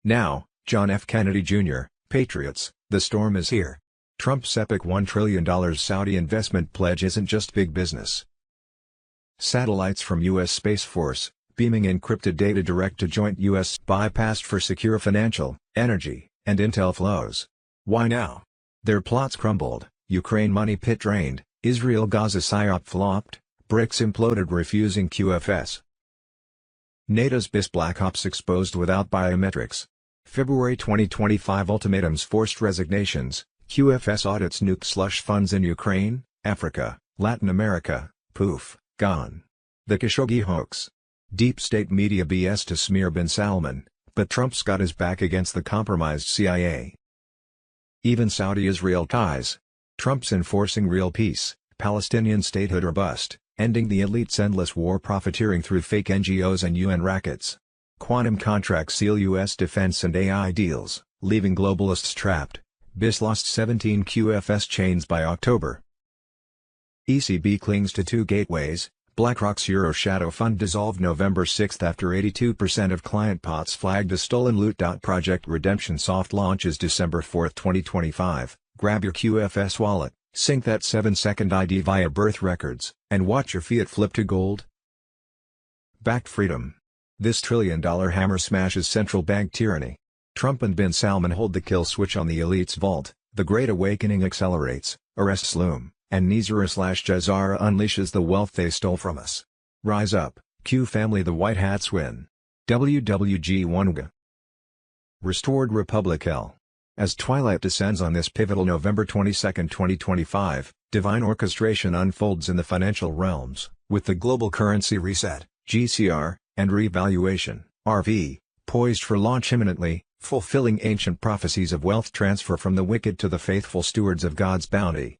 now. John F. Kennedy Jr., Patriots, the storm is here. Trump's epic $1 trillion Saudi investment pledge isn't just big business. Satellites from U.S. Space Force, beaming encrypted data direct to joint U.S. bypassed for secure financial, energy, and intel flows. Why now? Their plots crumbled, Ukraine money pit drained, Israel-Gaza psyop flopped, BRICS imploded refusing QFS. NATO's BIS Black Ops exposed without biometrics. February 2025 ultimatums forced resignations, QFS audits nuke slush funds in Ukraine, Africa, Latin America, poof, gone. The Khashoggi hoax. Deep state media BS to smear bin Salman, but Trump's got his back against the compromised CIA. Even Saudi-Israel ties. Trump's enforcing real peace, Palestinian statehood or bust, ending the elite's endless war profiteering through fake NGOs and UN rackets. Quantum contracts seal U.S. defense and AI deals, leaving globalists trapped. BIS lost 17 QFS chains by October. ECB clings to two gateways. BlackRock's Euro Shadow Fund dissolved November 6 after 82% of client pots flagged as stolen loot. Project Redemption soft launches December 4, 2025. Grab your QFS wallet, sync that 7-second ID via birth records, and watch your fiat flip to gold. Backed freedom. This trillion-dollar hammer smashes central bank tyranny. Trump and bin Salman hold the kill switch on the elite's vault, the Great Awakening accelerates, arrests loom, and Nizar/Jazara unleashes the wealth they stole from us. Rise up, Q family, the White Hats win. WWG1. Restored Republic L. As twilight descends on this pivotal November 22, 2025, divine orchestration unfolds in the financial realms, with the global currency reset, GCR, and revaluation, RV, poised for launch imminently, fulfilling ancient prophecies of wealth transfer from the wicked to the faithful stewards of God's bounty.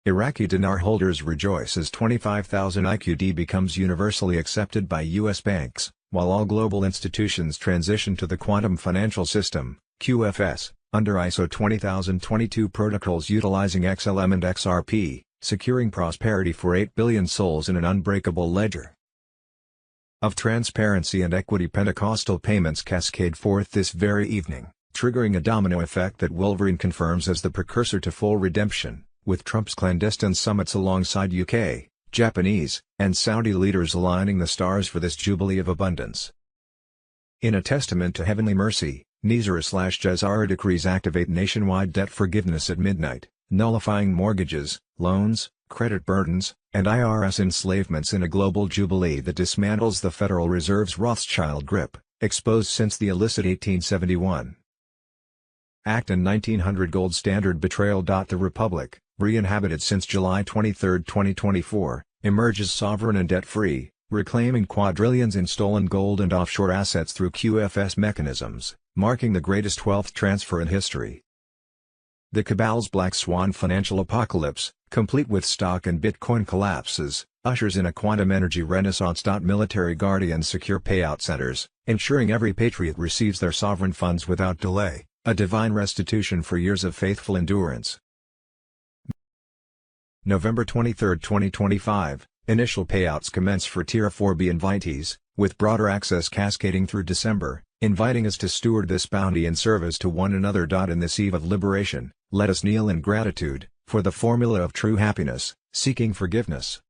Iraqi dinar holders rejoice as 25,000 IQD becomes universally accepted by U.S. banks, while all global institutions transition to the quantum financial system, QFS, under ISO 20022 protocols utilizing XLM and XRP, securing prosperity for 8 billion souls in an unbreakable ledger of transparency and equity. Pentecostal payments cascade forth this very evening, triggering a domino effect that Wolverine confirms as the precursor to full redemption, with Trump's clandestine summits alongside UK, Japanese, and Saudi leaders aligning the stars for this jubilee of abundance. In a testament to heavenly mercy, Nizar/Jazara decrees activate nationwide debt forgiveness at midnight, nullifying mortgages, loans, credit burdens, and IRS enslavements in a global jubilee that dismantles the Federal Reserve's Rothschild grip, exposed since the illicit 1871 Act and 1900 gold standard betrayal. The Republic, re-inhabited since July 23, 2024, emerges sovereign and debt-free, reclaiming quadrillions in stolen gold and offshore assets through QFS mechanisms, marking the greatest wealth transfer in history. The cabal's black swan financial apocalypse, complete with stock and Bitcoin collapses, ushers in a quantum energy renaissance. Military guardians secure payout centers, ensuring every patriot receives their sovereign funds without delay, a divine restitution for years of faithful endurance. November 23, 2025, initial payouts commence for Tier 4B invitees, with broader access cascading through December, inviting us to steward this bounty in service to one another. In this eve of liberation, let us kneel in gratitude, for the formula of true happiness, seeking forgiveness,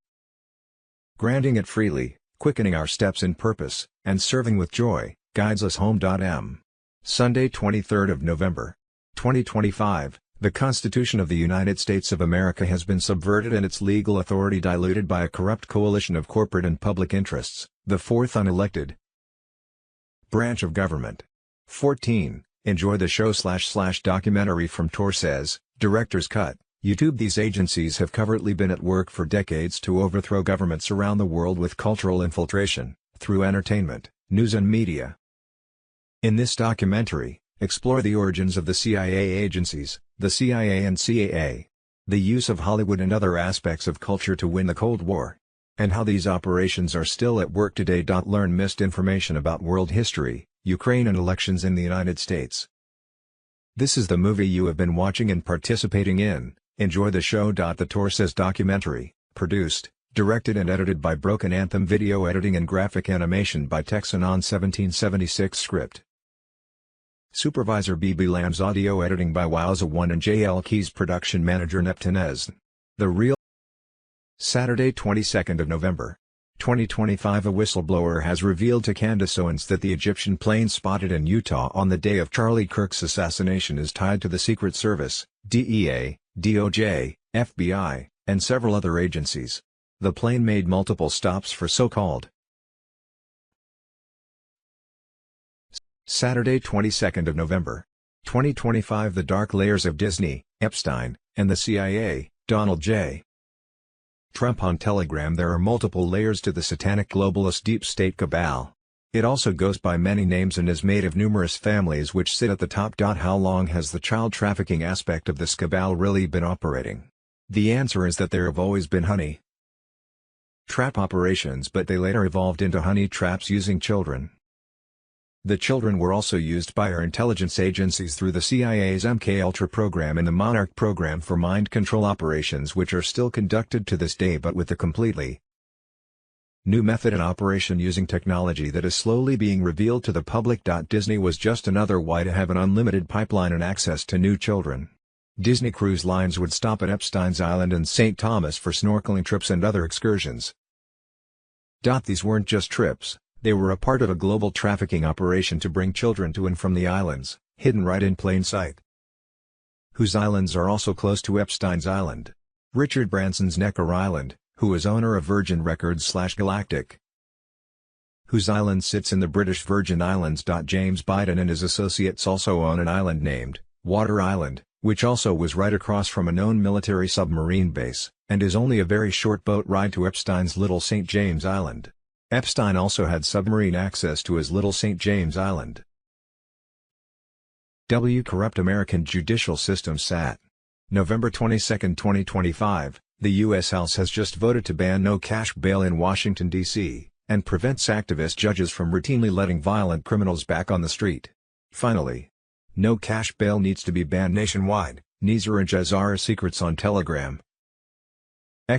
granting it freely, quickening our steps in purpose, and serving with joy, guides us home. Sunday 23rd of November, 2025, The Constitution of the United States of America has been subverted and its legal authority diluted by a corrupt coalition of corporate and public interests, the fourth unelected branch of government. 14. Enjoy the show / documentary from Torres, Director's Cut. YouTube. These agencies have covertly been at work for decades to overthrow governments around the world with cultural infiltration, through entertainment, news and media. In this documentary, explore the origins of the CIA agencies, the CIA and CAA, the use of Hollywood and other aspects of culture to win the Cold War, and how these operations are still at work today. Learn missed information about world history, Ukraine and elections in the United States. This is the movie you have been watching and participating in. Enjoy the show. The Torres documentary, produced, directed and edited by Broken Anthem. Video editing and graphic animation by Texanon 1776. Script Supervisor BB Lambs. Audio editing by Wowza1 and JL Keys. Production manager Neptunez. The Real. Saturday, 22nd of November, 2025. A whistleblower has revealed to Candace Owens that the Egyptian plane spotted in Utah on the day of Charlie Kirk's assassination is tied to the Secret Service, DEA, DOJ, FBI, and several other agencies. The plane made multiple stops for so-called Saturday, 22nd of November, 2025. The dark layers of Disney, Epstein, and the CIA, Donald J. Trump. On Telegram. There are multiple layers to the satanic globalist deep state cabal. It also goes by many names and is made of numerous families which sit at the top. How long has the child trafficking aspect of this cabal really been operating? The answer is that there have always been honey trap operations, but they later evolved into honey traps using children. The children were also used by our intelligence agencies through the CIA's MKUltra program and the Monarch program for mind control operations, which are still conducted to this day but with a completely new method and operation using technology that is slowly being revealed to the public. Disney was just another way to have an unlimited pipeline and access to new children. Disney Cruise Lines would stop at Epstein's Island and St. Thomas for snorkeling trips and other excursions. These weren't just trips, they were a part of a global trafficking operation to bring children to and from the islands, hidden right in plain sight. Whose islands are also close to Epstein's Island. Richard Branson's Necker Island, who is owner of Virgin Records / Galactic, whose island sits in the British Virgin Islands. James Biden and his associates also own an island named Water Island, which also was right across from a known military submarine base, and is only a very short boat ride to Epstein's Little St. James Island. Epstein also had submarine access to his Little St. James Island. Corrupt American judicial system. Sat. November 22, 2025, the U.S. House has just voted to ban no cash bail in Washington, D.C., and prevents activist judges from routinely letting violent criminals back on the street. Finally, no cash bail needs to be banned nationwide. Nizar and Jazara secrets on Telegram.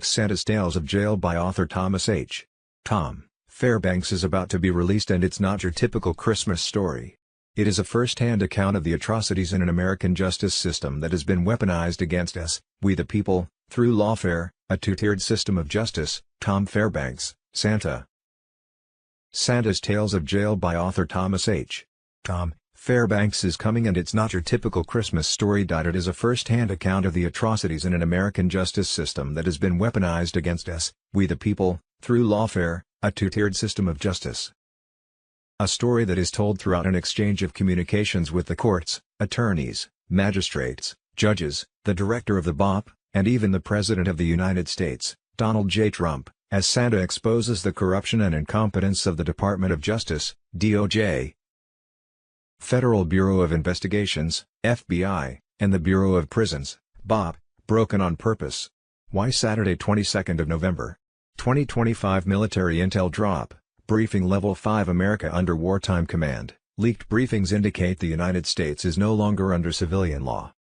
Santa's Tales of Jail by author Thomas H. Tom Fairbanks is about to be released, and it's not your typical Christmas story. It is a first-hand account of the atrocities in an American justice system that has been weaponized against us, we the people, through lawfare, a two-tiered system of justice. Tom Fairbanks, Santa. Santa's Tales of Jail by author Thomas H. Tom Fairbanks is coming, and it's not your typical Christmas story. It is a first-hand account of the atrocities in an American justice system that has been weaponized against us, we the people, through lawfare, a two-tiered system of justice. A story that is told throughout an exchange of communications with the courts, attorneys, magistrates, judges, the director of the BOP, and even the President of the United States, Donald J. Trump, as Santa exposes the corruption and incompetence of the Department of Justice, DOJ, Federal Bureau of Investigations, FBI, and the Bureau of Prisons, BOP, broken on purpose. Why? Saturday, 22nd of November, 2025. Military intel drop. Briefing Level 5. America under wartime command. Leaked briefings indicate the United States is no longer under civilian law.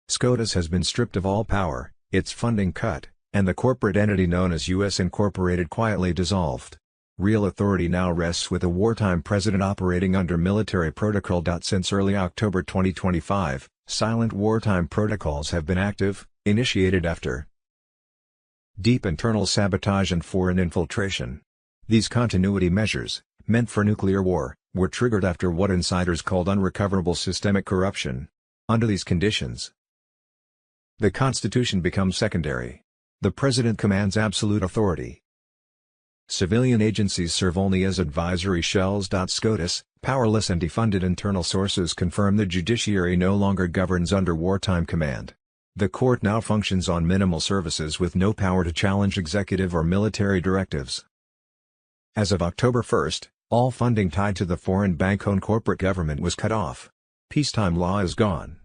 SCOTUS has been stripped of all power, its funding cut, and the corporate entity known as U.S. Incorporated quietly dissolved. Real authority now rests with a wartime president operating under military protocol. Since early October 2025, silent wartime protocols have been active, initiated after deep internal sabotage and foreign infiltration. These continuity measures, meant for nuclear war, were triggered after what insiders called unrecoverable systemic corruption. Under these conditions, The Constitution becomes secondary. The President commands absolute authority. Civilian agencies serve only as advisory shells. SCOTUS, powerless and defunded. Internal sources confirm the judiciary no longer governs under wartime command. The court now functions on minimal services with no power to challenge executive or military directives. As of October 1, all funding tied to the foreign bank-owned corporate government was cut off. Peacetime law is gone.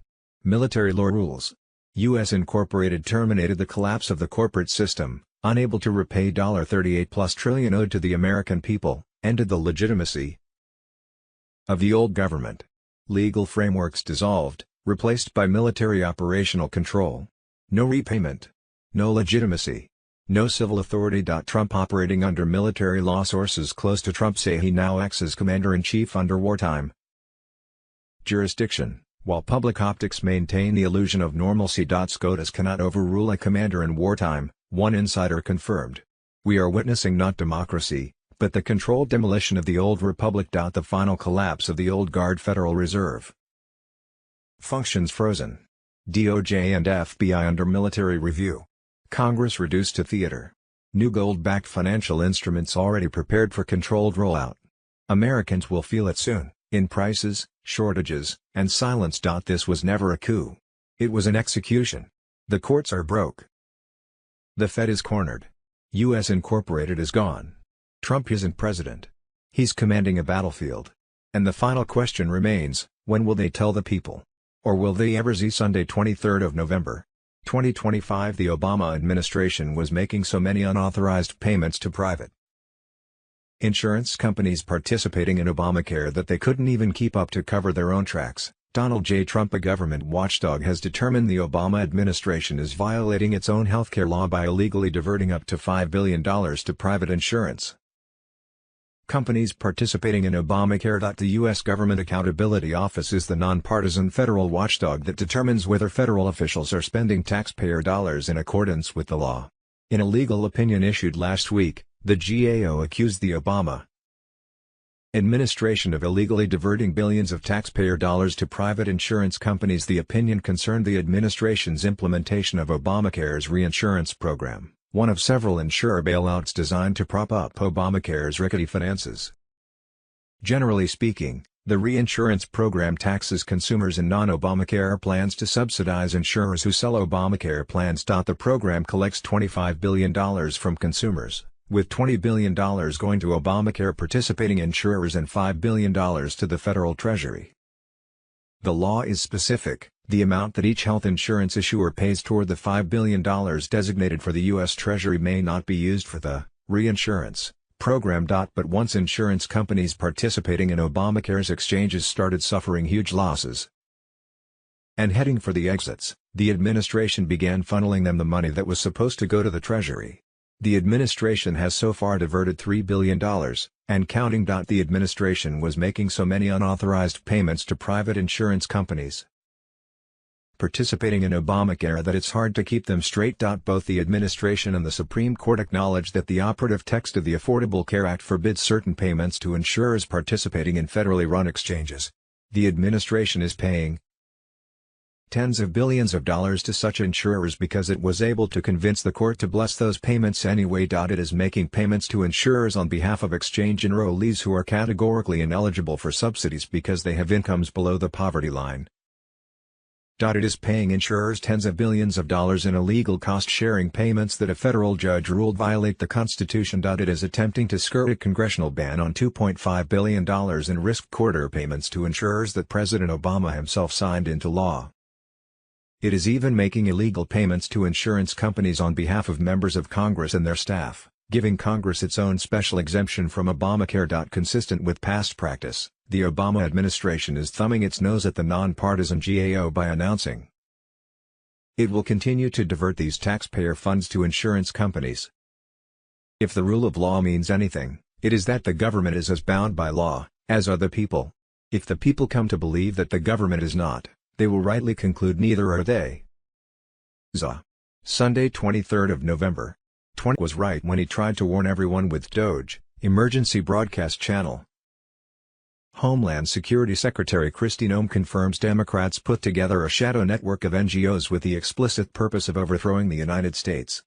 Military law rules. U.S. Incorporated terminated the collapse of the corporate system, unable to repay $38+ trillion owed to the American people, ended the legitimacy of the old government. Legal frameworks dissolved, replaced by military operational control. No repayment. No legitimacy. No civil authority. Trump operating under military law. Sources close to Trump say he now acts as commander-in-chief under wartime jurisdiction, while public optics maintain the illusion of normalcy. SCOTUS cannot overrule a commander in wartime, one insider confirmed. We are witnessing not democracy, but the controlled demolition of the old republic. The final collapse of the old guard Federal Reserve. Functions frozen. DOJ and FBI under military review. Congress reduced to theater. New gold-backed financial instruments already prepared for controlled rollout. Americans will feel it soon, in prices, shortages, and silence. This was never a coup. It was an execution. The courts are broke. The Fed is cornered. U.S. Incorporated is gone. Trump isn't president. He's commanding a battlefield. And the final question remains, when will they tell the people? Or will they ever? Sunday 23rd of November, 2025. The Obama administration was making so many unauthorized payments to private insurance companies participating in Obamacare that they couldn't even keep up to cover their own tracks. Donald J. Trump, a government watchdog, has determined the Obama administration is violating its own healthcare law by illegally diverting up to $5 billion to private insurance companies participating in Obamacare. The U.S. Government Accountability Office is the nonpartisan federal watchdog that determines whether federal officials are spending taxpayer dollars in accordance with the law. In a legal opinion issued last week, the GAO accused the Obama administration of illegally diverting billions of taxpayer dollars to private insurance companies. The opinion concerned the administration's implementation of Obamacare's reinsurance program, one of several insurer bailouts designed to prop up Obamacare's rickety finances. Generally speaking, the reinsurance program taxes consumers in non-Obamacare plans to subsidize insurers who sell Obamacare plans. The program collects $25 billion from consumers, with $20 billion going to Obamacare participating insurers and $5 billion to the federal treasury. The law is specific: the amount that each health insurance issuer pays toward the $5 billion designated for the U.S. Treasury may not be used for the reinsurance program. But once insurance companies participating in Obamacare's exchanges started suffering huge losses and heading for the exits, the administration began funneling them the money that was supposed to go to the Treasury. The administration has so far diverted $3 billion, and counting. The administration was making so many unauthorized payments to private insurance companies participating in Obamacare that it's hard to keep them straight. Both the administration and the Supreme Court acknowledge that the operative text of the Affordable Care Act forbids certain payments to insurers participating in federally run exchanges. The administration is paying tens of billions of dollars to such insurers because it was able to convince the court to bless those payments anyway. It is making payments to insurers on behalf of exchange enrollees who are categorically ineligible for subsidies because they have incomes below the poverty line. It is paying insurers tens of billions of dollars in illegal cost-sharing payments that a federal judge ruled violate the Constitution. It is attempting to skirt a congressional ban on $2.5 billion in risk corridor payments to insurers that President Obama himself signed into law. It is even making illegal payments to insurance companies on behalf of members of Congress and their staff, giving Congress its own special exemption from Obamacare. Consistent with past practice, the Obama administration is thumbing its nose at the nonpartisan GAO by announcing it will continue to divert these taxpayer funds to insurance companies. If the rule of law means anything, it is that the government is as bound by law as are the people. If the people come to believe that the government is not, they will rightly conclude neither are they. Sunday 23rd of November. Trump was right when he tried to warn everyone with Doge, emergency broadcast channel. Homeland Security Secretary Kristi Noem confirms Democrats put together a shadow network of NGOs with the explicit purpose of overthrowing the United States.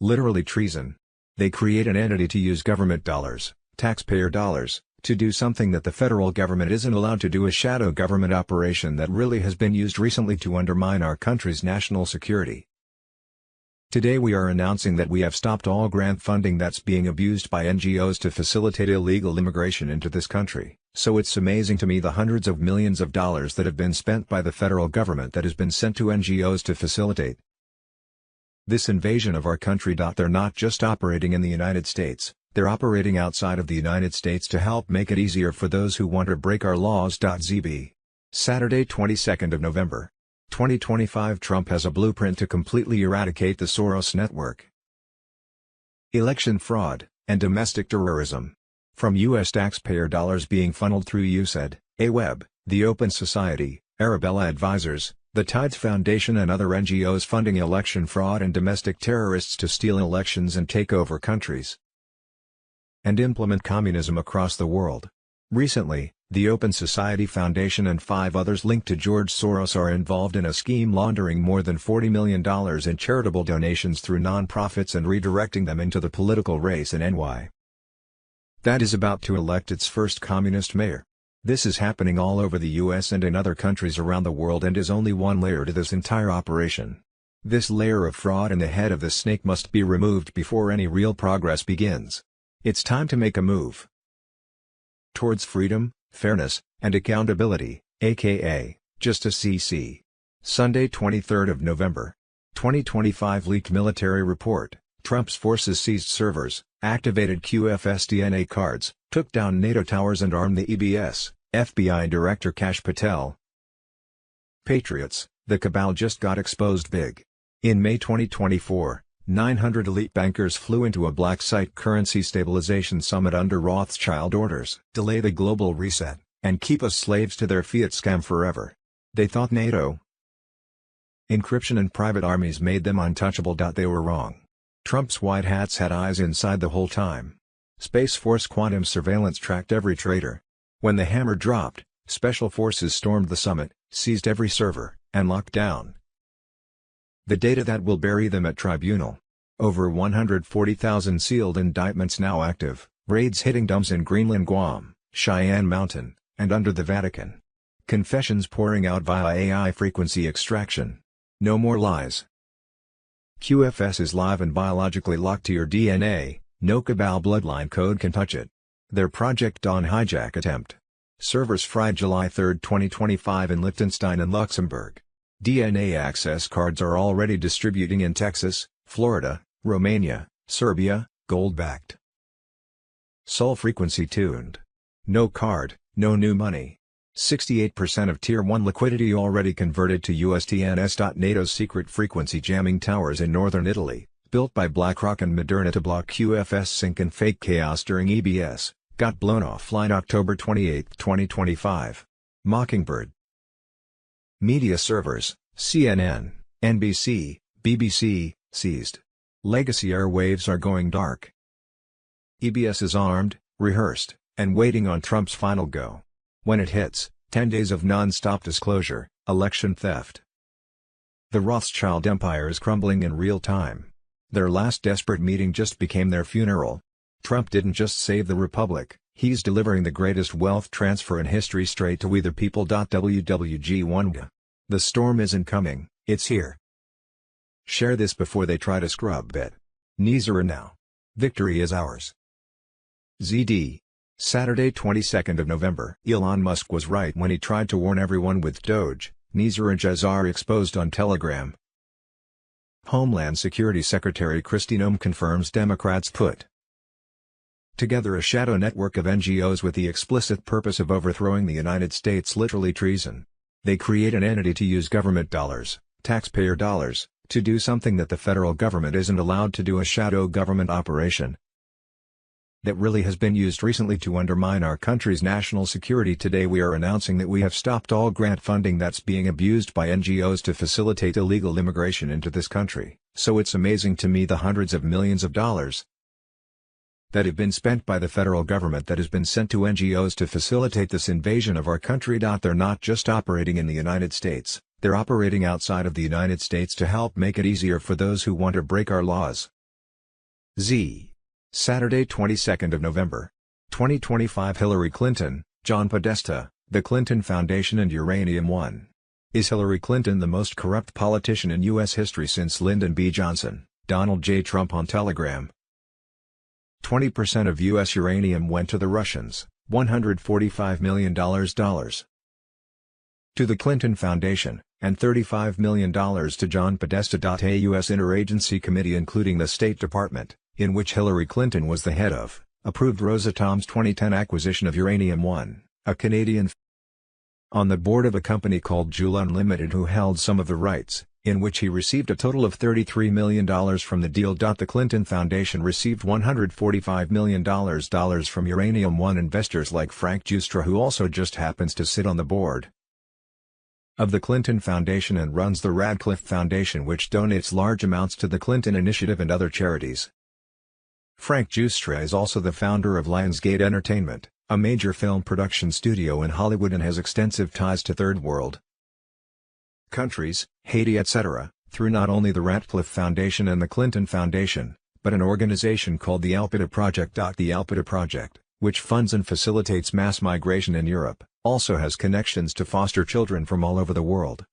Literally treason. They create an entity to use government dollars, taxpayer dollars, to do something that the federal government isn't allowed to do, a shadow government operation that really has been used recently to undermine our country's national security. Today we are announcing that we have stopped all grant funding that's being abused by NGOs to facilitate illegal immigration into this country. So it's amazing to me the hundreds of millions of dollars that have been spent by the federal government that has been sent to NGOs to facilitate this invasion of our country. They're not just operating in the United States, they're operating outside of the United States to help make it easier for those who want to break our laws. ZB. Saturday, 22nd of November, 2025. Trump has a blueprint to completely eradicate the Soros network. Election fraud and domestic terrorism. From U.S. taxpayer dollars being funneled through USAID, AWEB, the Open Society, Arabella Advisors, the Tides Foundation and other NGOs funding election fraud and domestic terrorists to steal elections and take over countries and implement communism across the world. Recently, the Open Society Foundation and 5 others linked to George Soros are involved in a scheme laundering more than $40 million in charitable donations through nonprofits and redirecting them into the political race in NY. That is about to elect its first communist mayor. This is happening all over the US and in other countries around the world and is only one layer to this entire operation. This layer of fraud in the head of the snake must be removed before any real progress begins. It's time to make a move towards freedom, fairness, and accountability, aka Justice CC. Sunday, 23rd of November, 2025. Leaked military report. Trump's forces seized servers, activated QFS DNA cards, took down NATO towers and armed the EBS, FBI Director Kash Patel. Patriots, the cabal just got exposed big. In May 2024, 900 elite bankers flew into a black site currency stabilization summit under Rothschild orders. Delay the global reset, and keep us slaves to their fiat scam forever. They thought NATO encryption and private armies made them untouchable. They were wrong. Trump's white hats had eyes inside the whole time. Space Force quantum surveillance tracked every traitor. When the hammer dropped, special forces stormed the summit, seized every server, and locked down the data that will bury them at tribunal. Over 140,000 sealed indictments now active, raids hitting dumps in Greenland, Guam, Cheyenne Mountain, and under the Vatican. Confessions pouring out via AI frequency extraction. No more lies. QFS is live and biologically locked to your DNA, no cabal bloodline code can touch it. Their Project Dawn hijack attempt. Servers fried July 3, 2025 in Liechtenstein and Luxembourg. DNA access cards are already distributing in Texas, Florida, Romania, Serbia, gold-backed. Sol frequency tuned. No card, no new money. 68% of Tier 1 liquidity already converted to USTNS. NATO's secret frequency jamming towers in northern Italy, built by BlackRock and Moderna to block QFS sync and fake chaos during EBS, got blown offline October 28, 2025. Mockingbird media servers, CNN, NBC, BBC, seized. Legacy airwaves are going dark. EBS is armed, rehearsed, and waiting on Trump's final go. When it hits, 10 days of non-stop disclosure, election theft. The Rothschild empire is crumbling in real time. Their last desperate meeting just became their funeral. Trump didn't just save the republic, he's delivering the greatest wealth transfer in history straight to we the people. WWG1. The storm isn't coming, it's here. Share this before they try to scrub it. Nizar now. Victory is ours. ZD. Saturday, 22nd of November. Elon Musk was right when he tried to warn everyone with Doge. Nizar and Jazar exposed on Telegram. Homeland Security Secretary Kristi Noem confirms Democrats put together a shadow network of NGOs with the explicit purpose of overthrowing the United States. Literally treason. They create an entity to use government dollars, taxpayer dollars, to do something that the federal government isn't allowed to do, a shadow government operation that really has been used recently to undermine our country's national security. Today we are announcing that we have stopped all grant funding that's being abused by NGOs to facilitate illegal immigration into this country. So it's amazing to me the hundreds of millions of dollars that have been spent by the federal government that has been sent to NGOs to facilitate this invasion of our country. They're not just operating in the United States, they're operating outside of the United States to help make it easier for those who want to break our laws. Saturday 22nd of November. 2025 Hillary Clinton, John Podesta, the Clinton Foundation and Uranium One. Is Hillary Clinton the most corrupt politician in U.S. history since Lyndon B. Johnson, Donald J. Trump on Telegram? 20% of U.S. uranium went to the Russians, $145 million. To the Clinton Foundation, and $35 million to John Podesta. A U.S. interagency committee including the State Department, in which Hillary Clinton was the head of, approved Rosatom's 2010 acquisition of Uranium One, a Canadian on the board of a company called Joule Unlimited who held some of the rights, in which he received a total of $33 million from the deal. The Clinton Foundation received $145 million from Uranium One investors like Frank Giustra, who also just happens to sit on the board of the Clinton Foundation and runs the Radcliffe Foundation, which donates large amounts to the Clinton Initiative and other charities. Frank Giustra is also the founder of Lionsgate Entertainment, a major film production studio in Hollywood, and has extensive ties to third world countries, Haiti etc., through not only the Radcliffe Foundation and the Clinton Foundation, but an organization called the Alpida Project. The Alpida Project, which funds and facilitates mass migration in Europe, also has connections to foster children from all over the world,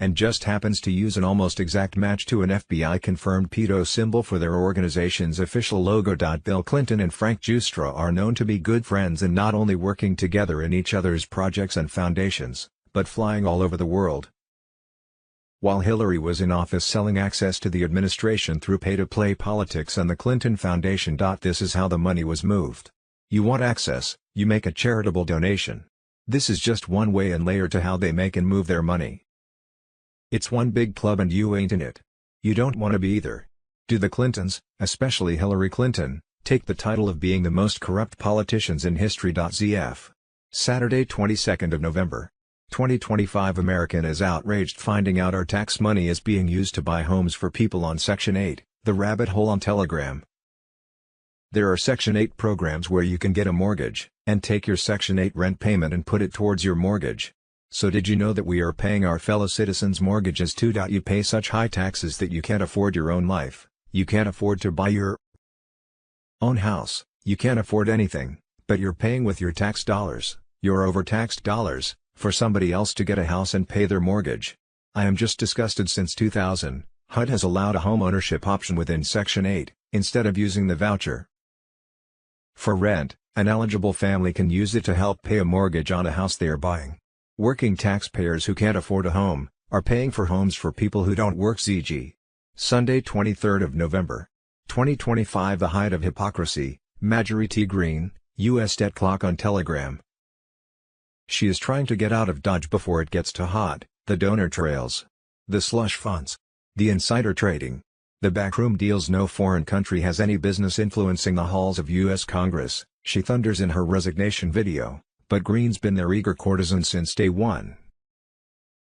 and just happens to use an almost exact match to an FBI-confirmed pedo symbol for their organization's official logo. Bill Clinton and Frank Giustra are known to be good friends and not only working together in each other's projects and foundations, but flying all over the world. While Hillary was in office selling access to the administration through pay-to-play politics and the Clinton Foundation. This is how the money was moved. You want access, you make a charitable donation. This is just one way and layer to how they make and move their money. It's one big club and you ain't in it. You don't want to be either. Do the Clintons, especially Hillary Clinton, take the title of being the most corrupt politicians in history? ZF. Saturday 22nd of November. 2025 American is outraged finding out our tax money is being used to buy homes for people on Section 8, the rabbit hole on Telegram. There are Section 8 programs where you can get a mortgage, and take your Section 8 rent payment and put it towards your mortgage. So did you know that we are paying our fellow citizens' mortgages too? You pay such high taxes that you can't afford your own life, you can't afford to buy your own house, you can't afford anything, but you're paying with your tax dollars, your overtaxed dollars, for somebody else to get a house and pay their mortgage. I am just disgusted. Since 2000, HUD has allowed a home ownership option within Section 8, instead of using the voucher for rent. An eligible family can use it to help pay a mortgage on a house they are buying. Working taxpayers who can't afford a home are paying for homes for people who don't work. ZG. Sunday 23rd of November. 2025 The height of hypocrisy, Marjorie T. Green, U.S. debt clock on Telegram. She is trying to get out of Dodge before it gets too hot, the donor trails, the slush funds, the insider trading, the backroom deals. No foreign country has any business influencing the halls of U.S. Congress, she thunders in her resignation video, but Green's been their eager courtesan since day one.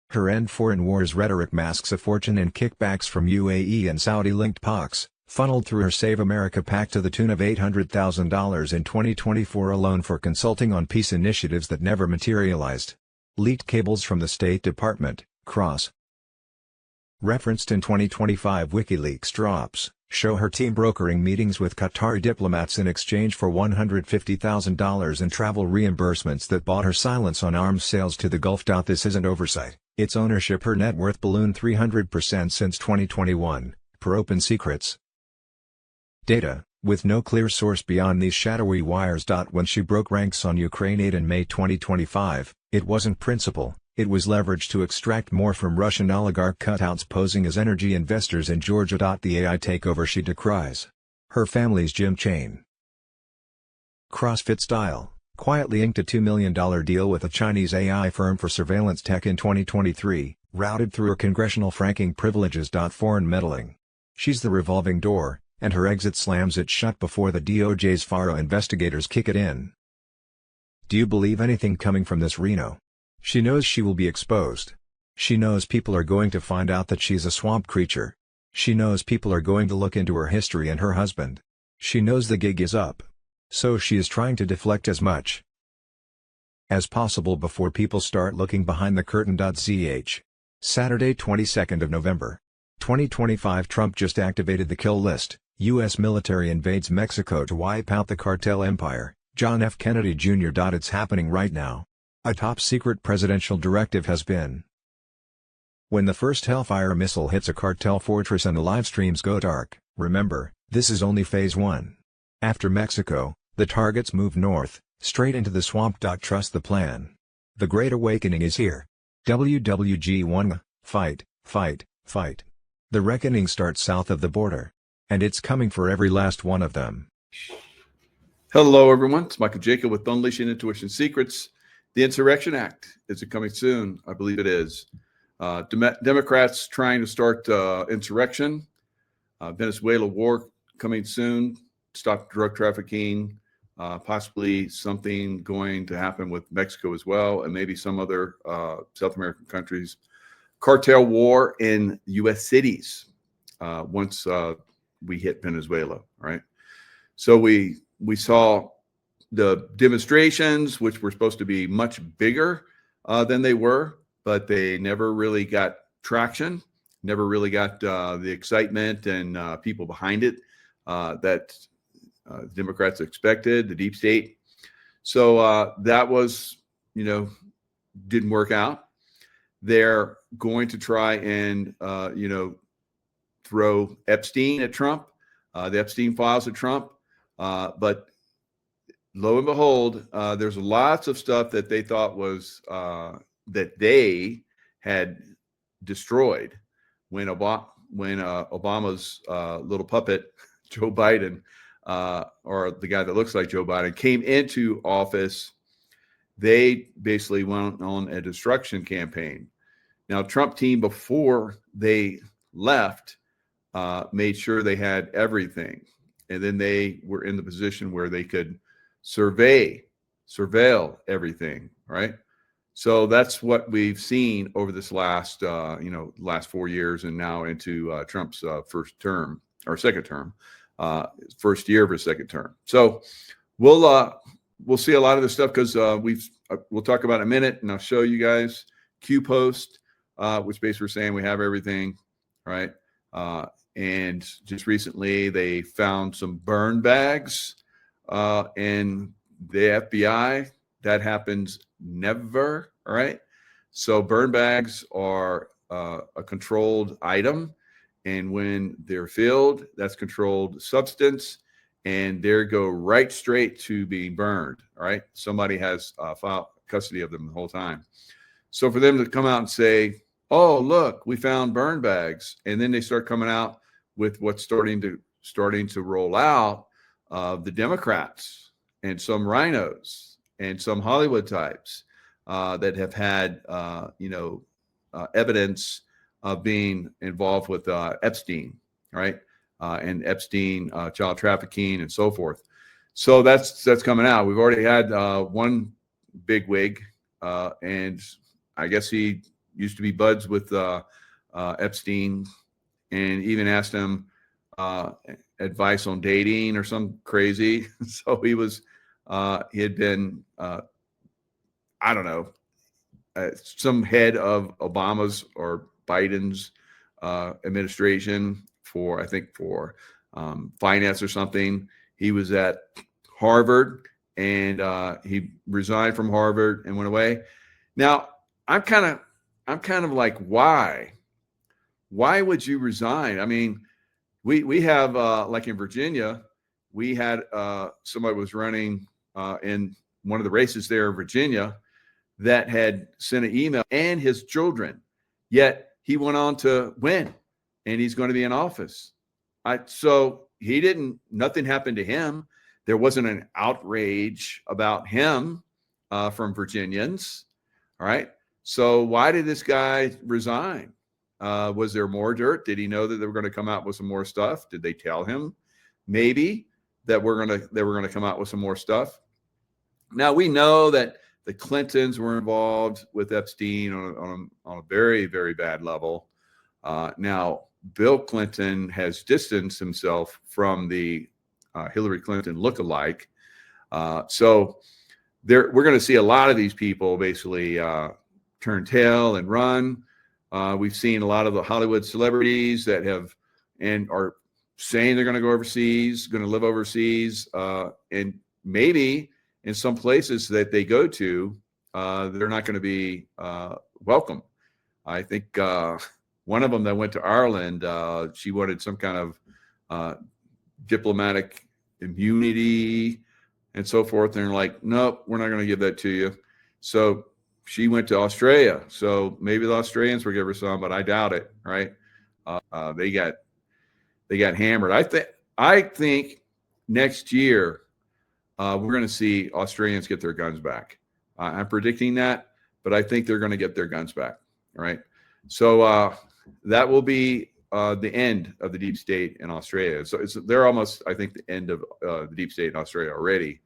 Her end foreign wars rhetoric masks a fortune in kickbacks from UAE and Saudi-linked POCs, funneled through her Save America PAC to the tune of $800,000 in 2024 alone for consulting on peace initiatives that never materialized. Leaked cables from the State Department, cross referenced in 2025 WikiLeaks drops, show her team brokering meetings with Qatari diplomats in exchange for $150,000 in travel reimbursements that bought her silence on arms sales to the Gulf. This isn't oversight, it's ownership. Her net worth ballooned 300% since 2021, per Open Secrets data, with no clear source beyond these shadowy wires. When she broke ranks on Ukraine aid in May 2025, it wasn't principle, it was leverage to extract more from Russian oligarch cutouts posing as energy investors in Georgia. The AI takeover she decries. Her family's gym chain, CrossFit Style, quietly inked a $2 million deal with a Chinese AI firm for surveillance tech in 2023, routed through her congressional franking privileges. Foreign meddling. She's the revolving door, and her exit slams it shut before the DOJ's FARO investigators kick it in. Do you believe anything coming from this Reno? She knows she will be exposed. She knows people are going to find out that she's a swamp creature. She knows people are going to look into her history and her husband. She knows the gig is up. So she is trying to deflect as much as possible before people start looking behind the curtain.ch. Saturday 22nd of November. 2025 Trump just activated the kill list. U.S. military invades Mexico to wipe out the cartel empire. John F. Kennedy Jr. It's happening right now. A top-secret presidential directive has been. When the first Hellfire missile hits a cartel fortress and the live streams go dark, remember, this is only phase 1. After Mexico, the targets move north, straight into the swamp. Trust the plan. The Great Awakening is here. WWG1, fight, fight, fight. The reckoning starts south of the border. And it's coming for every last one of them. Hello, everyone. It's Michael Jacob with Unleashing Intuition Secrets. The Insurrection Act. Is it coming soon? I believe it is. Democrats trying to start insurrection. Venezuela war coming soon. Stop drug trafficking. Possibly something going to happen with Mexico as well, and maybe some other South American countries. Cartel war in U.S. cities once we hit Venezuela, right? So we saw the demonstrations, which were supposed to be much bigger than they were, but they never really got traction, never really got the excitement and people behind it that Democrats expected, the deep state. So that was, didn't work out. They're going to try and, throw Epstein at Trump, the Epstein files at Trump. But lo and behold, there's lots of stuff that they thought was that they had destroyed when Obama's little puppet, Joe Biden, or the guy that looks like Joe Biden, came into office. They basically went on a destruction campaign. Now, Trump team, before they left, made sure they had everything. And then they were in the position where they could surveil everything, right? So that's what we've seen over this last 4 years, and now into Trump's first term or second term, first year of his second term. So we'll see a lot of this stuff because we'll talk about it in a minute, and I'll show you guys Q post, which basically saying we have everything, right? And just recently they found some burn bags in the FBI. That happens never, right? So burn bags are a controlled item, and when they're filled, that's controlled substance, and they go right straight to being burned. All right, somebody has custody of them the whole time. So for them to come out and say, "Oh, look, we found burn bags," and then they start coming out with what's starting to roll out of the Democrats and some rhinos and some Hollywood types that have had evidence of being involved with Epstein, right? And Epstein child trafficking and so forth. So that's coming out. We've already had one big wig, and I guess he used to be buds with Epstein, and even asked him advice on dating or some crazy. So he had been, I don't know, some head of Obama's or Biden's administration for finance or something. He was at Harvard, and he resigned from Harvard and went away. Now I'm kind of like, why would you resign? I mean, we have like in Virginia, we had somebody was running in one of the races there in Virginia that had sent an email and his children, yet he went on to win, and he's going to be in office. So nothing happened to him. There wasn't an outrage about him from Virginians. All right. So why did this guy resign? Was there more dirt? Did he know that they were going to come out with some more stuff? Did they tell him maybe that they were going to come out with some more stuff? Now we know that the Clintons were involved with Epstein on a very, very bad level. Now Bill Clinton has distanced himself from the Hillary Clinton look-alike. So we're going to see a lot of these people basically turn tail and run. We've seen a lot of the Hollywood celebrities that have and are saying they're going to go overseas, going to live overseas, and maybe in some places that they go to, they're not going to be welcome. I think one of them that went to Ireland, she wanted some kind of diplomatic immunity and so forth. And they're like, nope, we're not going to give that to you. So she went to Australia. So maybe the Australians will give her some, but I doubt it. Right? They got hammered. I think next year we're going to see Australians get their guns back. I'm predicting that, but I think they're going to get their guns back. Right? So that will be the end of the deep state in Australia. So they're almost, I think, the end of the deep state in Australia already.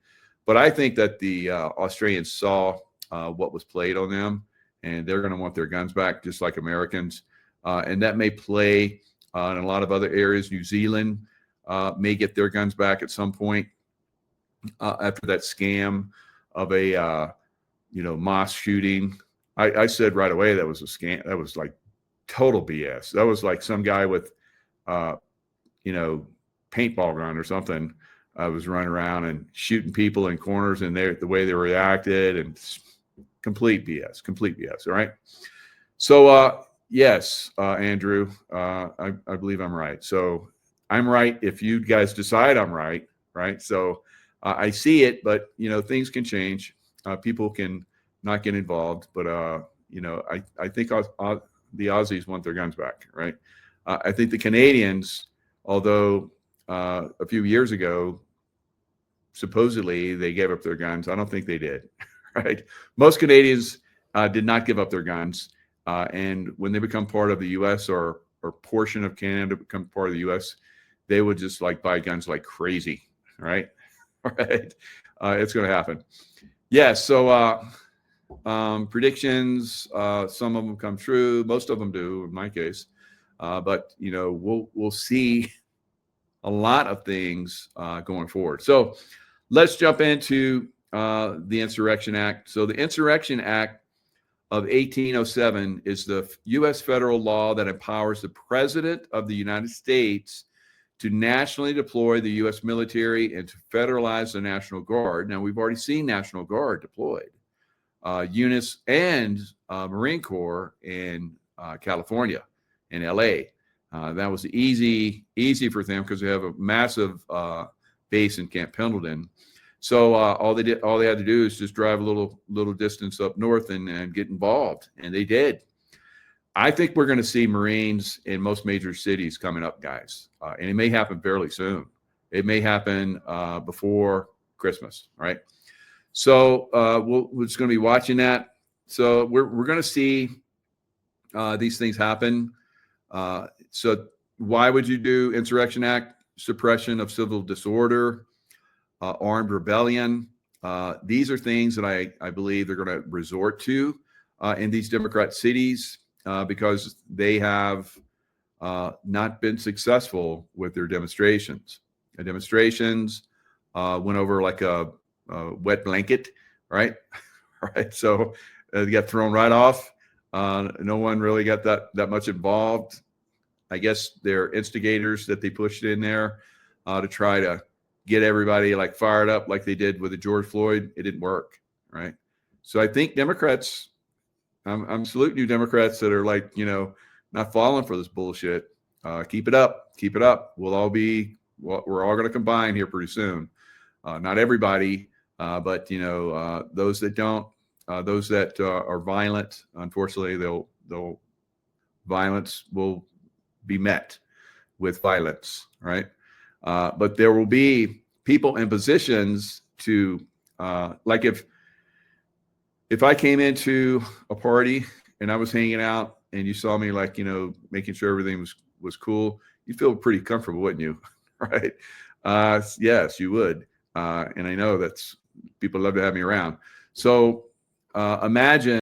But I think that the Australians saw what was played on them, and they're going to want their guns back, just like Americans. And that may play in a lot of other areas. New Zealand may get their guns back at some point after that scam of a mosque shooting. I said right away that was a scam. That was like total BS. That was like some guy with, paintball gun or something. I was running around and shooting people in corners, and the way they reacted, and complete BS. All right. So, yes, Andrew, I believe I'm right. So I'm right if you guys decide I'm right. Right. So I see it, but, things can change. People can not get involved, but, I think the Aussies want their guns back. Right. I think the Canadians, although a few years ago, supposedly they gave up their guns. I don't think they did. Right. Most Canadians did not give up their guns. And when they become part of the U.S. or portion of Canada become part of the U.S., they would just buy guns like crazy. Right. All right. It's going to happen. Yes. So predictions, some of them come true. Most of them do in my case. But, we'll see a lot of things going forward. So let's jump into the Insurrection Act. So the Insurrection Act of 1807 is the U.S. federal law that empowers the President of the United States to nationally deploy the U.S. military and to federalize the National Guard. Now, we've already seen National Guard deployed. Units and Marine Corps in California, in L.A. That was easy for them because they have a massive base in Camp Pendleton. So all they had to do is just drive a little distance up north and get involved, and they did. I think we're going to see Marines in most major cities coming up, guys, and it may happen fairly soon. It may happen before Christmas, right? So we're just going to be watching that. So we're going to see these things happen. So why would you do Insurrection Act? Suppression of civil disorder, armed rebellion. These are things that I believe they're going to resort to in these Democrat cities because they have not been successful with their demonstrations. The demonstrations went over like a wet blanket, right? Right. So they got thrown right off. No one really got that much involved. I guess they're instigators that they pushed in there to try to get everybody fired up like they did with the George Floyd. It didn't work, right? So I think Democrats, I'm saluting you Democrats that are not falling for this bullshit. Keep it up. We're all going to combine here pretty soon. Not everybody, but those that don't, those that are violent, unfortunately, violence will be met with violence, right? But there will be people in positions to, if I came into a party and I was hanging out and you saw me making sure everything was cool, you'd feel pretty comfortable, wouldn't you? Right? Yes, you would. And I know people love to have me around. So imagine